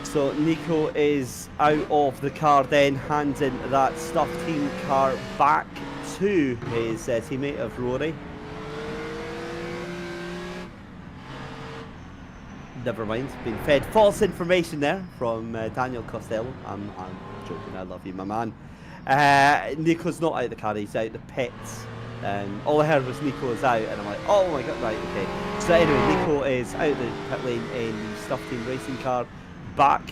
So Nico is out of the car, then handing that Stuff Team car back to his teammate of Rory. Never mind, been fed false information there from Daniel Costello. I'm joking, I love you, my man. Nico's not out of the car, he's out the pits. All I heard was Nico is out, and I'm like, oh my god, right, okay. So anyway, Nico is out the pit lane in the Stuff Team racing car, back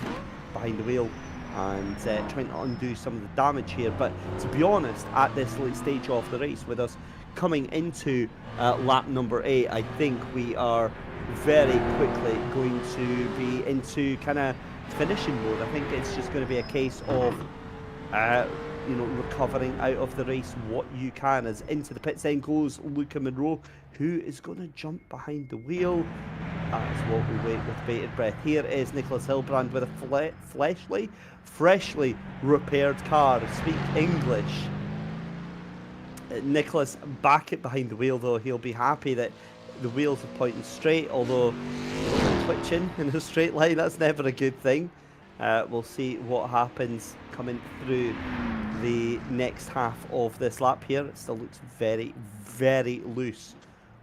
behind the wheel, and trying to undo some of the damage here. But to be honest, at this late stage of the race, with us coming into lap number 8, I think we are very quickly going to be into kind of finishing mode. I think it's just going to be a case of you know, recovering out of the race what you can. As into the pits then goes Luca Monroe, who is going to jump behind the wheel. That's what we wait with bated breath. Here is Nicholas Hilbrand with a freshly repaired car. Speak English. Nicholas back it behind the wheel, though. He'll be happy that the wheels are pointing straight, although twitching in a straight line, that's never a good thing. We'll see what happens coming through the next half of this lap here. It still looks very, very loose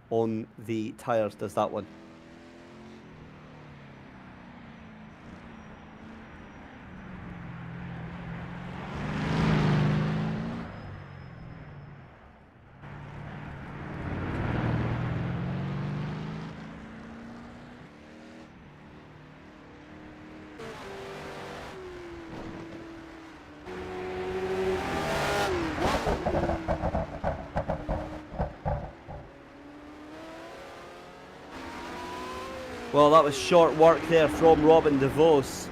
on the tyres, does that one. Well, that was short work there from Robin DeVos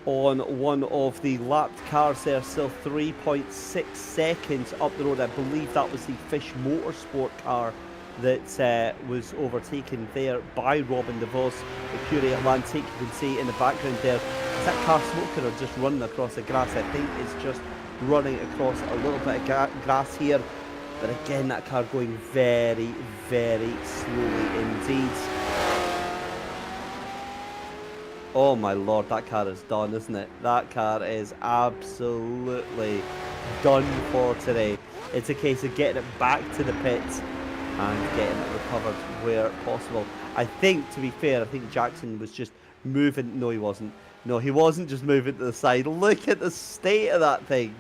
on one of the lapped cars there, still 3.6 seconds up the road. I believe that was the Fish Motorsport car that was overtaken there by Robin DeVos. The Curie Atlantic, you can see in the background there. Is that car smoking or just running across the grass? I think it's just running across a little bit of grass here. But again, that car going very, very slowly indeed. Oh my lord, that car is done, isn't it? That car is absolutely done for today. It's a case of getting it back to the pits and getting it recovered where possible. I think, to be fair, I think Jackson was just moving. No, he wasn't. No, he wasn't just moving to the side. Look at the state of that thing.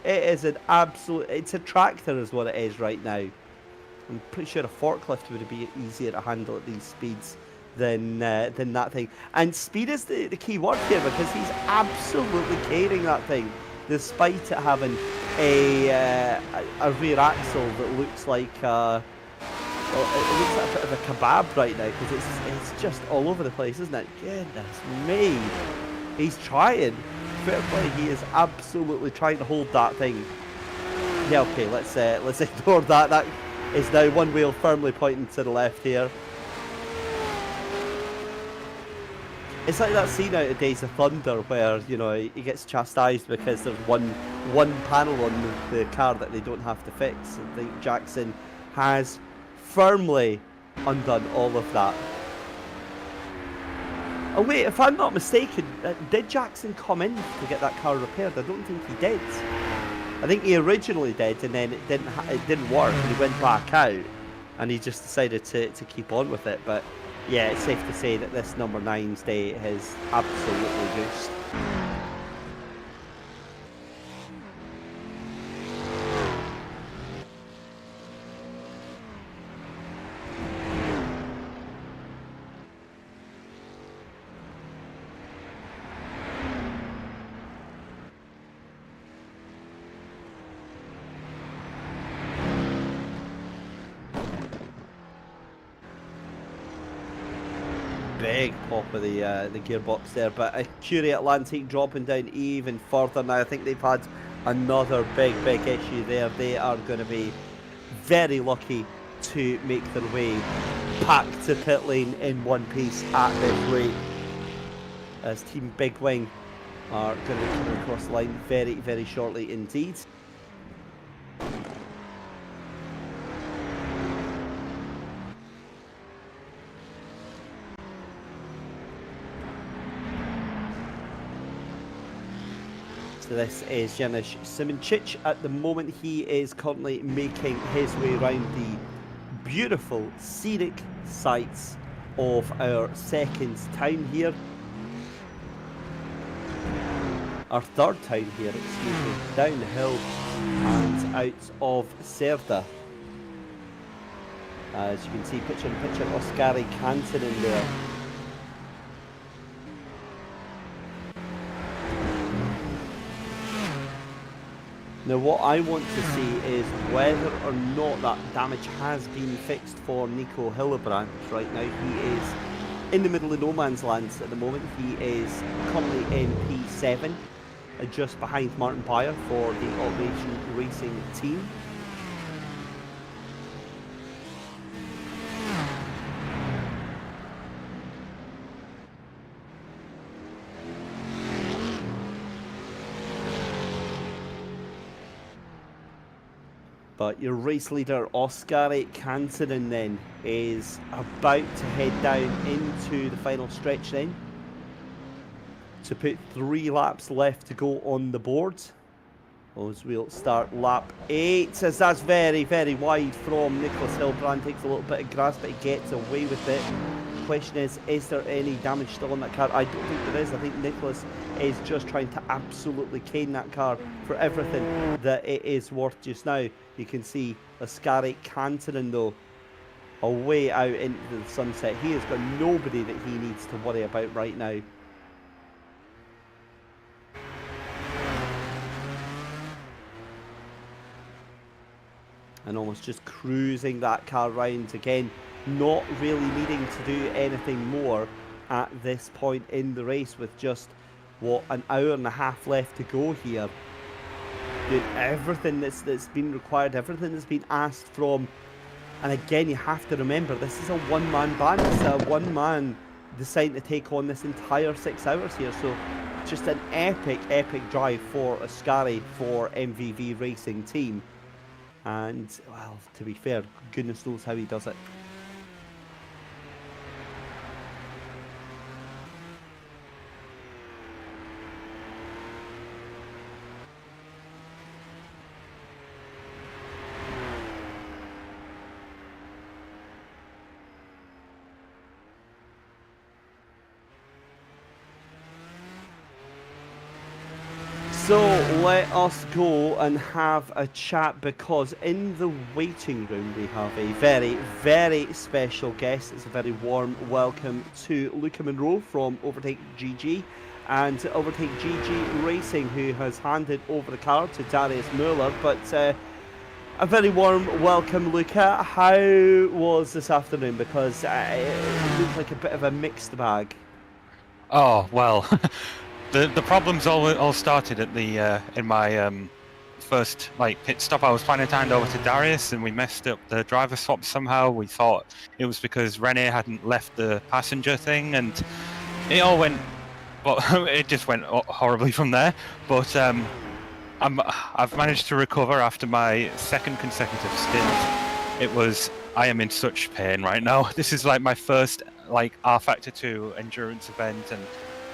It is an absolute... It's a tractor is what it is right now. I'm pretty sure a forklift would be easier to handle at these speeds than that thing. And speed is the key word here, because he's absolutely carrying that thing, despite it having a rear axle that looks like... well, it looks like a bit of a kebab right now, because it's just all over the place, isn't it? Goodness me. He's trying. Fair play, he is absolutely trying to hold that thing. Yeah, okay, let's ignore that. That is now one wheel firmly pointing to the left here. It's like that scene out of Days of Thunder where, you know, he gets chastised because there's one panel on the car that they don't have to fix. I think Jackson has firmly undone all of that. Oh wait, if I'm not mistaken, did Jackson come in to get that car repaired? I don't think he did. I think he originally did, and then it didn't work, and he went back out, and he just decided to keep on with it. But yeah, it's safe to say that this number 9's day has absolutely goosed. Big pop of the gearbox there, but a Curie Atlantic dropping down even further now. I think they've had another big issue there. They are going to be very lucky to make their way back to pit lane in one piece at this rate, as Team Big Wing are going to be coming across the line very shortly indeed. So this is Janusz Simončić. At the moment, he is currently making his way around the beautiful scenic sights of our second town here. Our third town here, excuse me, downhill and out of Cerda. As you can see, picture Oskari Canton in there. Now what I want to see is whether or not that damage has been fixed for Nico Hillebrand. Right now he is in the middle of no man's land at the moment. He is currently in P7, just behind Martin Beyer for the Automation Racing team. But your race leader, Oskari Kansanen, then is about to head down into the final stretch then, to put 3 laps left to go on the board. As we'll start lap 8, as that's very wide from Nicholas Hillebrand. Takes a little bit of grass, but he gets away with it. Question is there any damage still on that car? I don't think there is. I think Nicholas is just trying to absolutely cane that car for everything that it is worth just now. You can see Oskari Kansanen though, away out into the sunset. He has got nobody that he needs to worry about right now. and almost just cruising that car round again, not really needing to do anything more at this point in the race with just, what, an hour and a half left to go here. Doing everything that's been required, everything that's been asked from. And again, you have to remember, this is a one-man band. It's a one-man deciding to take on this entire 6 hours here. So just an epic, epic drive for Ascari, for MVV Racing Team. And, well, to be fair, goodness knows how he does it. So let us go and have a chat, because in the waiting room we have a very, very special guest. It's a very warm welcome to Luca Monroe from Overtake GG and Overtake GG Racing, who has handed over the car to Darius Mueller. But a very warm welcome, Luca. How was this afternoon? Because it looks like a bit of a mixed bag. Oh, well. The problems all started at the in my first pit stop. I was planning to hand over to Darius, and we messed up the driver swap somehow. We thought it was because Rene hadn't left the passenger thing, and it all went, but it just went horribly from there. But I've managed to recover after my second consecutive stint. I am in such pain right now. This is like my first rFactor 2 endurance event, and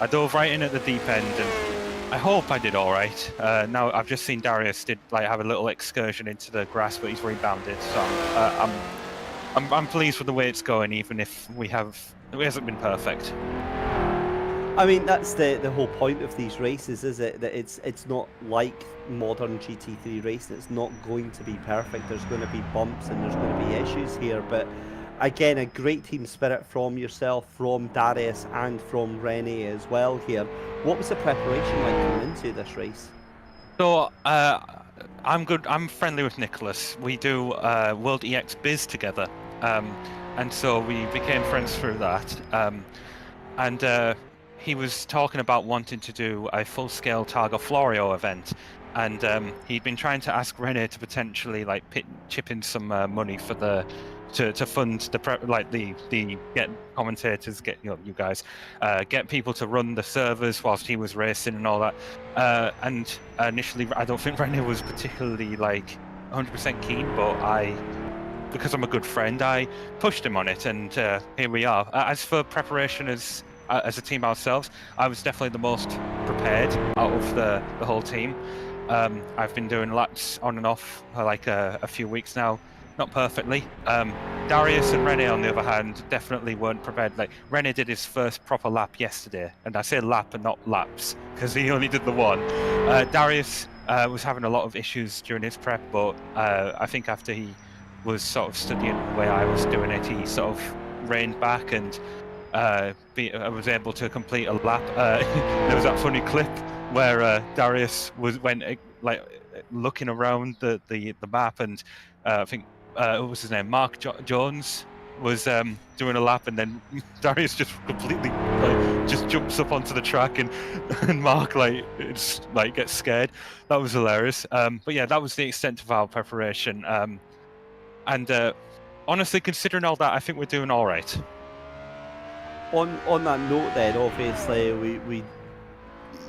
I dove right in at the deep end, and I hope I did all right. Now I've just seen Darius have a little excursion into the grass, but he's rebounded. So I'm pleased with the way it's going, even if it hasn't been perfect. I mean, that's the whole point of these races, is it? That it's not like modern GT3 racing. It's not going to be perfect. There's going to be bumps and there's going to be issues here, but again, a great team spirit from yourself, from Darius, and from Rene as well here. What was the preparation like coming into this race? So, I'm good. I'm friendly with Nicholas. We do World EX Biz together, and so we became friends through that. And he was talking about wanting to do a full-scale Targa Florio event, and he'd been trying to ask Rene to potentially chip in some money for to fund the get commentators, get you guys, get people to run the servers whilst he was racing and all that. And initially, I don't think Rene was particularly 100% keen, but because I'm a good friend, I pushed him on it, and here we are. As for preparation as a team ourselves, I was definitely the most prepared out of the whole team. I've been doing laps on and off for a few weeks now. Not perfectly. Darius and Rene, on the other hand, definitely weren't prepared. Rene did his first proper lap yesterday, and I say lap and not laps because he only did the one. Darius was having a lot of issues during his prep, but I think after he was sort of studying the way I was doing it, he sort of reined back and I was able to complete a lap. There was that funny clip where Darius went looking around the map, and I think what was his name? Mark Jones was doing a lap, and then Darius just completely just jumps up onto the track, and Mark gets scared. That was hilarious. But yeah, that was the extent of our preparation. And honestly, considering all that, I think we're doing all right. On that note, then, obviously we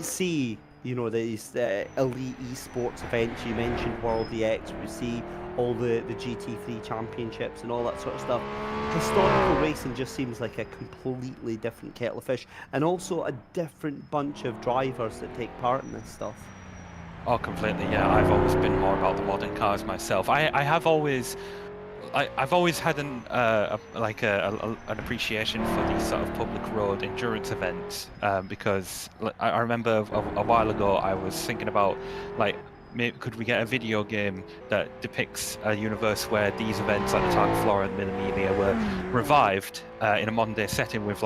see these elite esports events. You mentioned World EX. We see all the GT3 championships and all that sort of stuff. Historical racing just seems like a completely different kettle of fish, and also a different bunch of drivers that take part in this stuff. Oh, completely. Yeah, I've always been more about the modern cars myself. I've always had an appreciation for these sort of public road endurance events, because I remember a while ago I was thinking about maybe could we get a video game that depicts a universe where these events like the Targa Florio and Mille Miglia were revived in a modern day setting with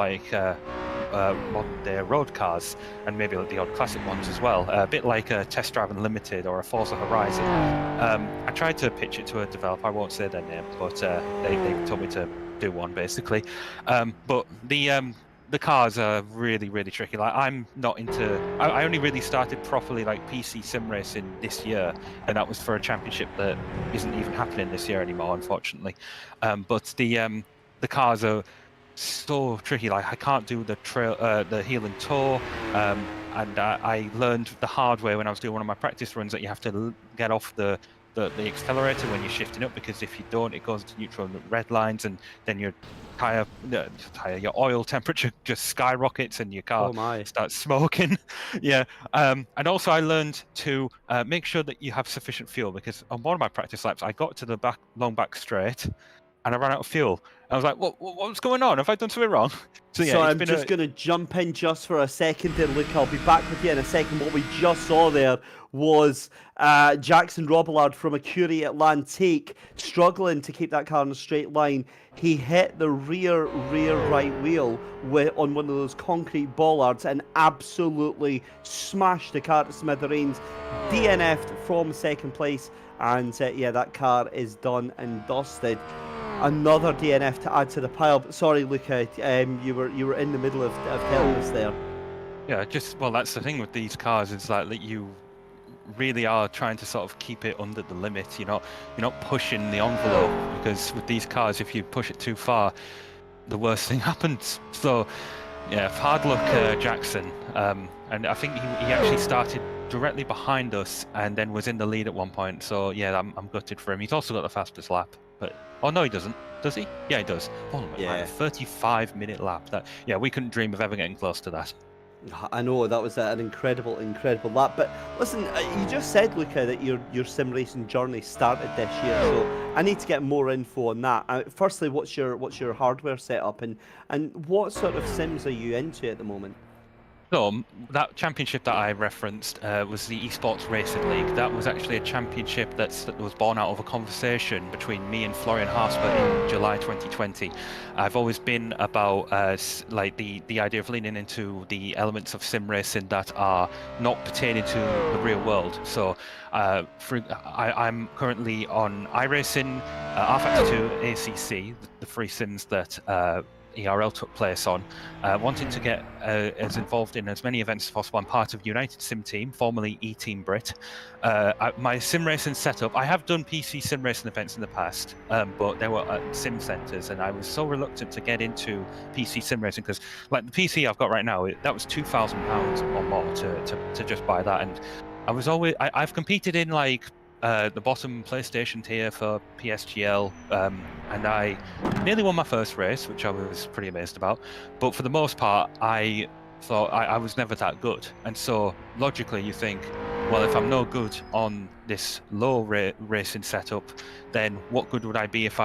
modern day road cars, and maybe the odd classic ones as well. A bit like a Test Drive Unlimited or a Forza Horizon. I tried to pitch it to a developer. I won't say their name, but they told me to do one basically. But the cars are really, really tricky. Like, I'm not into. I only really started properly like PC sim racing this year, and that was for a championship that isn't even happening this year anymore, unfortunately. But the cars are so tricky. Like, I can't do the heel and toe, and I learned the hard way when I was doing one of my practice runs that you have to get off the accelerator when you're shifting up, because if you don't, it goes into neutral red lines, and then your your oil temperature just skyrockets and your car starts smoking. Yeah. And also I learned to make sure that you have sufficient fuel, because on one of my practice laps I got to the long back straight and I ran out of fuel. I was like, what's going on? Have I done something wrong? So yeah, I'm just going to jump in just for a second there, Luke. I'll be back with you in a second. What we just saw there was Jackson Robillard from Mercury Atlantique struggling to keep that car in a straight line. He hit the rear right wheel on one of those concrete bollards and absolutely smashed the car to smithereens. DNF'd from second place, and yeah, that car is done and dusted. Another DNF to add to the pile. But sorry, Luca, you were in the middle of telling us there. Yeah, well, that's the thing with these cars, is like that you really are trying to sort of keep it under the limit. You're not pushing the envelope, because with these cars, if you push it too far, the worst thing happens. So yeah, hard luck, Jackson. And I think he actually started directly behind us and then was in the lead at one point. So yeah, I'm gutted for him. He's also got the fastest lap. But oh no, he doesn't. Does he? Yeah, he does. Oh my God, 35-minute lap. Yeah, we couldn't dream of ever getting close to that. I know, that was an incredible lap. But listen, you just said, Luca, that your sim racing journey started this year. So I need to get more info on that. Firstly, what's your hardware setup, and what sort of sims are you into at the moment? So that championship that I referenced was the Esports Racing League. That was actually a championship that was born out of a conversation between me and Florian Harsper in July 2020. I've always been about like the idea of leaning into the elements of sim racing that are not pertaining to the real world. So I'm currently on iRacing, rFactor 2, ACC, the free sims that ERL took place on, wanting to get as involved in as many events as possible. I'm part of United Sim Team, formerly E-Team Brit. My sim racing setup, I have done PC sim racing events in the past, but they were at sim centres, and I was so reluctant to get into PC sim racing, because like the PC I've got right now, that was £2,000 or more to just buy that. And I was always, I've competed in like the bottom PlayStation tier for PSGL, and I nearly won my first race, which I was pretty amazed about. But for the most part, I thought I was never that good. And so logically you think, well, if I'm no good on this low racing setup, then what good would I be if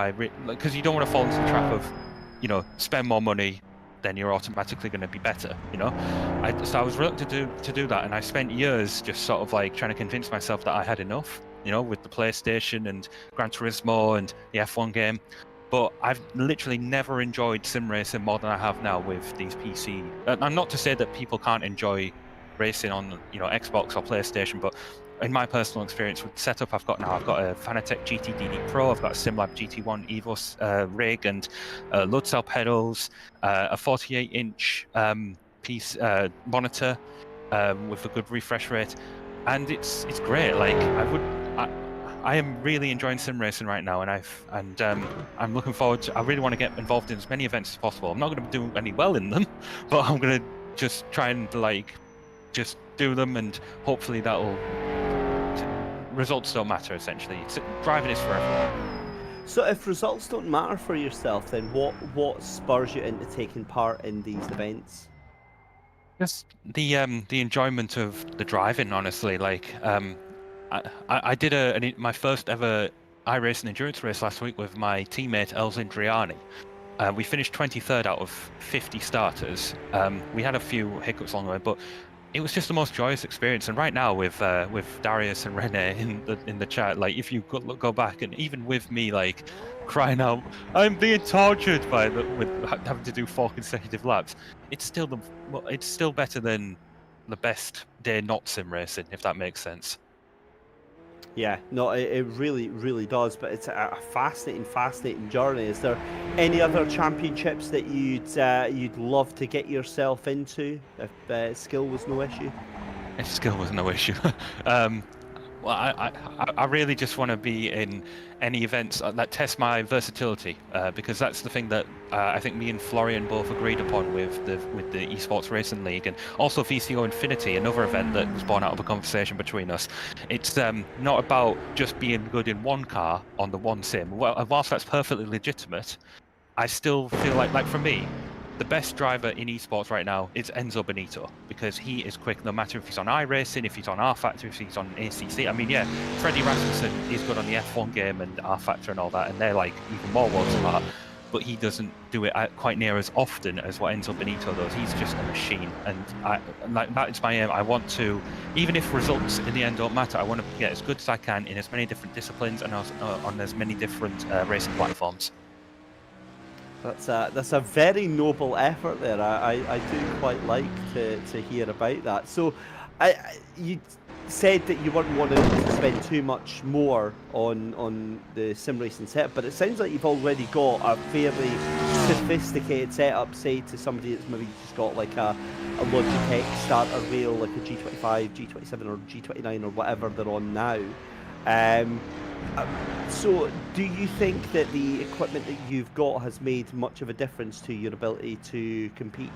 because you don't want to fall into the trap of, spend more money, then you're automatically going to be better, So I was reluctant to do that, and I spent years just sort of like trying to convince myself that I had enough, with the PlayStation and Gran Turismo and the F1 game. But I've literally never enjoyed sim racing more than I have now with these PC. And not to say that people can't enjoy racing on, Xbox or PlayStation, but in my personal experience with the setup I've got now, I've got a Fanatec GT-DD Pro, I've got a SimLab GT1 EVO rig and load cell pedals, a 48-inch piece monitor with a good refresh rate, and it's great. Like I am really enjoying sim racing right now, and I'm looking forward to. I really want to get involved in as many events as possible. I'm not going to do any well in them, but I'm going to just try and just do them, and hopefully that'll. Results don't matter, essentially. Driving is for everyone. So if results don't matter for yourself, then what spurs you into taking part in these events? Just the enjoyment of the driving, honestly. Like I did my first ever iRacing endurance race last week with my teammate Elzin Driani. We finished 23rd out of 50 starters. We had a few hiccups along the way, but it was just the most joyous experience. And right now with Darius and Rene in the chat, like if you go back, and even with me, like crying out, "I'm being tortured" with having to do 4 consecutive laps. It's still better than the best day not sim racing, if that makes sense. Yeah, no, it really, really does. But it's a fascinating journey. Is there any other championships that you'd love to get yourself into if skill was no issue? If skill was no issue, well, I really just want to be in any events that test my versatility, because that's the thing that I think me and Florian both agreed upon with the Esports Racing League, and also VCO Infinity, another event that was born out of a conversation between us. It's not about just being good in one car on the one sim. Well, whilst that's perfectly legitimate, I still feel like for me, the best driver in esports right now is Enzo Benito, because he is quick no matter if he's on iRacing, if he's on rFactor, if he's on ACC. I mean, yeah, Freddie Rasmussen is good on the F1 game and rFactor and all that, and they're like even more worlds apart, but he doesn't do it quite near as often as what Enzo Benito does. He's just a machine, and that is my aim. I want to, even if results in the end don't matter, I want to get as good as I can in as many different disciplines and on as many different racing platforms. That's a very noble effort there. I do quite like to hear about that. So, you said that you weren't wanting to spend too much more on the sim racing setup, but it sounds like you've already got a fairly sophisticated setup, say to somebody that's maybe just got like a Logitech starter wheel, like a G25, G27 or G29 or whatever they're on now. So, do you think that the equipment that you've got has made much of a difference to your ability to compete?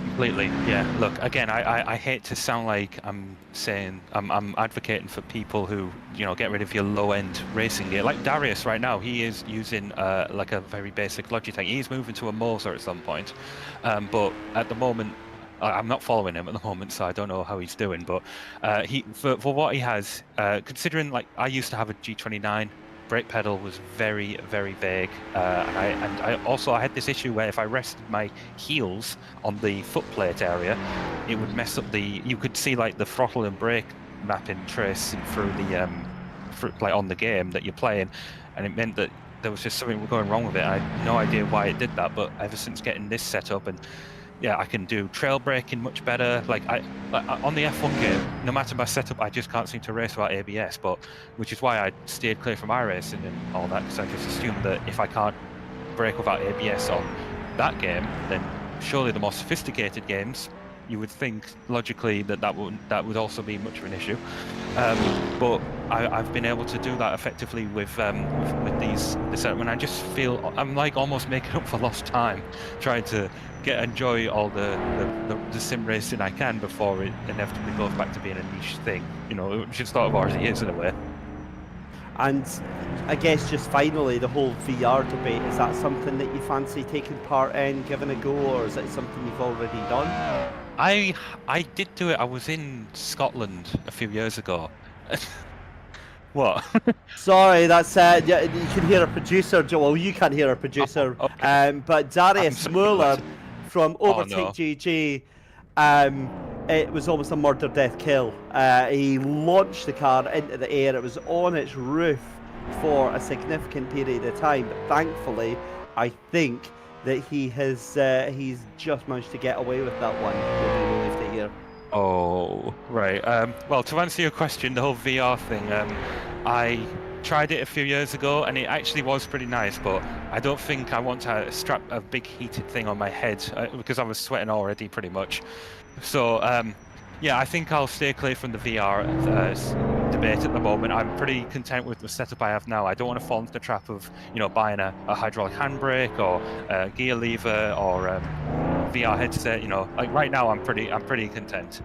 Completely, yeah. Look, again, I hate to sound like I'm saying I'm advocating for people who, you know, get rid of your low-end racing gear. Like Darius right now, he is using like a very basic Logitech. He's moving to a Moser at some point, but at the moment, I'm not following him at the moment, so I don't know how he's doing. But he for what he has, considering like I used to have a G29, brake pedal was very, very vague, and I had this issue where if I rested my heels on the footplate area, it would mess up you could see like the throttle and brake mapping tracing through the like on the game that you're playing, and it meant that there was just something going wrong with it. I had no idea why it did that, but ever since getting this set up, and yeah, I can do trail braking much better. Like on the F1 game, no matter my setup, I just can't seem to race without ABS. But which is why I steered clear from iRacing and all that, because I just assumed that if I can't brake without ABS on that game, then surely the more sophisticated games, you would think logically that would also be much of an issue. But I've been able to do that effectively with the setup, and I just feel I'm like almost making up for lost time, trying to enjoy all the sim racing I can before it inevitably goes back to being a niche thing. You know, which it sort of already is in a way. And I guess just finally, the whole VR debate, is that something that you fancy taking part in, giving a go, or is it something you've already done? I did do it. I was in Scotland a few years ago. What? Sorry, that's yeah, you can hear a producer. Well, you can't hear a producer. Oh, okay. But Darius Muller from Overtake GG, it was almost a murder-death kill. He launched the car into the air. It was on its roof for a significant period of time, but thankfully, I think that he's just managed to get away with that one. We'll be relieved to hear. Oh, right. Well, to answer your question, the whole VR thing, I tried it a few years ago, and it actually was pretty nice, but I don't think I want to strap a big heated thing on my head, because I was sweating already pretty much. So, yeah, I think I'll stay clear from the VR debate at the moment. I'm pretty content with the setup I have now. I don't want to fall into the trap of, you know, buying a hydraulic handbrake or a gear lever or VR headset. You know, like right now, I'm pretty content.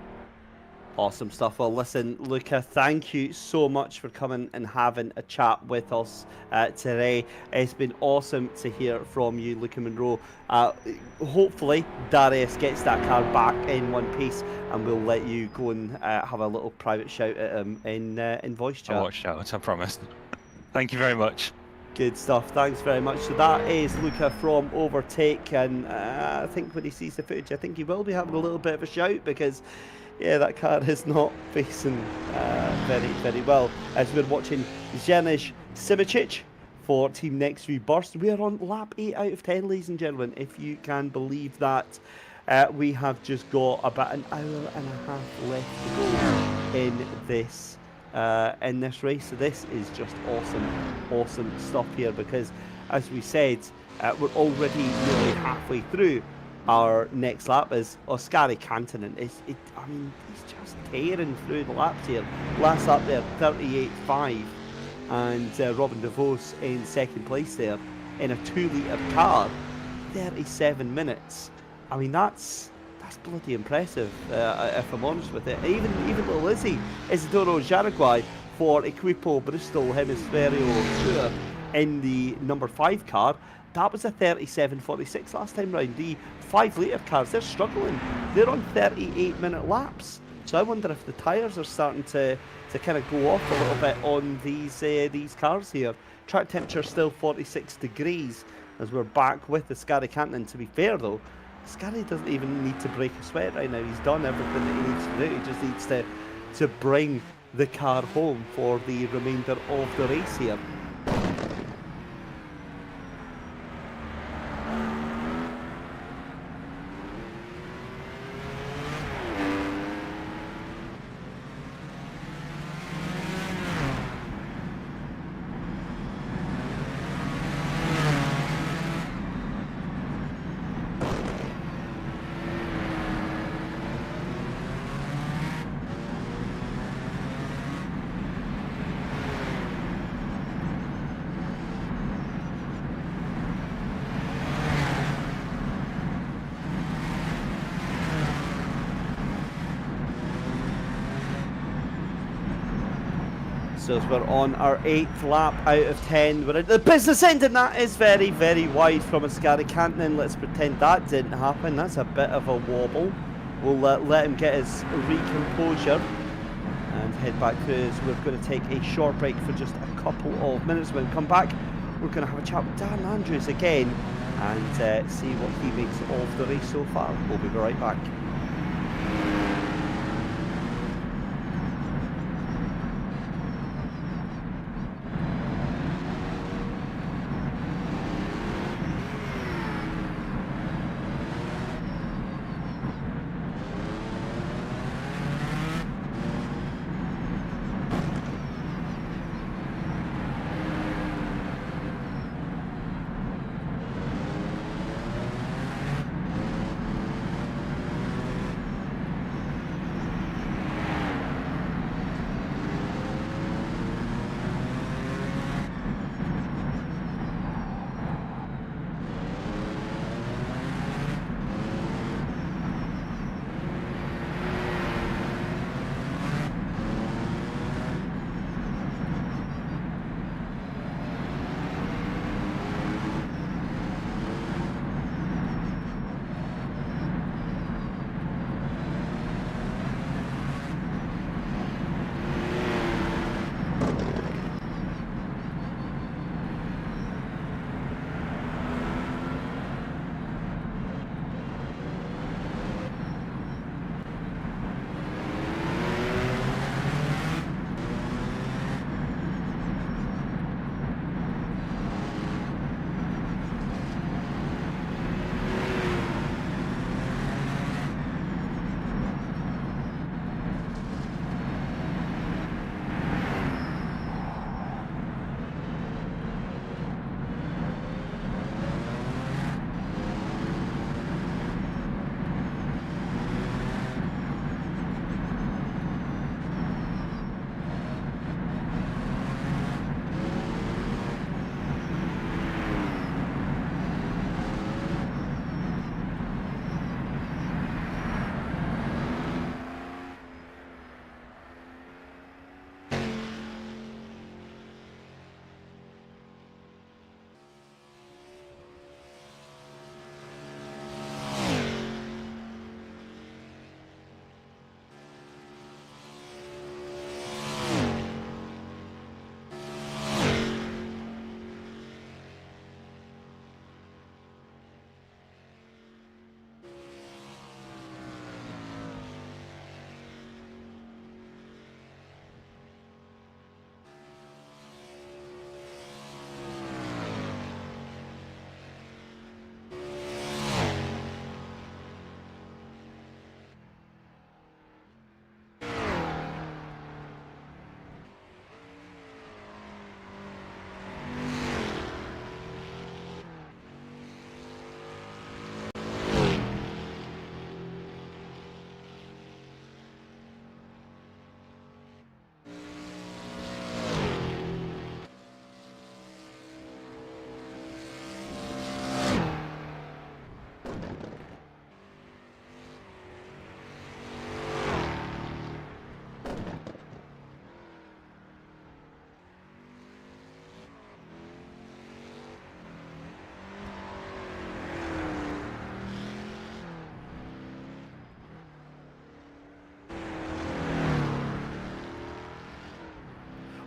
Awesome stuff. Well, listen, Luca, thank you so much for coming and having a chat with us today. It's been awesome to hear from you, Luca Monroe. Hopefully, Darius gets that car back in one piece, and we'll let you go and have a little private shout at him in voice chat. I won't shout, I promise. Thank you very much. Good stuff. Thanks very much. So that is Luca from Overtake, and I think when he sees the footage, I think he will be having a little bit of a shout, because yeah, that car is not facing very, very well. As we're watching Janusz Simicic for Team Next View Burst. We are on lap 8 out of 10, ladies and gentlemen, if you can believe that. We have just got about an hour and a half left to go in this race. So this is just awesome stuff here, because as we said, we're already nearly halfway through our next lap as Oskari Kantanen he's just tearing through the laps here. Last lap there, 38.5, and Robin DeVos in second place there in a 2-litre car, 37 minutes. I mean, that's bloody impressive, if I'm honest with it. Even little Lizzie Isidoro Jaraguay for Equipo Bristol Hemisferio Tour in the number 5 car, that was a 37.46 last time round. The 5-litre cars, they're struggling. They're on 38-minute laps. So I wonder if the tyres are starting to kind of go off a little bit on these cars here. Track temperature still 46 degrees as we're back with the Scary Canton. To be fair though, Scary doesn't even need to break a sweat right now. He's done everything that he needs to do. He just needs to bring the car home for the remainder of the race here. So as we're on our 8th lap out of 10, we're into the business end, and that is very, very wide from Oskari Kantanen. Let's pretend that didn't happen. That's a bit of a wobble. We'll let him get his recomposure and head back through. So we're going to take a short break for just a couple of minutes. When we come back, we're going to have a chat with Dan Andrews again and see what he makes of the race so far. We'll be right back.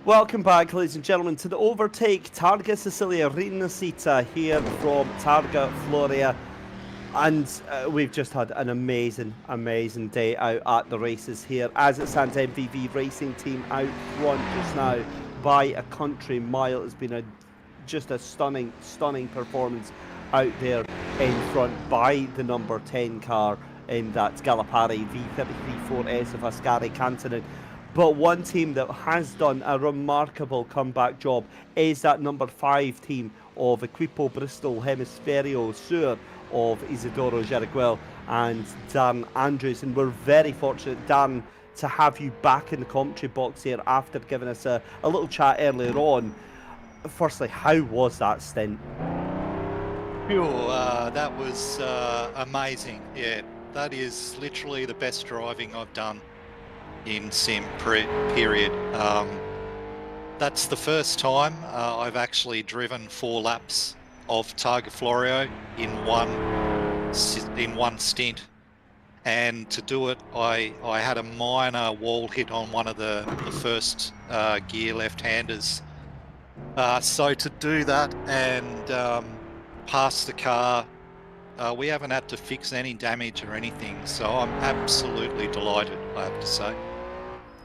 Welcome back, ladies and gentlemen, to the Overtake Targa Sicilia Rinascita here from Targa Florio. And we've just had an amazing day out at the races here. As it stands, MVV Racing Team out front just now by a country mile. It's been just a stunning performance out there in front by the number 10 car in that Scalapari V33-4S of Ascari Cantonin. But one team that has done a remarkable comeback job is that number 5 team of Equipo Bristol Hemisferio Sur of Isidoro Jaraguel and Dan Andrews. And we're very fortunate, Dan, to have you back in the commentary box here after giving us a little chat earlier on. Firstly, how was that stint? That was amazing. Yeah, that is literally the best driving I've done in sim period. That's the first time I've actually driven 4 laps of Targa Florio in one stint, and to do it I had a minor wall hit on one of the first gear left-handers, so to do that and pass the car, we haven't had to fix any damage or anything, so I'm absolutely delighted, I have to say.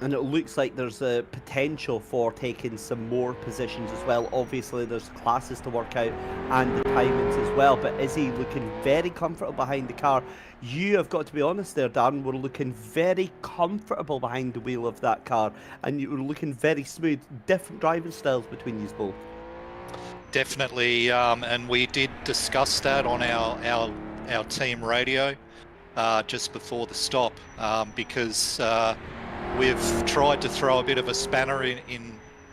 And it looks like there's a potential for taking some more positions as well. Obviously, there's classes to work out and the timings as well. But is he looking very comfortable behind the car? You have got to be honest there, Dan. We're looking very comfortable behind the wheel of that car. And you were looking very smooth. Different driving styles between you both. Definitely. And we did discuss that on our team radio just before the stop, because we've tried to throw a bit of a spanner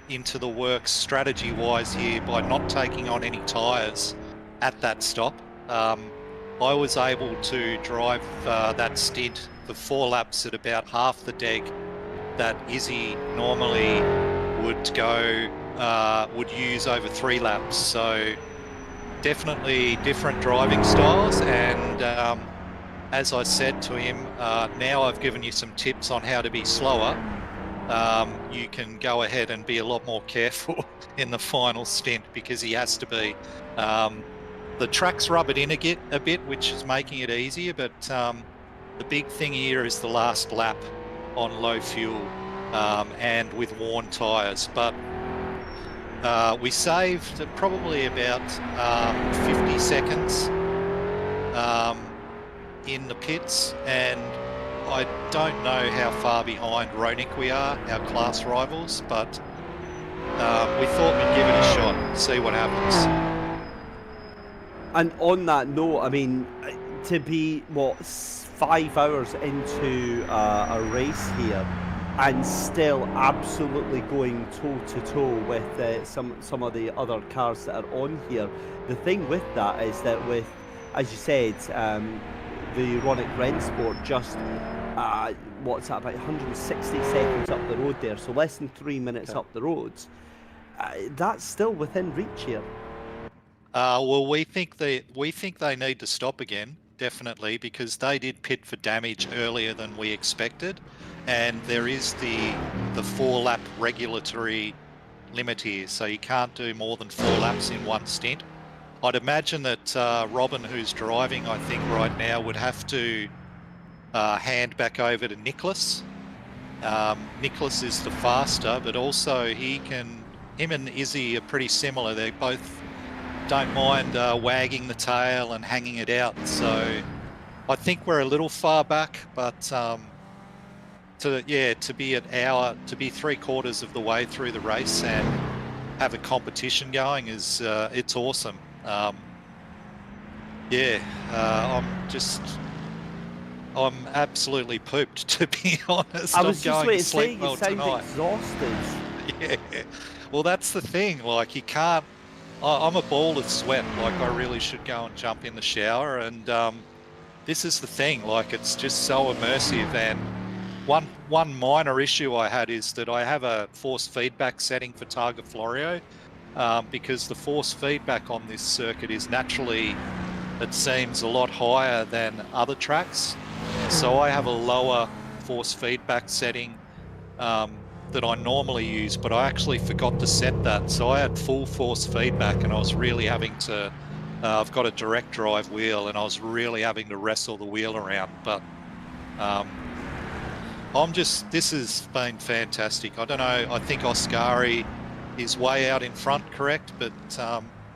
into the works strategy-wise here by not taking on any tyres at that stop. I was able to drive that stint for 4 laps at about half the deg that Izzy normally would use over 3 laps. So definitely different driving styles, and as I said to him, now I've given you some tips on how to be slower. You can go ahead and be a lot more careful in the final stint, because he has to be. The tracks rub it in a bit, which is making it easier, but the big thing here is the last lap on low fuel and with worn tyres. But we saved probably about 50 seconds in the pits, and I don't know how far behind Ronik we are, our class rivals, but we thought we'd give it a shot, see what happens. And on that note, I mean, to be 5 hours into a race here and still absolutely going toe to toe with some of the other cars that are on here, the thing with that is that with, as you said, the Ronic Rensport just, what's that, about 160 seconds up the road there, so less than 3 minutes up the roads. That's still within reach here. Well, we think they need to stop again, definitely, because they did pit for damage earlier than we expected, and there is the 4-lap regulatory limit here, so you can't do more than 4 laps in one stint. I'd imagine that Robin, who's driving, I think right now, would have to hand back over to Nicholas. Nicholas is the faster, but also him and Izzy are pretty similar. They both don't mind wagging the tail and hanging it out. So I think we're a little far back, but to be 3/4 of the way through the race and have a competition going is it's awesome. I'm absolutely pooped, to be honest. I was just going to say, you well sound tonight. exhausted. Yeah, well, that's the thing. Like, you can't. I'm a ball of sweat. Like, I really should go and jump in the shower. And this is the thing. Like, it's just so immersive. And one minor issue I had is that I have a force feedback setting for Targa Florio. Because the force feedback on this circuit is naturally, it seems, a lot higher than other tracks. So I have a lower force feedback setting that I normally use, but I actually forgot to set that. So I had full force feedback, and I was really having to, I've got a direct drive wheel, and I was really having to wrestle the wheel around. But this has been fantastic. I don't know, I think Oscari is way out in front, correct? But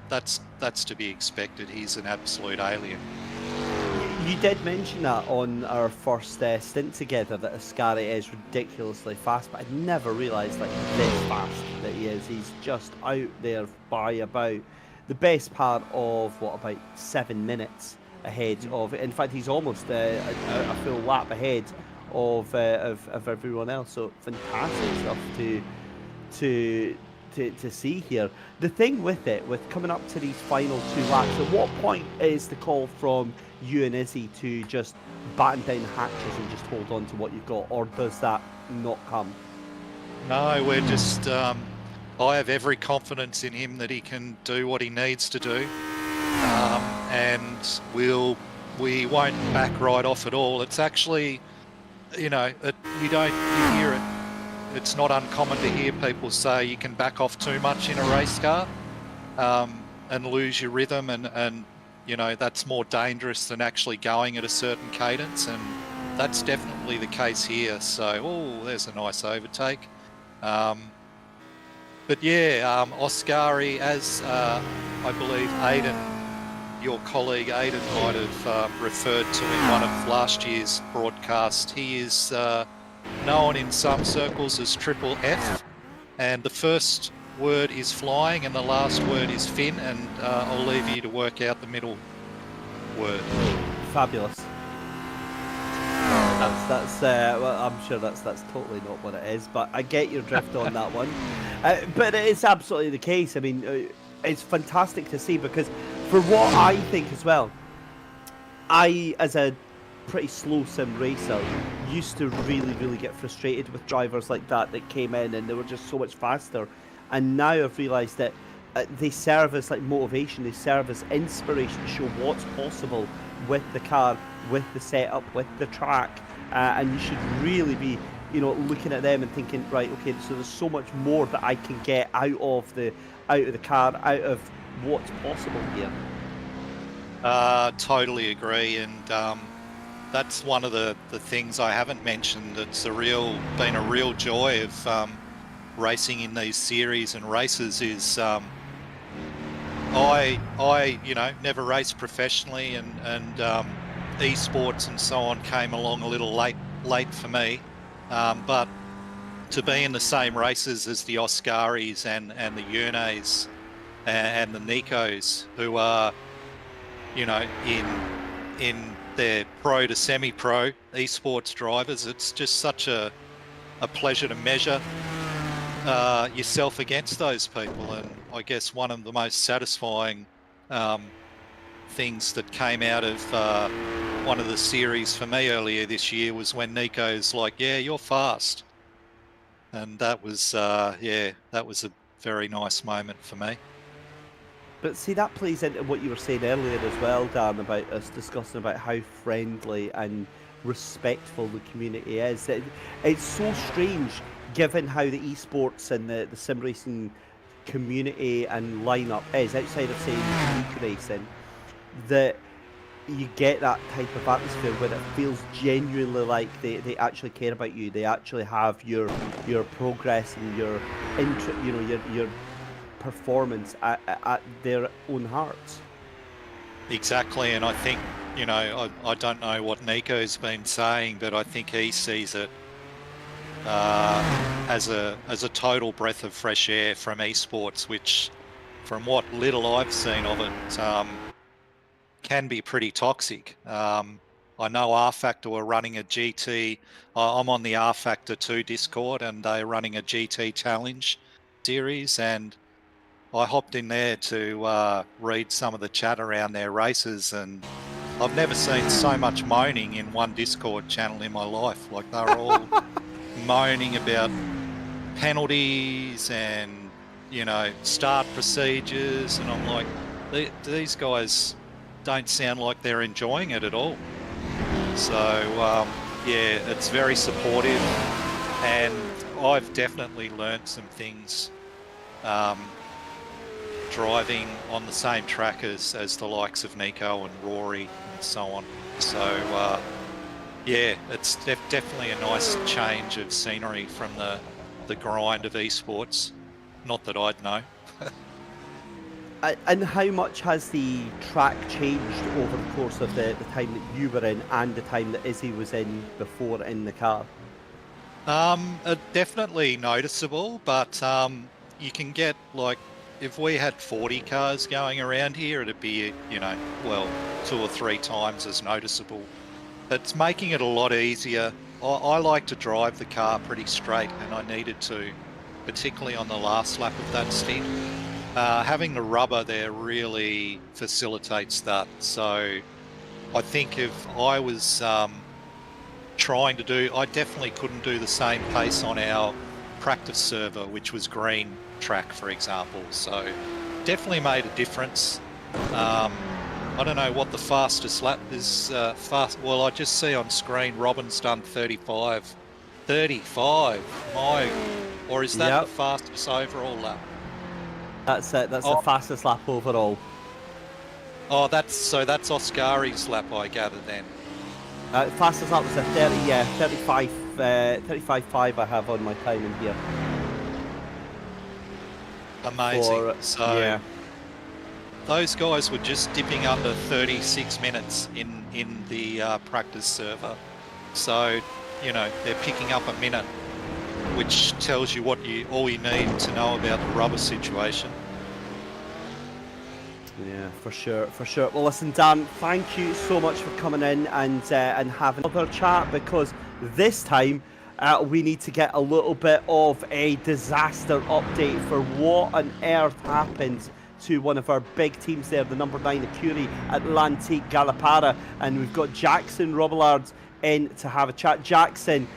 that's to be expected. He's an absolute alien. You did mention that on our first stint together, that Ascari is ridiculously fast, but I never realised like this fast that he is. He's just out there by about the best part of about 7 minutes ahead of. In fact, he's almost a full lap ahead of everyone else. So fantastic stuff to see here. The thing with it, with coming up to these final 2 laps, at what point is the call from you and Izzy to just batten down the hatches and just hold on to what you've got, or does that not come? No, we're just, I have every confidence in him that he can do what he needs to do, and we won't back right off at all. It's actually, you know, you hear it. It's not uncommon to hear people say you can back off too much in a race car and lose your rhythm, and you know, that's more dangerous than actually going at a certain cadence, and that's definitely the case here. So, oh, there's a nice overtake. But yeah, Oscari, as I believe Aidan, your colleague Aidan, might have referred to in one of last year's broadcasts, he is known in some circles as Triple F, and the first word is flying and the last word is fin, and I'll leave you to work out the middle word. Fabulous. Well, I'm sure that's totally not what it is, but I get your drift on that one. But it is absolutely the case. I mean, it's fantastic to see, because for what I think as well, I, as a pretty slow sim racer, used to really get frustrated with drivers like that came in and they were just so much faster, and now I've realised that they serve as like motivation, they serve as inspiration to show what's possible with the car, with the setup, with the track, and you should really be, you know, looking at them and thinking, right, okay, so there's so much more that I can get out of the car, out of what's possible here. Totally agree, and that's one of the things I haven't mentioned. It's been a real joy of racing in these series and races is I you know, never raced professionally, and esports and so on came along a little late for me, but to be in the same races as the Oscaris and the Yunes and the Nikos, who are, you know, in their pro to semi-pro esports drivers, it's just such a pleasure to measure yourself against those people. And I guess one of the most satisfying things that came out of one of the series for me earlier this year was when Nico's like, yeah, you're fast. And that was, yeah, that was a very nice moment for me. But see, that plays into what you were saying earlier as well, Dan, about us discussing about how friendly and respectful the community is. It's so strange, given how the esports and the sim racing community and lineup is, outside of saying league racing, that you get that type of atmosphere where it feels genuinely like they actually care about you. They actually have your progress and your your performance at their own hearts. Exactly, and I think, you know, I don't know what Nico's been saying, but I think he sees it as a total breath of fresh air from esports, which, from what little I've seen of it, can be pretty toxic. I know rFactor were running a GT. I'm on the rFactor 2 Discord, and they're running a GT challenge series, and I hopped in there to read some of the chat around their races, and I've never seen so much moaning in one Discord channel in my life. Like, they were all moaning about penalties and, you know, start procedures, and I'm like, these guys don't sound like they're enjoying it at all. So yeah, it's very supportive, and I've definitely learnt some things driving on the same track as the likes of Nico and Rory and so on. So yeah, it's definitely a nice change of scenery from the grind of esports. Not that I'd know. And how much has the track changed over the course of the time that you were in and the time that Izzy was in before in the car? Definitely noticeable, but you can get, like, if we had 40 cars going around here, it'd be, you know, well, 2 or 3 times as noticeable. It's making it a lot easier. I like to drive the car pretty straight, and I needed to, particularly on the last lap of that stint. Having the rubber there really facilitates that. So I think if I was trying to do, I definitely couldn't do the same pace on our practice server, which was green track, for example. So definitely made a difference. I don't know what the fastest lap is. Well, I just see on screen Robin's done 35. 35, or is that the fastest overall lap? That's it. That's the fastest lap overall. Oh, that's Oscari's lap, I gather then. Fastest lap was a 35.5 I have on my time in here. Amazing. So those guys were just dipping under 36 minutes in the practice server. So, you know, they're picking up a minute, which tells you all you need to know about the rubber situation. Yeah, for sure. Well, listen, Dan, thank you so much for coming in and having another chat, because this time we need to get a little bit of a disaster update for what on earth happened to one of our big teams there, the number 9 Acuri Atlantique Galapara, and we've got Jackson Robillard in to have a chat. Jackson,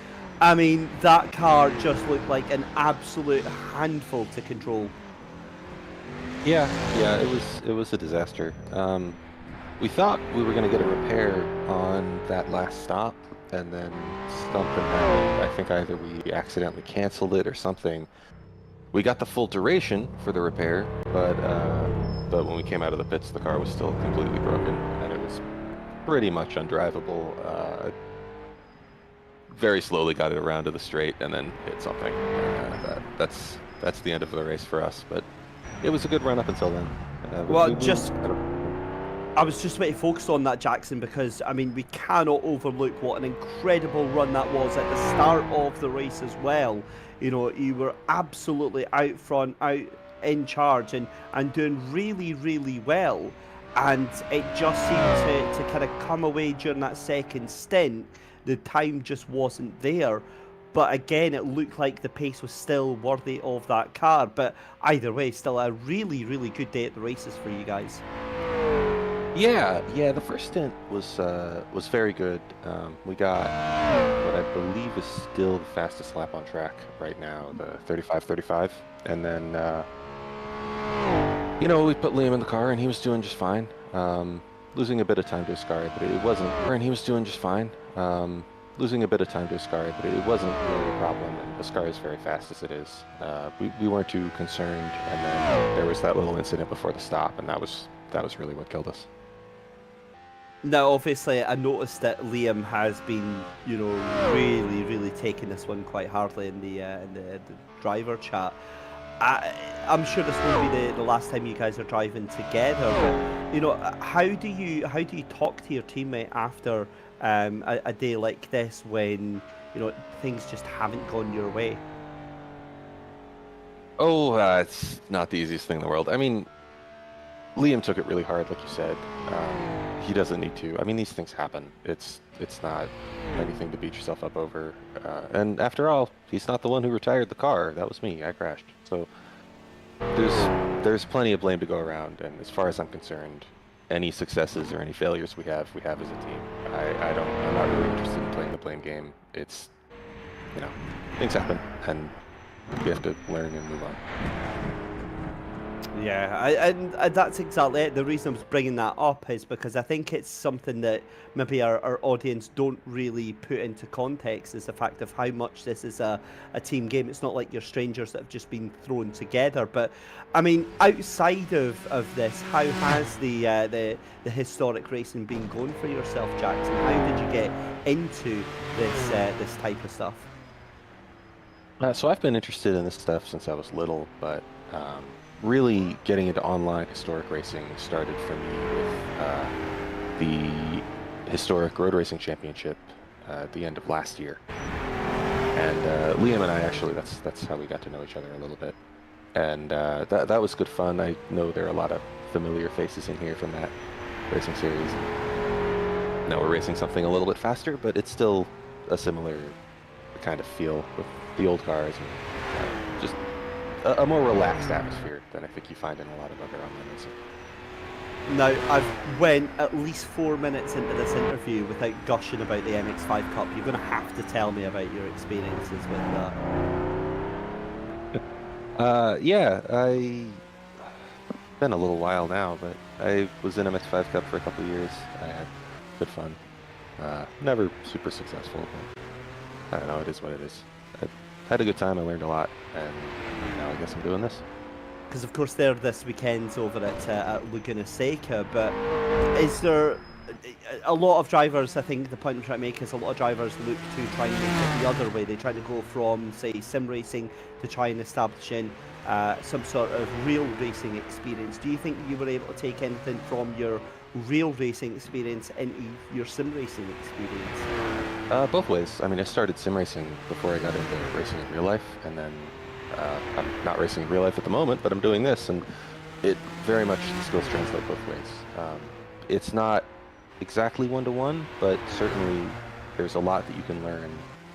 I mean, that car just looked like an absolute handful to control. Yeah, it was a disaster. We thought we were going to get a repair on that last stop, and then something happened. I think either we accidentally canceled it or something. We got the full duration for the repair, but when we came out of the pits, the car was still completely broken, and it was pretty much undrivable. Very slowly got it around to the straight, and then hit something. That's the end of the race for us, but it was a good run up until then. I was just about to focus on that, Jackson, because, I mean, we cannot overlook what an incredible run that was at the start of the race as well. You know, you were absolutely out front, out in charge, and doing really, really well. And it just seemed to kind of come away during that second stint. The time just wasn't there. But again, it looked like the pace was still worthy of that car. But either way, still a really, really good day at the races for you guys. Yeah, the first stint was very good. We got what I believe is still the fastest lap on track right now, the 35.35, and then you know, we put Liam in the car and he was doing just fine. Losing a bit of time to Ascari, but it wasn't. And he was doing just fine. Losing a bit of time to Ascari, but it wasn't really a problem. And Ascari is very fast as it is. We weren't too concerned, and then there was that little incident before the stop, and that was really what killed us. Now, obviously, I noticed that Liam has been, you know, really, really taking this one quite hardly in the driver chat. I'm sure this won't be the last time you guys are driving together. But, you know, how do you talk to your teammate after a day like this when, you know, things just haven't gone your way? Oh, it's not the easiest thing in the world. I mean, Liam took it really hard, like you said. He doesn't need to. I mean, these things happen. It's not anything to beat yourself up over. And after all, he's not the one who retired the car. That was me. I crashed. So there's plenty of blame to go around. And as far as I'm concerned, any successes or any failures we have as a team. I'm not really interested in playing the blame game. It's, you know, things happen, and we have to learn and move on. Yeah, and that's exactly it. The reason I was bringing that up is because I think it's something that maybe our audience don't really put into context, is the fact of how much this is a team game. It's not like you're strangers that have just been thrown together. But, I mean, outside of this, how has the historic racing been going for yourself, Jackson? How did you get into this type of stuff? So I've been interested in this stuff since I was little, but really getting into online historic racing started for me with the historic road racing championship at the end of last year. And Liam and I actually, that's how we got to know each other a little bit. And that was good fun. I know there are a lot of familiar faces in here from that racing series. Now we're racing something a little bit faster, but it's still a similar kind of feel with the old cars and just a more relaxed atmosphere than I think you find in a lot of other online racing. Now, I've went at least 4 minutes into this interview without gushing about the MX-5 Cup. You're going to have to tell me about your experiences with that. Yeah, been a little while now, but I was in MX-5 Cup for a couple of years. I had good fun. Never super successful, but I don't know, it is what it is. I had a good time, I learned a lot, and now I guess I'm doing this. Because of course they're this weekend over at Laguna Seca, but is there a lot of drivers, I think the point I'm trying to make is a lot of drivers look to try and make it the other way. They try to go from, say, sim racing to try and establishing some sort of real racing experience. Do you think you were able to take anything from your real racing experience into your sim racing experience? Both ways. I mean, I started sim racing before I got into racing in real life, and then I'm not racing in real life at the moment, but I'm doing this, and it very much, the skills translate both ways. It's not exactly one-to-one, but certainly there's a lot that you can learn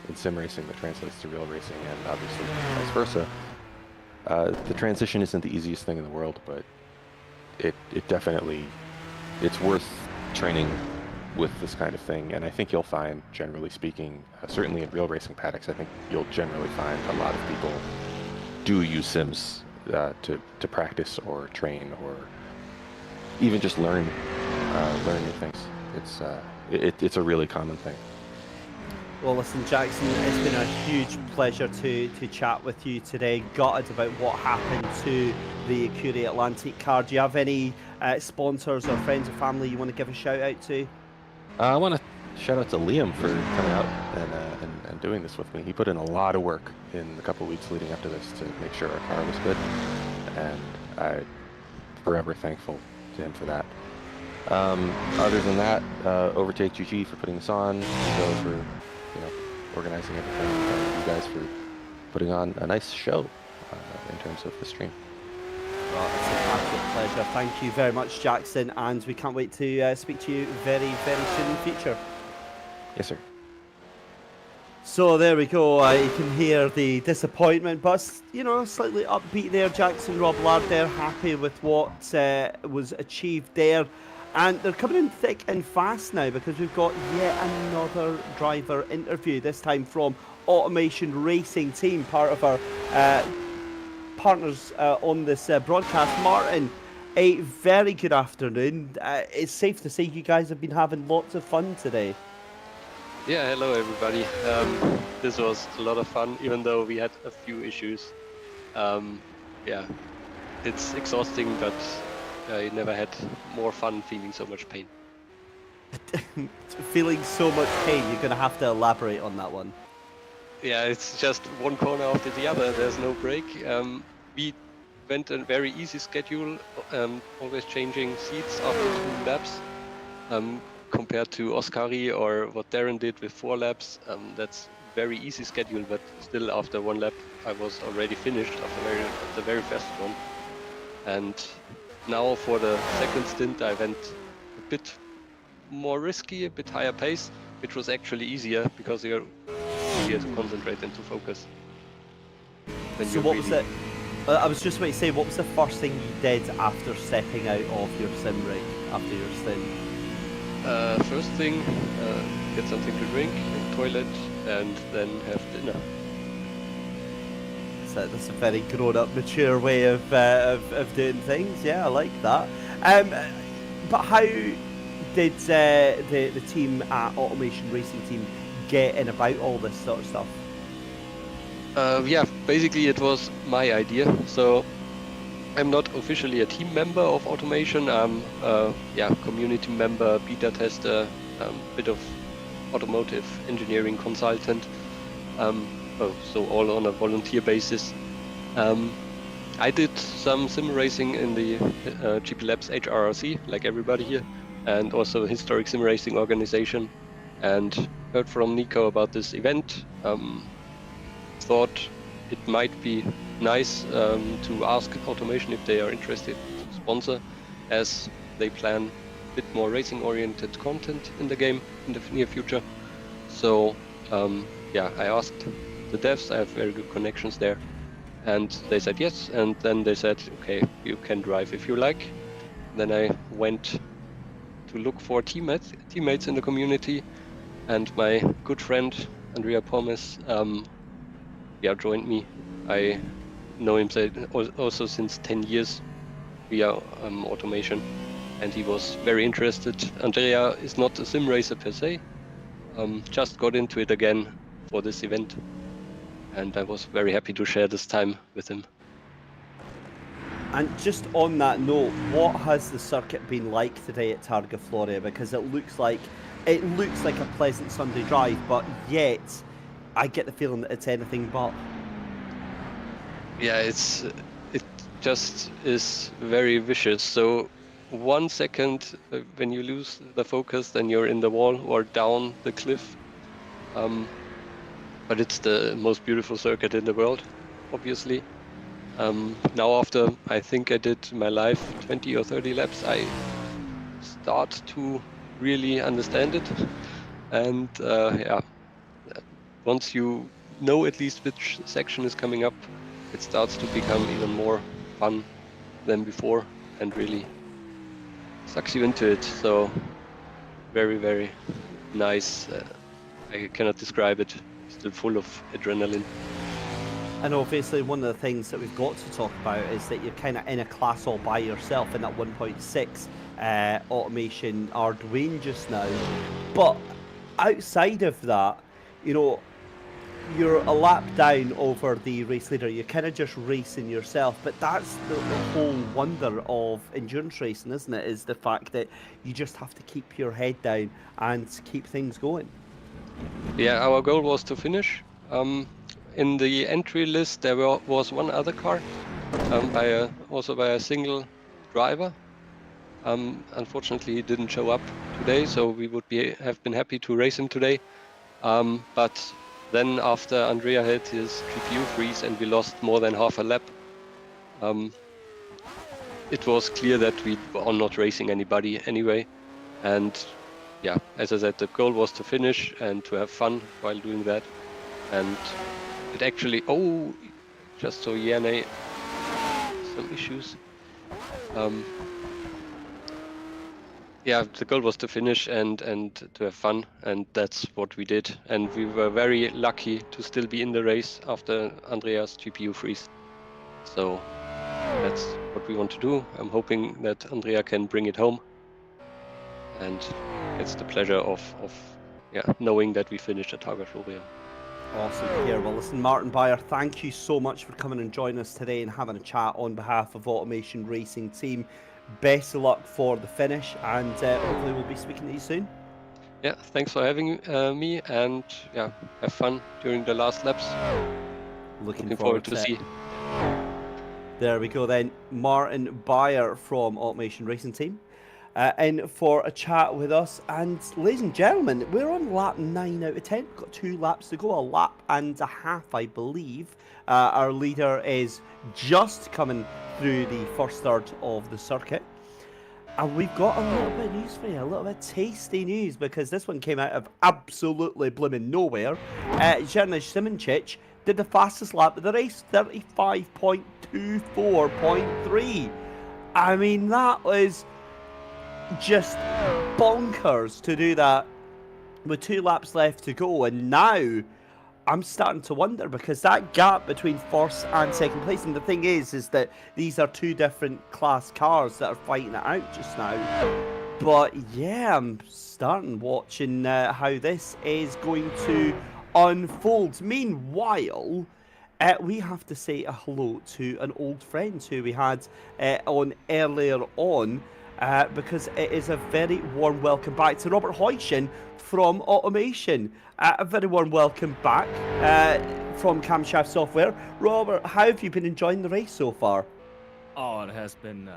in sim racing that translates to real racing, and obviously vice versa. The transition isn't the easiest thing in the world, but it definitely, it's worth training with this kind of thing, and I think you'll find, generally speaking, certainly in real racing paddocks, I think you'll generally find a lot of people do use sims to practice or train or even just learn new things. It's a really common thing. Well, listen, Jackson, it's been a huge pleasure to chat with you today. Gutted about what happened to the Curie Atlantic car. Do you have any sponsors or friends or family you want to give a shout out to? I want to shout out to Liam for coming out and doing this with me. He put in a lot of work in the couple weeks leading up to this to make sure our car was good, and I'm forever thankful to him for that. Other than that, Overtake GG for putting this on, Joe for organizing everything, and you guys for putting on a nice show in terms of the stream. Well, it's an absolute pleasure. Thank you very much, Jackson, and we can't wait to speak to you very, very soon in the future. Yes, sir. So there we go. You can hear the disappointment, but slightly upbeat there. Jackson, Rob Lard there, happy with what was achieved there. And they're coming in thick and fast now because we've got yet another driver interview, this time from Automation Racing Team, part of our partners on this broadcast. Martin, a very good afternoon. It's safe to say you guys have been having lots of fun today. Yeah, hello everybody. This was a lot of fun, even though we had a few issues. Yeah, it's exhausting, but I never had more fun feeling so much pain. Feeling so much pain, you're going to have to elaborate on that one. Yeah, it's just one corner after the other, there's no break. We went a very easy schedule, always changing seats after 2 laps. Compared to Oscari or what Darren did with 4 laps, that's very easy schedule, but still after 1 lap I was already finished after the very fast one. And now for the second stint I went a bit more risky, a bit higher pace, which was actually easier because you're easier to concentrate and to focus. So what was it? I was just about to say, what was the first thing you did after stepping out of your sim rig after your stint? First thing, get something to drink, toilet, and then have dinner. that's a very grown-up, mature way of doing things. Yeah, I like that. But how did the team at Automation Racing Team get in about all this sort of stuff? Yeah, basically it was my idea. So I'm not officially a team member of Automation. I'm community member, beta tester, bit of automotive engineering consultant. So all on a volunteer basis. I did some sim racing in the GP Labs HRRC, like everybody here, and also a historic sim racing organization. And heard from Nico about this event. Thought it might be nice to ask Automation if they are interested to sponsor, as they plan a bit more racing-oriented content in the game in the near future. So I asked the devs. I have very good connections there, and they said yes. And then they said, okay, you can drive if you like. Then I went to look for teammates in the community, and my good friend Andrea Pommes joined me. I know him also since 10 years via Automation, and he was very interested. Andrea is not a sim racer per se, just got into it again for this event, and I was very happy to share this time with him. And just on that note, what has the circuit been like today at Targa Florio? Because it looks like a pleasant Sunday drive, but yet I get the feeling that it's anything but. Yeah, it just is very vicious. So 1 second when you lose the focus, then you're in the wall or down the cliff. But it's the most beautiful circuit in the world, obviously. Now after I think I did my life 20 or 30 laps, I start to really understand it. And once you know at least which section is coming up, it starts to become even more fun than before and really sucks you into it. So very, very nice. I cannot describe it. Still full of adrenaline. And obviously one of the things that we've got to talk about is that you're kind of in a class all by yourself in that 1.6 Automation Arduino just now. But outside of that, you're a lap down over the race leader. You're kind of just racing yourself. But that's the whole wonder of endurance racing, isn't it? Is the fact that you just have to keep your head down and keep things going. Yeah, our goal was to finish. In the entry list, there was one other car, also by a single driver. Unfortunately, he didn't show up today, so we would have been happy to race him today. But then after Andrea had his GPU freeze and we lost more than half a lap, it was clear that we are not racing anybody anyway. And yeah, as I said, the goal was to finish and to have fun while doing that. And it actually, just so Yane, some issues. The goal was to finish and to have fun, and that's what we did. And we were very lucky to still be in the race after Andrea's GPU freeze. So that's what we want to do. I'm hoping that Andrea can bring it home. And it's the pleasure of knowing that we finished at Targa Florio. Awesome to hear. Well, listen, Martin Beyer, thank you so much for coming and joining us today and having a chat on behalf of Automation Racing Team. Best of luck for the finish, and hopefully we'll be speaking to you soon. Yeah, thanks for having me, and have fun during the last laps. Looking forward to see. There we go then, Martin Beyer from Automation Racing Team. In for a chat with us, and ladies and gentlemen, we're on lap 9 out of 10. We've got 2 laps to go, a lap and a half, I believe. Our leader is just coming through the first third of the circuit, and we've got a little bit of news for you, a little bit of tasty news, because this one came out of absolutely blooming nowhere. Janusz Simončić did the fastest lap of the race, 35.24.3. I mean, that was just bonkers to do that with 2 laps left to go. And now I'm starting to wonder, because that gap between first and second place, and the thing is that these are two different class cars that are fighting it out just now. But yeah, I'm starting watching how this is going to unfold. Meanwhile, we have to say a hello to an old friend who we had on earlier on, because it is a very warm welcome back to Robert Heuschen from Automation. A very warm welcome back from Camshaft Software. Robert, how have you been enjoying the race so far? Oh, it has been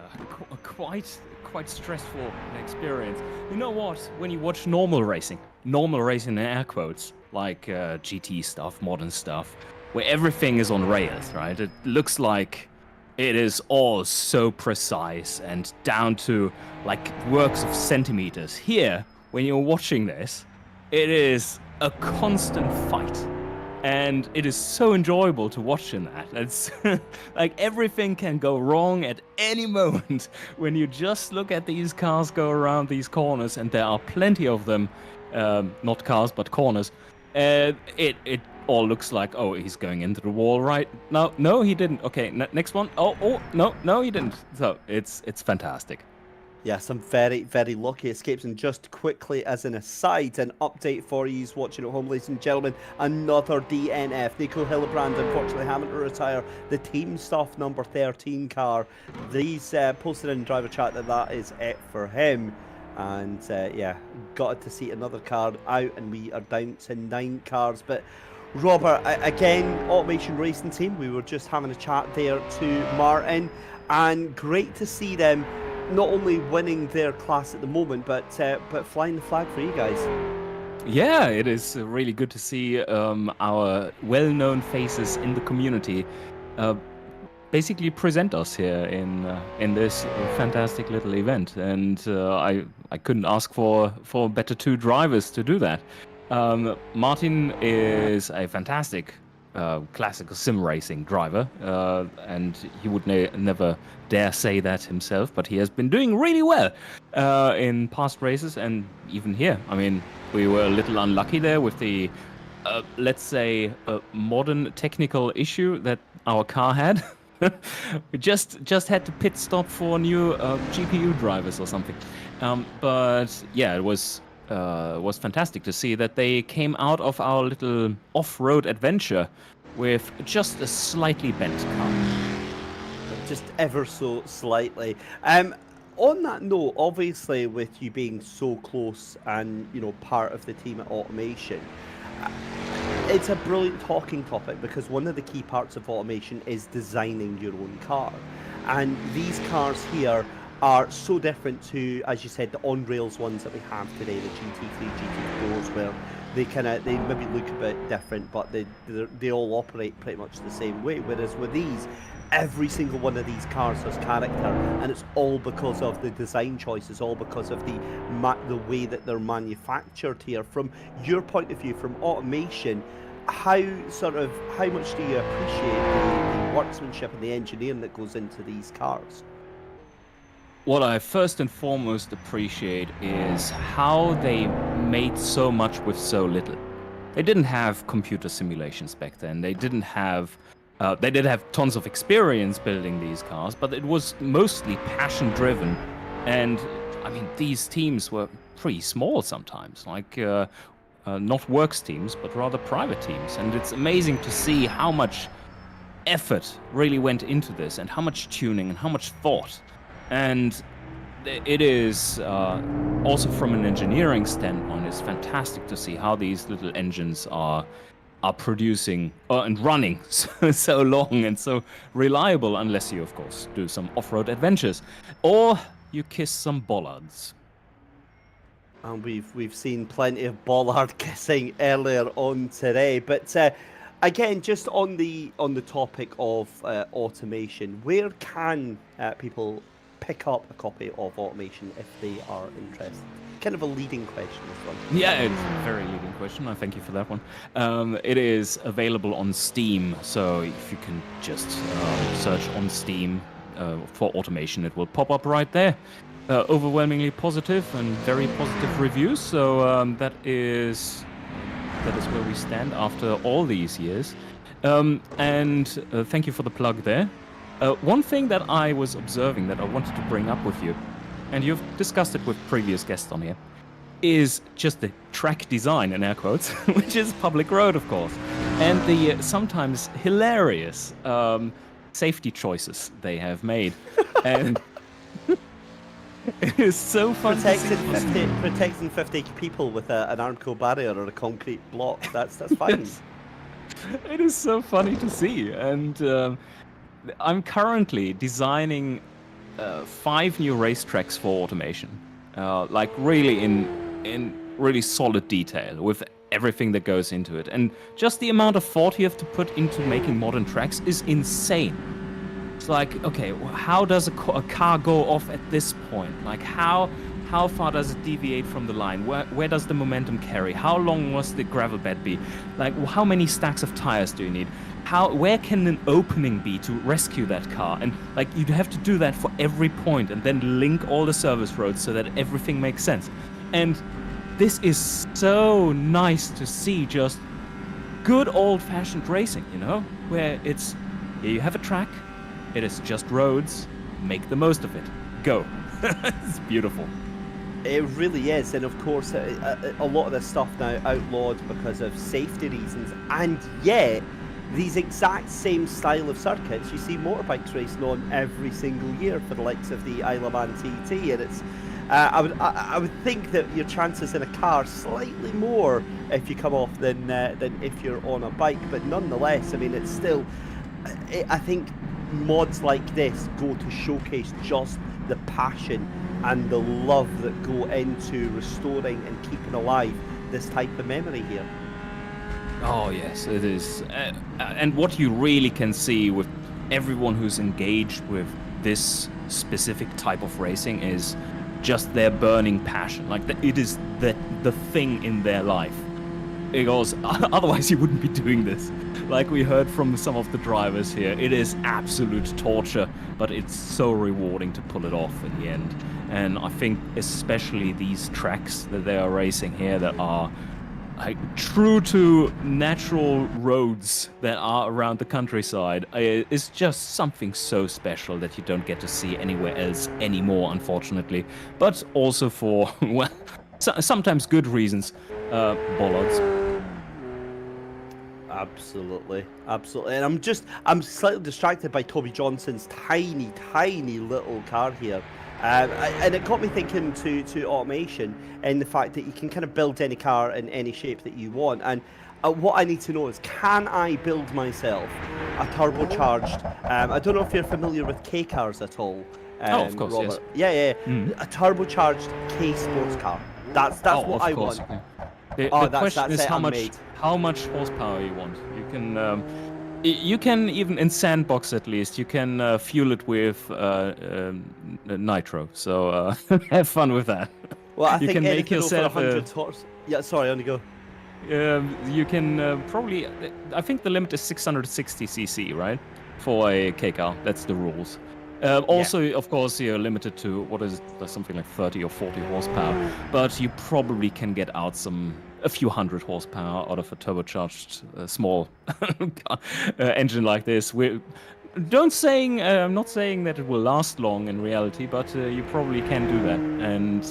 quite stressful experience. You know what? When you watch normal racing in air quotes, like GT stuff, modern stuff, where everything is on rails, right? It looks like it is all so precise and down to like works of centimeters. Here, when you're watching this, it is a constant fight. And it is so enjoyable to watch in that. It's like everything can go wrong at any moment when you just look at these cars go around these corners, and there are plenty of them, not cars but corners. It all looks like, oh, he's going into the wall, right? No, he didn't. Okay, next one. Oh, no, he didn't. So it's fantastic. Yes, I'm very, very lucky escapes. And just quickly as an aside, an update for you watching at home, ladies and gentlemen, another DNF. Nico Hillebrand, unfortunately, having to retire the team stuff number 13 car. These posted in driver chat that is it for him. And yeah, got to see another car out, and we are down to 9 cars. But Robert, again, Automation Racing Team, we were just having a chat there to Martin, and great to see them not only winning their class at the moment, but flying the flag for you guys. Yeah, it is really good to see our well-known faces in the community basically present us here in this fantastic little event, and I couldn't ask for better 2 drivers to do that. Martin is a fantastic classical sim racing driver, and he would never dare say that himself, but he has been doing really well in past races, and even here. I mean, we were a little unlucky there with the let's say modern technical issue that our car had. We just had to pit stop for new GPU drivers or something, but yeah, it was fantastic to see that they came out of our little off-road adventure with just a slightly bent car. Just ever so slightly. On that note, obviously with you being so close and, you know, part of the team at Automation, it's a brilliant talking topic, because one of the key parts of Automation is designing your own car. And these cars here are so different to, as you said, the on-rails ones that we have today, the GT3, GT4s, where they maybe look a bit different, but they all operate pretty much the same way. Whereas with these, every single one of these cars has character, and it's all because of the design choices, all because of the way that they're manufactured here. From your point of view, from Automation, how much do you appreciate the workmanship and the engineering that goes into these cars? What I first and foremost appreciate is how they made so much with so little. They didn't have computer simulations back then. They didn't have they did have tons of experience building these cars, but it was mostly passion driven. And I mean, these teams were pretty small sometimes, like not works teams, but rather private teams. And it's amazing to see how much effort really went into this, and how much tuning and how much thought. And it is also from an engineering standpoint, it's fantastic to see how these little engines are producing and running so long and so reliable, unless you, of course, do some off-road adventures or you kiss some bollards. And we've seen plenty of bollard kissing earlier on today, but again, just on the topic of Automation, where can people pick up a copy of Automation if they are interested? Kind of a leading question, this one. Yeah, it's a very leading question. I thank you for that one. It is available on Steam, so if you can just search on Steam for Automation, it will pop up right there. Overwhelmingly positive and very positive reviews, so that is that is where we stand after all these years. Thank you for the plug there. One thing that I was observing that I wanted to bring up with you, and you've discussed it with previous guests on here, is just the track design, in air quotes, which is public road, of course, and the sometimes hilarious safety choices they have made. And it is so fun protecting 50 people with an Armco barrier or a concrete block. That's fine. Yes. It is so funny to see, and I'm currently designing 5 new racetracks for automation, like really in really solid detail with everything that goes into it. And just the amount of thought you have to put into making modern tracks is insane. It's like, okay, how does a car go off at this point? Like, how far does it deviate from the line? Where does the momentum carry? How long must the gravel bed be? Like, how many stacks of tires do you need? Where can an opening be to rescue that car? And like, you'd have to do that for every point and then link all the service roads so that everything makes sense. And this is so nice to see, just good old-fashioned racing, you know? Where it's, here you have a track, it is just roads, make the most of it, go. It's beautiful. It really is, and of course a lot of this stuff now outlawed because of safety reasons, and yet these exact same style of circuits you see motorbikes racing on every single year for the likes of the Isle of Man TT, and it's I would think that your chances in a car slightly more if you come off than if you're on a bike, but nonetheless, I mean, it's still, I think mods like this go to showcase just the passion and the love that go into restoring and keeping alive this type of memory here. Oh yes, it is. And what you really can see with everyone who's engaged with this specific type of racing is just their burning passion. Like, it is the thing in their life. Because otherwise you wouldn't be doing this. Like we heard from some of the drivers here, it is absolute torture, but it's so rewarding to pull it off in the end. And I think especially these tracks that they are racing here that are like true to natural roads that are around the countryside is just something so special that you don't get to see anywhere else anymore, unfortunately. But also for, well, sometimes good reasons, bollards. Absolutely. And I'm slightly distracted by Toby Johnson's tiny little car here. And it got me thinking to automation and the fact that you can kind of build any car in any shape that you want. And what I need to know is, can I build myself a turbocharged, I don't know if you're familiar with K cars at all. Oh, of course, Robert. yes. Yeah. A turbocharged K sports car. That's what I want. The question is how much horsepower you want. You can even in Sandbox at least you can fuel it with nitro. So have fun with that. Well, I you think can make yourself 100 horse. Yeah, sorry, on you go. You can probably. I think the limit is 660 cc, right? For a K car, that's the rules. Also, of course, you're limited to what is something like 30 or 40 horsepower, but you probably can get out a few hundred horsepower out of a turbocharged small engine like this. I'm not saying that it will last long in reality, but you probably can do that. And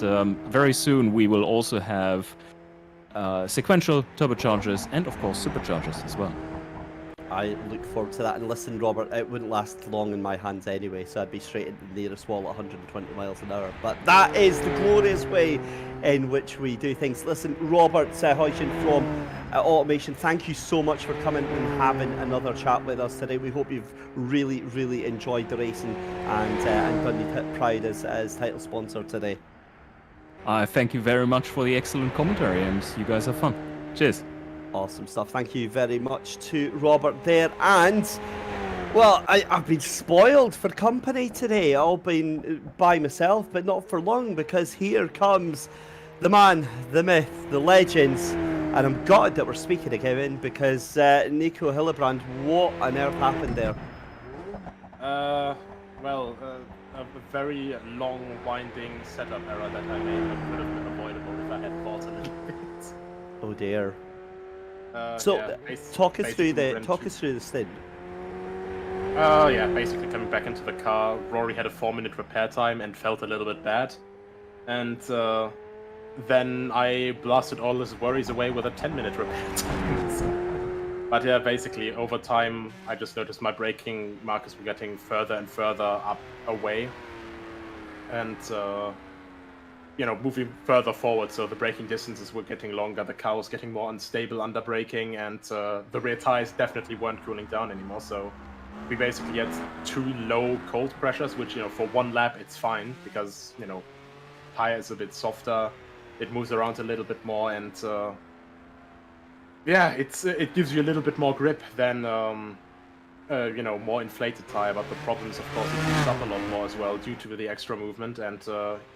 very soon we will also have sequential turbochargers and, of course, superchargers as well. I look forward to that. And listen, Robert, it wouldn't last long in my hands anyway, so I'd be straight into the nearest wall at 120 miles an hour. But that is the glorious way in which we do things. Listen, Robert Heuschen from Automation, thank you so much for coming and having another chat with us today. We hope you've really enjoyed the racing and done your proud as title sponsor today. Thank you very much for the excellent commentary, and you guys have fun. Cheers. Awesome stuff. Thank you very much to Robert there. And, well, I've been spoiled for company today. I've been by myself, but not for long, because here comes the man, the myth, the legends. And I'm gutted that we're speaking again, because Nico Hillebrand, what on earth happened there? A very long, winding setup error that I made that could have been avoidable if I had thought a little bit. Oh dear. So talk us basically through the stint. Yeah, basically coming back into the car, Rory had a 4-minute repair time and felt a little bit bad. And then I blasted all his worries away with a 10-minute repair time. But yeah, basically, over time, I just noticed my braking markers were getting further and further up away. And, moving further forward, so the braking distances were getting longer, the car was getting more unstable under braking, and the rear tires definitely weren't cooling down anymore, so we basically had 2 low cold pressures, which, for 1 lap it's fine, because, tire is a bit softer, it moves around a little bit more, and it gives you a little bit more grip than more inflated tire. But the problem is, of course, it heats up a lot more as well due to the extra movement, and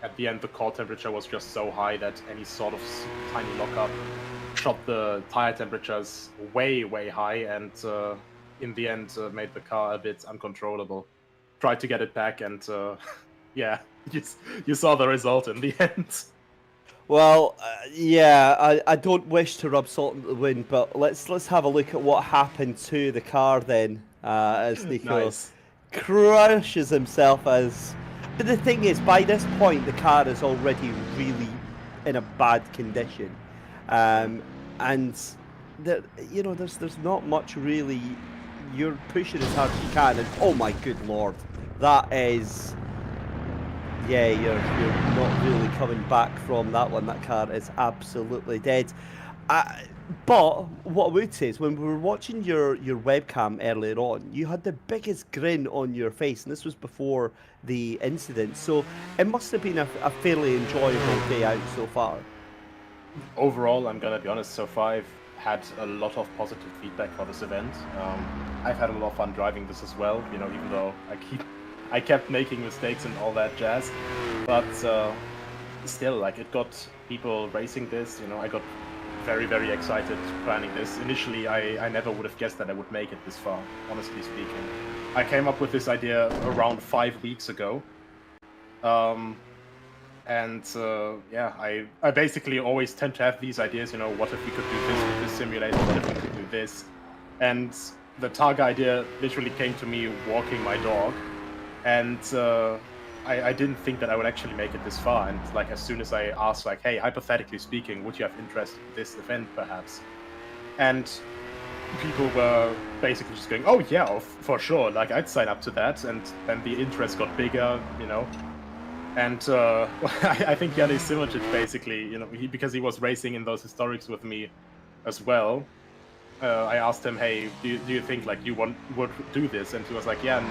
at the end the core temperature was just so high that any sort of tiny lockup shot the tire temperatures way high, and in the end made the car a bit uncontrollable. Tried to get it back, and you saw the result in the end. Well, I don't wish to rub salt into the wound, but let's have a look at what happened to the car then, as Nico crushes himself as... But the thing is, by this point, the car is already really in a bad condition, and there's not much really. You're pushing as hard as you can, and oh my good lord, that is... Yeah, you're not really coming back from that one. That car is absolutely dead. But what I would say is, when we were watching your webcam earlier on, you had the biggest grin on your face, and this was before the incident. So it must have been a fairly enjoyable day out so far. Overall, I'm gonna be honest, so far I've had a lot of positive feedback for this event. I've had a lot of fun driving this as well, even though I kept making mistakes and all that jazz, but still, it got people racing this. I got very excited planning this. Initially, I never would have guessed that I would make it this far, honestly speaking. I came up with this idea around 5 weeks ago, I basically always tend to have these ideas. What if we could do this with this simulator? What if we could do this? And the Targa idea literally came to me walking my dog. And I didn't think that I would actually make it this far. And as soon as I asked, hey, hypothetically speaking, would you have interest in this event, perhaps? And people were basically just going, oh yeah, for sure, I'd sign up to that. And then the interest got bigger, And I think Yannis Simoncic basically, because he was racing in those historics with me as well. I asked him, hey, do you think you would do this? And he was like, yeah.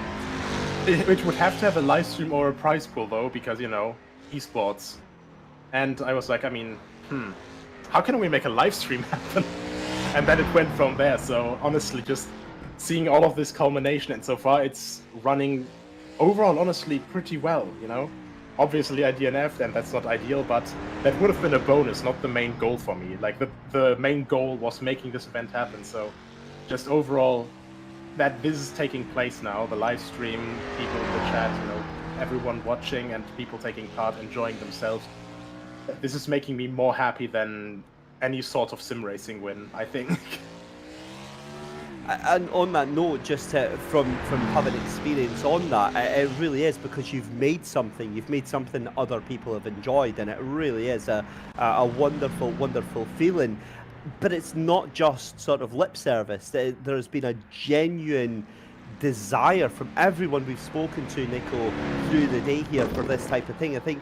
Which would have to have a live stream or a prize pool, though, because, esports. And I was like, how can we make a live stream happen? And then it went from there. So, honestly, just seeing all of this culmination, and so far it's running overall, honestly, pretty well, Obviously, I DNF'd, and that's not ideal, but that would have been a bonus, not the main goal for me. The main goal was making this event happen, so just overall... that this is taking place now, the live stream, people in the chat, everyone watching and people taking part, enjoying themselves. This is making me more happy than any sort of sim racing win, I think. And on that note, just from having experience on that, it really is, because you've made something other people have enjoyed, and it really is a wonderful feeling. But it's not just sort of lip service. There's been a genuine desire from everyone we've spoken to, Nico, through the day here for this type of thing. I think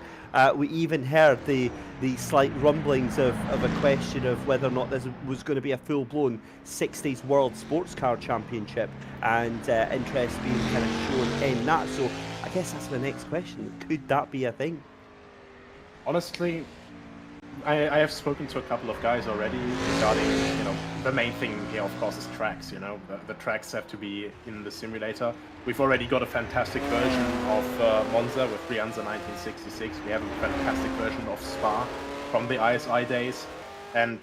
we even heard the slight rumblings of a question of whether or not this was going to be a full-blown 60s World Sports Car Championship, and interest being kind of shown in that. So I guess that's the next question. Could that be a thing? Honestly, I have spoken to a couple of guys already regarding, the main thing here, of course, is tracks, The tracks have to be in the simulator. We've already got a fantastic version of Monza with Brianza 1966. We have a fantastic version of Spa from the ISI days. And,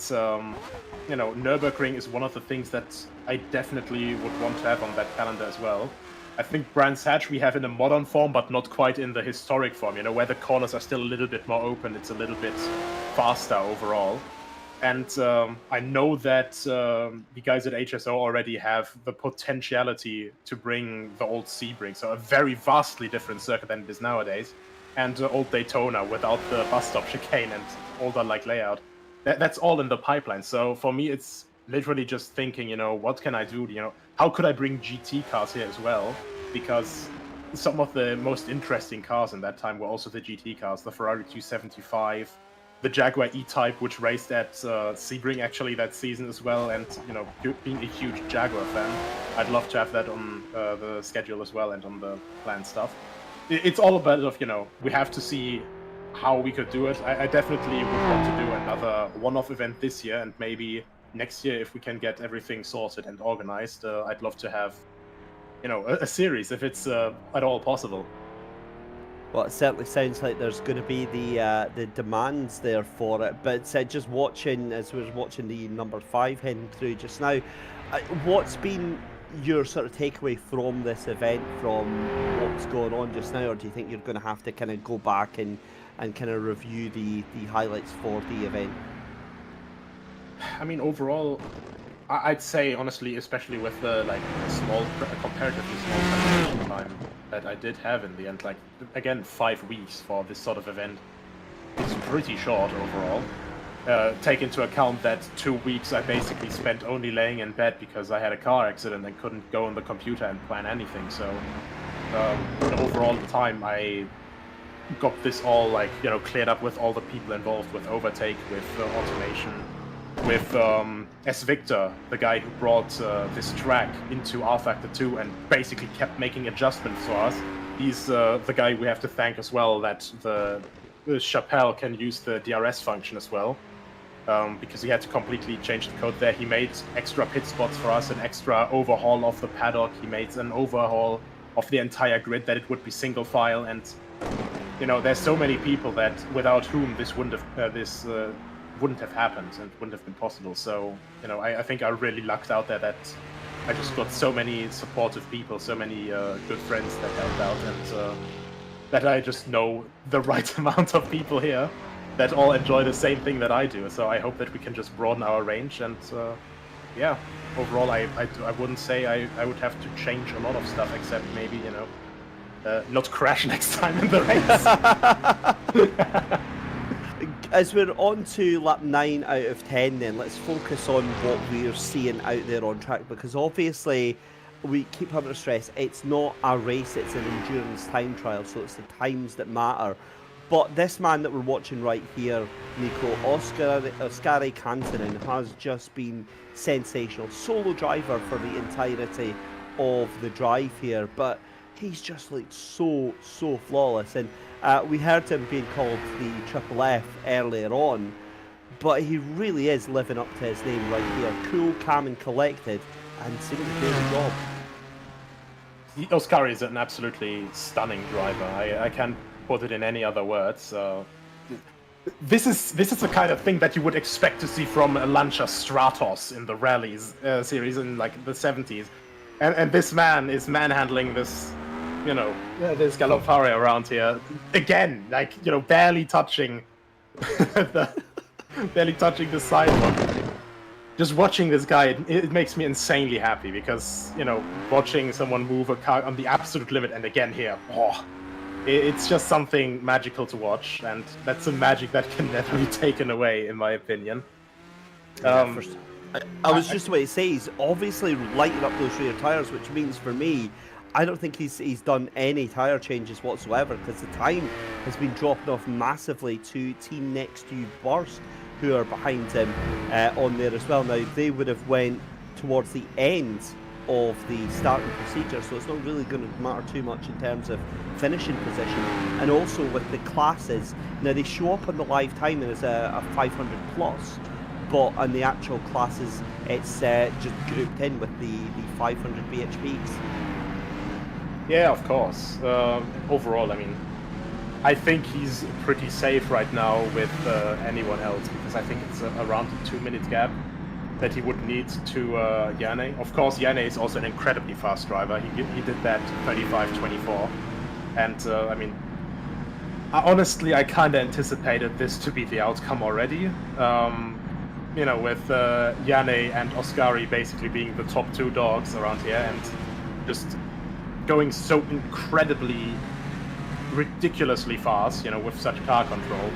Nürburgring is one of the things that I definitely would want to have on that calendar as well. I think Brands Hatch we have in a modern form, but not quite in the historic form, where the corners are still a little bit more open, it's a little bit faster overall. And I know that the guys at HSO already have the potentiality to bring the old Sebring, so a very vastly different circuit than it is nowadays, and old Daytona without the bus stop chicane and all that like layout. That's all in the pipeline. So for me, it's literally just thinking, what can I do? How could I bring GT cars here as well? Because some of the most interesting cars in that time were also the GT cars, the Ferrari 275, the Jaguar E-Type, which raced at Sebring actually that season as well. And being a huge Jaguar fan, I'd love to have that on the schedule as well and on the planned stuff. It's all about we have to see how we could do it. I definitely would want to do another one-off event this year, and maybe next year, if we can get everything sorted and organized, I'd love to have a series if it's at all possible. Well, it certainly sounds like there's going to be the demands there for it. But just watching, as we were watching the number 5 heading through just now, what's been your sort of takeaway from this event, from what's going on just now? Or do you think you're going to have to kind of go back and kind of review the highlights for the event? I mean, overall, I'd say, honestly, especially with the comparatively small preparation time that I did have in the end, again, 5 weeks for this sort of event, it's pretty short overall. Take into account that 2 weeks I basically spent only laying in bed because I had a car accident and couldn't go on the computer and plan anything. So overall time I got this all cleared up with all the people involved, with Overtake, with automation, with Victor, the guy who brought this track into rFactor 2 and basically kept making adjustments for us. He's the guy we have to thank as well, that the Chappelle can use the DRS function as well, because he had to completely change the code there. He made extra pit spots for us, an extra overhaul of the paddock. He made an overhaul of the entire grid, that it would be single file. And there's so many people that without whom this wouldn't have happened and wouldn't have been possible. So I think I really lucked out there that I just got so many supportive people, so many good friends that helped out, and that I just know the right amount of people here that all enjoy the same thing that I do. So I hope that we can just broaden our range, and yeah, overall I wouldn't say I would have to change a lot of stuff, except maybe not crash next time in the race. As we're on to lap 9 out of 10 then, let's focus on what we're seeing out there on track, because obviously we keep having to stress it's not a race, it's an endurance time trial, so it's the times that matter. But this man that we're watching right here, Nico, Oskari Kantanen, has just been sensational. Solo driver for the entirety of the drive here, but he's just looked so flawless. And we heard him being called the Triple F earlier on, but he really is living up to his name right here. Cool, calm and collected, and seeming to do the job. Oskari is an absolutely stunning driver. I can't put it in any other words. This is the kind of thing that you would expect to see from a Lancia Stratos in the rallies series in the 70s. And this man is manhandling this this Galoppare around here again, barely touching the sidewalk. Just watching this guy, it makes me insanely happy, because watching someone move a car on the absolute limit, and again here, it's just something magical to watch, and that's a magic that can never be taken away, in my opinion. I was just about to say, he's obviously lighting up those rear tires, which means for me, I don't think he's done any tyre changes whatsoever, because the time has been dropping off massively to team next to Burst, who are behind him on there as well. Now, they would have went towards the end of the starting procedure, so it's not really going to matter too much in terms of finishing position. And also with the classes, now they show up on the live timing as a 500 plus, but on the actual classes, it's just grouped in with the 500 BHPs. Yeah, of course. Overall, I think he's pretty safe right now with anyone else, because I think it's around a 2-minute gap that he would need to Yane. Of course, Yane is also an incredibly fast driver. He did that 35-24. And, honestly, I kind of anticipated this to be the outcome already. with Yane and Oscari basically being the top two dogs around here and just going so incredibly, ridiculously fast, with such car control.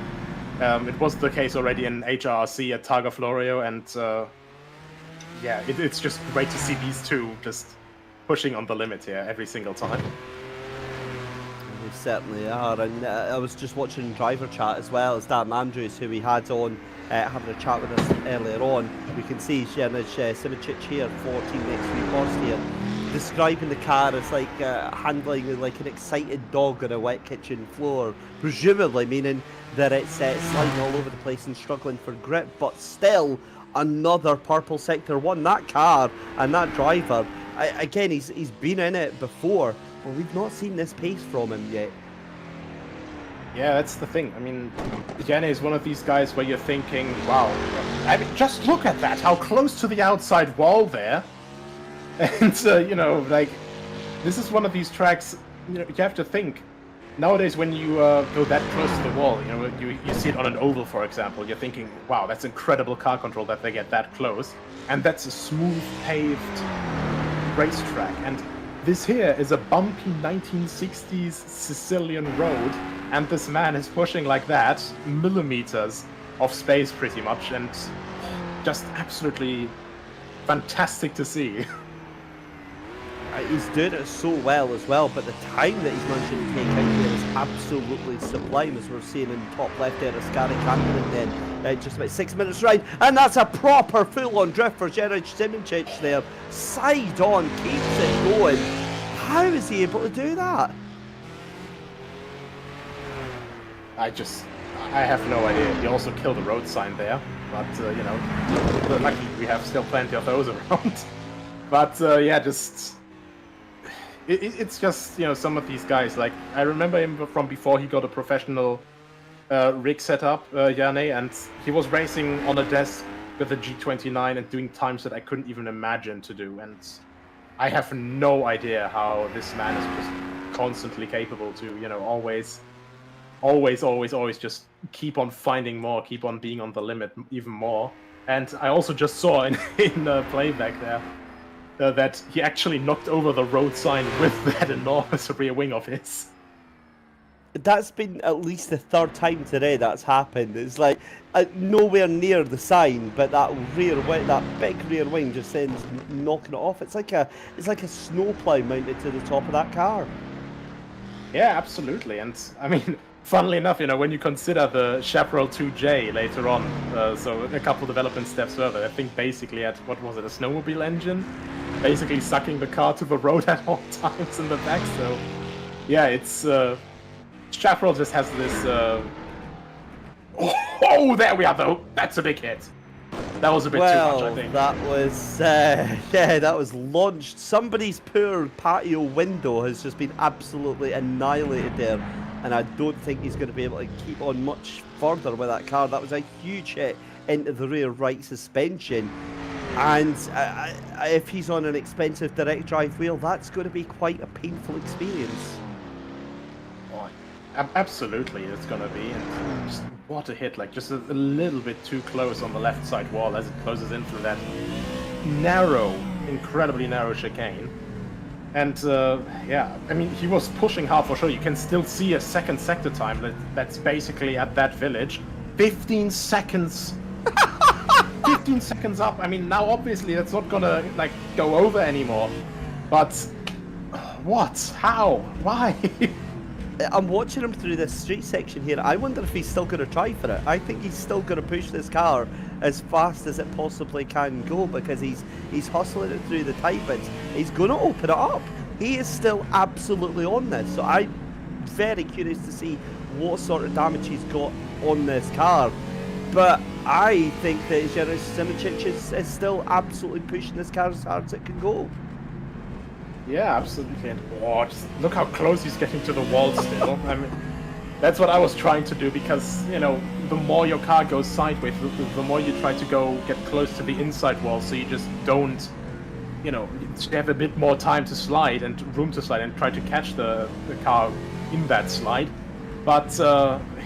It was the case already in HRC at Targa Florio, and it's just great to see these two just pushing on the limit here every single time. They certainly are, and I was just watching driver chat as well as Dan Andrews, who we had on having a chat with us earlier on. We can see Janusz Simicic here, 14 next week horse here, describing the car as like handling like an excited dog on a wet kitchen floor, presumably meaning that it's sliding all over the place and struggling for grip, but still another purple sector one. That car and that driver, again, he's been in it before, but we've not seen this pace from him yet. Yeah, that's the thing. I mean, Yane is one of these guys where you're thinking, wow, I mean, just look at that, how close to the outside wall there. And, this is one of these tracks, you have to think. Nowadays, when you go that close to the wall, you see it on an oval, for example, you're thinking, wow, that's incredible car control that they get that close. And that's a smooth, paved racetrack. And this here is a bumpy 1960s Sicilian road, and this man is pushing like that, millimeters of space pretty much, and just absolutely fantastic to see. He's doing it so well as well, but the time that he's managing to take out here is absolutely sublime, as we're seeing in top left there, Ascari Cameron then, just about 6 minutes ride, and that's a proper full-on drift for Janusz Simicic there, side on, keeps it going. How is he able to do that? I have no idea. He also killed a road sign there, but, we're lucky we have still plenty of those around. But, it's just, some of these guys, like, I remember him from before he got a professional rig setup, Yane, and he was racing on a desk with a G29 and doing times that I couldn't even imagine to do, and I have no idea how this man is just constantly capable to, always just keep on finding more, keep on being on the limit even more. And I also just saw in playback there that he actually knocked over the road sign with that enormous rear wing of his. That's been at least the third time today that's happened. It's like nowhere near the sign, but that big rear wing just sends knocking it off. It's like a snowplow mounted to the top of that car. Yeah, absolutely. And I mean, funnily enough, when you consider the Chaparral 2J later on, so a couple development steps further, I think basically at, what was it, a snowmobile engine? Basically sucking the car to the road at all times in the back, so yeah, it's, Chaparral just has this, oh, there we are though, that's a big hit. That was a bit too much, I think. That was, that was launched. Somebody's poor patio window has just been absolutely annihilated there, and I don't think he's going to be able to keep on much further with that car. That was a huge hit into the rear right suspension, and if he's on an expensive direct drive wheel, that's going to be quite a painful experience. Absolutely, it's gonna be, and just what a hit! Like just a little bit too close on the left side wall as it closes in through that narrow, incredibly narrow chicane. And yeah, I mean, he was pushing hard for sure. You can still see a second sector time that's basically at that village. 15 seconds. 15 seconds up. I mean, now obviously that's not gonna like go over anymore. But what? How? Why? I'm watching him through this street section here. I wonder if he's still going to try for it. I think he's still going to push this car as fast as it possibly can go, because he's hustling it through the tight bits. He's going to open it up. He is still absolutely on this. So I'm very curious to see what sort of damage he's got on this car. But I think that Janusz Simicic is still absolutely pushing this car as hard as it can go. Yeah, absolutely. And just look how close he's getting to the wall still. I mean, that's what I was trying to do, because, the more your car goes sideways, the more you try to get close to the inside wall, so you just don't, you have a bit more time to slide and room to slide and try to catch the car in that slide. But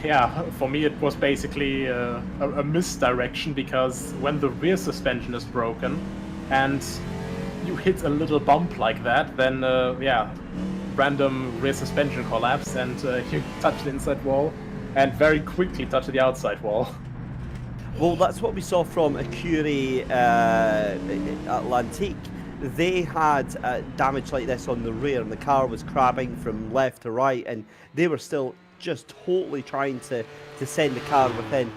yeah, for me it was basically a misdirection, because when the rear suspension is broken and you hit a little bump like that, then yeah, random rear suspension collapse and you touch the inside wall and very quickly touch the outside wall. Well, that's what we saw from Acuri Atlantique. They had damage like this on the rear, and the car was crabbing from left to right, and they were still just totally trying to send the car within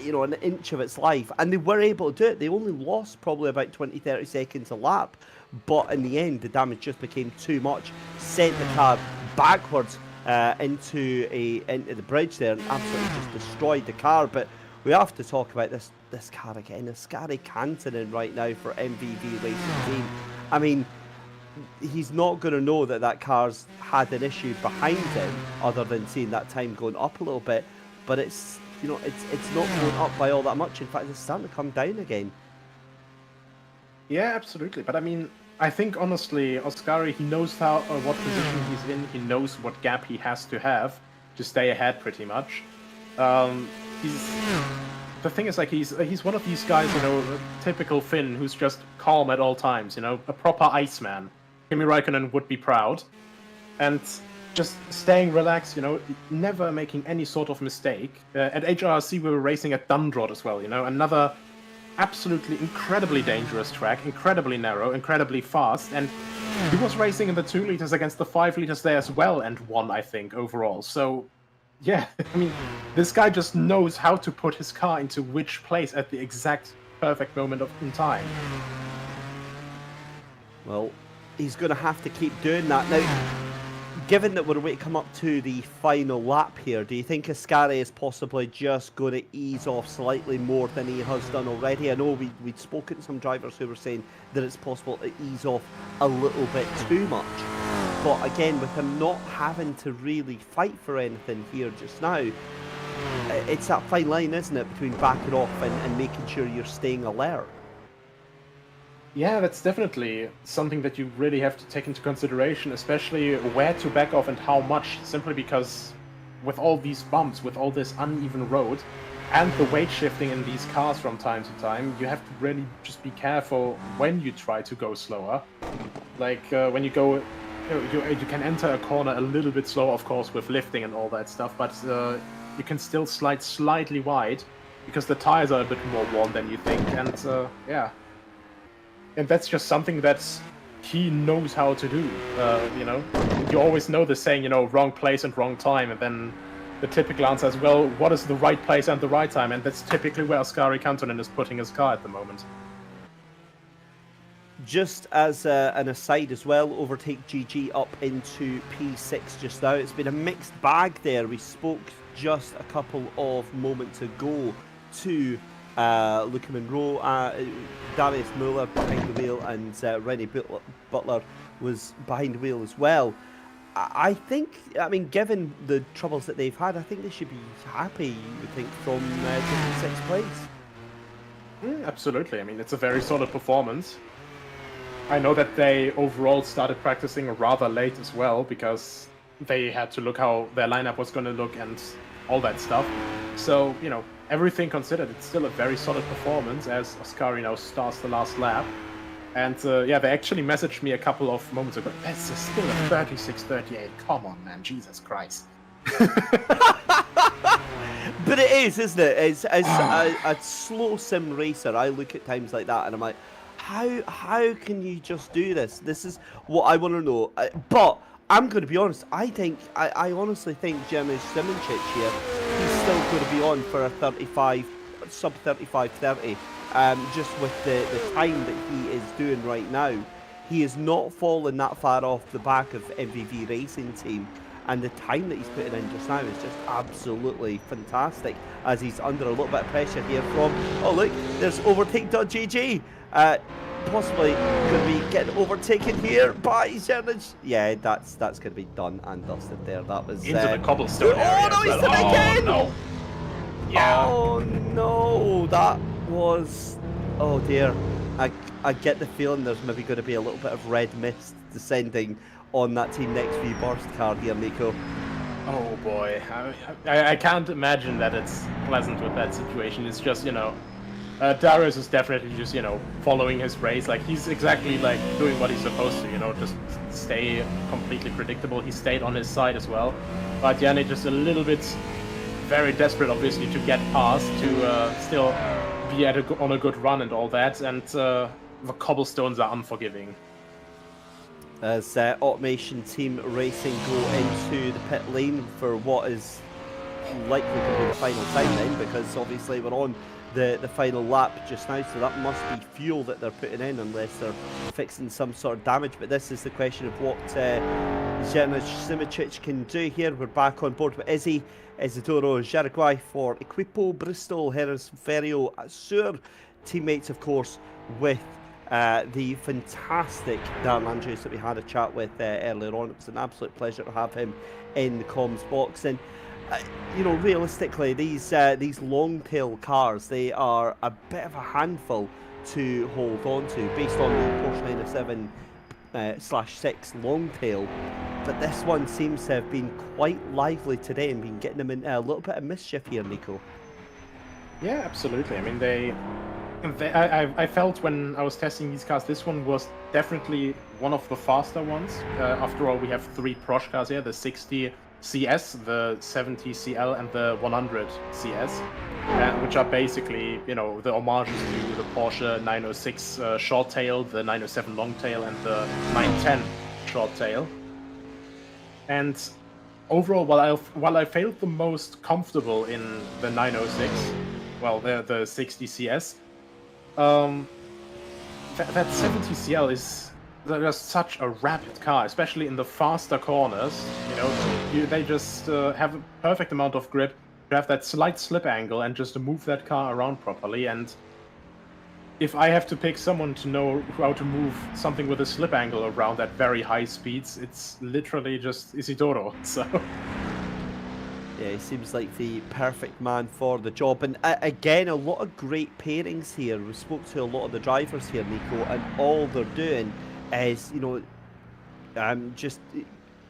you know, an inch of its life, and they were able to do it. They only lost probably about 20-30 seconds a lap, but in the end the damage just became too much, sent the car backwards into the bridge there, and absolutely just destroyed the car. But we have to talk about this car again. Ascari Kantonen right now for MVV Racing Team. I mean, he's not going to know that car's had an issue behind him, other than seeing that time going up a little bit. But it's, you know, it's not going up by all that much. In fact, it's starting to come down again. Yeah, absolutely. But I mean, I think honestly, Ascari, he knows how what position he's in. He knows what gap he has to have to stay ahead, pretty much. The thing is, like, he's one of these guys, you know, a typical Finn who's just calm at all times, you know, a proper Iceman. Kimi Räikkönen would be proud. And just staying relaxed, you know, never making any sort of mistake. At HRC we were racing at Dundrod as well, you know, another absolutely incredibly dangerous track, incredibly narrow, incredibly fast, and he was racing in the 2 liters against the 5 liters there as well, and won, I think, overall. So yeah, I mean, this guy just knows how to put his car into which place at the exact perfect moment in time. Well, he's going to have to keep doing that. Now, given that we're going to come up to the final lap here, do you think Ascari is possibly just going to ease off slightly more than he has done already? I know we'd spoken to some drivers who were saying that it's possible to ease off a little bit too much. But again, with him not having to really fight for anything here just now, it's that fine line, isn't it, between backing off and making sure you're staying alert? Yeah, that's definitely something that you really have to take into consideration, especially where to back off and how much, simply because with all these bumps, with all this uneven road, and the weight shifting in these cars from time to time, you have to really just be careful when you try to go slower. Like, when you go... You can enter a corner a little bit slower, of course, with lifting and all that stuff, but you can still slide slightly wide because the tires are a bit more worn than you think, and yeah. And that's just something that he knows how to do, you know. You always know the saying, you know, wrong place and wrong time, and then the typical answer is, well, what is the right place and the right time? And that's typically where Ascari Kantonen is putting his car at the moment. Just as an aside as well, Overtake GG up into P6 just now. It's been a mixed bag there. We spoke just a couple of moments ago to Luca Monroe, Darius Muller behind the wheel, and Rennie Butler was behind the wheel as well. I think, I mean, given the troubles that they've had, I think they should be happy, you would think, from taking 6th place. Absolutely. I mean, it's a very solid performance. I know that they overall started practicing rather late as well, because they had to look how their lineup was going to look and all that stuff. So, you know, everything considered, it's still a very solid performance as Ascari now starts the last lap. And yeah, they actually messaged me a couple of moments ago, this is still a 36-38. Come on, man, Jesus Christ. But it is, isn't it? It's a slow sim racer. I look at times like that and I'm like, how can you just do this? This is what I want to know. But I'm going to be honest. I honestly think Jeremy Simoncic here, he's still going to be on for a 35, sub 35-30. Just with the time that he is doing right now, he is not falling that far off the back of MVV Racing Team. And the time that he's putting in just now is just absolutely fantastic, as he's under a little bit of pressure here from, oh look, there's Overtake.gg. Possibly going to be getting overtaken here by Zernich. Yeah, that's going to be done and dusted there. That was into the cobblestone area. Oh no, he's done it again! No. Yeah. Oh no, that was, oh dear. I get the feeling there's maybe going to be a little bit of red mist descending on that Team Next View burst car here, Nico. Oh boy, I can't imagine that it's pleasant with that situation. It's just, Darius is definitely just, following his race. Like, he's exactly, like, doing what he's supposed to, just stay completely predictable. He stayed on his side as well. But Yannick just a little bit very desperate, obviously, to get past, to still be on a good run and all that. And the cobblestones are unforgiving. As Automation Team Racing go into the pit lane for what is likely to be the final time then, because obviously we're on the final lap just now, so that must be fuel that they're putting in unless they're fixing some sort of damage. But this is the question of what Janusz Simicic can do here. We're back on board with Izzy, Isidoro Jaraguay for Equipo, Bristol, Harris, Ferrio, Sur. Teammates, of course, with the fantastic Dan Andrews that we had a chat with earlier on. It was an absolute pleasure to have him in the comms box. And realistically, these long tail cars, they are a bit of a handful to hold on to based on the Porsche 907/6 long tail. But this one seems to have been quite lively today and been getting them in a little bit of mischief here, Nico. Yeah, absolutely. I mean, I felt when I was testing these cars, this one was definitely one of the faster ones. After all, we have 3 Porsche cars here, the 60 CS, the 70 CL, and the 100 CS, which are basically, the homages to the Porsche 906 short tail, the 907 long tail, and the 910 short tail. And overall, while I felt the most comfortable in the 906, well, the 60 CS, that 70 CL is just such a rapid car, especially in the faster corners. They just have a perfect amount of grip to have that slight slip angle and just to move that car around properly. And if I have to pick someone to know how to move something with a slip angle around at very high speeds, it's literally just Isidoro. So. Yeah, he seems like the perfect man for the job. And again, a lot of great pairings here. We spoke to a lot of the drivers here, Nico, and all they're doing is, just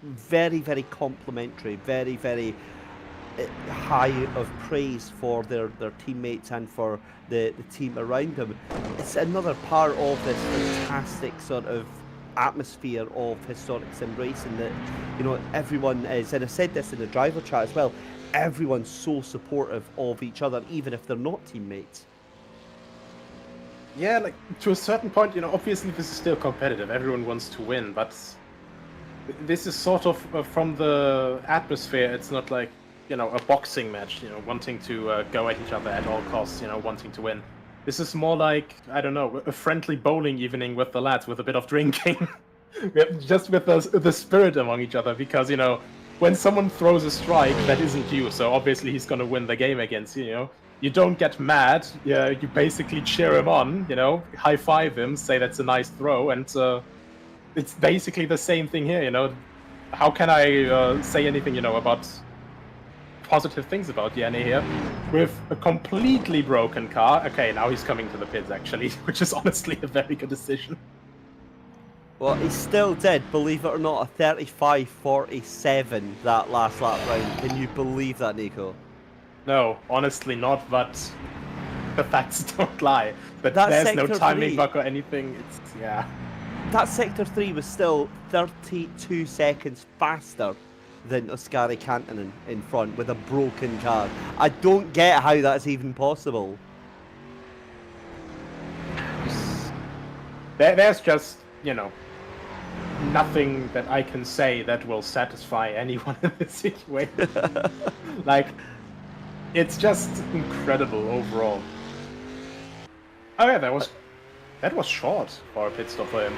very, very complimentary, very, very high of praise for their teammates and for the team around them. It's another part of this fantastic sort of atmosphere of historic sim racing that everyone is, and I said this in the driver chat as well, everyone's so supportive of each other even if they're not teammates. Yeah, like to a certain point, obviously this is still competitive, everyone wants to win, but this is sort of from the atmosphere, it's not like a boxing match, wanting to go at each other at all costs, wanting to win. This is more like, I don't know, a friendly bowling evening with the lads with a bit of drinking. Just with the spirit among each other, because, when someone throws a strike, that isn't you, so obviously he's going to win the game against you, You don't get mad, you basically cheer him on, high-five him, say that's a nice throw, and it's basically the same thing here, How can I say anything, about positive things about Yanni here with a completely broken car? Okay, now he's coming to the pits actually, which is honestly a very good decision. Well, he still did, believe it or not, a 35.47 that last lap round. Can you believe that, Nico? No, honestly not, but the facts don't lie. But that there's no Sector timing 3, bug or anything, yeah. That Sector 3 was still 32 seconds faster than Oskari Kantanen in front with a broken car. I don't get how that's even possible. There's just, nothing that I can say that will satisfy anyone in this situation. Like, it's just incredible overall. Oh yeah, that was short for a pit stop for him.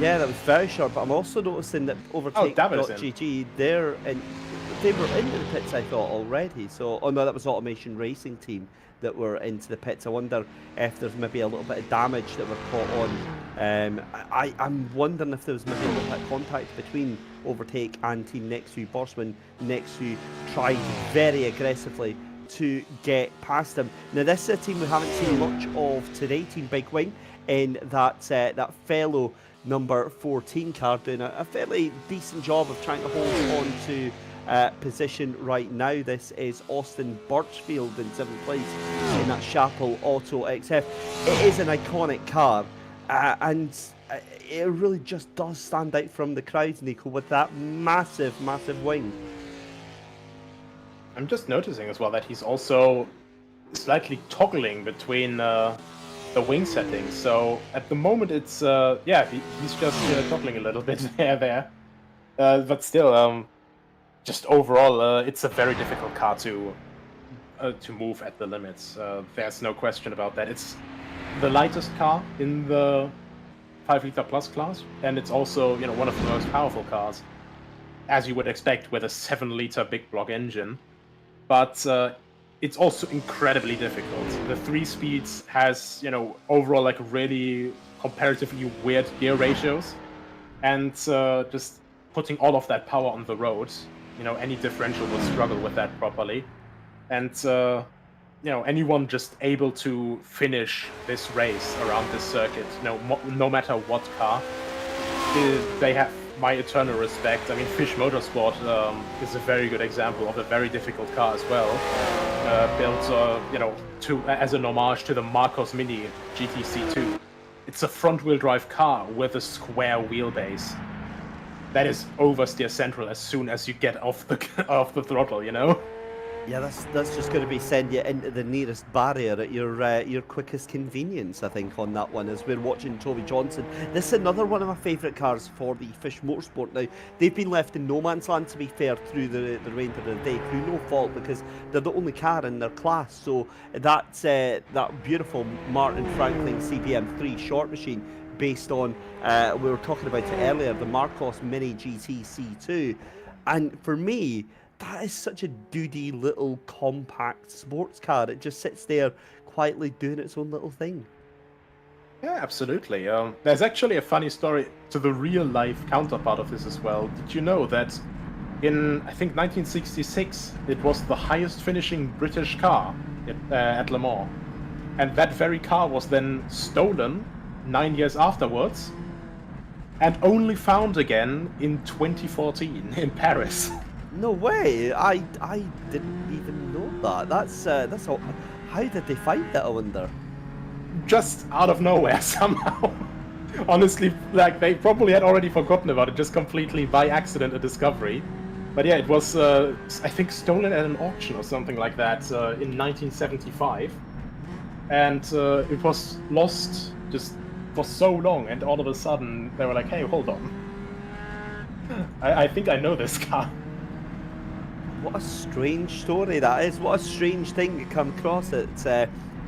Yeah, that was very short, but I'm also noticing that Overtake.gg, they were into the pits, I thought, already. So, oh no, that was Automation Racing Team that were into the pits. I wonder if there's maybe a little bit of damage that were caught on. I'm wondering if there was maybe a little bit of contact between Overtake and Team next to Borsman. Next to tried very aggressively to get past them. Now this is a team we haven't seen much of today, Team Big Wing, in that that fellow number 14 car, doing a fairly decent job of trying to hold on to position right now. This is Austin Birchfield in 7th place in that Chapel Auto XF. It is an iconic car, and it really just does stand out from the crowd, Nico, with that massive wing. I'm just noticing as well that he's also slightly toggling between the wing settings. So at the moment it's he's just toggling a little bit there. But still, just overall, it's a very difficult car to move at the limits. There's no question about that. It's the lightest car in the 5-liter plus class, and it's also one of the most powerful cars, as you would expect with a 7-liter big block engine. But it's also incredibly difficult. The 3 speeds has overall like really comparatively weird gear ratios, and just putting all of that power on the road. Any differential will struggle with that properly. And, anyone just able to finish this race around this circuit, no matter what car, they have my eternal respect. I mean, Fish Motorsport is a very good example of a very difficult car as well. Built, as an homage to the Marcos Mini GTC2. It's a front-wheel drive car with a square wheelbase. That is oversteer central as soon as you get off the throttle, Yeah, that's just going to be send you into the nearest barrier at your quickest convenience, I think, on that one, as we're watching Toby Johnson. This is another one of my favourite cars for the Fish Motorsport. Now, they've been left in no man's land, to be fair, through the remainder of the day, through no fault, because they're the only car in their class. So that's that beautiful Martin Franklin CBM3 short machine, based on, we were talking about it earlier, the Marcos Mini GTC2. And for me, that is such a doody little compact sports car. It just sits there quietly doing its own little thing. Yeah, absolutely. There's actually a funny story to the real life counterpart of this as well. Did you know that in, I think, 1966, it was the highest finishing British car at Le Mans? And that very car was then stolen 9 years afterwards, and only found again in 2014 in Paris. No way! I didn't even know that. That's all. How did they find that, I wonder? Just out of nowhere somehow. Honestly, like they probably had already forgotten about it, just completely by accident a discovery. But yeah, it was I think stolen at an auction or something like that in 1975, and it was lost just for so long, and all of a sudden they were like, hey, hold on. I think I know this car. What a strange story that is. What a strange thing to come across. It's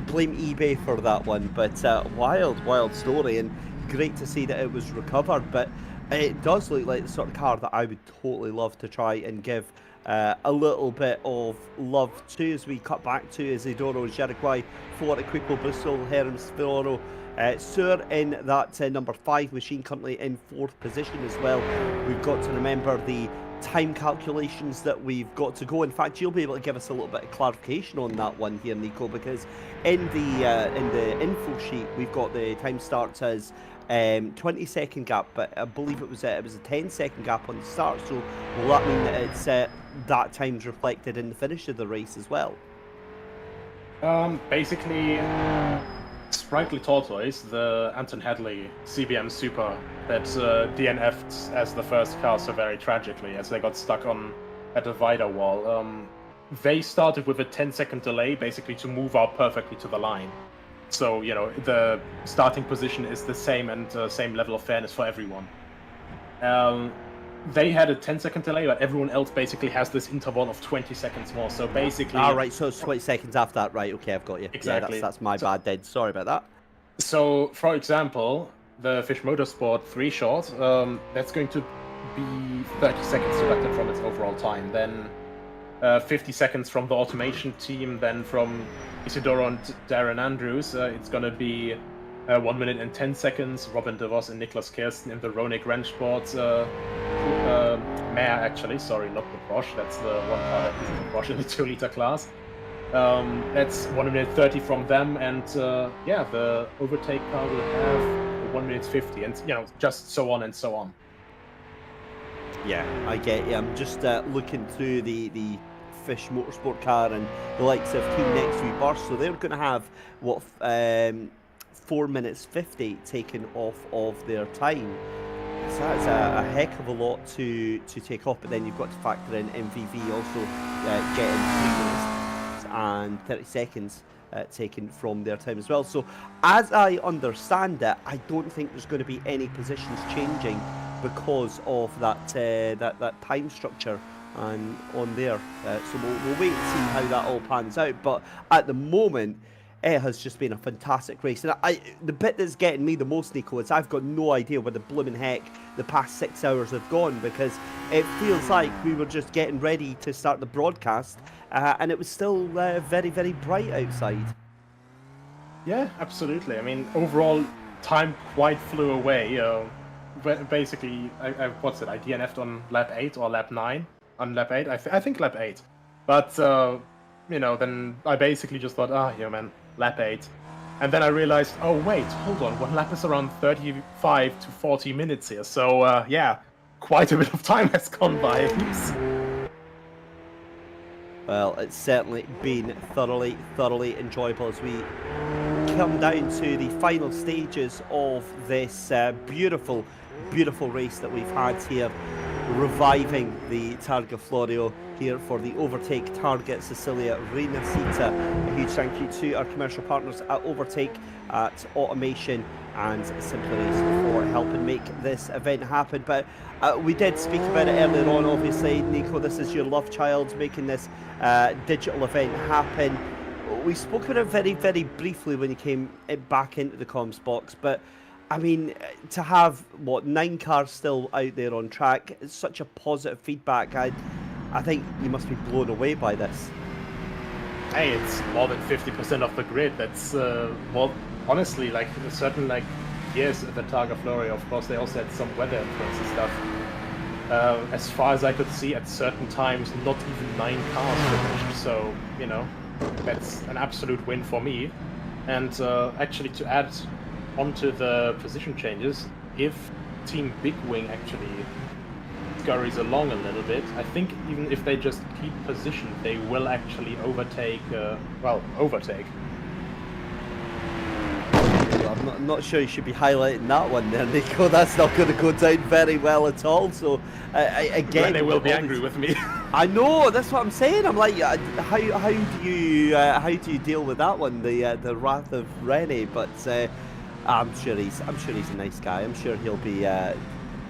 blame eBay for that one, but wild story, and great to see that it was recovered. But it does look like the sort of car that I would totally love to try and give a little bit of love to, as we cut back to Isidoro Jeriquai, Ford Equipo Bristol, Hermes Ferraro, Sur in that number 5 machine, currently in 4th position as well. We've got to remember the time calculations that we've got to go. In fact, you'll be able to give us a little bit of clarification on that one here, Nico, because in the info sheet we've got the time starts as 20-second gap, but I believe it was a 10-second gap on the start. So will that mean that it's that time's reflected in the finish of the race as well? Basically, Sprightly Tortoise, the Anton Hadley CBM Super that DNF'd as the first car so very tragically, as they got stuck on a divider wall. They started with a 10-second delay, basically to move out perfectly to the line. So, the starting position is the same, and same level of fairness for everyone. They had a 10-second delay, but everyone else basically has this interval of 20 seconds more. So basically... right, so it's 20 seconds after that. Right, okay, I've got you. Exactly. Yeah, that's my bad, Dad. Sorry about that. So, for example, the Fish Motorsport 3 short, that's going to be 30 seconds deducted from its overall time. Then 50 seconds from the automation team, then from Isidoro and Darren Andrews, it's going to be 1 minute and 10 seconds. Robin DeVos and Niklas Kirsten in the Ronik Rennsport Mare, actually. Sorry, not the Bosch. That's the one car that isn't the Bosch in the 2-liter class. That's 1 minute 30 from them. And yeah, the Overtake car will have 1 minute 50, and just so on and so on. Yeah, I get you. I'm just looking through the Fish Motorsport car and the likes of Team Next View Burst, so they're going to have what 4 minutes 50 taken off of their time. So that's a heck of a lot to take off, but then you've got to factor in MVV also getting 3 minutes and 30 seconds taken from their time as well. So as I understand it, I don't think there's going to be any positions changing because of that that time structure and on there. So we'll wait and see how that all pans out. But at the moment, it has just been a fantastic race. And the bit that's getting me the most, Nico, is I've got no idea where the blooming heck the past 6 hours have gone, because it feels like we were just getting ready to start the broadcast and it was still very, very bright outside. Yeah, absolutely. I mean, overall, time quite flew away. Basically, I DNF'd on lap 8 or lap 9? On lap 8? I think lap 8. But, then I basically just thought, man, lap 8. And then I realized, oh, wait, hold on, one lap is around 35 to 40 minutes here. So, yeah, quite a bit of time has gone by. Well, it's certainly been thoroughly enjoyable as we come down to the final stages of this beautiful race that we've had here, reviving the Targa Florio here for the Overtake Targa Sicilia Rinascita. A huge thank you to our commercial partners at Overtake, at Automation and symbolize for helping make this event happen. But we did speak about it earlier on, obviously. Nico, this is your love child, making this digital event happen. We spoke about it very, very briefly when you came back into the comms box, but I mean, to have, 9 cars still out there on track, it's such a positive feedback. I think you must be blown away by this. Hey, it's more than 50% of the grid. That's, honestly, like, a certain, years at the Targa Florio, of course, they also had some weather influence and stuff. As far as I could see, at certain times, not even 9 cars finished. So, that's an absolute win for me. And actually, to add onto the position changes, if Team Big Wing actually scurries along a little bit, I think even if they just keep position, they will actually overtake. I'm not sure you should be highlighting that one there, Nico. That's not going to go down very well at all. So again, they will be angry with me. I know, that's what I'm saying. I'm like, how do you deal with that one? The wrath of Rene, but. I'm sure he's a nice guy. I'm sure he'll be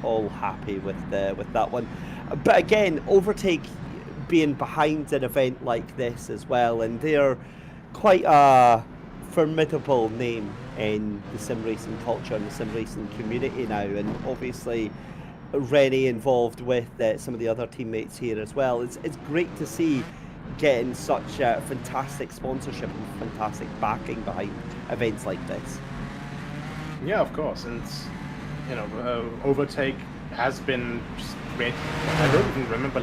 all happy with that one. But again, Overtake being behind an event like this as well, and they're quite a formidable name in the sim racing culture and the sim racing community now, and obviously Rennie involved with some of the other teammates here as well. It's great to see getting such fantastic sponsorship and fantastic backing behind events like this. Yeah, of course, and Overtake has been just created. I don't even remember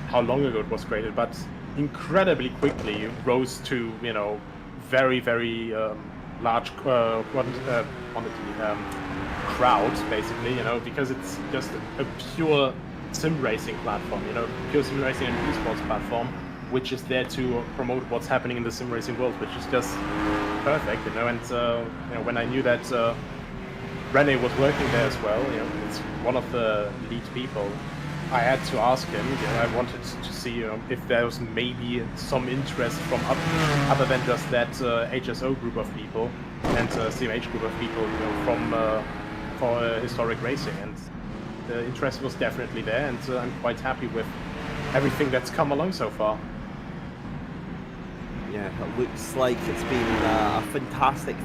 how long ago it was created, but incredibly quickly rose to very, very large quantity crowd, basically, because it's just a pure sim racing platform, pure sim racing and esports platform, which is there to promote what's happening in the sim racing world, which is just perfect, and when I knew that Rene was working there as well, it's one of the lead people, I had to ask him, I wanted to see if there was maybe some interest from other than just that HSO group of people and CMH group of people, for historic racing, and the interest was definitely there, and I'm quite happy with everything that's come along so far. Yeah, it looks like it's been a fantastic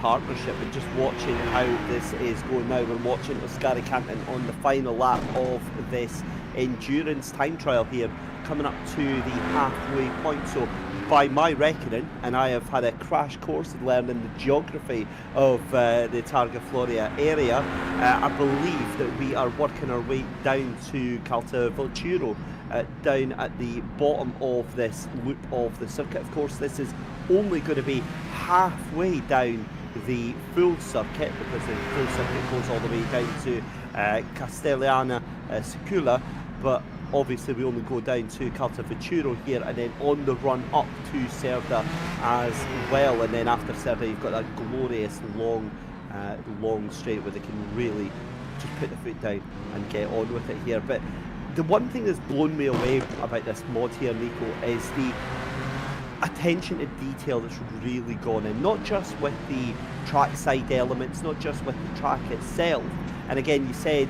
partnership, and just watching how this is going now, we're watching Oscar Canton on the final lap of this endurance time trial here, coming up to the halfway point. So by my reckoning, and I have had a crash course in learning the geography of the Targa Florio area, I believe that we are working our way down to Calta Vulturo, down at the bottom of this loop of the circuit. Of course, this is only going to be halfway down the full circuit, because the full circuit goes all the way down to Castellana Sicula, but obviously we only go down to Caltagirone here, and then on the run up to Cerda as well, and then after Cerda you've got that glorious long straight where they can really just put the foot down and get on with it here. But the one thing that's blown me away about this mod here, Nico, is the attention to detail that's really gone in, not just with the trackside elements, not just with the track itself. And again, you said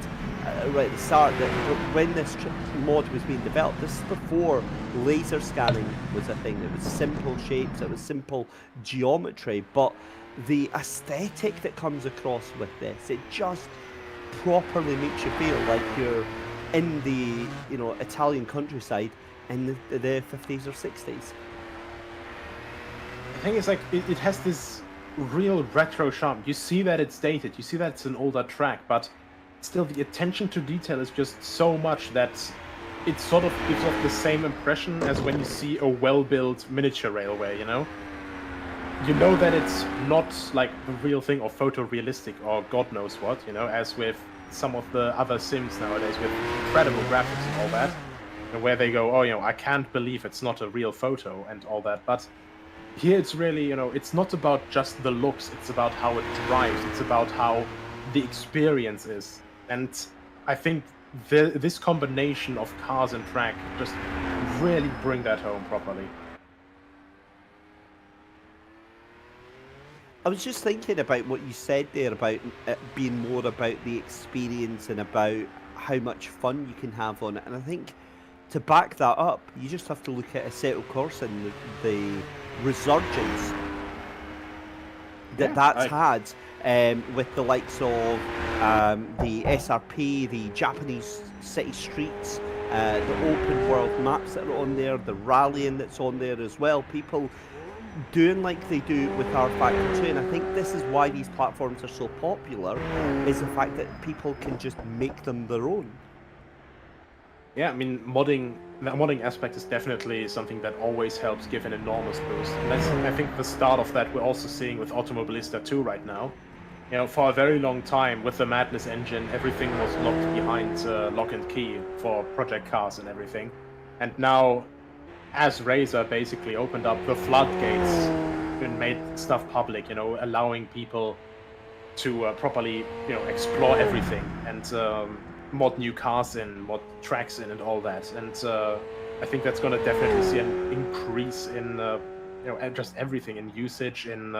right at the start that when this mod was being developed, this is before laser scanning was a thing. It was simple shapes, it was simple geometry, but the aesthetic that comes across with this, it just properly makes you feel like you're in the, you know, Italian countryside in the 50s or 60s. The thing is, like, it has this real retro charm. You see that it's dated, you see that it's an older track, but still the attention to detail is just so much that it sort of gives off the same impression as when you see a well-built miniature railway, you know? You know that it's not like the real thing or photorealistic or God knows what, you know, as with some of the other sims nowadays with incredible graphics and all that, and where they go, oh, you know, I can't believe it's not a real photo and all that. But here it's really, you know, it's not about just the looks, it's about how it drives, it's about how the experience is. And I think this combination of cars and track just really bring that home properly. I was just thinking about what you said there about it being more about the experience and about how much fun you can have on it. And I think to back that up, you just have to look at Assetto Corsa and the resurgence that's had with the likes of the SRP, the Japanese city streets, the open world maps that are on there, the rallying that's on there as well. People doing like they do with rFactor 2, and I think this is why these platforms are so popular, is the fact that people can just make them their own. Yeah, I mean, the modding aspect is definitely something that always helps give an enormous boost. And that's, I think, the start of that we're also seeing with Automobilista 2 right now. You know, for a very long time, with the Madness engine, everything was locked behind lock and key for Project Cars and everything. And now, as Razer basically opened up the floodgates and made stuff public, you know, allowing people to properly, you know, explore everything and mod new cars in, mod tracks in, and all that. And I think that's going to definitely see an increase in, you know, just everything, in usage, in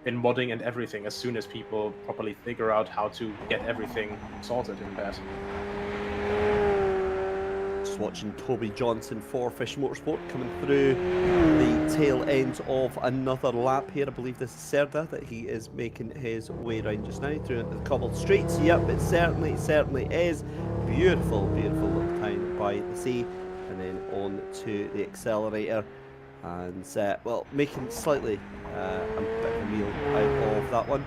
modding and everything, as soon as people properly figure out how to get everything sorted in that. Just watching Toby Johnson for Fish Motorsport coming through the tail end of another lap here. I believe this is Cerda that he is making his way around just now through the cobbled streets. Yep, it certainly is. Beautiful, beautiful little town by the sea. And then on to the accelerator. And, well, making slightly a bit of a meal out of that one.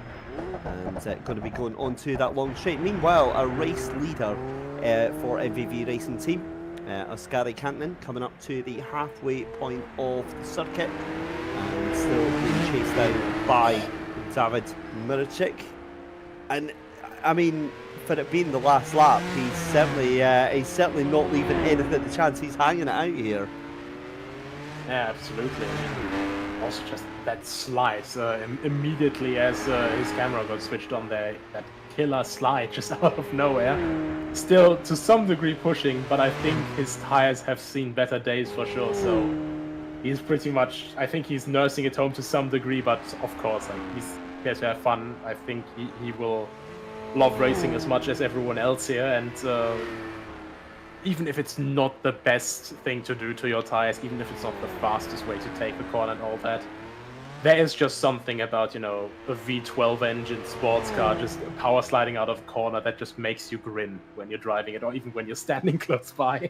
And going to be going on to that long straight. Meanwhile, a race leader for MVV Racing Team, Oskari Kantanen, coming up to the halfway point of the circuit and still being chased down by David Muracik. And I mean, for it being the last lap, he's certainly not leaving anything to chance. He's hanging it out here. Yeah, absolutely. I mean, also just that slide immediately as his camera got switched on there, that killer slide just out of nowhere. Still to some degree pushing, but I think his tires have seen better days for sure, so he's pretty much, I think he's nursing it home to some degree, but of course, like, he's here to have fun. I think he will love racing as much as everyone else here, and even if it's not the best thing to do to your tires, even if it's not the fastest way to take a corner and all that, there is just something about, you know, a V12 engine sports car just power sliding out of a corner that just makes you grin when you're driving it, or even when you're standing close by.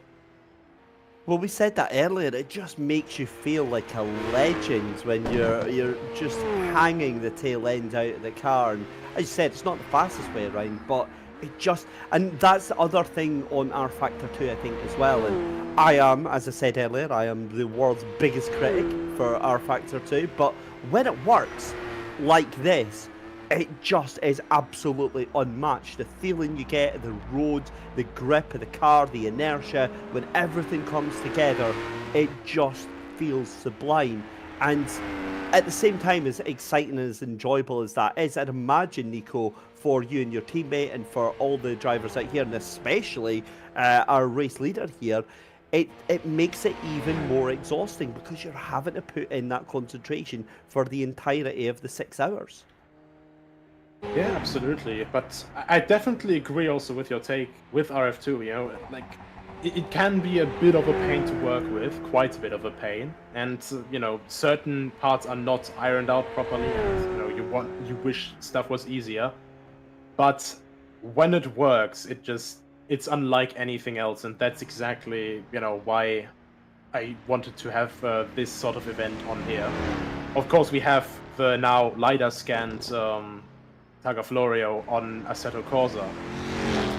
Well, we said that earlier, it just makes you feel like a legend when you're just hanging the tail end out of the car. And as you said, it's not the fastest way around, but it just, and that's the other thing on rFactor 2, I think, as well. And I am, as I said earlier, I am the world's biggest critic for rFactor 2, but when it works like this, it just is absolutely unmatched. The feeling you get, the road, the grip of the car, the inertia, when everything comes together, it just feels sublime. And at the same time, as exciting and as enjoyable as that is, I'd imagine, Nico, for you and your teammate and for all the drivers out here, and especially our race leader here, it makes it even more exhausting because you're having to put in that concentration for the entirety of the 6 hours. Yeah, absolutely. But I definitely agree also with your take with RF2. You know, like it can be a bit of a pain to work with, quite a bit of a pain, and you know, certain parts are not ironed out properly, and you know, you wish stuff was easier. But when it works, it's unlike anything else, and that's exactly, you know, why I wanted to have this sort of event on here. Of course, we have the now LiDAR scanned Targa Florio on Assetto Corsa,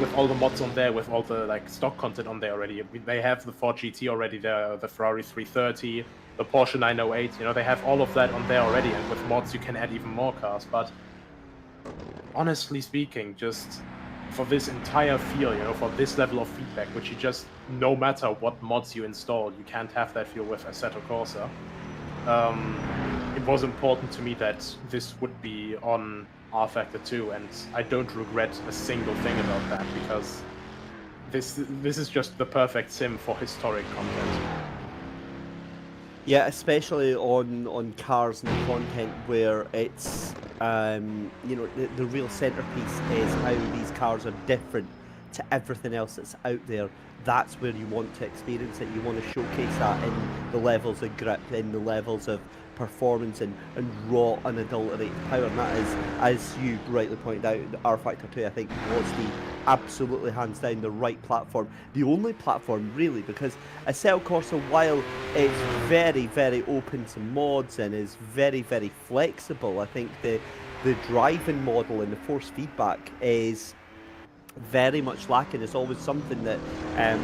with all the mods on there, with all the like stock content on there already. They have the Ford GT already there, the Ferrari 330, the Porsche 908. You know, they have all of that on there already, and with mods you can add even more cars. But honestly speaking, just for this entire feel, you know, for this level of feedback, which you just, no matter what mods you install, you can't have that feel with Assetto Corsa. It was important to me that this would be on rFactor 2, and I don't regret a single thing about that, because this is just the perfect sim for historic content. Yeah, especially on cars and content where it's, you know, the real centerpiece is how these cars are different to everything else that's out there. That's where you want to experience it. You want to showcase that in the levels of grip, in the levels of performance and raw unadulterated power, and that is, as you rightly pointed out, the rFactor 2 I think was the absolutely hands down the right platform, the only platform really, because Assetto Corsa, while it's very, very open to mods and is very, very flexible, I think the driving model and the force feedback is very much lacking. It's always something that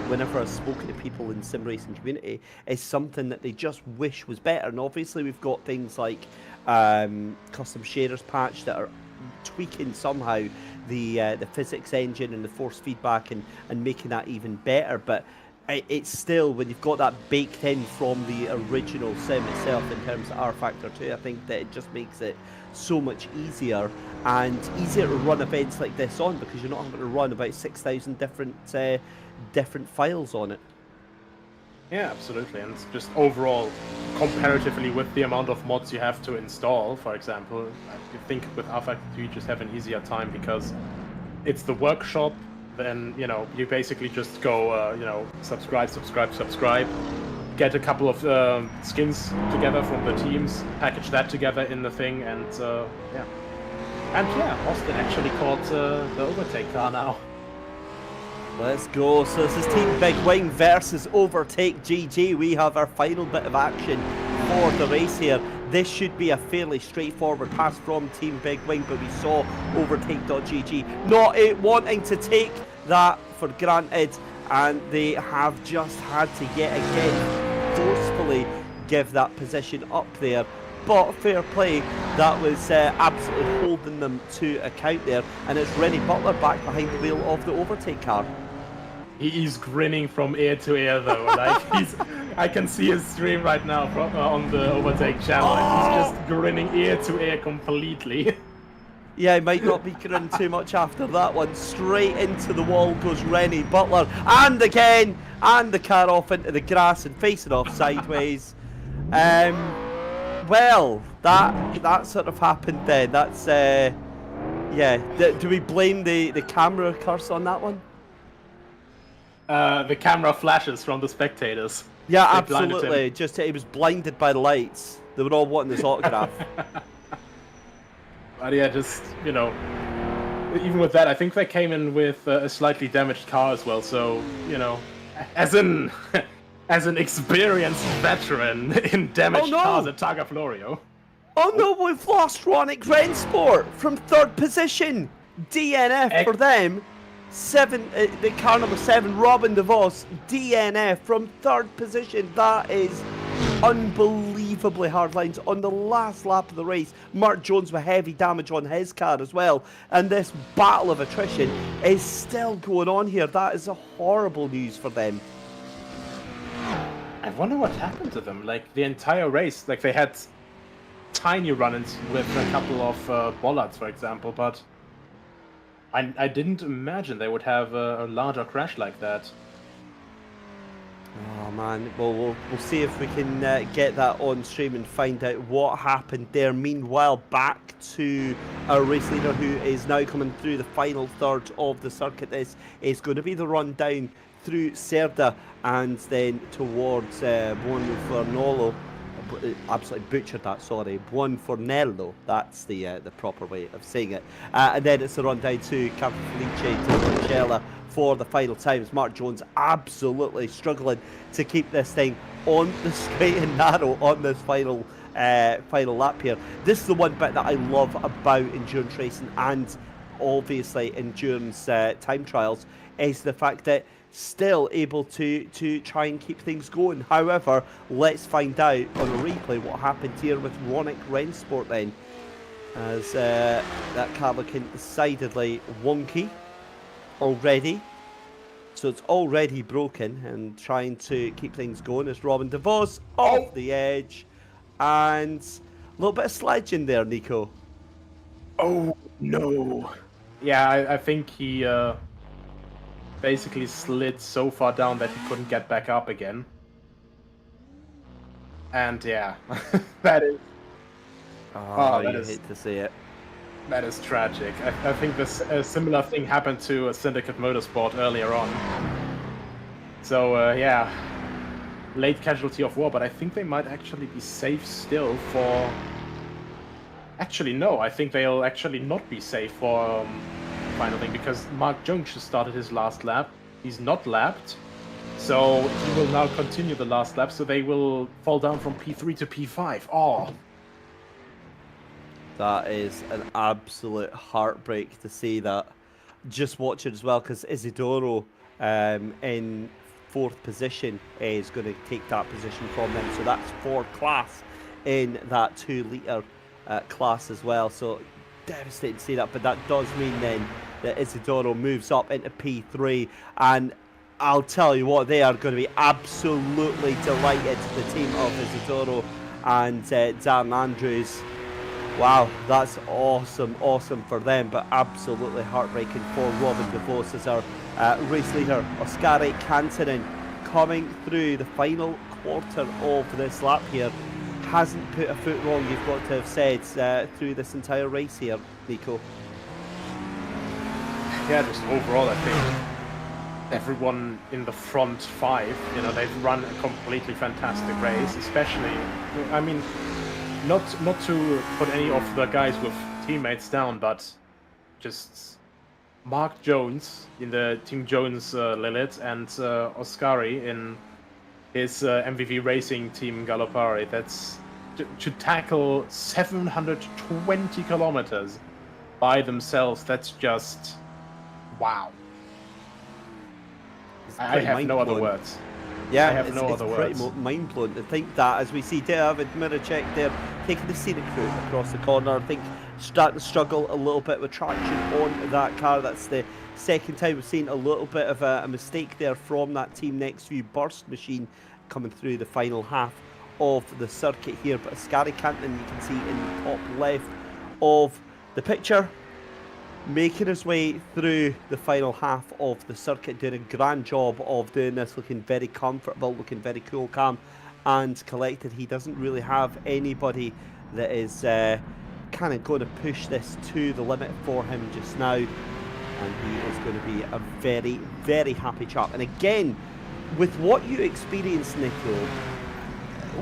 whenever I've spoken to people in the sim racing community, is something that they just wish was better. And obviously we've got things like custom shaders patch that are tweaking somehow the physics engine and the force feedback and making that even better, but it's still, when you've got that baked in from the original sim itself in terms of rFactor 2, I think that it just makes it so much easier and easier to run events like this on, because you're not having to run about 6,000 different files on it. Yeah, absolutely, and just overall, comparatively with the amount of mods you have to install, for example, I think with rFactor 2 you just have an easier time because it's the workshop. Then, you know, you basically just go, you know, subscribe, get a couple of skins together from the teams, package that together in the thing, and yeah. And yeah, Austin actually caught the Overtake car now. Let's go. So this is Team Big Wing versus Overtake GG. We have our final bit of action for the race here. This should be a fairly straightforward pass from Team Big Wing, but we saw Overtake.gg not wanting to take that for granted, and they have just had to yet again forcefully give that position up there. But fair play, that was absolutely holding them to account there, and it's Rennie Butler back behind the wheel of the Overtake car. He's grinning from ear to ear though, like I can see his stream right now on the Overtake channel, and he's just grinning ear to ear completely. Yeah, he might not be grinning too much after that one. Straight into the wall goes Rennie Butler, and again, and the car off into the grass and facing off sideways. Well, that sort of happened then. That's yeah. Do we blame the camera curse on that one? The camera flashes from the spectators. Yeah, absolutely. Just he was blinded by the lights. They were all wanting his autograph. But yeah, just, you know, even with that, I think they came in with a slightly damaged car as well. So, you know, as an experienced veteran in damaged cars at Targa Florio. Oh no, we've lost Ronick Rensport from 3rd position. DNF for them. The car number 7, Robin DeVos, DNF from 3rd position. That is unbelievably hard lines on the last lap of the race. Mark Jones with heavy damage on his car as well. And this battle of attrition is still going on here. That is a horrible news for them. I wonder what happened to them. Like, the entire race, like, they had tiny run-ins with a couple of bollards, for example, but I didn't imagine they would have a larger crash like that. Oh man, well, we'll see if we can get that on stream and find out what happened there. Meanwhile, back to our race leader who is now coming through the final third of the circuit. This is going to be the run down through Cerda and then towards Buonfornello. Absolutely butchered that, sorry. Buonfornello, that's the proper way of saying it. And then it's the run down to Campofelice to Marcella for the final times. Mark Jones absolutely struggling to keep this thing on the straight and narrow on this final lap here. This is the one bit that I love about endurance racing and obviously endurance time trials, is the fact that still able to try and keep things going. However, let's find out on a replay what happened here with Ronick Rennsport then, as that car looking decidedly wonky already. So it's already broken, and trying to keep things going as Robin DeVos off the edge, and a little bit of sledging there, Nico. Oh no! Yeah, I think he basically slid so far down that he couldn't get back up again. And yeah, that is. You hate to see it. That is tragic. I think this a similar thing happened to Syndicate Motorsport earlier on. So yeah, late casualty of war, but I think they might actually be safe still for... Actually, no, I think they'll actually not be safe for final thing, because Mark Jones just started his last lap. He's not lapped, so he will now continue the last lap, so they will fall down from P3 to P5. Oh! That is an absolute heartbreak to see that. Just watch it as well, because Isidoro in 4th position is going to take that position from them. So that's 4th class in that 2 litre class as well. So devastating to see that. But that does mean then that Isidoro moves up into P3. And I'll tell you what, they are going to be absolutely delighted, the team of Isidoro and Dan Andrews. Wow, that's awesome for them, but absolutely heartbreaking for Robin DeVos as our race leader, Oskari Kantanen, coming through the final quarter of this lap here. Hasn't put a foot wrong, you've got to have said, through this entire race here, Nico. Yeah, just overall, I think everyone in the front 5, you know, they've run a completely fantastic race, especially, I mean, not to put any of the guys with teammates down, but just Mark Jones in the Team Jones Lilith and Oskari in his MVV Racing Team Galoppari. That's to tackle 720 kilometers by themselves. That's just wow. I have no other words. Yeah, I have no other words. Pretty mind-blowing to think that, as we see David Miracek there taking the scenic route across the corner. I think starting to struggle a little bit with traction on that car. That's the second time we've seen a little bit of a mistake there from that Team Next View burst machine coming through the final half of the circuit here. But Oskari Kantanen, you can see in the top left of the picture, making his way through the final half of the circuit, doing a grand job of doing this, looking very comfortable, looking very cool, calm and collected. He doesn't really have anybody that is kind of going to push this to the limit for him just now, and he is going to be a very, very happy chap. And again, with what you experienced, Nico,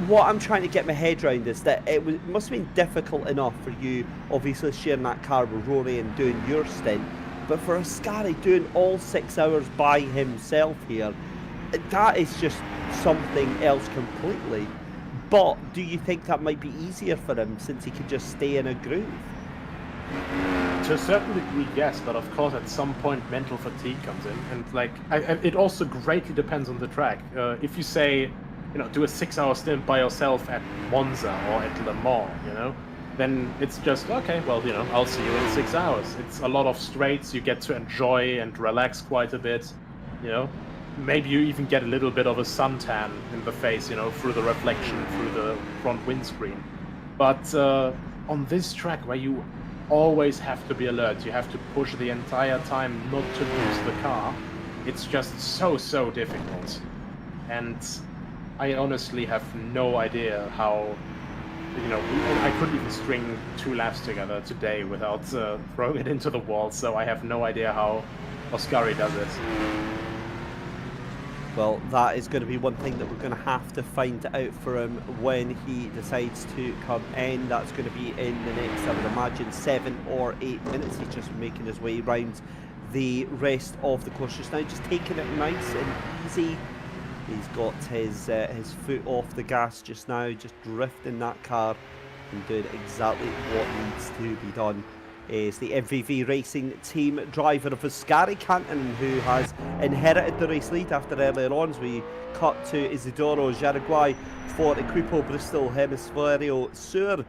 what I'm trying to get my head around is that it must have been difficult enough for you, obviously sharing that car with Rory and doing your stint, but for Oskari doing all 6 hours by himself here, that is just something else completely. But do you think that might be easier for him since he could just stay in a groove? To a certain degree, yes, but of course at some point mental fatigue comes in, and like it also greatly depends on the track. If you say do a 6-hour stint by yourself at Monza or at Le Mans, then it's just, okay, well, I'll see you in 6 hours. It's a lot of straights, you get to enjoy and relax quite a bit, Maybe you even get a little bit of a suntan in the face, through the reflection, through the front windscreen. But on this track where you always have to be alert, you have to push the entire time not to lose the car, it's just so difficult. And I honestly have no idea how, I couldn't even string 2 laps together today without throwing it into the wall, so I have no idea how Oscari does it. Well, that is going to be one thing that we're going to have to find out for him when he decides to come in. That's going to be in the next, I would imagine, 7 or 8 minutes. He's just making his way around the rest of the course just now, just taking it nice and easy. He's got his foot off the gas just now, just drifting that car and doing exactly what needs to be done. Is the MVV Racing team driver of Oscari Canton, who has inherited the race lead after earlier on, as we cut to Isidoro Jaraguay for Equipo Bristol Hemisferio Sur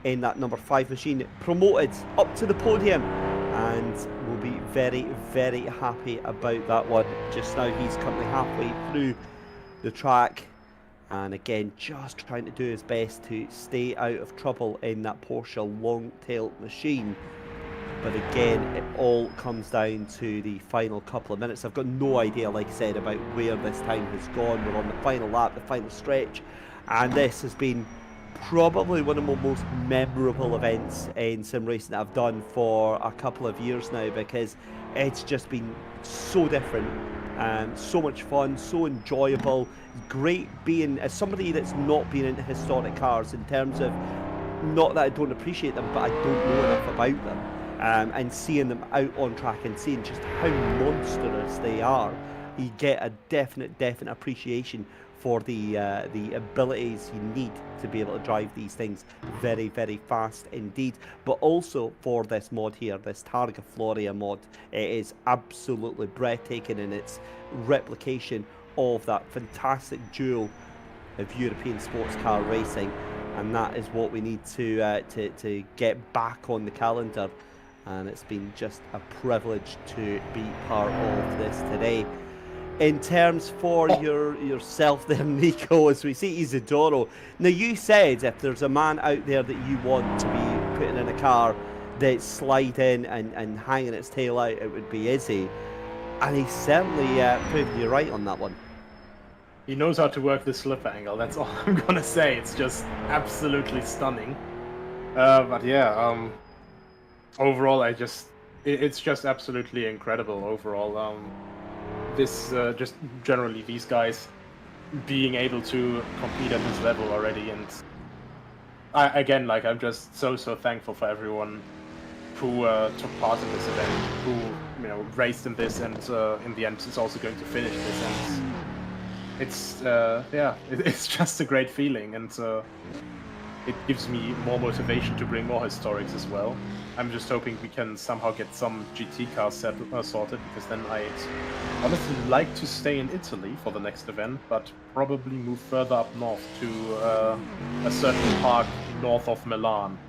in that number 5 machine, promoted up to the podium, and will be very happy about that one. Just now he's currently halfway through the track, and again just trying to do his best to stay out of trouble in that Porsche long-tailed machine. But again, it all comes down to the final couple of minutes. I've got no idea, like I said, about where this time has gone. We're on the final lap, the final stretch, and this has been probably one of the most memorable events in sim racing that I've done for a couple of years now, because it's just been so different. So much fun, so enjoyable. Great being as somebody that's not been into historic cars, in terms of, not that I don't appreciate them, but I don't know enough about them, and seeing them out on track and seeing just how monstrous they are, you get a definite appreciation for the abilities you need to be able to drive these things very fast indeed. But also for this mod here, this Targa Florio mod, it is absolutely breathtaking in its replication of that fantastic duel of European sports car racing, and that is what we need to get back on the calendar. And it's been just a privilege to be part of this today. In terms for yourself there, Nico, as we see Isidoro. Now, you said if there's a man out there that you want to be putting in a car that's sliding and hanging its tail out, it would be Izzy. And he's certainly proved you right on that one. He knows how to work the slip angle, that's all I'm gonna say. It's just absolutely stunning. But yeah, overall, it's just absolutely incredible overall. This just generally these guys being able to compete at this level already, and I'm just so thankful for everyone who took part in this event, who raced in this, and in the end is also going to finish this. And it's just a great feeling, and it gives me more motivation to bring more historics as well. I'm just hoping we can somehow get some GT cars sorted, because then I'd honestly like to stay in Italy for the next event, but probably move further up north to a certain park north of Milan.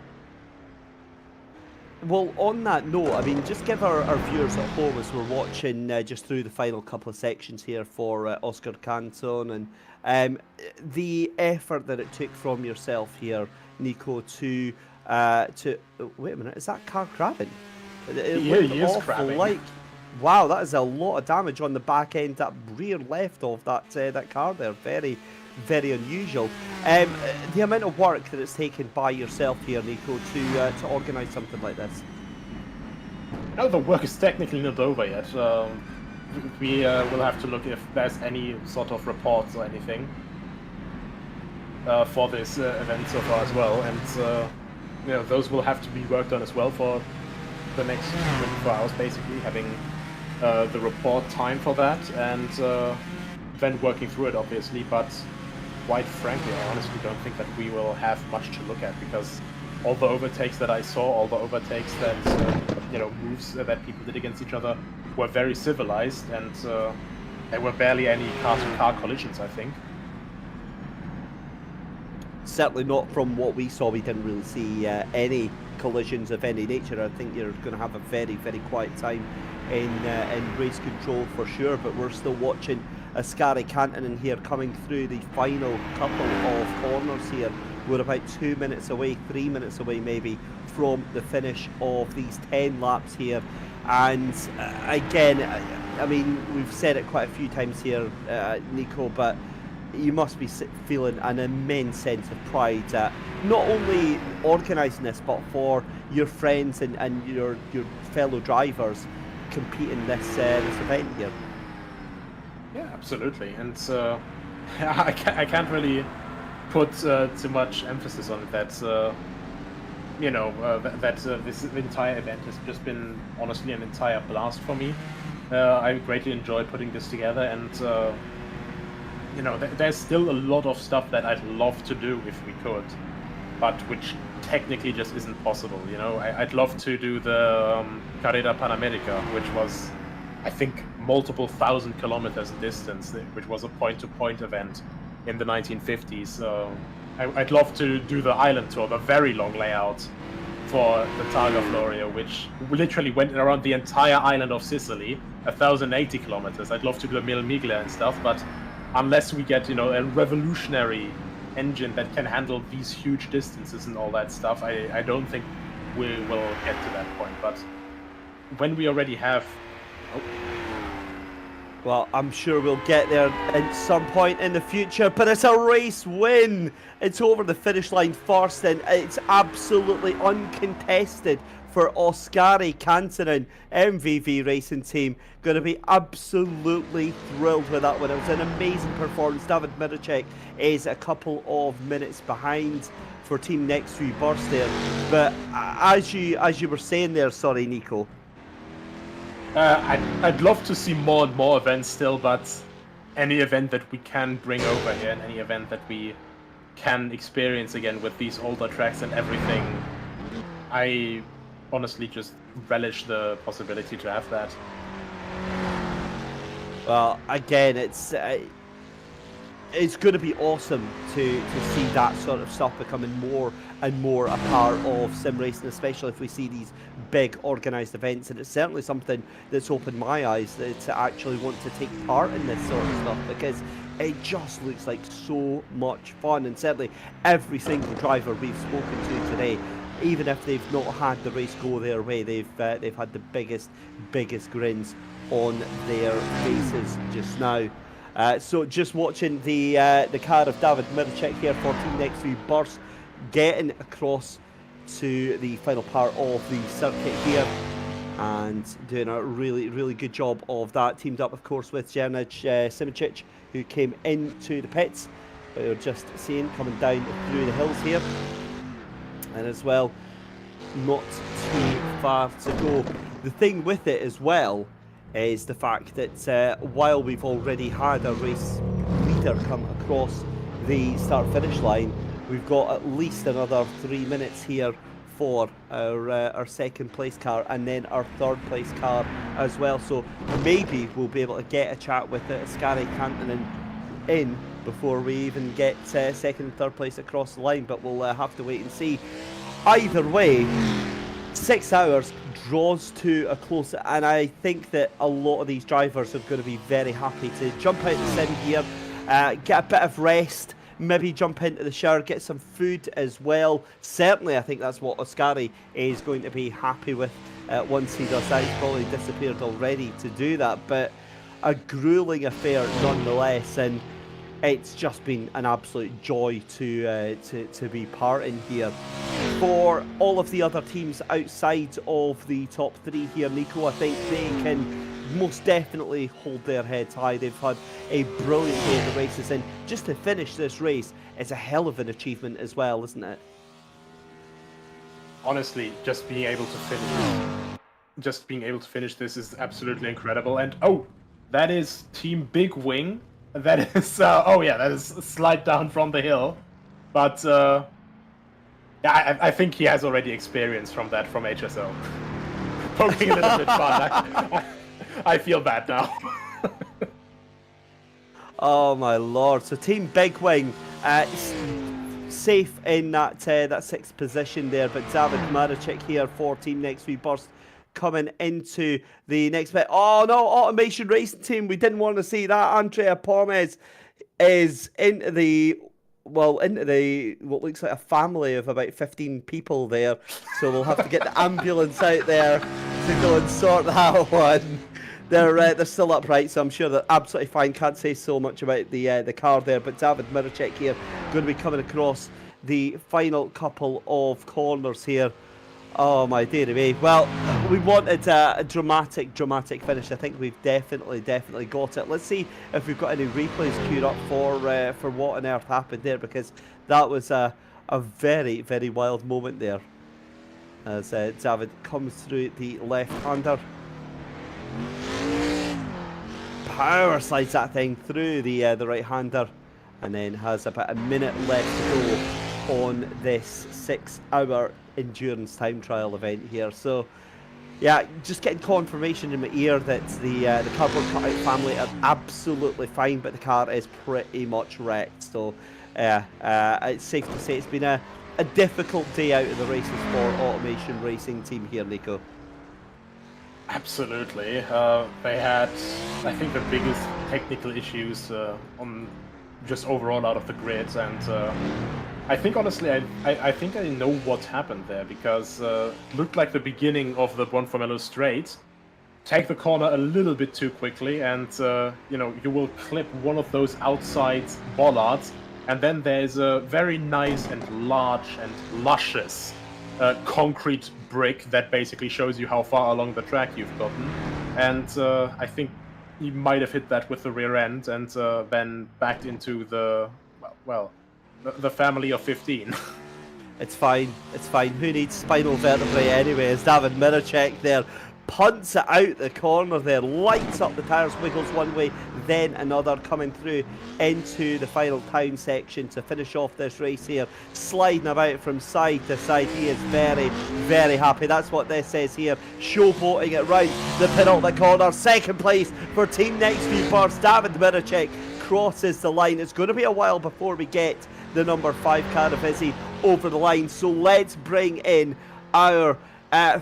Well, on that note, I mean, just give our viewers at home, as we're watching just through the final couple of sections here for Oscar Canton, and the effort that it took from yourself here, Nico, to wait a minute, is that car crabbing? He is crabbing. Wow, that is a lot of damage on the back end, that rear left of that car there. Very unusual. The amount of work that it's taken by yourself here, Nico, to organise something like this. No, the work is technically not over yet. We will have to look if there's any sort of reports or anything for this event so far as well, and those will have to be worked on as well for the next 24 hours, basically, having the report time for that, and then working through it, obviously. But quite frankly, I honestly don't think that we will have much to look at, because all the overtakes that I saw, all the overtakes that moves that people did against each other, were very civilized, and there were barely any car-to-car collisions, I think. certainly not from what we saw. We didn't really see any collisions of any nature. I think you're going to have a very, very quiet time in race control for sure, but we're still watching Ascari Kantonen here coming through the final couple of corners here. We're about 2 minutes away, 3 minutes away maybe, from the finish of these 10 laps here. And again, I mean, we've said it quite a few times here, Nico, but you must be feeling an immense sense of pride at not only organising this, but for your friends and your fellow drivers competing this event here. Yeah, absolutely. And I can't really put too much emphasis on it. That this entire event has just been honestly an entire blast for me. I greatly enjoy putting this together, and there's still a lot of stuff that I'd love to do if we could, but which technically just isn't possible. I'd love to do the Carrera Panamérica, which was, I think, multiple thousand kilometers in distance, which was a point-to-point event in the 1950s. I'd love to do the island tour, the very long layout for the Targa Florio, which literally went around the entire island of Sicily, 1,080 kilometers. I'd love to do the Mille Miglia and stuff, but unless we get, a revolutionary engine that can handle these huge distances and all that stuff, I don't think we will get to that point. But when we already have... Well, I'm sure we'll get there at some point in the future, but it's a race win. It's over the finish line first, and it's absolutely uncontested for Ascari Kantonen. MVV Racing Team going to be absolutely thrilled with that one. It was an amazing performance. David Miracek is a couple of minutes behind for Team Next 3 Burst there, but as you were saying there, sorry, Nico. I'd love to see more and more events still, but any event that we can bring over here and any event that we can experience again with these older tracks and everything, I honestly just relish the possibility to have that. Well, again, it's going to be awesome to see that sort of stuff becoming more and more a part of sim racing, especially if we see these big organised events. And it's certainly something that's opened my eyes to actually want to take part in this sort of stuff, because it just looks like so much fun. And certainly every single driver we've spoken to today, even if they've not had the race go their way, they've had the biggest grins on their faces just now. So just watching the car of David Miracek here for Team Next 3 Burst getting across to the final part of the circuit here and doing a really good job of that. Teamed up, of course, with Jernaj Simicic, who came into the pits. We're just seeing coming down through the hills here, and as well, not too far to go. The thing with it as well is the fact that while we've already had a race leader come across the start-finish line, we've got at least another 3 minutes here for our second place car and then our third place car as well. So maybe we'll be able to get a chat with Ascari Kantonen in before we even get second and third place across the line, but we'll have to wait and see. Either way, 6 hours draws to a close, and I think that a lot of these drivers are going to be very happy to jump out the sim here, get a bit of rest, maybe jump into the shower, get some food as well. Certainly, I think that's what Ascari is going to be happy with once he does that. He's probably disappeared already to do that, but a grueling affair nonetheless, and it's just been an absolute joy to be part in here. For all of the other teams outside of the top three here, Nico, I think they can most definitely hold their heads high. They've had a brilliant day of the races, and just to finish this race is a hell of an achievement as well, isn't it? Honestly, just being able to finish this is absolutely incredible. And that is Team Big Wing. That is that is a slide down from the hill, but I think he has already experience from that from HSO. Poking a little bit fun. I feel bad now. Oh my lord! So Team Big Wing safe in that that 6th position there, but David Maricek here for Team Next Wee Burst coming into the next bit. Oh no, Automation Racing Team, we didn't want to see that. Andrea Pomez is into the what looks like a family of about 15 people there, so we'll have to get the ambulance out there to go and sort that one. They're still upright, so I'm sure they're absolutely fine. Can't say so much about the car there, but David Miracek here going to be coming across the final couple of corners here. Oh my dearie me. Well, we wanted a dramatic finish. I think we've definitely got it. Let's see if we've got any replays queued up for what on earth happened there, because that was a very wild moment there as David comes through the left-hander. Power slides that thing through the right-hander, and then has about a minute left to go on this 6-hour endurance time trial event here. So yeah, just getting confirmation in my ear that the cardboard cutout family are absolutely fine, but the car is pretty much wrecked. So it's safe to say it's been a difficult day out of the races for Automation Racing Team here, Nico. Absolutely. They had, I think, the biggest technical issues on just overall out of the grids, and I think honestly, I think I know what happened there, because it looked like the beginning of the Buonformello straight. Take the corner a little bit too quickly, and you will clip one of those outside bollards, and then there's a very nice and large and luscious concrete brick that basically shows you how far along the track you've gotten, and I think he might have hit that with the rear end, and then backed into the the family of 15. It's fine. Who needs spinal vertebrae anyway? As David Miracek there punts it out the corner there, lights up the tires, wiggles one way, then another, coming through into the final town section to finish off this race here, sliding about from side to side. He is very happy. That's what this says here, showboating it round the penultimate corner. Second place for Team Next Wee Burst. David Miracek crosses the line. It's going to be a while before we get the number 5 Caravizzi over the line, so let's bring in our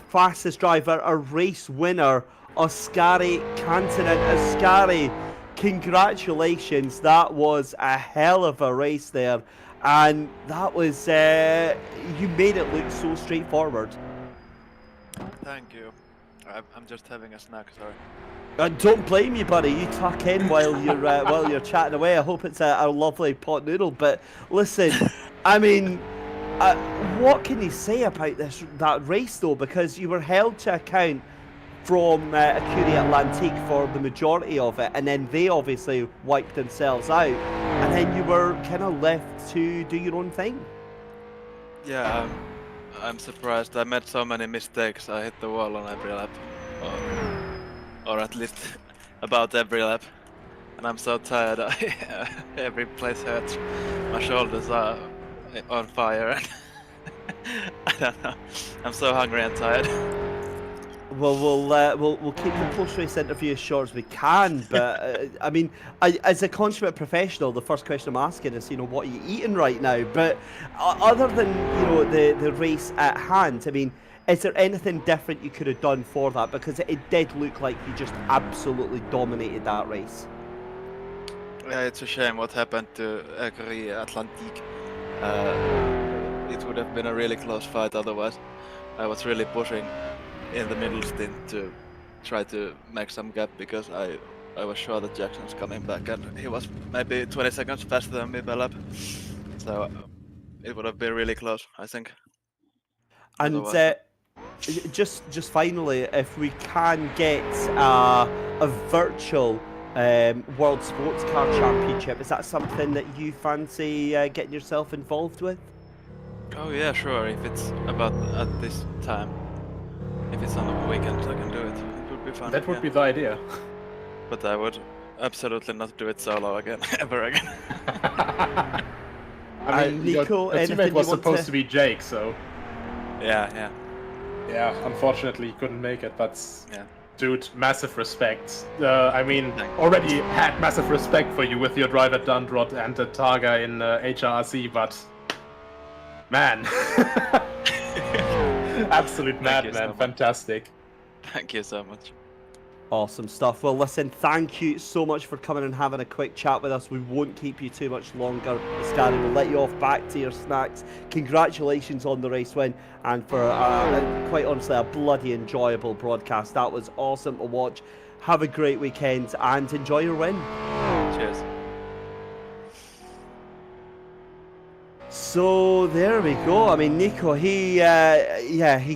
fastest driver, a race winner, Oskari Kantanen. Oskari, congratulations. That was a hell of a race there, and that was you made it look so straightforward. Thank you. I'm just having a snack, sorry. Don't blame you, buddy. You tuck in while you're chatting away. I hope it's a lovely pot noodle. But listen, I mean, what can you say about that race though? Because you were held to account from Écurie Atlantique for the majority of it, and then they obviously wiped themselves out, and then you were kind of left to do your own thing. Yeah, I'm surprised. I made so many mistakes. I hit the wall on every lap. Or at least about every lap, and I'm so tired. Every place hurts. My shoulders are on fire, and I don't know. I'm so hungry and tired. Well, we'll keep the post-race interview as short as we can. But I mean, as a consummate professional, the first question I'm asking is, what are you eating right now? But other than the race at hand, I mean, is there anything different you could have done for that? Because it did look like you just absolutely dominated that race. Yeah, it's a shame what happened to Écurie Atlantique. It would have been a really close fight otherwise. I was really pushing in the middle stint to try to make some gap, because I was sure that Jackson's coming back, and he was maybe 20 seconds faster than me by lap. So it would have been really close, I think. And just finally, if we can get a virtual World Sports Car Championship, is that something that you fancy getting yourself involved with? Oh yeah, sure. If it's about at this time, if it's on the weekends, I can do it. It would be fun. That would be the idea. But I would absolutely not do it solo again, ever again. I mean, Nico, your teammate was supposed to be Jake, so. Yeah. Yeah, unfortunately he couldn't make it, but yeah. Dude, massive respect. I mean, already had massive respect for you with your drive at Dundrod and the Targa in HRC, but Man. Absolute Thank you madman. so much. Fantastic. Thank you so much. Awesome stuff. Well, listen, thank you so much for coming and having a quick chat with us. We won't keep you too much longer, Scary. We'll let you off back to your snacks. Congratulations on the race win and for, quite honestly, a bloody enjoyable broadcast. That was awesome to watch. Have a great weekend and enjoy your win. Cheers. So there we go. I mean, Nico, he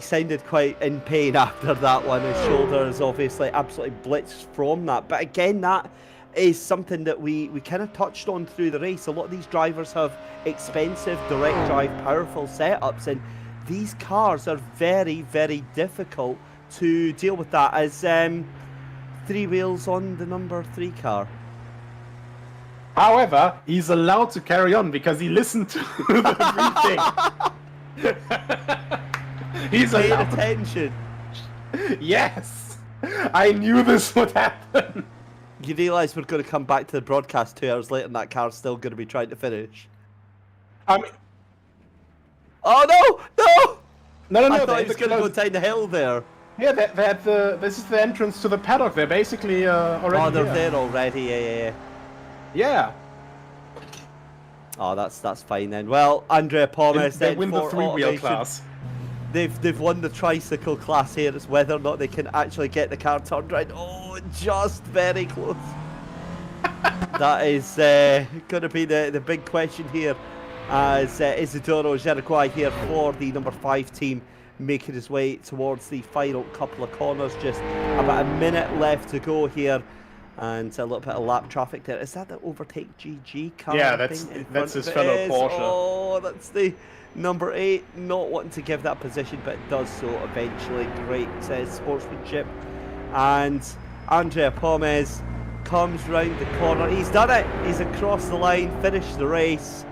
sounded quite in pain after that one. His shoulders obviously absolutely blitzed from that. But again, that is something that we kind of touched on through the race. A lot of these drivers have expensive direct drive powerful setups, and these cars are very, very difficult to deal with that as 3 wheels on the number 3 car. However, he's allowed to carry on because he listened to the briefing. He's paid allowed attention. Yes, I knew this would happen. You realise we're going to come back to the broadcast 2 hours later and that car's still going to be trying to finish? I mean, oh no! No! I thought he was going to go down the hill there. Yeah, this is the entrance to the paddock. They're basically already. Oh, they're here. there already. Yeah. Yeah. Oh, that's fine then. Well, Andrea Pomes They then win the for 3-wheel automation. class. They've won the tricycle class here. It's whether or not they can actually get the car turned around. Oh, just very close. That is going to be the big question here, as Isidoro Jeriquai here for the number 5 team, making his way towards the final couple of corners. Just about a minute left to go here, and a little bit of lap traffic there. Is that the Overtake GG car? Yeah, that's his fellow Porsche. Oh, that's the number 8, not wanting to give that position, but it does so eventually. Great sportsmanship. And Andrea Pomes comes round the corner. He's done it. He's across the line, finished the race.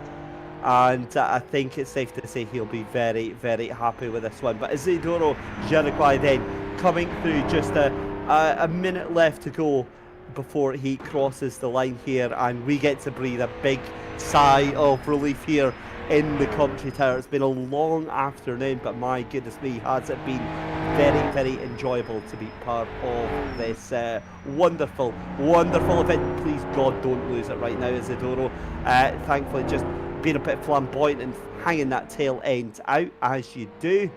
And I think it's safe to say he'll be very, very happy with this one. But Isidoro Jeriquai then coming through, just a minute left to go before he crosses the line here, and we get to breathe a big sigh of relief here in the commentary tower. It's been a long afternoon, but my goodness me, has it been very, very enjoyable to be part of this wonderful, wonderful event. Please God, don't lose it right now, Isidoro. Thankfully, just being a bit flamboyant and hanging that tail end out as you do.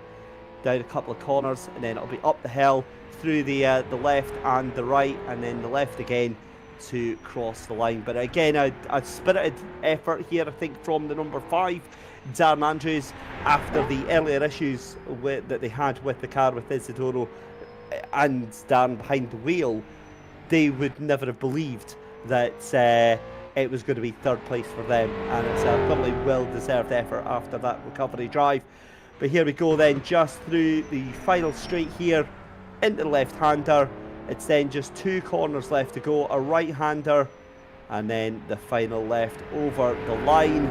Down a couple of corners, and then it'll be up the hill through the left and the right, and then the left again to cross the line. But again, a spirited effort here, I think, from the number 5, Darren Andrews, after the earlier issues that they had with the car with Isidoro and Darren behind the wheel. They would never have believed that it was going to be 3rd place for them, and it's a probably well-deserved effort after that recovery drive. But here we go then, just through the final straight here into the left-hander. It's then just 2 corners left to go, a right-hander, and then the final left over the line.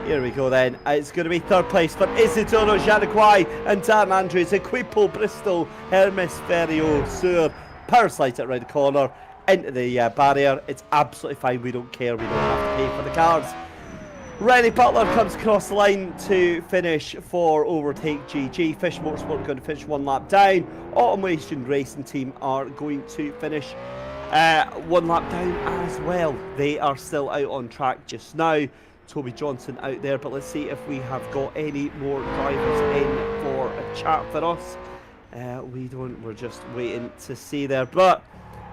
Here we go then. It's going to be 3rd place for Isidoro Jeriquai and Darren Andrews. Equipo Bristol Hermes Ferio Sur. Power slides it around the corner into the barrier. It's absolutely fine. We don't care. We don't have to pay for the cars. Rennie Butler comes across the line to finish for Overtake GG. Fish Motorsport are going to finish 1 lap down. Automation Racing Team are going to finish 1 lap down as well. They are still out on track just now. Toby Johnson out there, but let's see if we have got any more drivers in for a chat for us. We don't, we're just waiting to see there. But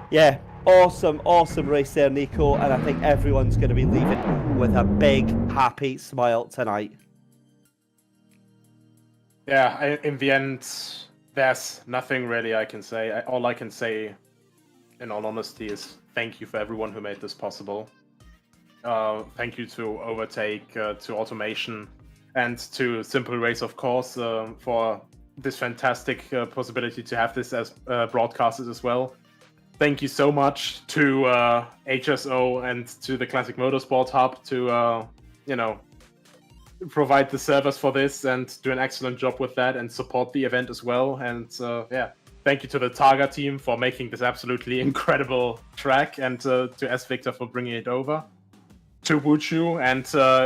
yeah, awesome race there, Nico, and I think everyone's going to be leaving with a big, happy smile tonight. Yeah, in the end, there's nothing really I can say. All I can say, in all honesty, is thank you for everyone who made this possible. Thank you to Overtake, to Automation, and to Simple Race, of course, for this fantastic possibility to have this as broadcasted as well. Thank you so much to HSO and to the Classic Motorsport Hub to, provide the servers for this and do an excellent job with that and support the event as well. And yeah, thank you to the Targa team for making this absolutely incredible track, and to S Victor for bringing it over. to Wuchu and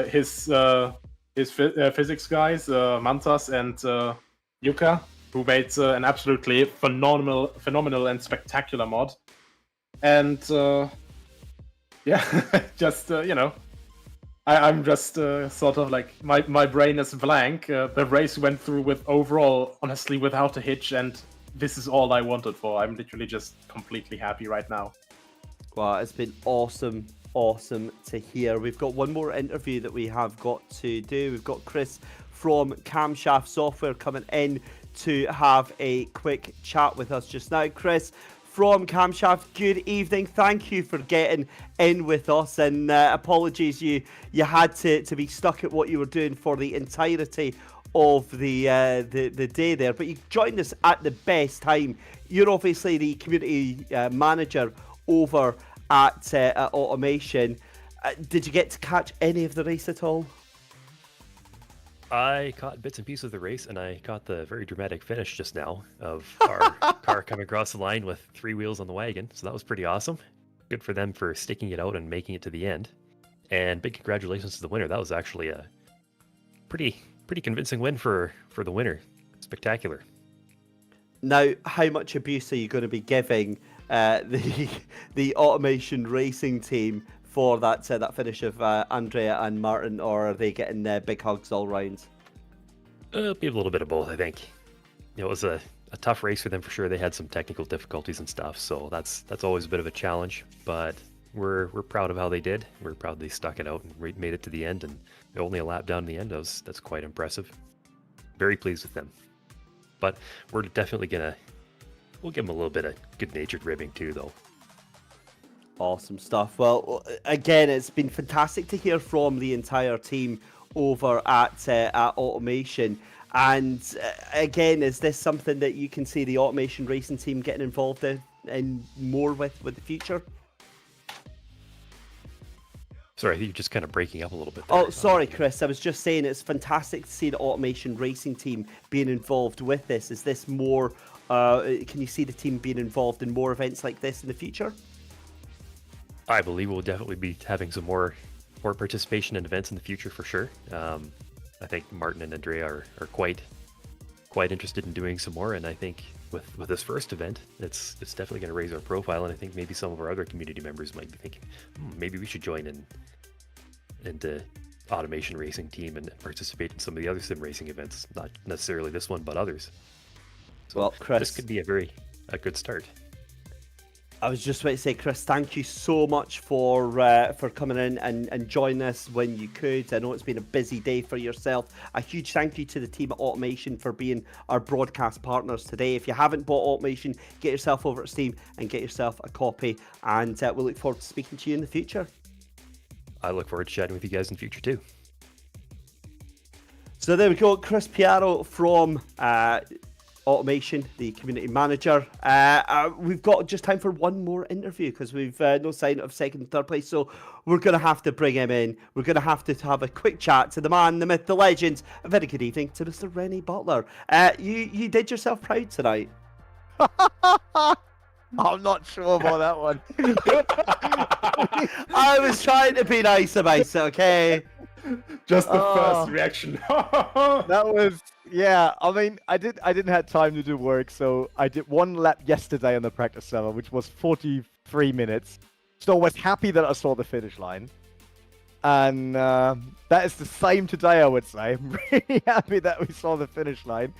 his physics guys, Mantas and Yuka, who made an absolutely phenomenal and spectacular mod. And yeah, just I'm just sort of like my brain is blank. The race went through with overall, honestly, without a hitch, and this is all I wanted for. I'm literally just completely happy right now. Wow, it's been awesome to hear. We've got one more interview that we have got to do. We've got Chris from Camshaft Software coming in to have a quick chat with us just now. Chris from Camshaft, good evening. Thank you for getting in with us, and apologies you had to be stuck at what you were doing for the entirety of the day there, but you joined us at the best time. You're obviously the community manager over at Automation. Did you get to catch any of the race at all? I caught bits and pieces of the race, and I caught the very dramatic finish just now of our car coming across the line with 3 wheels on the wagon, so that was pretty awesome. Good for them for sticking it out and making it to the end. And big congratulations to the winner. That was actually a pretty convincing win for the winner. Spectacular. Now, how much abuse are you going to be giving the Automation Racing team for that finish of Andrea and Martin, or are they getting big hugs all round? It'll be a little bit of both, I think. It was a tough race for them for sure. They had some technical difficulties and stuff, so that's always a bit of a challenge. But we're proud of how they did. We're proud they stuck it out and made it to the end, and only a lap down in the end. That's quite impressive. Very pleased with them. But we're definitely we'll give them a little bit of good-natured ribbing too, though. Awesome stuff. Well, again, it's been fantastic to hear from the entire team over at Automation. And again, is this something that you can see the Automation Racing team getting involved in more with the future? Sorry, I think you're just kind of breaking up a little bit there. Oh, sorry, Chris. I was just saying it's fantastic to see the Automation Racing team being involved with this. Is this more... can you see the team being involved in more events like this in the future? I believe we'll definitely be having some more participation in events in the future for sure. I think Martin and Andrea are quite interested in doing some more, and I think with this first event, it's definitely going to raise our profile, and I think maybe some of our other community members might be thinking, maybe we should join in the Automation Racing team and participate in some of the other sim racing events, not necessarily this one, but others. So well, Chris, this could be a good start. I was just about to say, Chris, thank you so much for coming in and joining us when you could. I know it's been a busy day for yourself. A huge thank you to the team at Automation for being our broadcast partners today. If you haven't bought Automation, get yourself over to Steam and get yourself a copy. And we'll look forward to speaking to you in the future. I look forward to chatting with you guys in the future too. So there we go, Chris Piaro from Automation, the community manager. We've got just time for one more interview because we've no sign of second and third place, so we're going to have to bring him in. We're going to have a quick chat to the man, the myth, the legend. A very good evening to Mr. Rennie Butler. You did yourself proud tonight. I'm not sure about that one. I was trying to be nice about it, okay? Just the first reaction. That was, yeah. I mean, I didn't have time to do work, so I did one lap yesterday on the practice server, which was 43 minutes. So I was happy that I saw the finish line, and that is the same today. I would say I'm really happy that we saw the finish line,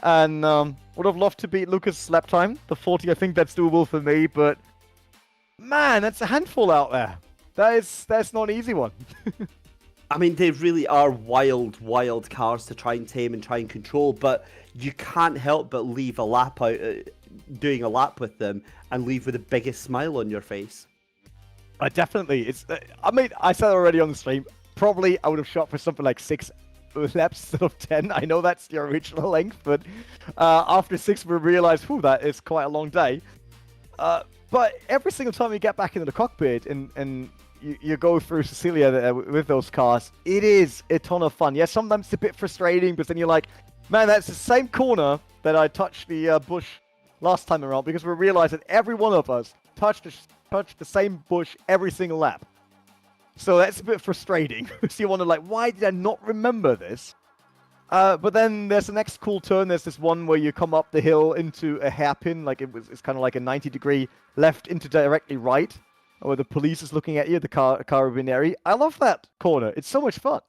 and would have loved to beat Lucas' lap time, the 40. I think that's doable for me, but man, that's a handful out there. That's not an easy one. I mean, they really are wild cars to try and tame and try and control, but you can't help but leave a lap out, doing a lap with them, and leave with the biggest smile on your face. Definitely. It's. I mean, I said already on the stream, probably I would have shot for something like 6 laps instead of 10. I know that's the original length, but after 6 we realized, that is quite a long day. But every single time you get back into the cockpit and you go through Sicilia with those cars, it is a ton of fun. Yeah, sometimes it's a bit frustrating, but then you're like, man, that's the same corner that I touched the bush last time around, because we realized that every one of us touched the same bush every single lap. So that's a bit frustrating. So you wonder, like, why did I not remember this? But then there's the next cool turn. There's this one where you come up the hill into a hairpin, like it's kind of like a 90-degree left into directly right, where the police is looking at you, the carabinieri. I love that corner. It's so much fun.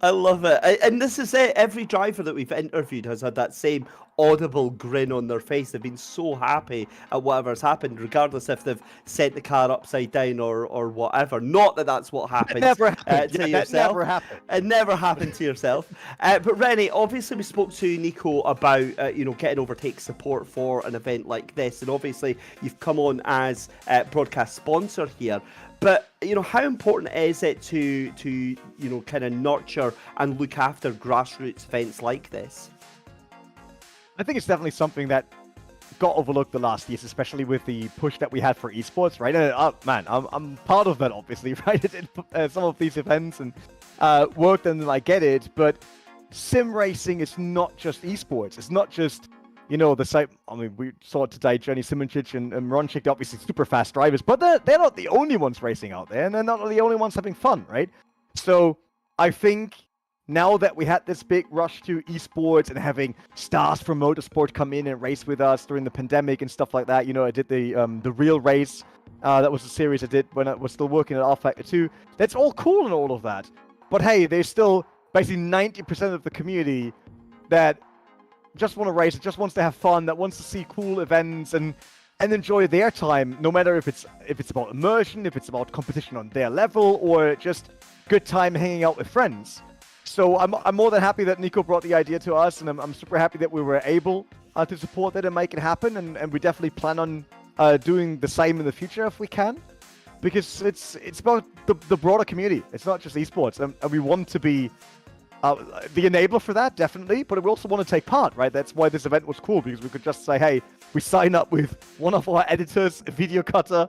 I love it. And this is it. Every driver that we've interviewed has had that same audible grin on their face. They've been so happy at whatever's happened, regardless if they've sent the car upside down or whatever. Not that that's what happened never happened. to Yeah, yourself. that never happened. It never happened to yourself. But Rennie, obviously we spoke to Nico about getting Overtake support for an event like this, and obviously you've come on as broadcast sponsor here. But how important is it to kind of nurture and look after grassroots events like this? I think it's definitely something that got overlooked the last years, especially with the push that we had for esports, right? And man, I'm part of that, obviously, right? Some of these events and worked, and I get it, but sim racing is not just esports. It's not just the site. I mean, we saw it today. Jenny Simoncic and Ronchik, obviously super fast drivers, but they're not the only ones racing out there, and they're not the only ones having fun, right? So I think now that we had this big rush to esports and having stars from motorsport come in and race with us during the pandemic and stuff like that, I did the real race. That was a series I did when I was still working at rFactor 2. That's all cool and all of that, but hey, there's still basically 90% of the community that just want to race, just wants to have fun, that wants to see cool events and enjoy their time, no matter if it's about immersion, if it's about competition on their level, or just good time hanging out with friends. So I'm more than happy that Nico brought the idea to us, and I'm super happy that we were able to support it and make it happen, and we definitely plan on doing the same in the future if we can, because it's about the broader community. It's not just esports, and we want to be the enabler for that, definitely, but we also want to take part, right? That's why this event was cool, because we could just say, hey, we sign up with one of our editors, a video cutter,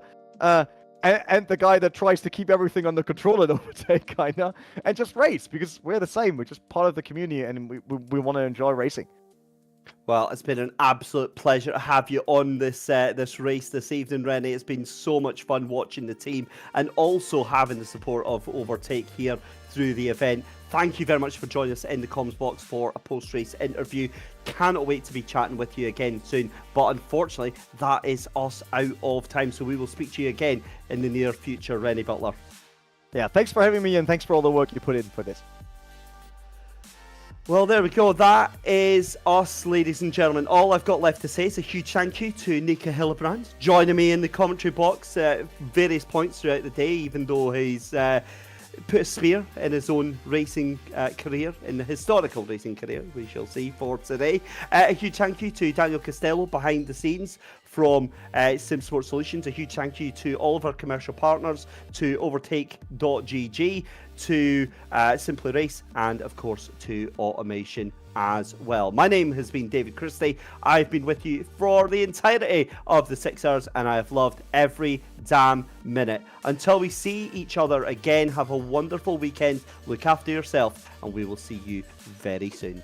and the guy that tries to keep everything under control at Overtake, kinda, and just race, because we're the same. We're just part of the community, and we want to enjoy racing. Well, it's been an absolute pleasure to have you on this race this evening, Rennie. It's been so much fun watching the team and also having the support of Overtake here through the event. Thank you very much for joining us in the comms box for a post-race interview. Cannot wait to be chatting with you again soon. But unfortunately, that is us out of time. So we will speak to you again in the near future, Rennie Butler. Yeah, thanks for having me, and thanks for all the work you put in for this. Well, there we go. That is us, ladies and gentlemen. All I've got left to say is a huge thank you to Nico Hillebrand, joining me in the commentary box at various points throughout the day, even though he's put a spear in his own racing career, in the historical racing career, we shall see, for today. A huge thank you to Daniel Costello behind the scenes from Sim Sport Solutions. A huge thank you to all of our commercial partners, to Overtake.gg, to Simply Race, and of course to Automation as well. My name has been David Christie. I've been with you for the entirety of the 6 hours, and I have loved every damn minute. Until we see each other again, have a wonderful weekend, look after yourself, and we will see you very soon.